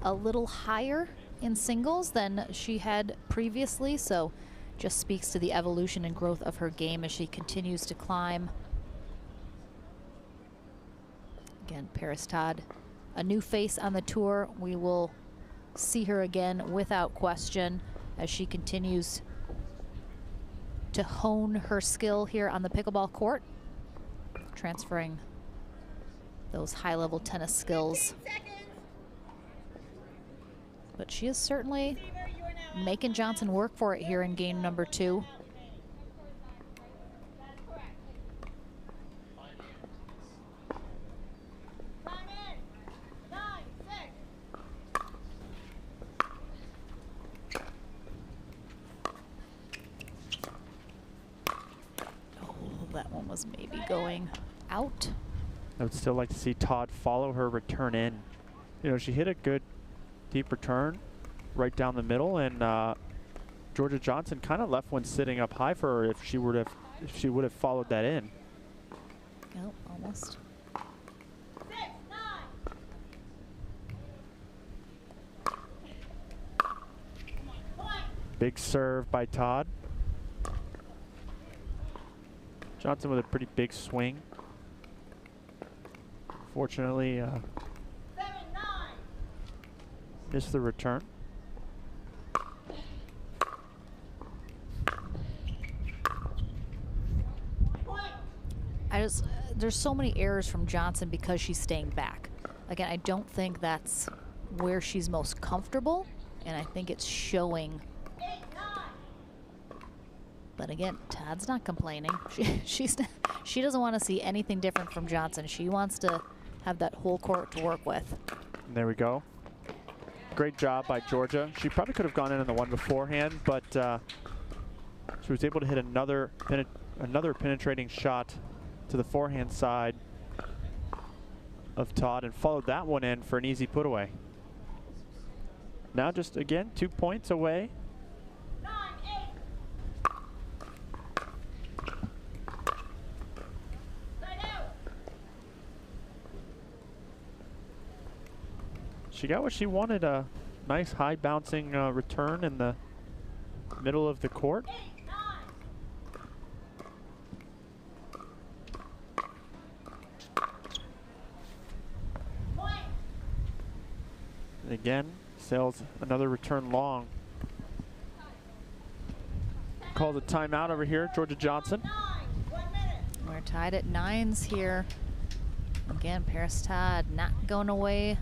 a little higher in singles than she had previously, so just speaks to the evolution and growth of her game as she continues to climb. Again, Paris Todd, a new face on the tour. We will see her again without question as she continues to hone her skill here on the pickleball court, transferring those high-level tennis skills. But she is certainly making Johnson work for it here in game number 2. That one was maybe going out. I would still like to see Todd follow her return in. You know, she hit a good deep return right down the middle, and Georgia Johnson kind of left one sitting up high for her if she would have followed that in. Oh, almost. Big serve by Todd. Johnson with a pretty big swing. Fortunately, missed the return. There's so many errors from Johnson because she's staying back. Again, I don't think that's where she's most comfortable, and I think it's showing. But again, Todd's not complaining. She doesn't want to see anything different from Johnson. She wants to have that whole court to work with. And there we go. Great job by Georgia. She probably could have gone in on the one beforehand, but she was able to hit another penetrating shot to the forehand side of Todd and followed that one in for an easy put away. Now just again 2 points away. She got what she wanted, a nice high bouncing return in the middle of the court. And again, sails another return long. Calls a timeout over here, Georgia Johnson. We're tied at 9s here. Again, Paris Todd not going away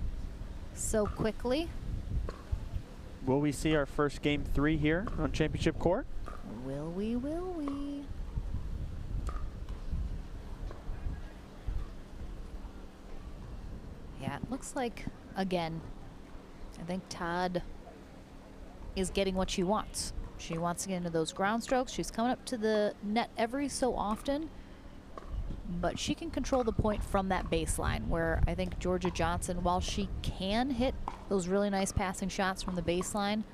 so quickly. Will we see our first game 3 here on Championship Court? Will we, will we? Yeah, it looks like, again, I think Todd is getting what she wants. She wants to get into those ground strokes. She's coming up to the net every so often, but she can control the point from that baseline, where I think Georgia Johnson, while she can hit those really nice passing shots from the baseline,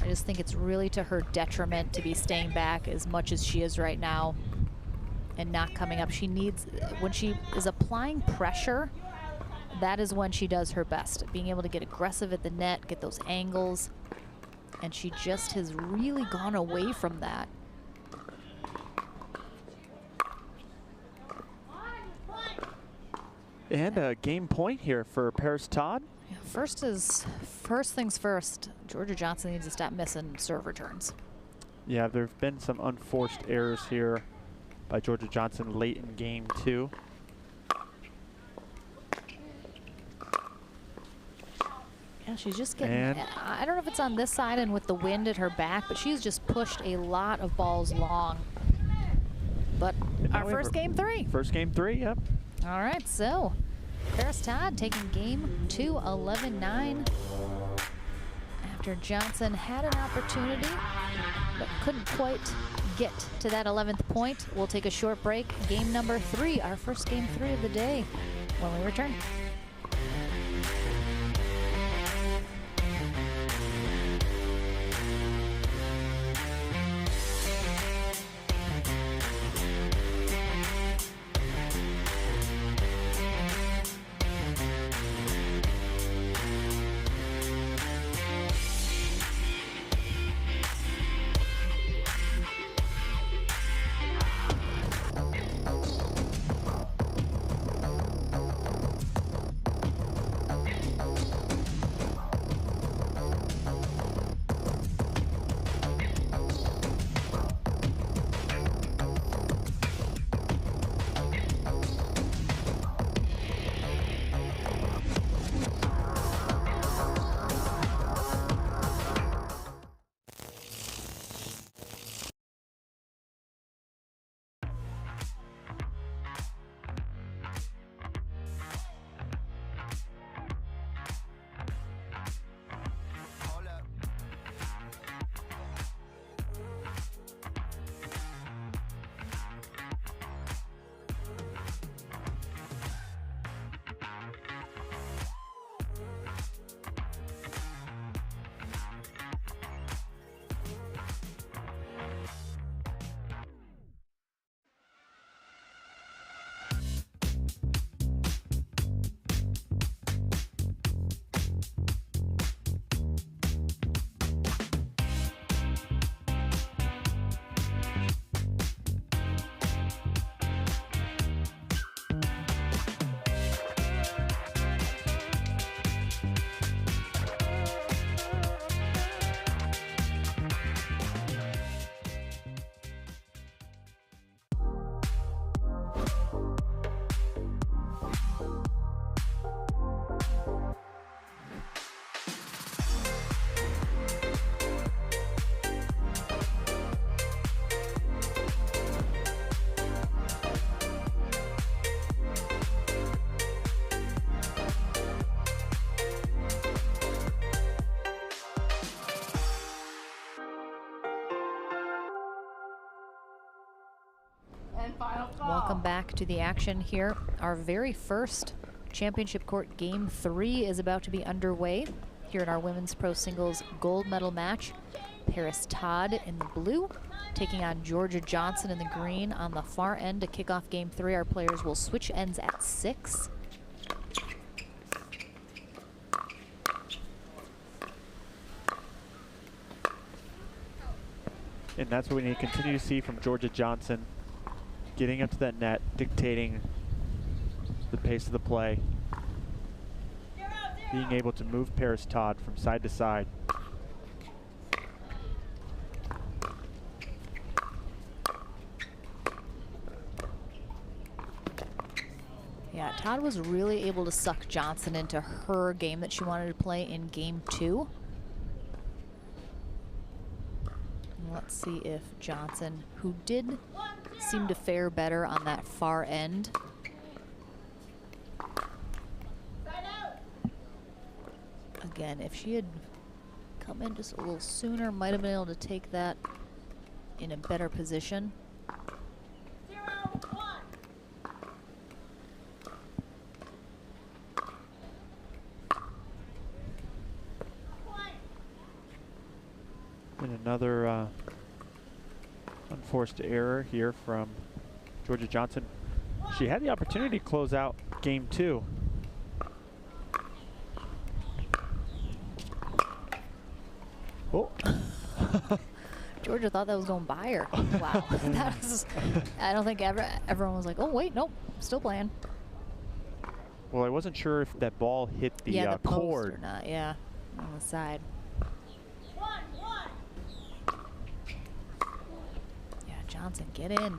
I just think it's really to her detriment to be staying back as much as she is right now and not coming up. She needs, when she is applying pressure, that is when she does her best, being able to get aggressive at the net, get those angles, and she just has really gone away from that. And a game point here for Paris Todd. Yeah, first things first. Georgia Johnson needs to stop missing serve returns. Yeah, there have been some unforced errors here by Georgia Johnson late in game 2. Yeah, she's just getting, I don't know if it's on this side and with the wind at her back, but she's just pushed a lot of balls long. But our first game 3. First game 3, yep. All right, so Paris Todd taking game 2, 11-9. After Johnson had an opportunity, but couldn't quite get to that 11th point. We'll take a short break. Game number 3, our first game 3 of the day, when we return. Welcome back to the action here. Our very first championship court game 3 is about to be underway here in our women's pro singles gold medal match. Paris Todd in the blue taking on Georgia Johnson in the green on the far end to kick off game 3. Our players will switch ends at 6. And that's what we need to continue to see from Georgia Johnson, getting up to that net, dictating the pace of the play, being able to move Paris Todd from side to side. Yeah, Todd was really able to suck Johnson into her game that she wanted to play in game 2. Let's see if Johnson, who did seem to fare better on that far end. Again, if she had come in just a little sooner, might have been able to take that in a better position. And another unforced error here from Georgia Johnson. She had the opportunity to close out game 2. Oh. Georgia thought that was going by her. Wow. That was, I don't think everyone was like, oh, wait, nope, still playing. Well, I wasn't sure if that ball hit the, the cord or not. Yeah, on the side. Yeah, Johnson, get in.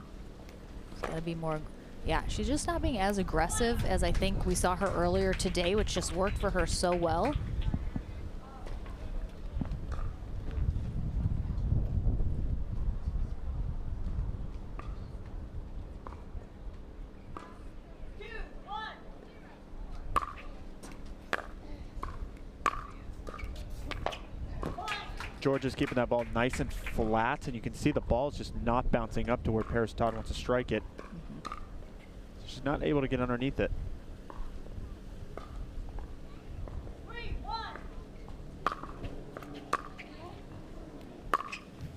It's got to be more. Yeah, she's just not being as aggressive as I think we saw her earlier today, which just worked for her so well. Georgia's keeping that ball nice and flat, and you can see the ball's just not bouncing up to where Paris Todd wants to strike it. She's not able to get underneath it.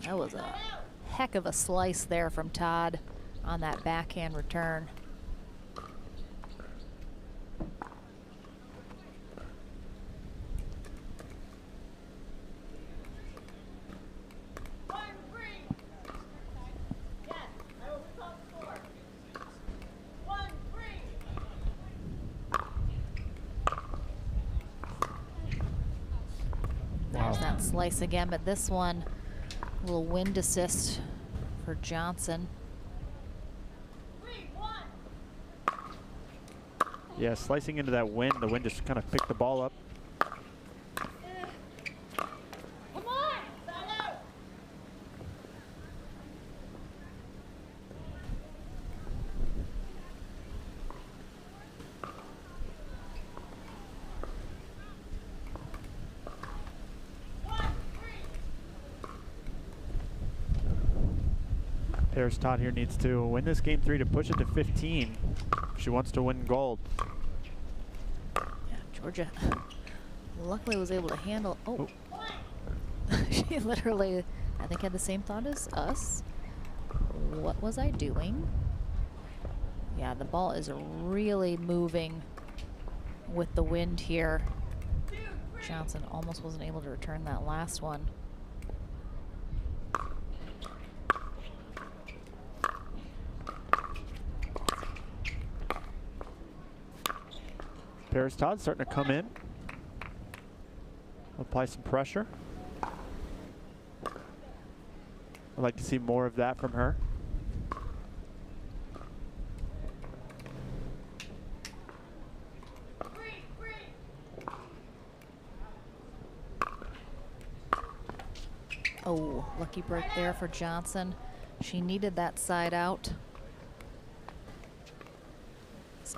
That was a heck of a slice there from Todd on that backhand return. There's that slice again, but this one, a little wind assist for Johnson. Yeah, slicing into that wind, the wind just kind of picked the ball up. Paris Todd here needs to win this game 3 to push it to 15 if she wants to win gold. Yeah, Georgia luckily was able to handle. Oh, she literally, I think, had the same thought as us. What was I doing? Yeah, the ball is really moving with the wind here. Johnson almost wasn't able to return that last one. Paris Todd starting to come in, apply some pressure. I'd like to see more of that from her. Oh, lucky break there for Johnson. She needed that side out.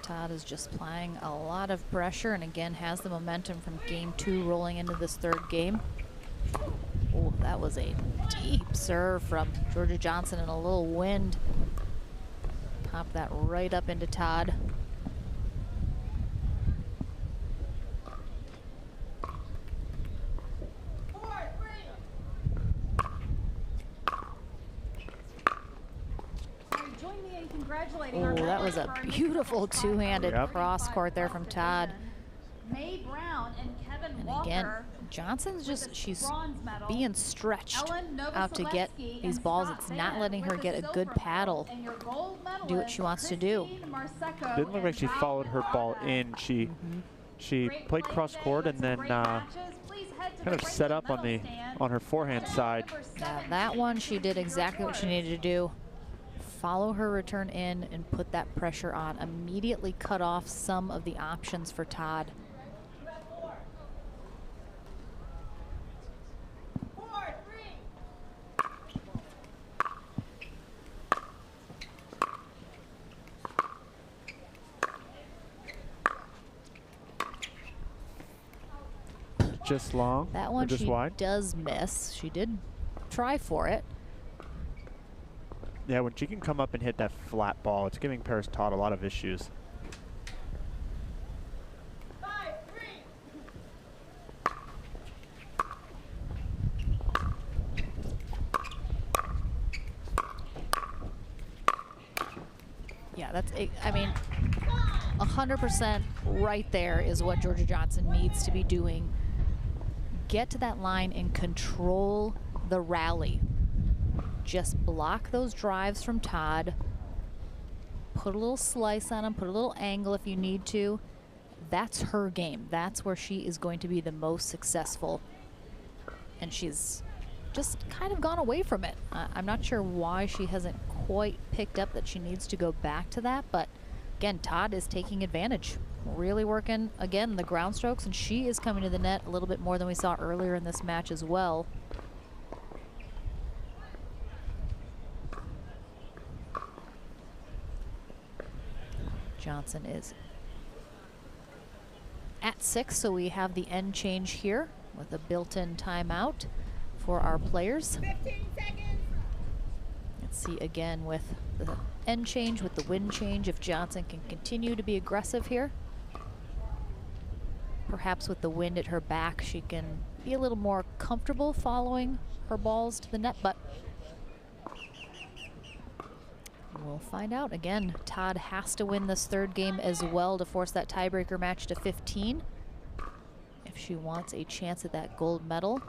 Todd is just applying a lot of pressure and again has the momentum from game 2 rolling into this 3rd game. Oh, that was a deep serve from Georgia Johnson and a little wind. Popped that right up into Todd. Oh, that was a beautiful two-handed cross court there from Todd. May Brown and Kevin And Walker. again, Johnson's just, she's being stretched out to get these balls. It's not letting her get a good paddle, do what she wants to do. Didn't look like she followed her ball in. She played cross court and then kind of set up on her forehand side. Yeah, that one she did exactly what she needed to do. Follow her return in and put that pressure on. Immediately cut off some of the options for Todd. Just long. That one just she wide. does miss. She did try for it. Yeah, when she can come up and hit that flat ball, it's giving Paris Todd a lot of issues. Yeah, that's, I mean, 100% right there is what Georgia Johnson needs to be doing. Get to that line and control the rally. Just block those drives from Todd. Put a little slice on them, put a little angle if you need to. That's her game. That's where she is going to be the most successful. And she's just kind of gone away from it. I'm not sure why she hasn't quite picked up that she needs to go back to that, but again, Todd is taking advantage. Really working, again, the ground strokes, and she is coming to the net a little bit more than we saw earlier in this match as well. Johnson is at 6, so we have the end change here with a built-in timeout for our players. Let's see again with the end change, with the wind change, if Johnson can continue to be aggressive here. Perhaps with the wind at her back, she can be a little more comfortable following her balls to the net, but we'll find out. Again, Todd has to win this third game as well to force that tiebreaker match to 15 if she wants a chance at that gold medal.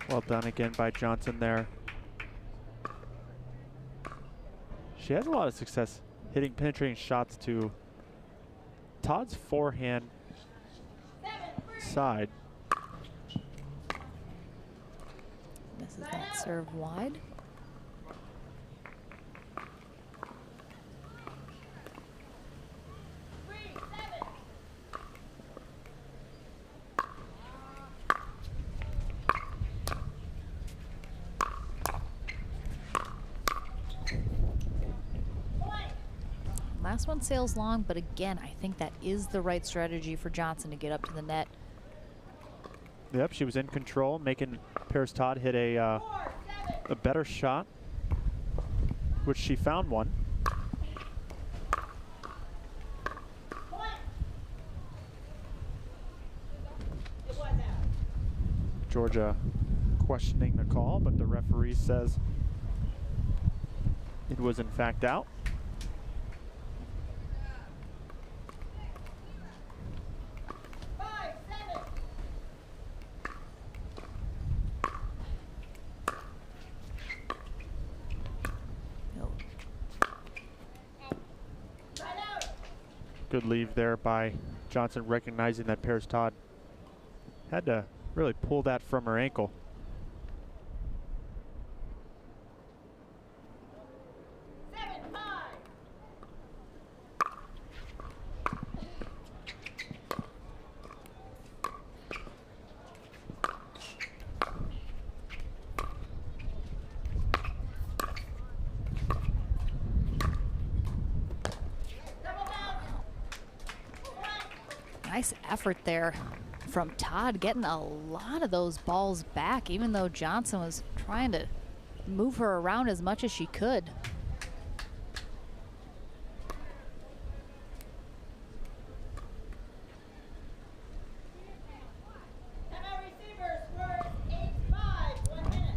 Well done again by Johnson there. She has a lot of success hitting penetrating shots to Todd's forehand side. Misses that serve wide. Last one sails long, but again, I think that is the right strategy for Johnson to get up to the net. Yep, she was in control, making Paris Todd hit a better shot, which she found one. Georgia questioning the call, but the referee says it was in fact out. Good leave there by Johnson, recognizing that Paris Todd had to really pull that from her ankle. Nice effort there from Todd, getting a lot of those balls back, even though Johnson was trying to move her around as much as she could.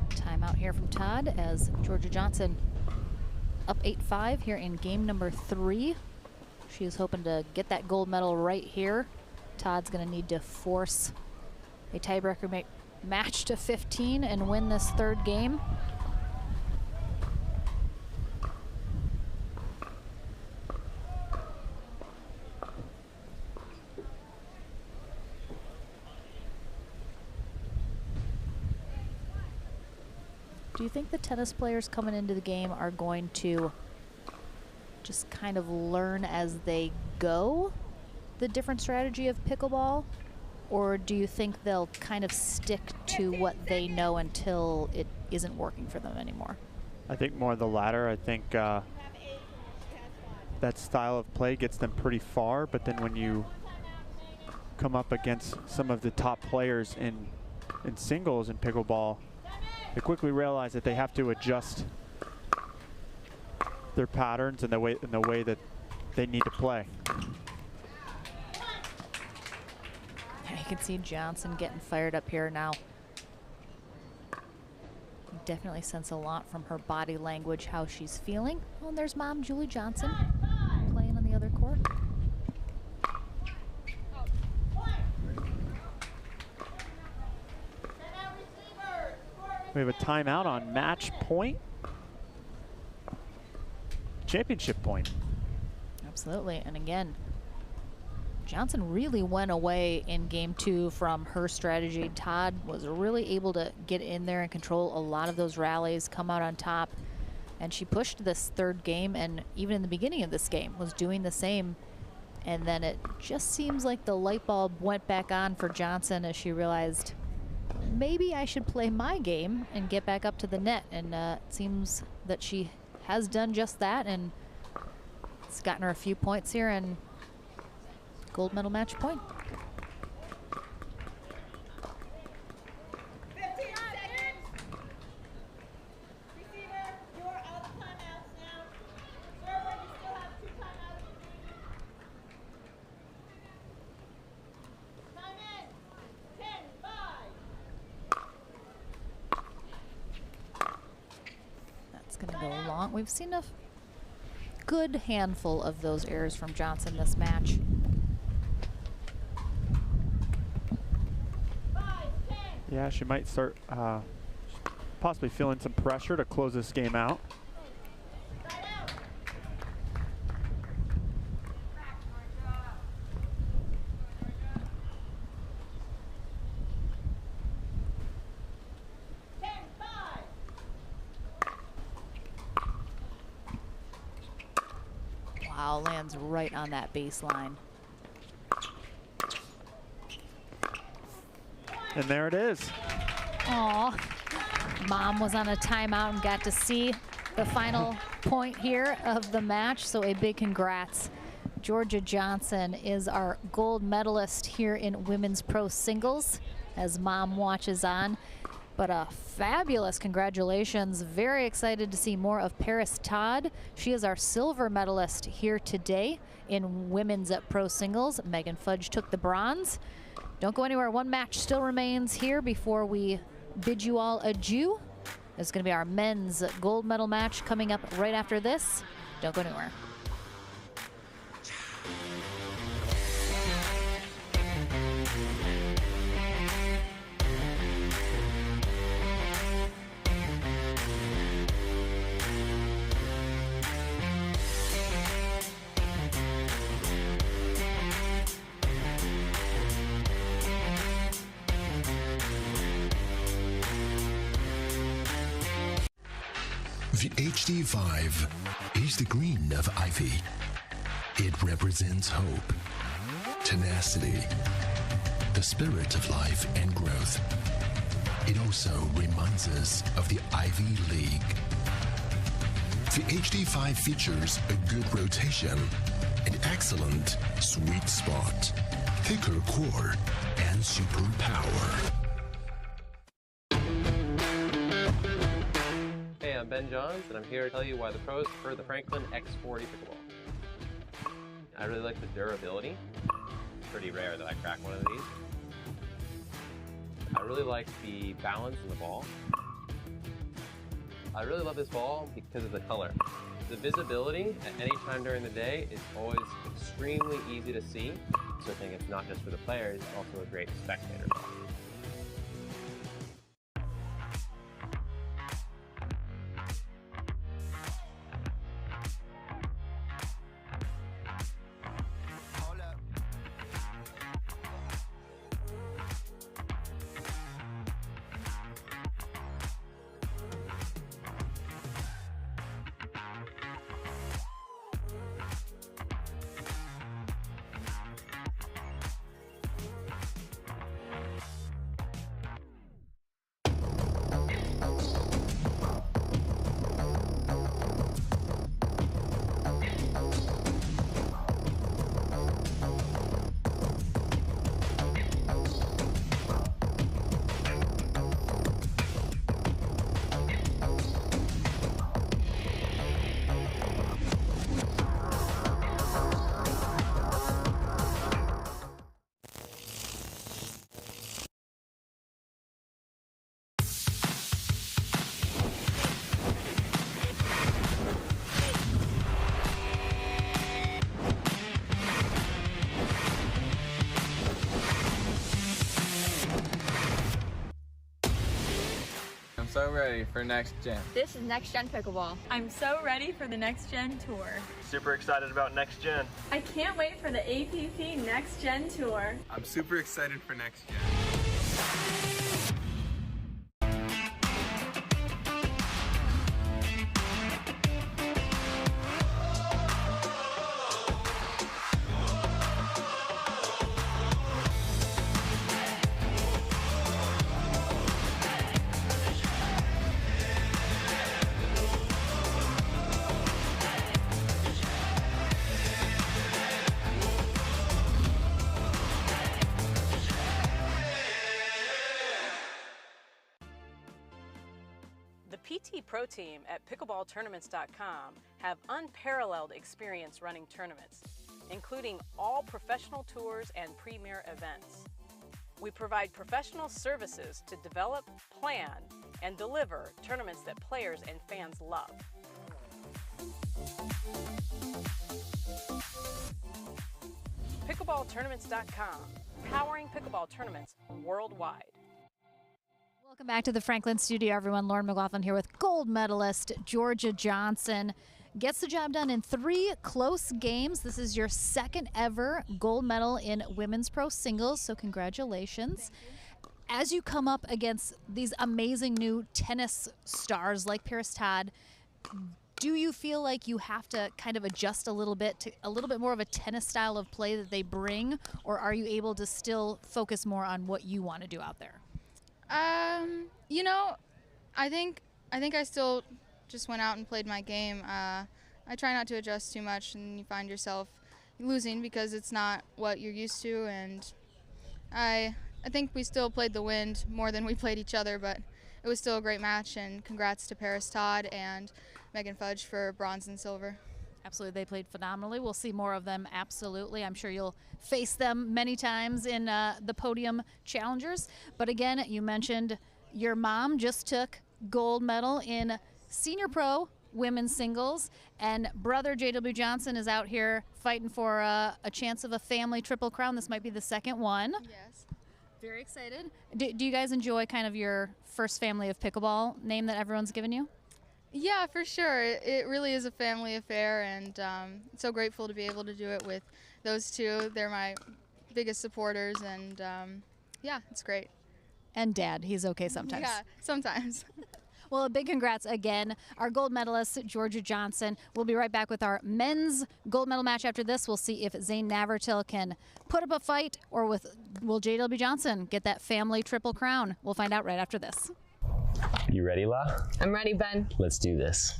Timeout here from Todd as Georgia Johnson up 8-5 here in game number 3. She is hoping to get that gold medal right here. Todd's going to need to force a tiebreaker match to 15 and win this third game. Do you think the tennis players coming into the game are going to just kind of learn as they go the different strategy of pickleball, or do you think they'll kind of stick to what they know until it isn't working for them anymore? I think more the latter. I think that style of play gets them pretty far, but then when you come up against some of the top players in singles in pickleball, they quickly realize that they have to adjust their patterns and the way that they need to play. You can see Johnson getting fired up here now. You definitely sense a lot from her body language, how she's feeling. Oh, and there's Mom Julie Johnson playing on the other court. We have a timeout on match point. Championship point. Absolutely, and again, Johnson really went away in game 2 from her strategy. Todd was really able to get in there and control a lot of those rallies, come out on top, and she pushed this third game, and even in the beginning of this game was doing the same. And then it just seems like the light bulb went back on for Johnson as she realized maybe I should play my game and get back up to the net. And it seems that she has done just that, and it's gotten her a few points here and gold medal match point. Going to go long. We've seen a good handful of those errors from Johnson this match. Yeah, she might start possibly feeling some pressure to close this game out. Wow, lands right on that baseline. And there it is. Aw, Mom was on a timeout and got to see the final point here of the match, so a big congrats. Georgia Johnson is our gold medalist here in women's pro singles as Mom watches on. But a fabulous congratulations. Very excited to see more of Paris Todd. She is our silver medalist here today in women's pro singles. Megan Fudge took the bronze. Don't go anywhere. One match still remains here before we bid you all adieu. It's going to be our men's gold medal match coming up right after this. Don't go anywhere. The HD5 is the green of ivy. It represents hope, tenacity, the spirit of life and growth. It also reminds us of the Ivy League. The HD5 features a good rotation, an excellent sweet spot, thicker core, and super power. Hey, I'm Ben Johns, and I'm here to tell you why the pros prefer the Franklin X40 pickleball. I really like the durability. It's pretty rare that I crack one of these. I really like the balance in the ball. I really love this ball because of the color. The visibility at any time during the day is always extremely easy to see, so I think it's not just for the players, it's also a great spectator ball. So ready for next gen. This is Next Gen Pickleball. I'm so ready for the Next Gen Tour. Super excited about next gen. I can't wait for the APP Next Gen Tour. I'm super excited for next gen. pro team at pickleballtournaments.com have unparalleled experience running tournaments, including all professional tours and premier events. We provide professional services to develop, plan, and deliver tournaments that players and fans love. Pickleballtournaments.com, powering pickleball tournaments worldwide. Welcome back to the Franklin studio, everyone. Lauren McLaughlin here with gold medalist Georgia Johnson. Gets the job done in 3 close games. This is your second ever gold medal in women's pro singles, so congratulations. As you come up against these amazing new tennis stars like Paris Todd, do you feel like you have to kind of adjust a little bit to a little bit more of a tennis style of play that they bring, or are you able to still focus more on what you want to do out there? You know, I think I still just went out and played my game. I try not to adjust too much, and you find yourself losing because it's not what you're used to. And I think we still played the wind more than we played each other, but it was still a great match. And congrats to Paris Todd and Megan Fudge for bronze and silver. Absolutely, they played phenomenally. We'll see more of them, absolutely. I'm sure you'll face them many times in the podium challengers. But again, you mentioned your mom just took gold medal in senior pro women's singles, and brother J.W. Johnson is out here fighting for a chance of a family triple crown. This might be the second one. Yes. Very excited. Do you guys enjoy kind of your first family of pickleball name that everyone's given you? Yeah, for sure. It really is a family affair, and so grateful to be able to do it with those two. They're my biggest supporters, and yeah, it's great. And Dad, he's okay sometimes. Yeah, sometimes. Well, a big congrats again, our gold medalist, Georgia Johnson. We'll be right back with our men's gold medal match after this. We'll see if Zane Navratil can put up a fight, or will J.W. Johnson get that family triple crown? We'll find out right after this. You ready, La? I'm ready, Ben. Let's do this.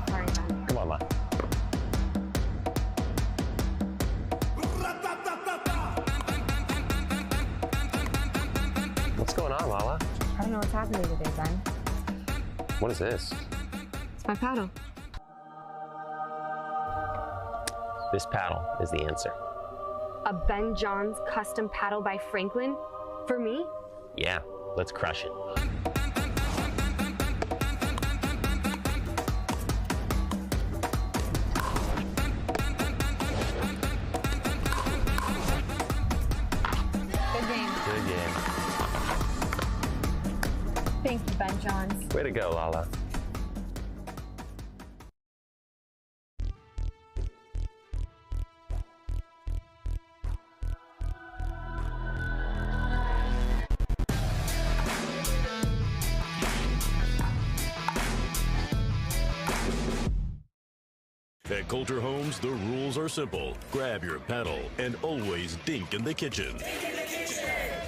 Sorry, Ben. Come on, La. What's going on, Lala? I don't know what's happening today, Ben. What is this? It's my paddle. This paddle is the answer. A Ben Johns custom paddle by Franklin? For me? Yeah, let's crush it. Good game. Good game. Thank you, Ben Johns. Way to go, Lala. At Coulter Homes, the rules are simple. Grab your paddle and always dink in the kitchen.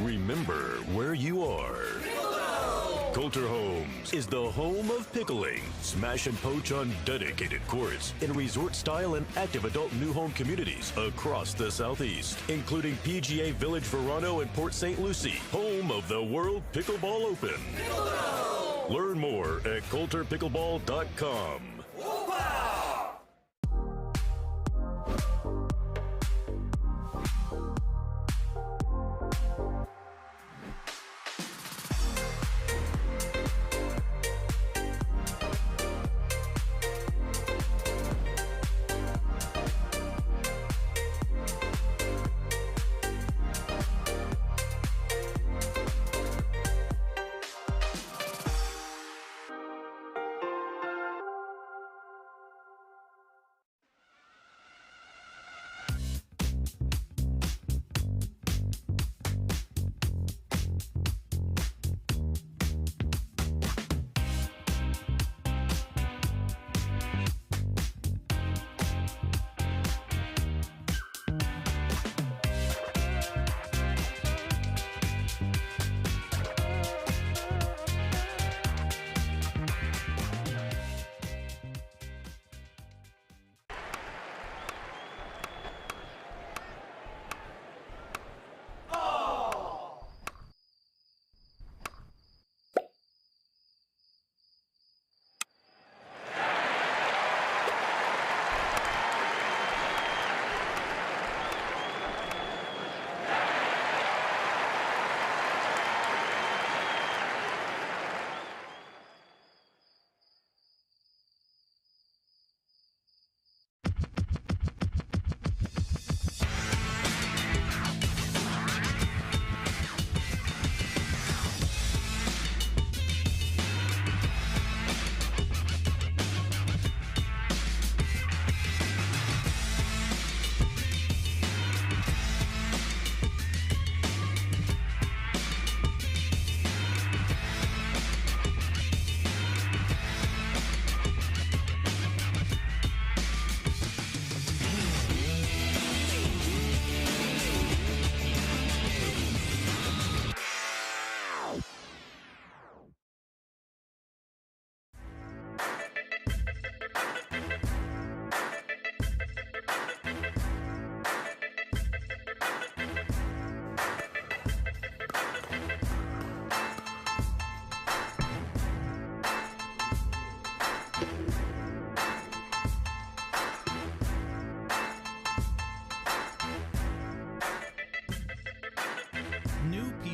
Remember where you are. Coulter Homes is the home of pickling. Smash and poach on dedicated courts in resort-style and active adult new home communities across the Southeast, including PGA Village Verano and Port St. Lucie, home of the World Pickleball Open. Learn more at coulterpickleball.com.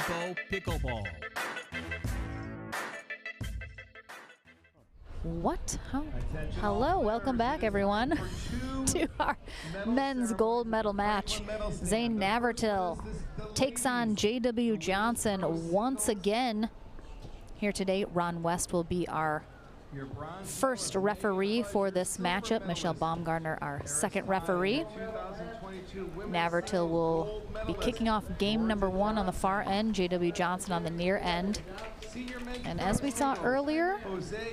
People Pickleball. What? Hello, welcome back, everyone, to our men's gold medal match. Zane Navratil takes on J.W. Johnson once again. Here today, Ron West will be our first referee for this matchup. Michelle Baumgartner, our second referee. Navratil will be kicking off game number 1 on the far end, J.W. Johnson on the near end. And as we saw earlier,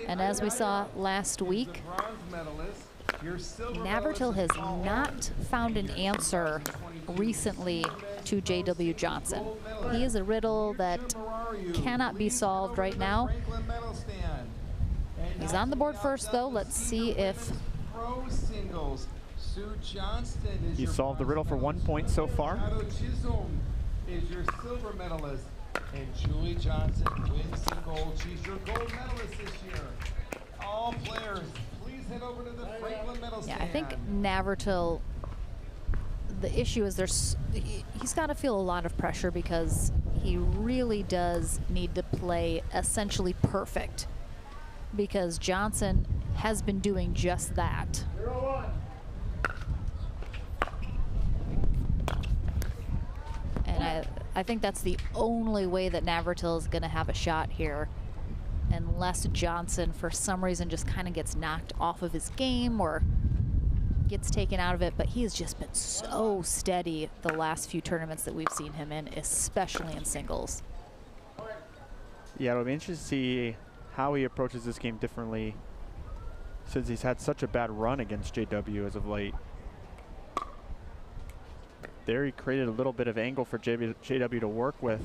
and as we saw last week, Navratil has not found an answer recently to J.W. Johnson. He is a riddle that cannot be solved right now. He's on the board first, though. Let's see if... He solved the riddle for 1 point so far. Is your silver medalist, and Julie Johnson wins the gold. She's your gold medalist this year. All players, please head over to the Franklin medal stand. Yeah, I think Navratil, the issue is he's got to feel a lot of pressure because he really does need to play essentially perfect, because Johnson has been doing just that. 0-1. And I think that's the only way that Navratil is going to have a shot here, unless Johnson, for some reason, just kind of gets knocked off of his game or gets taken out of it. But he has just been so steady the last few tournaments that we've seen him in, especially in singles. Yeah, it'll be interesting to see how he approaches this game differently, since he's had such a bad run against JW as of late. There he created a little bit of angle for JW to work with.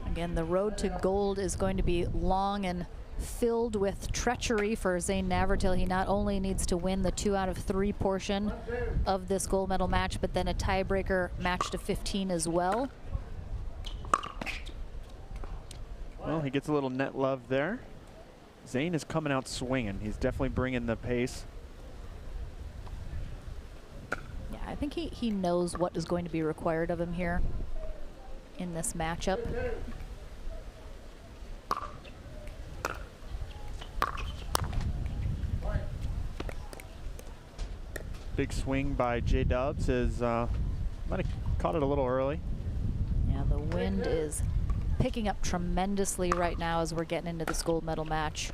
Again, the road to gold is going to be long and filled with treachery for Zane Navratil. He not only needs to win the 2 out of 3 portion of this gold medal match, but then a tiebreaker match to 15 as well. Well, he gets a little net love there. Zane is coming out swinging. He's definitely bringing the pace. Yeah, I think he knows what is going to be required of him here in this matchup. Big swing by J-Dubs is might have caught it a little early. Yeah, the wind is picking up tremendously right now as we're getting into this gold medal match.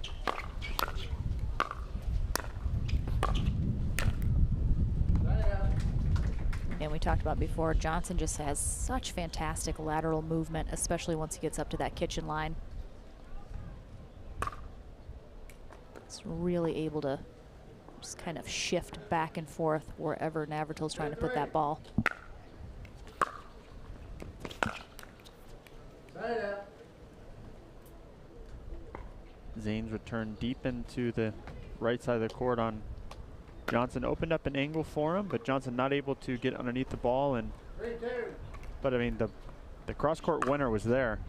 And we talked about before, Johnson just has such fantastic lateral movement, especially once he gets up to that kitchen line. It's really able to just kind of shift back and forth wherever Navratil's trying to put that ball. Zane's return deep into the right side of the court on Johnson. Opened up an angle for him, but Johnson not able to get underneath the ball. And but I mean, the cross-court winner was there.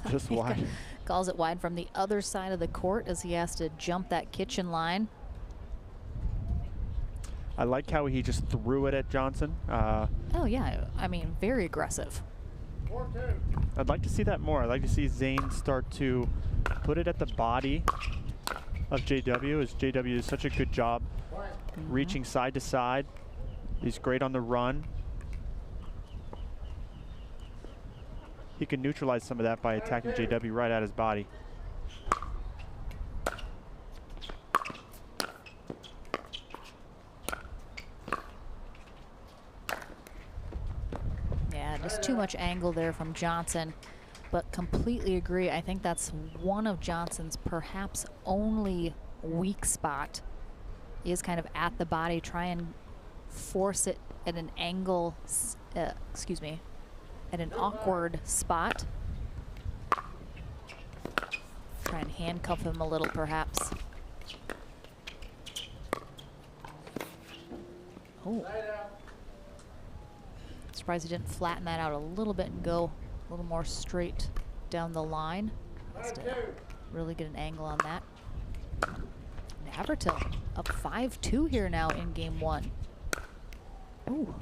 Just wide. Calls it wide from the other side of the court as he has to jump that kitchen line. I like how he just threw it at Johnson. Oh yeah, I mean, very aggressive. I'd like to see that more. I'd like to see Zane start to put it at the body of JW, as JW does such a good job reaching side to side. He's great on the run. He can neutralize some of that by attacking JW right at his body. Yeah, just too much angle there from Johnson, but completely agree. I think that's one of Johnson's perhaps only weak spot, is kind of at the body, try and force it at an angle, excuse me, at an awkward spot. Try and handcuff him a little, perhaps. Oh. It's surprised he didn't flatten that out a little bit and go a little more straight down the line. Has to really get an angle on that. Navratil up 5-2 here now in game 1. Ooh.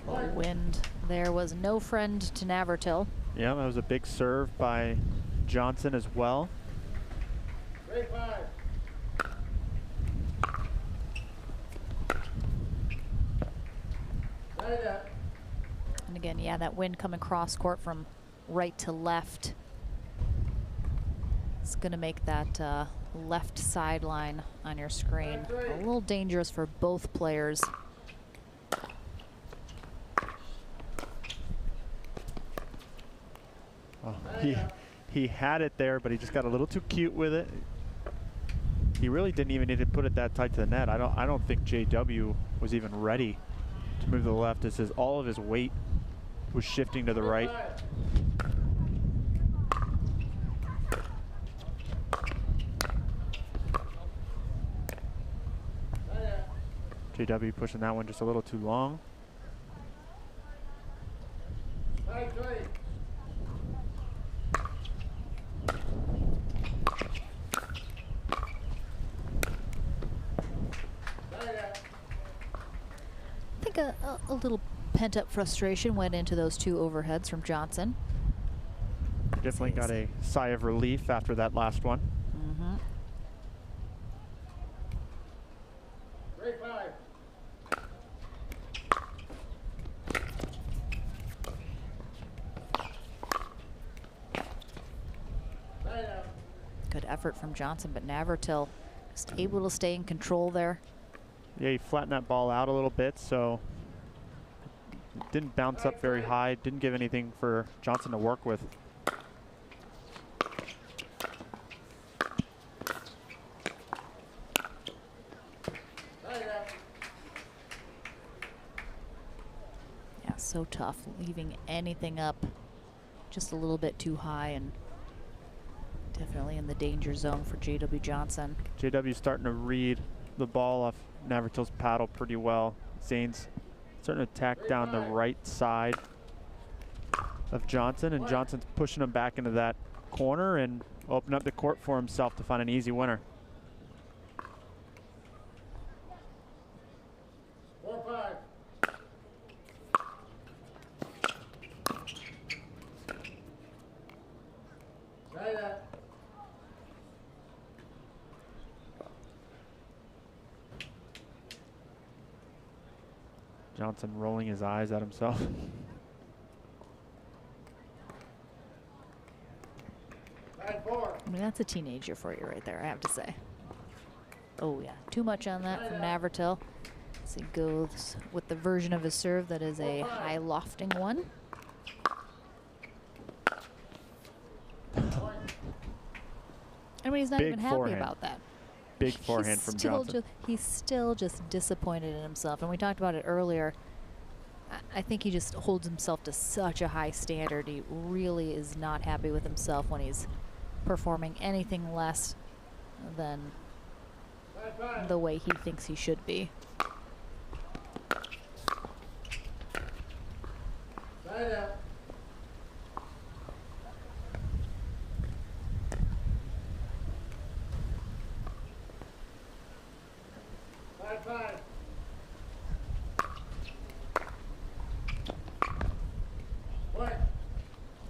The wind there was no friend to Navratil. Yeah, that was a big serve by Johnson as well. And again, yeah, that wind coming cross court from right to left. It's going to make that left sideline on your screen a little dangerous for both players. Oh, he had it there, but he just got a little too cute with it. He really didn't even need to put it that tight to the net. I don't think JW was even ready to move to the left. This is all of his weight was shifting to the right. JW pushing that one just a little too long. I think a little pent-up frustration went into those two overheads from Johnson. Definitely got a sigh of relief after that last one. Mm-hmm. Good effort from Johnson, but Navratil just able to stay in control there. Yeah, he flattened that ball out a little bit, so it didn't bounce up very high. Didn't give anything for Johnson to work with. Yeah, so tough, leaving anything up just a little bit too high, and definitely in the danger zone for JW Johnson. JW starting to read the ball off Navratil's paddle pretty well. Zane's starting to attack down the right side of Johnson, and Johnson's pushing him back into that corner and open up the court for himself to find an easy winner. Johnson rolling his eyes at himself. I mean, that's a teenager for you right there, I have to say. Oh yeah, too much on that from Navratil. As he goes with the version of his serve that is a high lofting one. I mean, he's not even happy about that. Big forehand from Johnson. He's still just disappointed in himself. And we talked about it earlier. I think he just holds himself to such a high standard. He really is not happy with himself when he's performing anything less than the way he thinks he should be.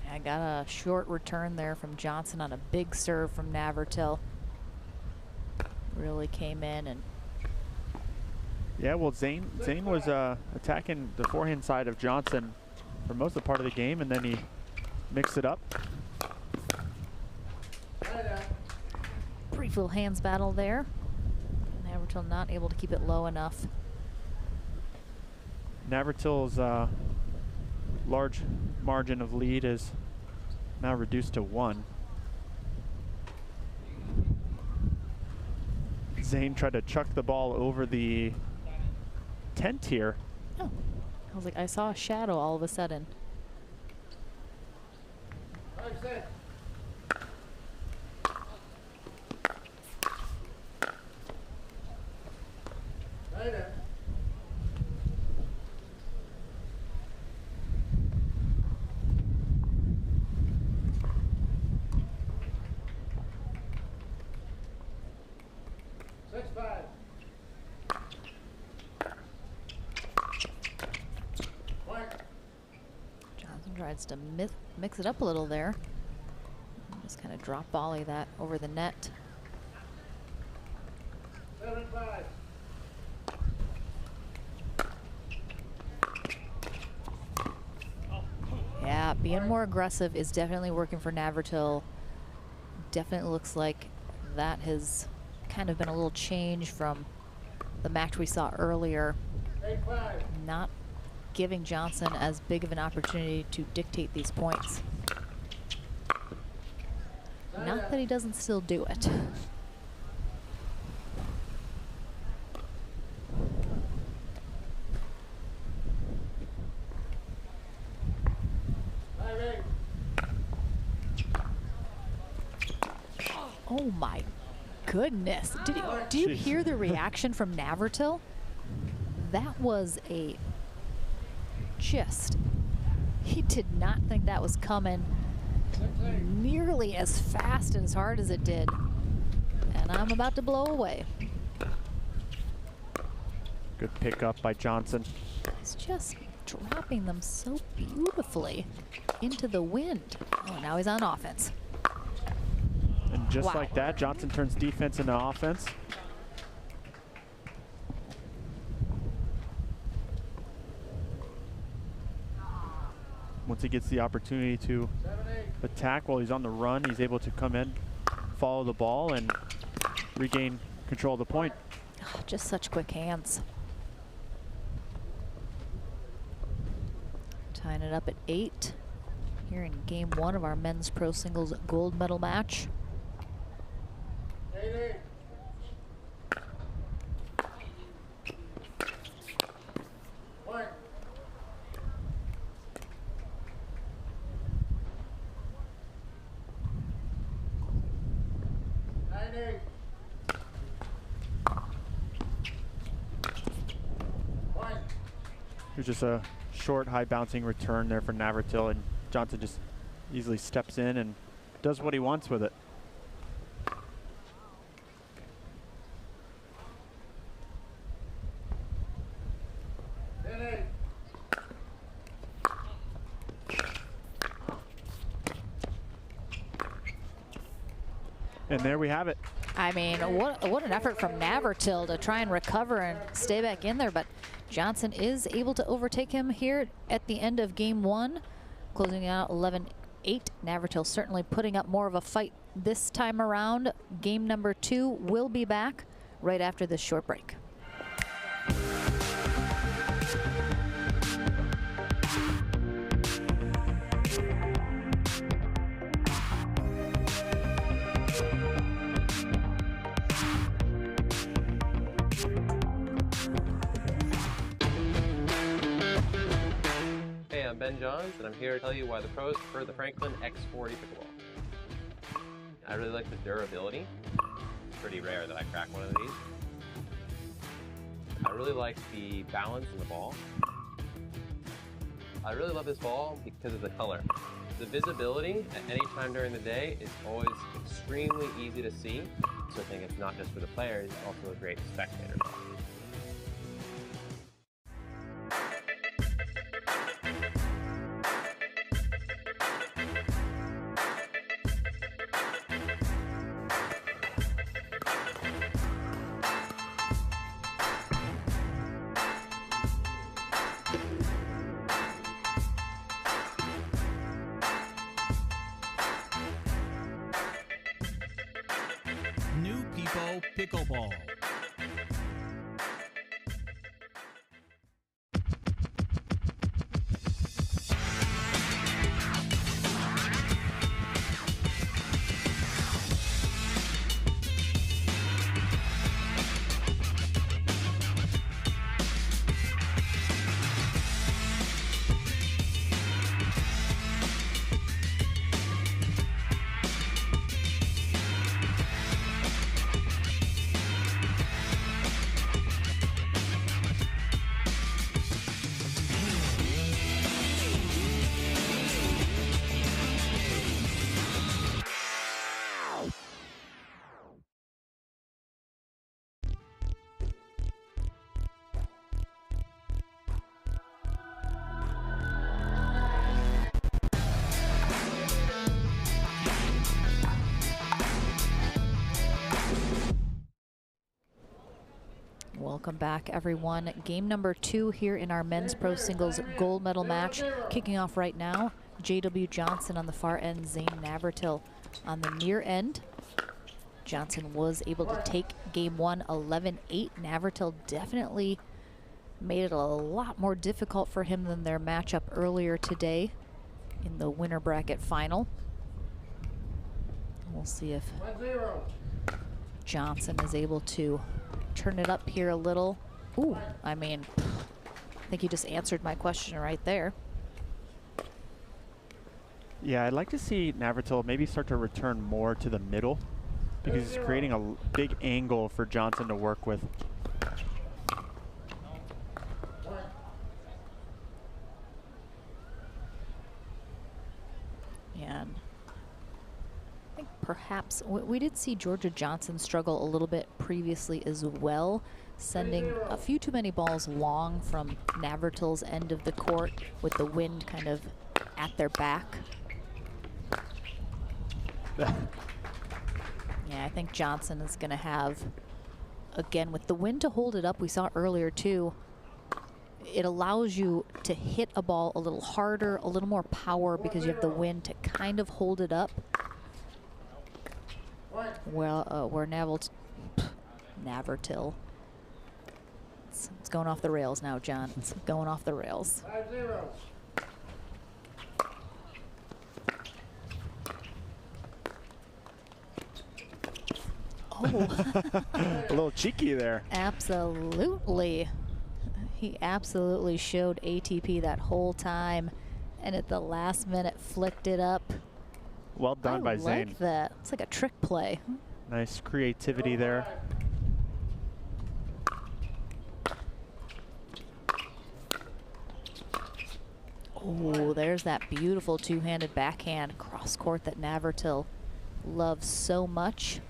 I got a short return there from Johnson on a big serve from Navratil. Really came in and. Yeah, well, Zane was attacking the forehand side of Johnson for most of the part of the game, and then he mixed it up. Brief little hands battle there. Navratil not able to keep it low enough. Navratil's large margin of lead is now reduced to 1. Zane tried to chuck the ball over the tent here. Oh, I was like, I saw a shadow all of a sudden. Johnson tries to mix it up a little there. Just kind of drop volley that over the net. 7-5. Yeah, being more aggressive is definitely working for Navratil. Definitely looks like that has kind of been a little change from the match we saw earlier. 8-5. Not giving Johnson as big of an opportunity to dictate these points. Not that he doesn't still do it. Oh my goodness. Did you hear the reaction from Navratil? That was a he did not think that was coming nearly as fast and as hard as it did. And I'm about to blow away. Good pickup by Johnson. He's just dropping them so beautifully into the wind. Oh, now he's on offense. And just like that, Johnson turns defense into offense. Once he gets the opportunity to attack while he's on the run, he's able to come in, follow the ball, and regain control of the point. Oh, just such quick hands. Tying it up at 8 here in game 1 of our men's pro singles gold medal match. 8-8. Point. 9-8. Point. Here's just a short, high bouncing return there for Navratil, and Johnson just easily steps in and does what he wants with it. And there we have it. I mean, what an effort from Navratil to try and recover and stay back in there, but Johnson is able to overtake him here at the end of game 1, closing out 11-8. Navratil certainly putting up more of a fight this time around. Game number 2 will be back right after this short break. I'm Ben Johns, and I'm here to tell you why the pros prefer the Franklin X40 pickleball. I really like the durability. It's pretty rare that I crack one of these. I really like the balance in the ball. I really love this ball because of the color. The visibility at any time during the day is always extremely easy to see, so I think it's not just for the players, it's also a great spectator ball. New People Pickleball. Welcome back, everyone. Game number 2 here in our men's pro singles gold medal match. Kicking off right now, J.W. Johnson on the far end, Zane Navratil on the near end. Johnson was able to take game 1 11-8. Navratil definitely made it a lot more difficult for him than their matchup earlier today in the winner bracket final. We'll see if Johnson is able to turn it up here a little. Ooh, I mean, I think he just answered my question right there. Yeah, I'd like to see Navratil maybe start to return more to the middle because he's creating a big angle for Johnson to work with. And I think perhaps we did see Georgia Johnson struggle a little bit previously as well, sending a few too many balls long from Navratil's end of the court with the wind kind of at their back. Yeah, I think Johnson is going to have, again, with the wind to hold it up, we saw earlier too, it allows you to hit a ball a little harder, a little more power because you have the wind to kind of hold it up. Well, where Navratil. It's going off the rails now, John. It's going off the rails. 5-0. Oh. A little cheeky there. Absolutely. He absolutely showed ATP that whole time, and at the last minute flicked it up. Well done by Zane. I like that. It's like a trick play. Nice creativity there. Oh, there's that beautiful two-handed backhand cross court that Navratil loves so much.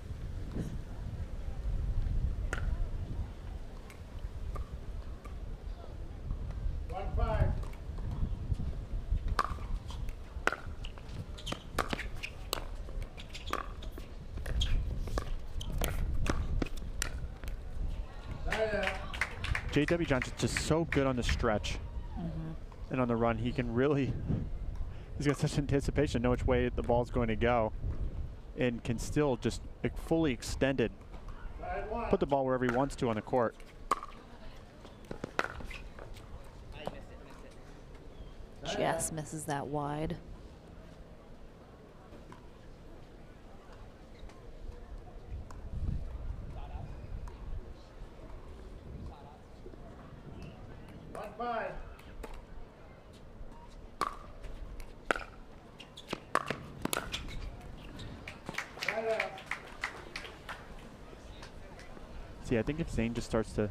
J.W. Johnson's just so good on the stretch and on the run. He can really, he's got such anticipation, know which way the ball's going to go, and can still just fully extended, put the ball wherever he wants to on the court. Just misses that wide. See, I think if Zane just starts to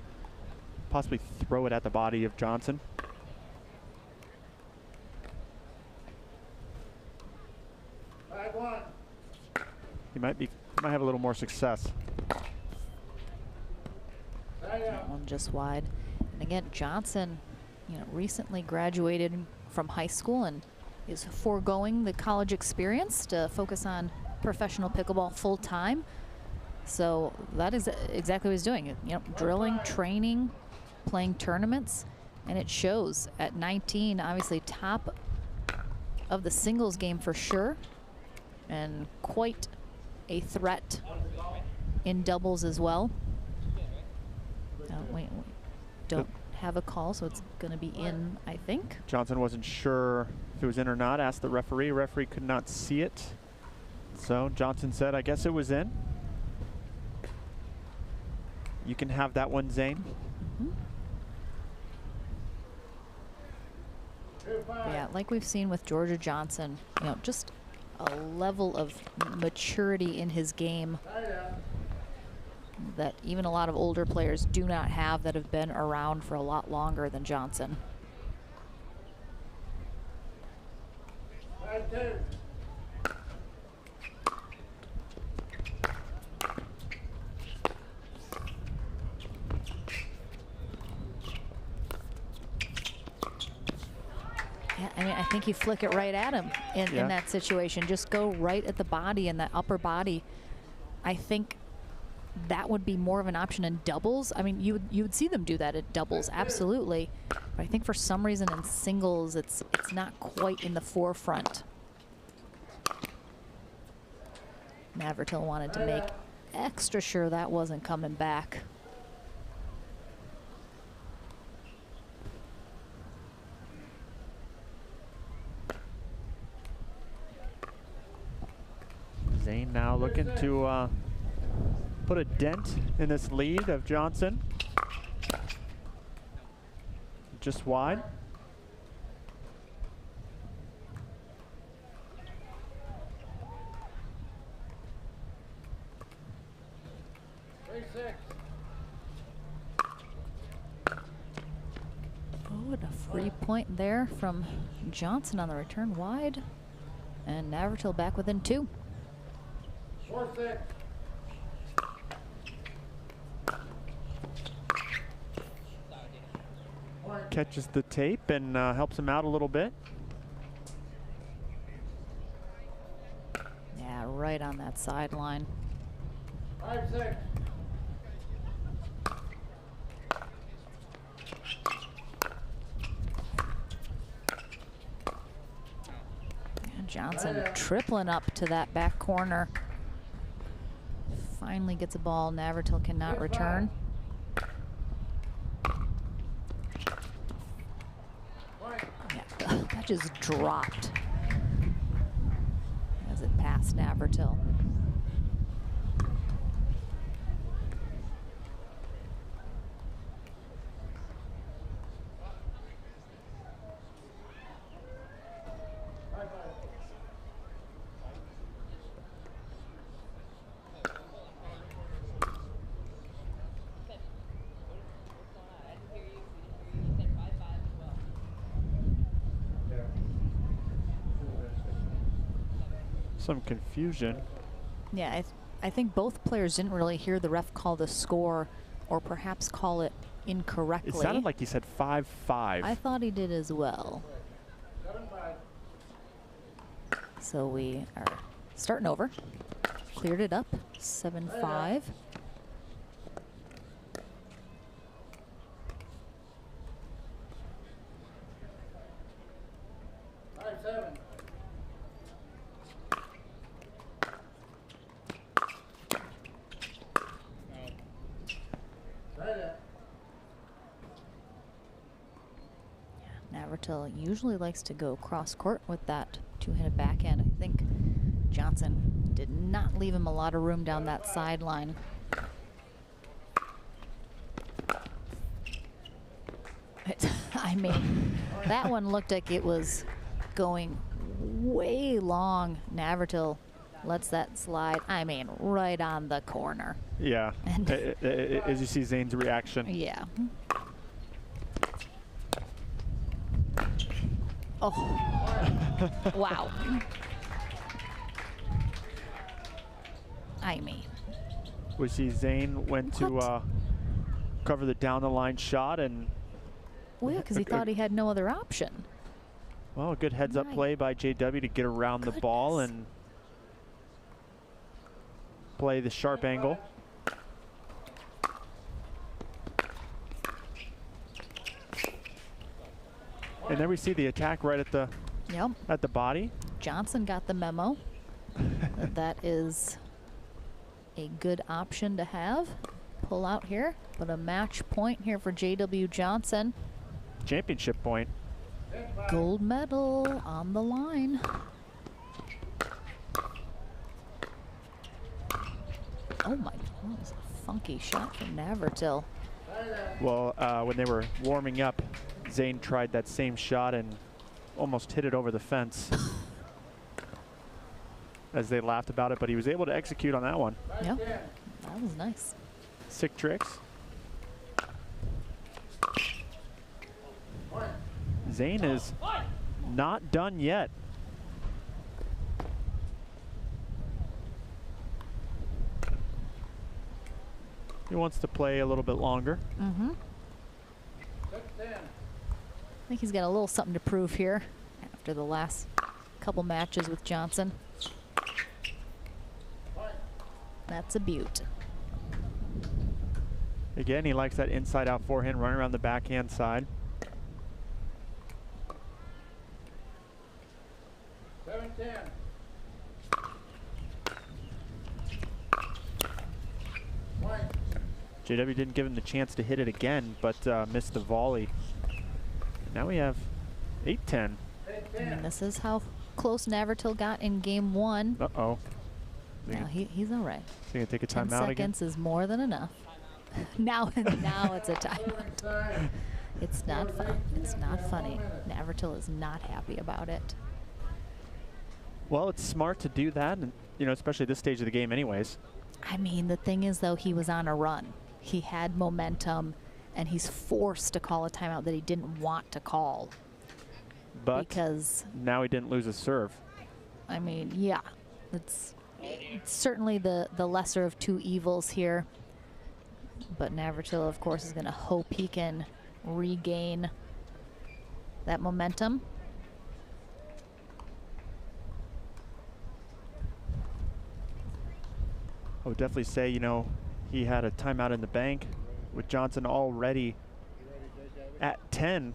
possibly throw it at the body of Johnson. He might have a little more success. That one just wide. And again, Johnson, you know, recently graduated from high school and is foregoing the college experience to focus on professional pickleball full time. So that is exactly what he's doing. You know, drilling, training, playing tournaments, and it shows at 19, obviously top of the singles game for sure, and quite a threat in doubles as well. Wait, don't have a call, so it's going to be in, I think. Johnson wasn't sure if it was in or not, asked the referee. Referee could not see it. So Johnson said, I guess it was in. You can have that one, Zane. Yeah, like we've seen with Georgia Johnson, you know, just a level of maturity in his game that even a lot of older players do not have that have been around for a lot longer than Johnson. Yeah, I mean, I think you flick it right at him in that situation. Just go right at the body and that upper body. I think that would be more of an option in doubles. I mean, you would see them do that at doubles, absolutely. But I think for some reason in singles, it's not quite in the forefront. Navratil wanted to make extra sure that wasn't coming back. Zane now looking to put a dent in this lead of Johnson. Just wide. Oh, and a free point there from Johnson on the return wide. And Navratil back within 2. 4-6. Catches the tape and helps him out a little bit. Yeah, right on that sideline. 5-6. Johnson tripling up to that back corner. Finally gets a ball. Navratil cannot return. Yeah, that just dropped as it passed Navratil. Some confusion. Yeah, I think both players didn't really hear the ref call the score, or perhaps call it incorrectly. It sounded like he said 5-5. I thought he did as well. So we are starting over. Cleared it up, 7-5. Navratil usually likes to go cross court with that two-handed backhand. I think Johnson did not leave him a lot of room down that sideline. I mean, that one looked like it was going way long. Navratil lets that slide, I mean, right on the corner. Yeah, as you see Zane's reaction. Yeah. Oh, wow. I mean. We see Zane went to cover the down the line shot and. Well, yeah, because he thought he had no other option. Well, a good heads up play by JW to get around the ball and play the sharp angle. And then we see the attack right at the at the body. Johnson got the memo. That is a good option to have. Pull out here, but a match point here for JW Johnson. Championship point. Gold medal on the line. Oh my, that was a funky shot from Navratil. Well, when they were warming up, Zane tried that same shot and almost hit it over the fence as they laughed about it, but he was able to execute on that one. Yep, that was nice. Sick tricks. Zane is not done yet. He wants to play a little bit longer. Mm-hmm. I think he's got a little something to prove here after the last couple matches with Johnson. That's a beaut. Again, he likes that inside-out forehand, running around the backhand side. 7-10. JW didn't give him the chance to hit it again, but missed the volley. Now we have 8-10. And this is how close Navratil got in game 1. Uh-oh. Now he's all right. So you're gonna take a 10 timeout again? seconds is more than enough. now it's a timeout. It's not fun. It's not funny. Navratil is not happy about it. Well, it's smart to do that, and especially at this stage of the game anyways. I mean, the thing is, though, he was on a run. He had momentum, and he's forced to call a timeout that he didn't want to call. But because now he didn't lose his serve. I mean, yeah, it's certainly the lesser of two evils here. But Navratil, of course, is going to hope he can regain that momentum. I would definitely say, he had a timeout in the bank with Johnson already at 10.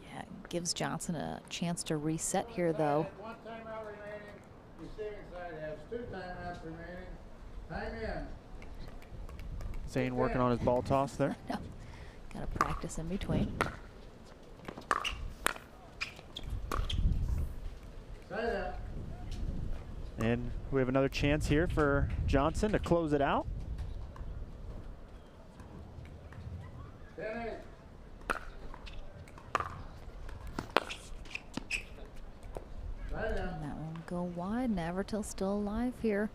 Yeah, it gives Johnson a chance to reset here, though. 1 timeout remaining. Receiving side has 2 timeouts remaining. Time in. Zane working on his ball toss there. No, got to practice in between. Side out. And we have another chance here for Johnson to close it out. 10-8. And that one go wide. Navratil still alive here.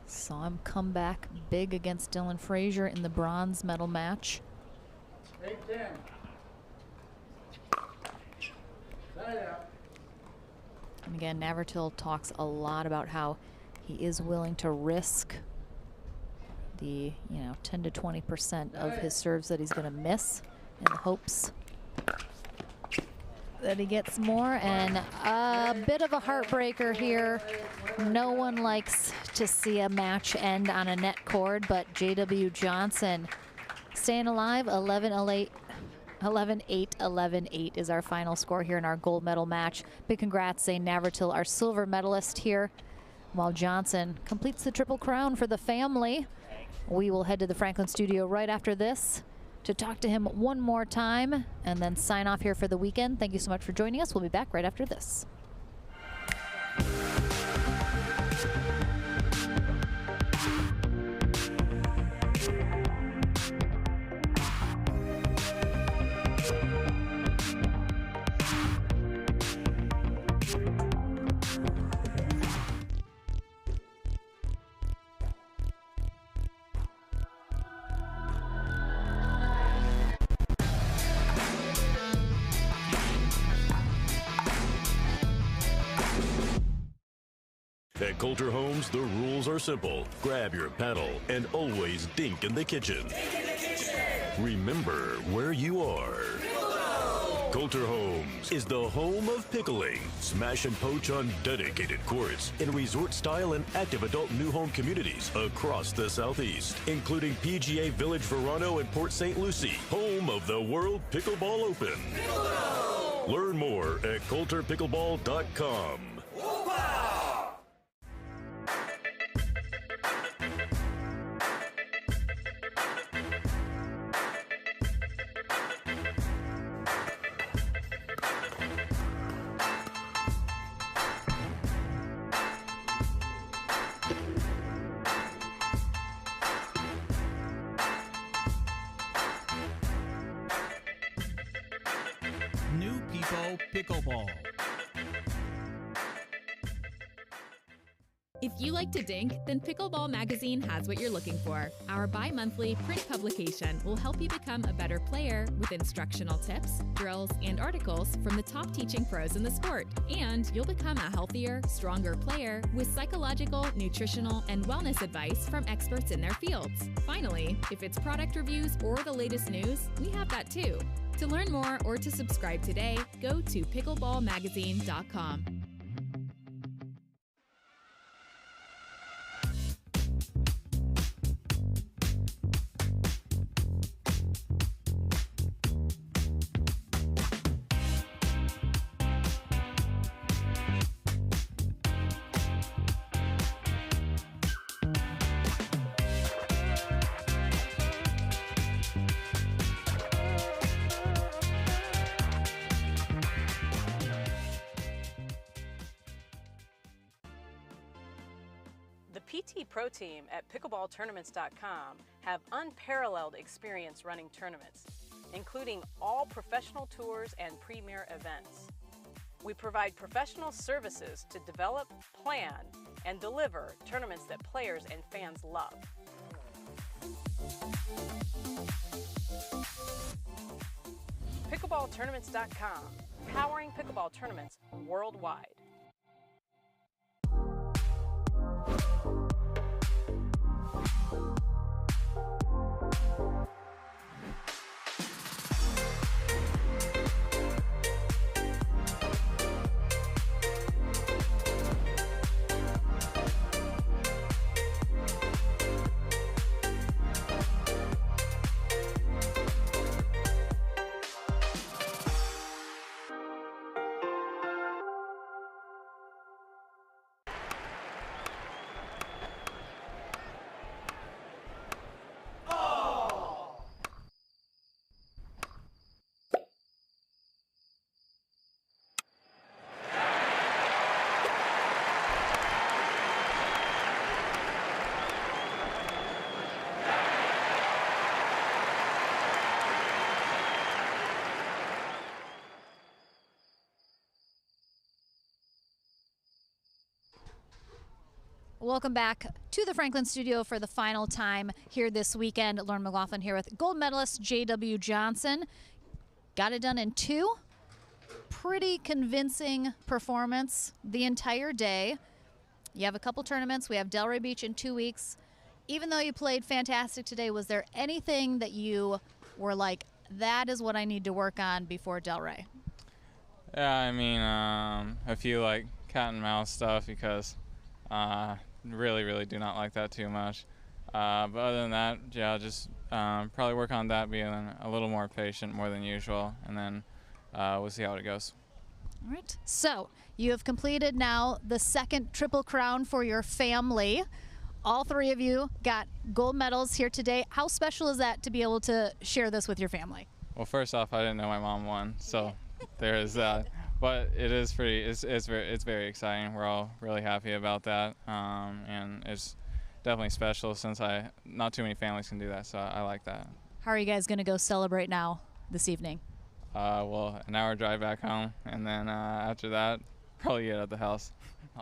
Saw him come back big against Dylan Frazier in the bronze medal match. 8-10. Side out. And again, Navratil talks a lot about how he is willing to risk the 10 to 20% of his serves that he's going to miss in the hopes that he gets more. And a bit of a heartbreaker here. No one likes to see a match end on a net cord, but JW Johnson staying alive. 11-8, 11-8 is our final score here in our gold medal match. Big congrats, Zane Navratil, our silver medalist here, while Johnson completes the triple crown for the family. We will head to the Franklin studio right after this to talk to him one more time and then sign off here for the weekend. Thank you so much for joining us. We'll be back right after this. At Coulter Homes, the rules are simple. Grab your paddle and always dink in the kitchen. Remember where you are. Coulter Homes is the home of pickling. Smash and poach on dedicated courts in resort-style and active adult new home communities across the Southeast, including PGA Village Verano and Port St. Lucie, home of the World Pickleball Open. Learn more at coulterpickleball.com. New People Pickleball. If you like to dink, then Pickleball Magazine has what you're looking for. Our bi-monthly print publication will help you become a better player with instructional tips, drills, and articles from the top teaching pros in the sport. And you'll become a healthier, stronger player with psychological, nutritional, and wellness advice from experts in their fields. Finally, if it's product reviews or the latest news, we have that too. To learn more or to subscribe today, go to pickleballmagazine.com. PT Pro Team at pickleballtournaments.com have unparalleled experience running tournaments, including all professional tours and premier events. We provide professional services to develop, plan, and deliver tournaments that players and fans love. Pickleballtournaments.com, powering pickleball tournaments worldwide. Welcome back to the Franklin studio for the final time here this weekend. Lauren McLaughlin here with gold medalist J.W. Johnson. Got it done in 2. Pretty convincing performance the entire day. You have a couple tournaments. We have Delray Beach in 2 weeks. Even though you played fantastic today, was there anything that you were like, that is what I need to work on before Delray? Yeah, I mean, a few like cat and mouse stuff because really do not like that too much. But other than that, yeah, just probably work on that, being a little more patient more than usual, and then we'll see how it goes. All right. So you have completed now the second Triple Crown for your family. All 3 of you got gold medals here today. How special is that to be able to share this with your family? Well, first off, I didn't know my mom won, so there is that. But it is it's very exciting. We're all really happy about that, and it's definitely special since not too many families can do that, so I like that. How are you guys going to go celebrate now this evening? Well, an hour drive back home, and then after that, probably eat at the house.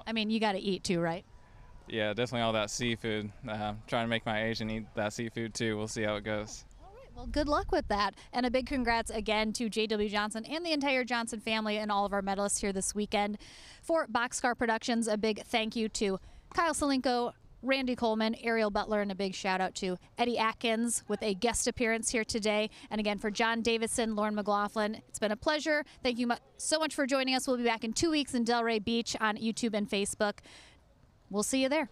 I mean, you got to eat too, right? Yeah, definitely all that seafood. Trying to make my Asian eat that seafood too. We'll see how it goes. Well, good luck with that. And a big congrats again to J.W. Johnson and the entire Johnson family and all of our medalists here this weekend. For Boxcar Productions, a big thank you to Kyle Salenko, Randy Coleman, Ariel Butler, and a big shout out to Eddie Atkins with a guest appearance here today. And again, for John Davidson, Lauren McLaughlin, it's been a pleasure. Thank you so much for joining us. We'll be back in 2 weeks in Delray Beach on YouTube and Facebook. We'll see you there.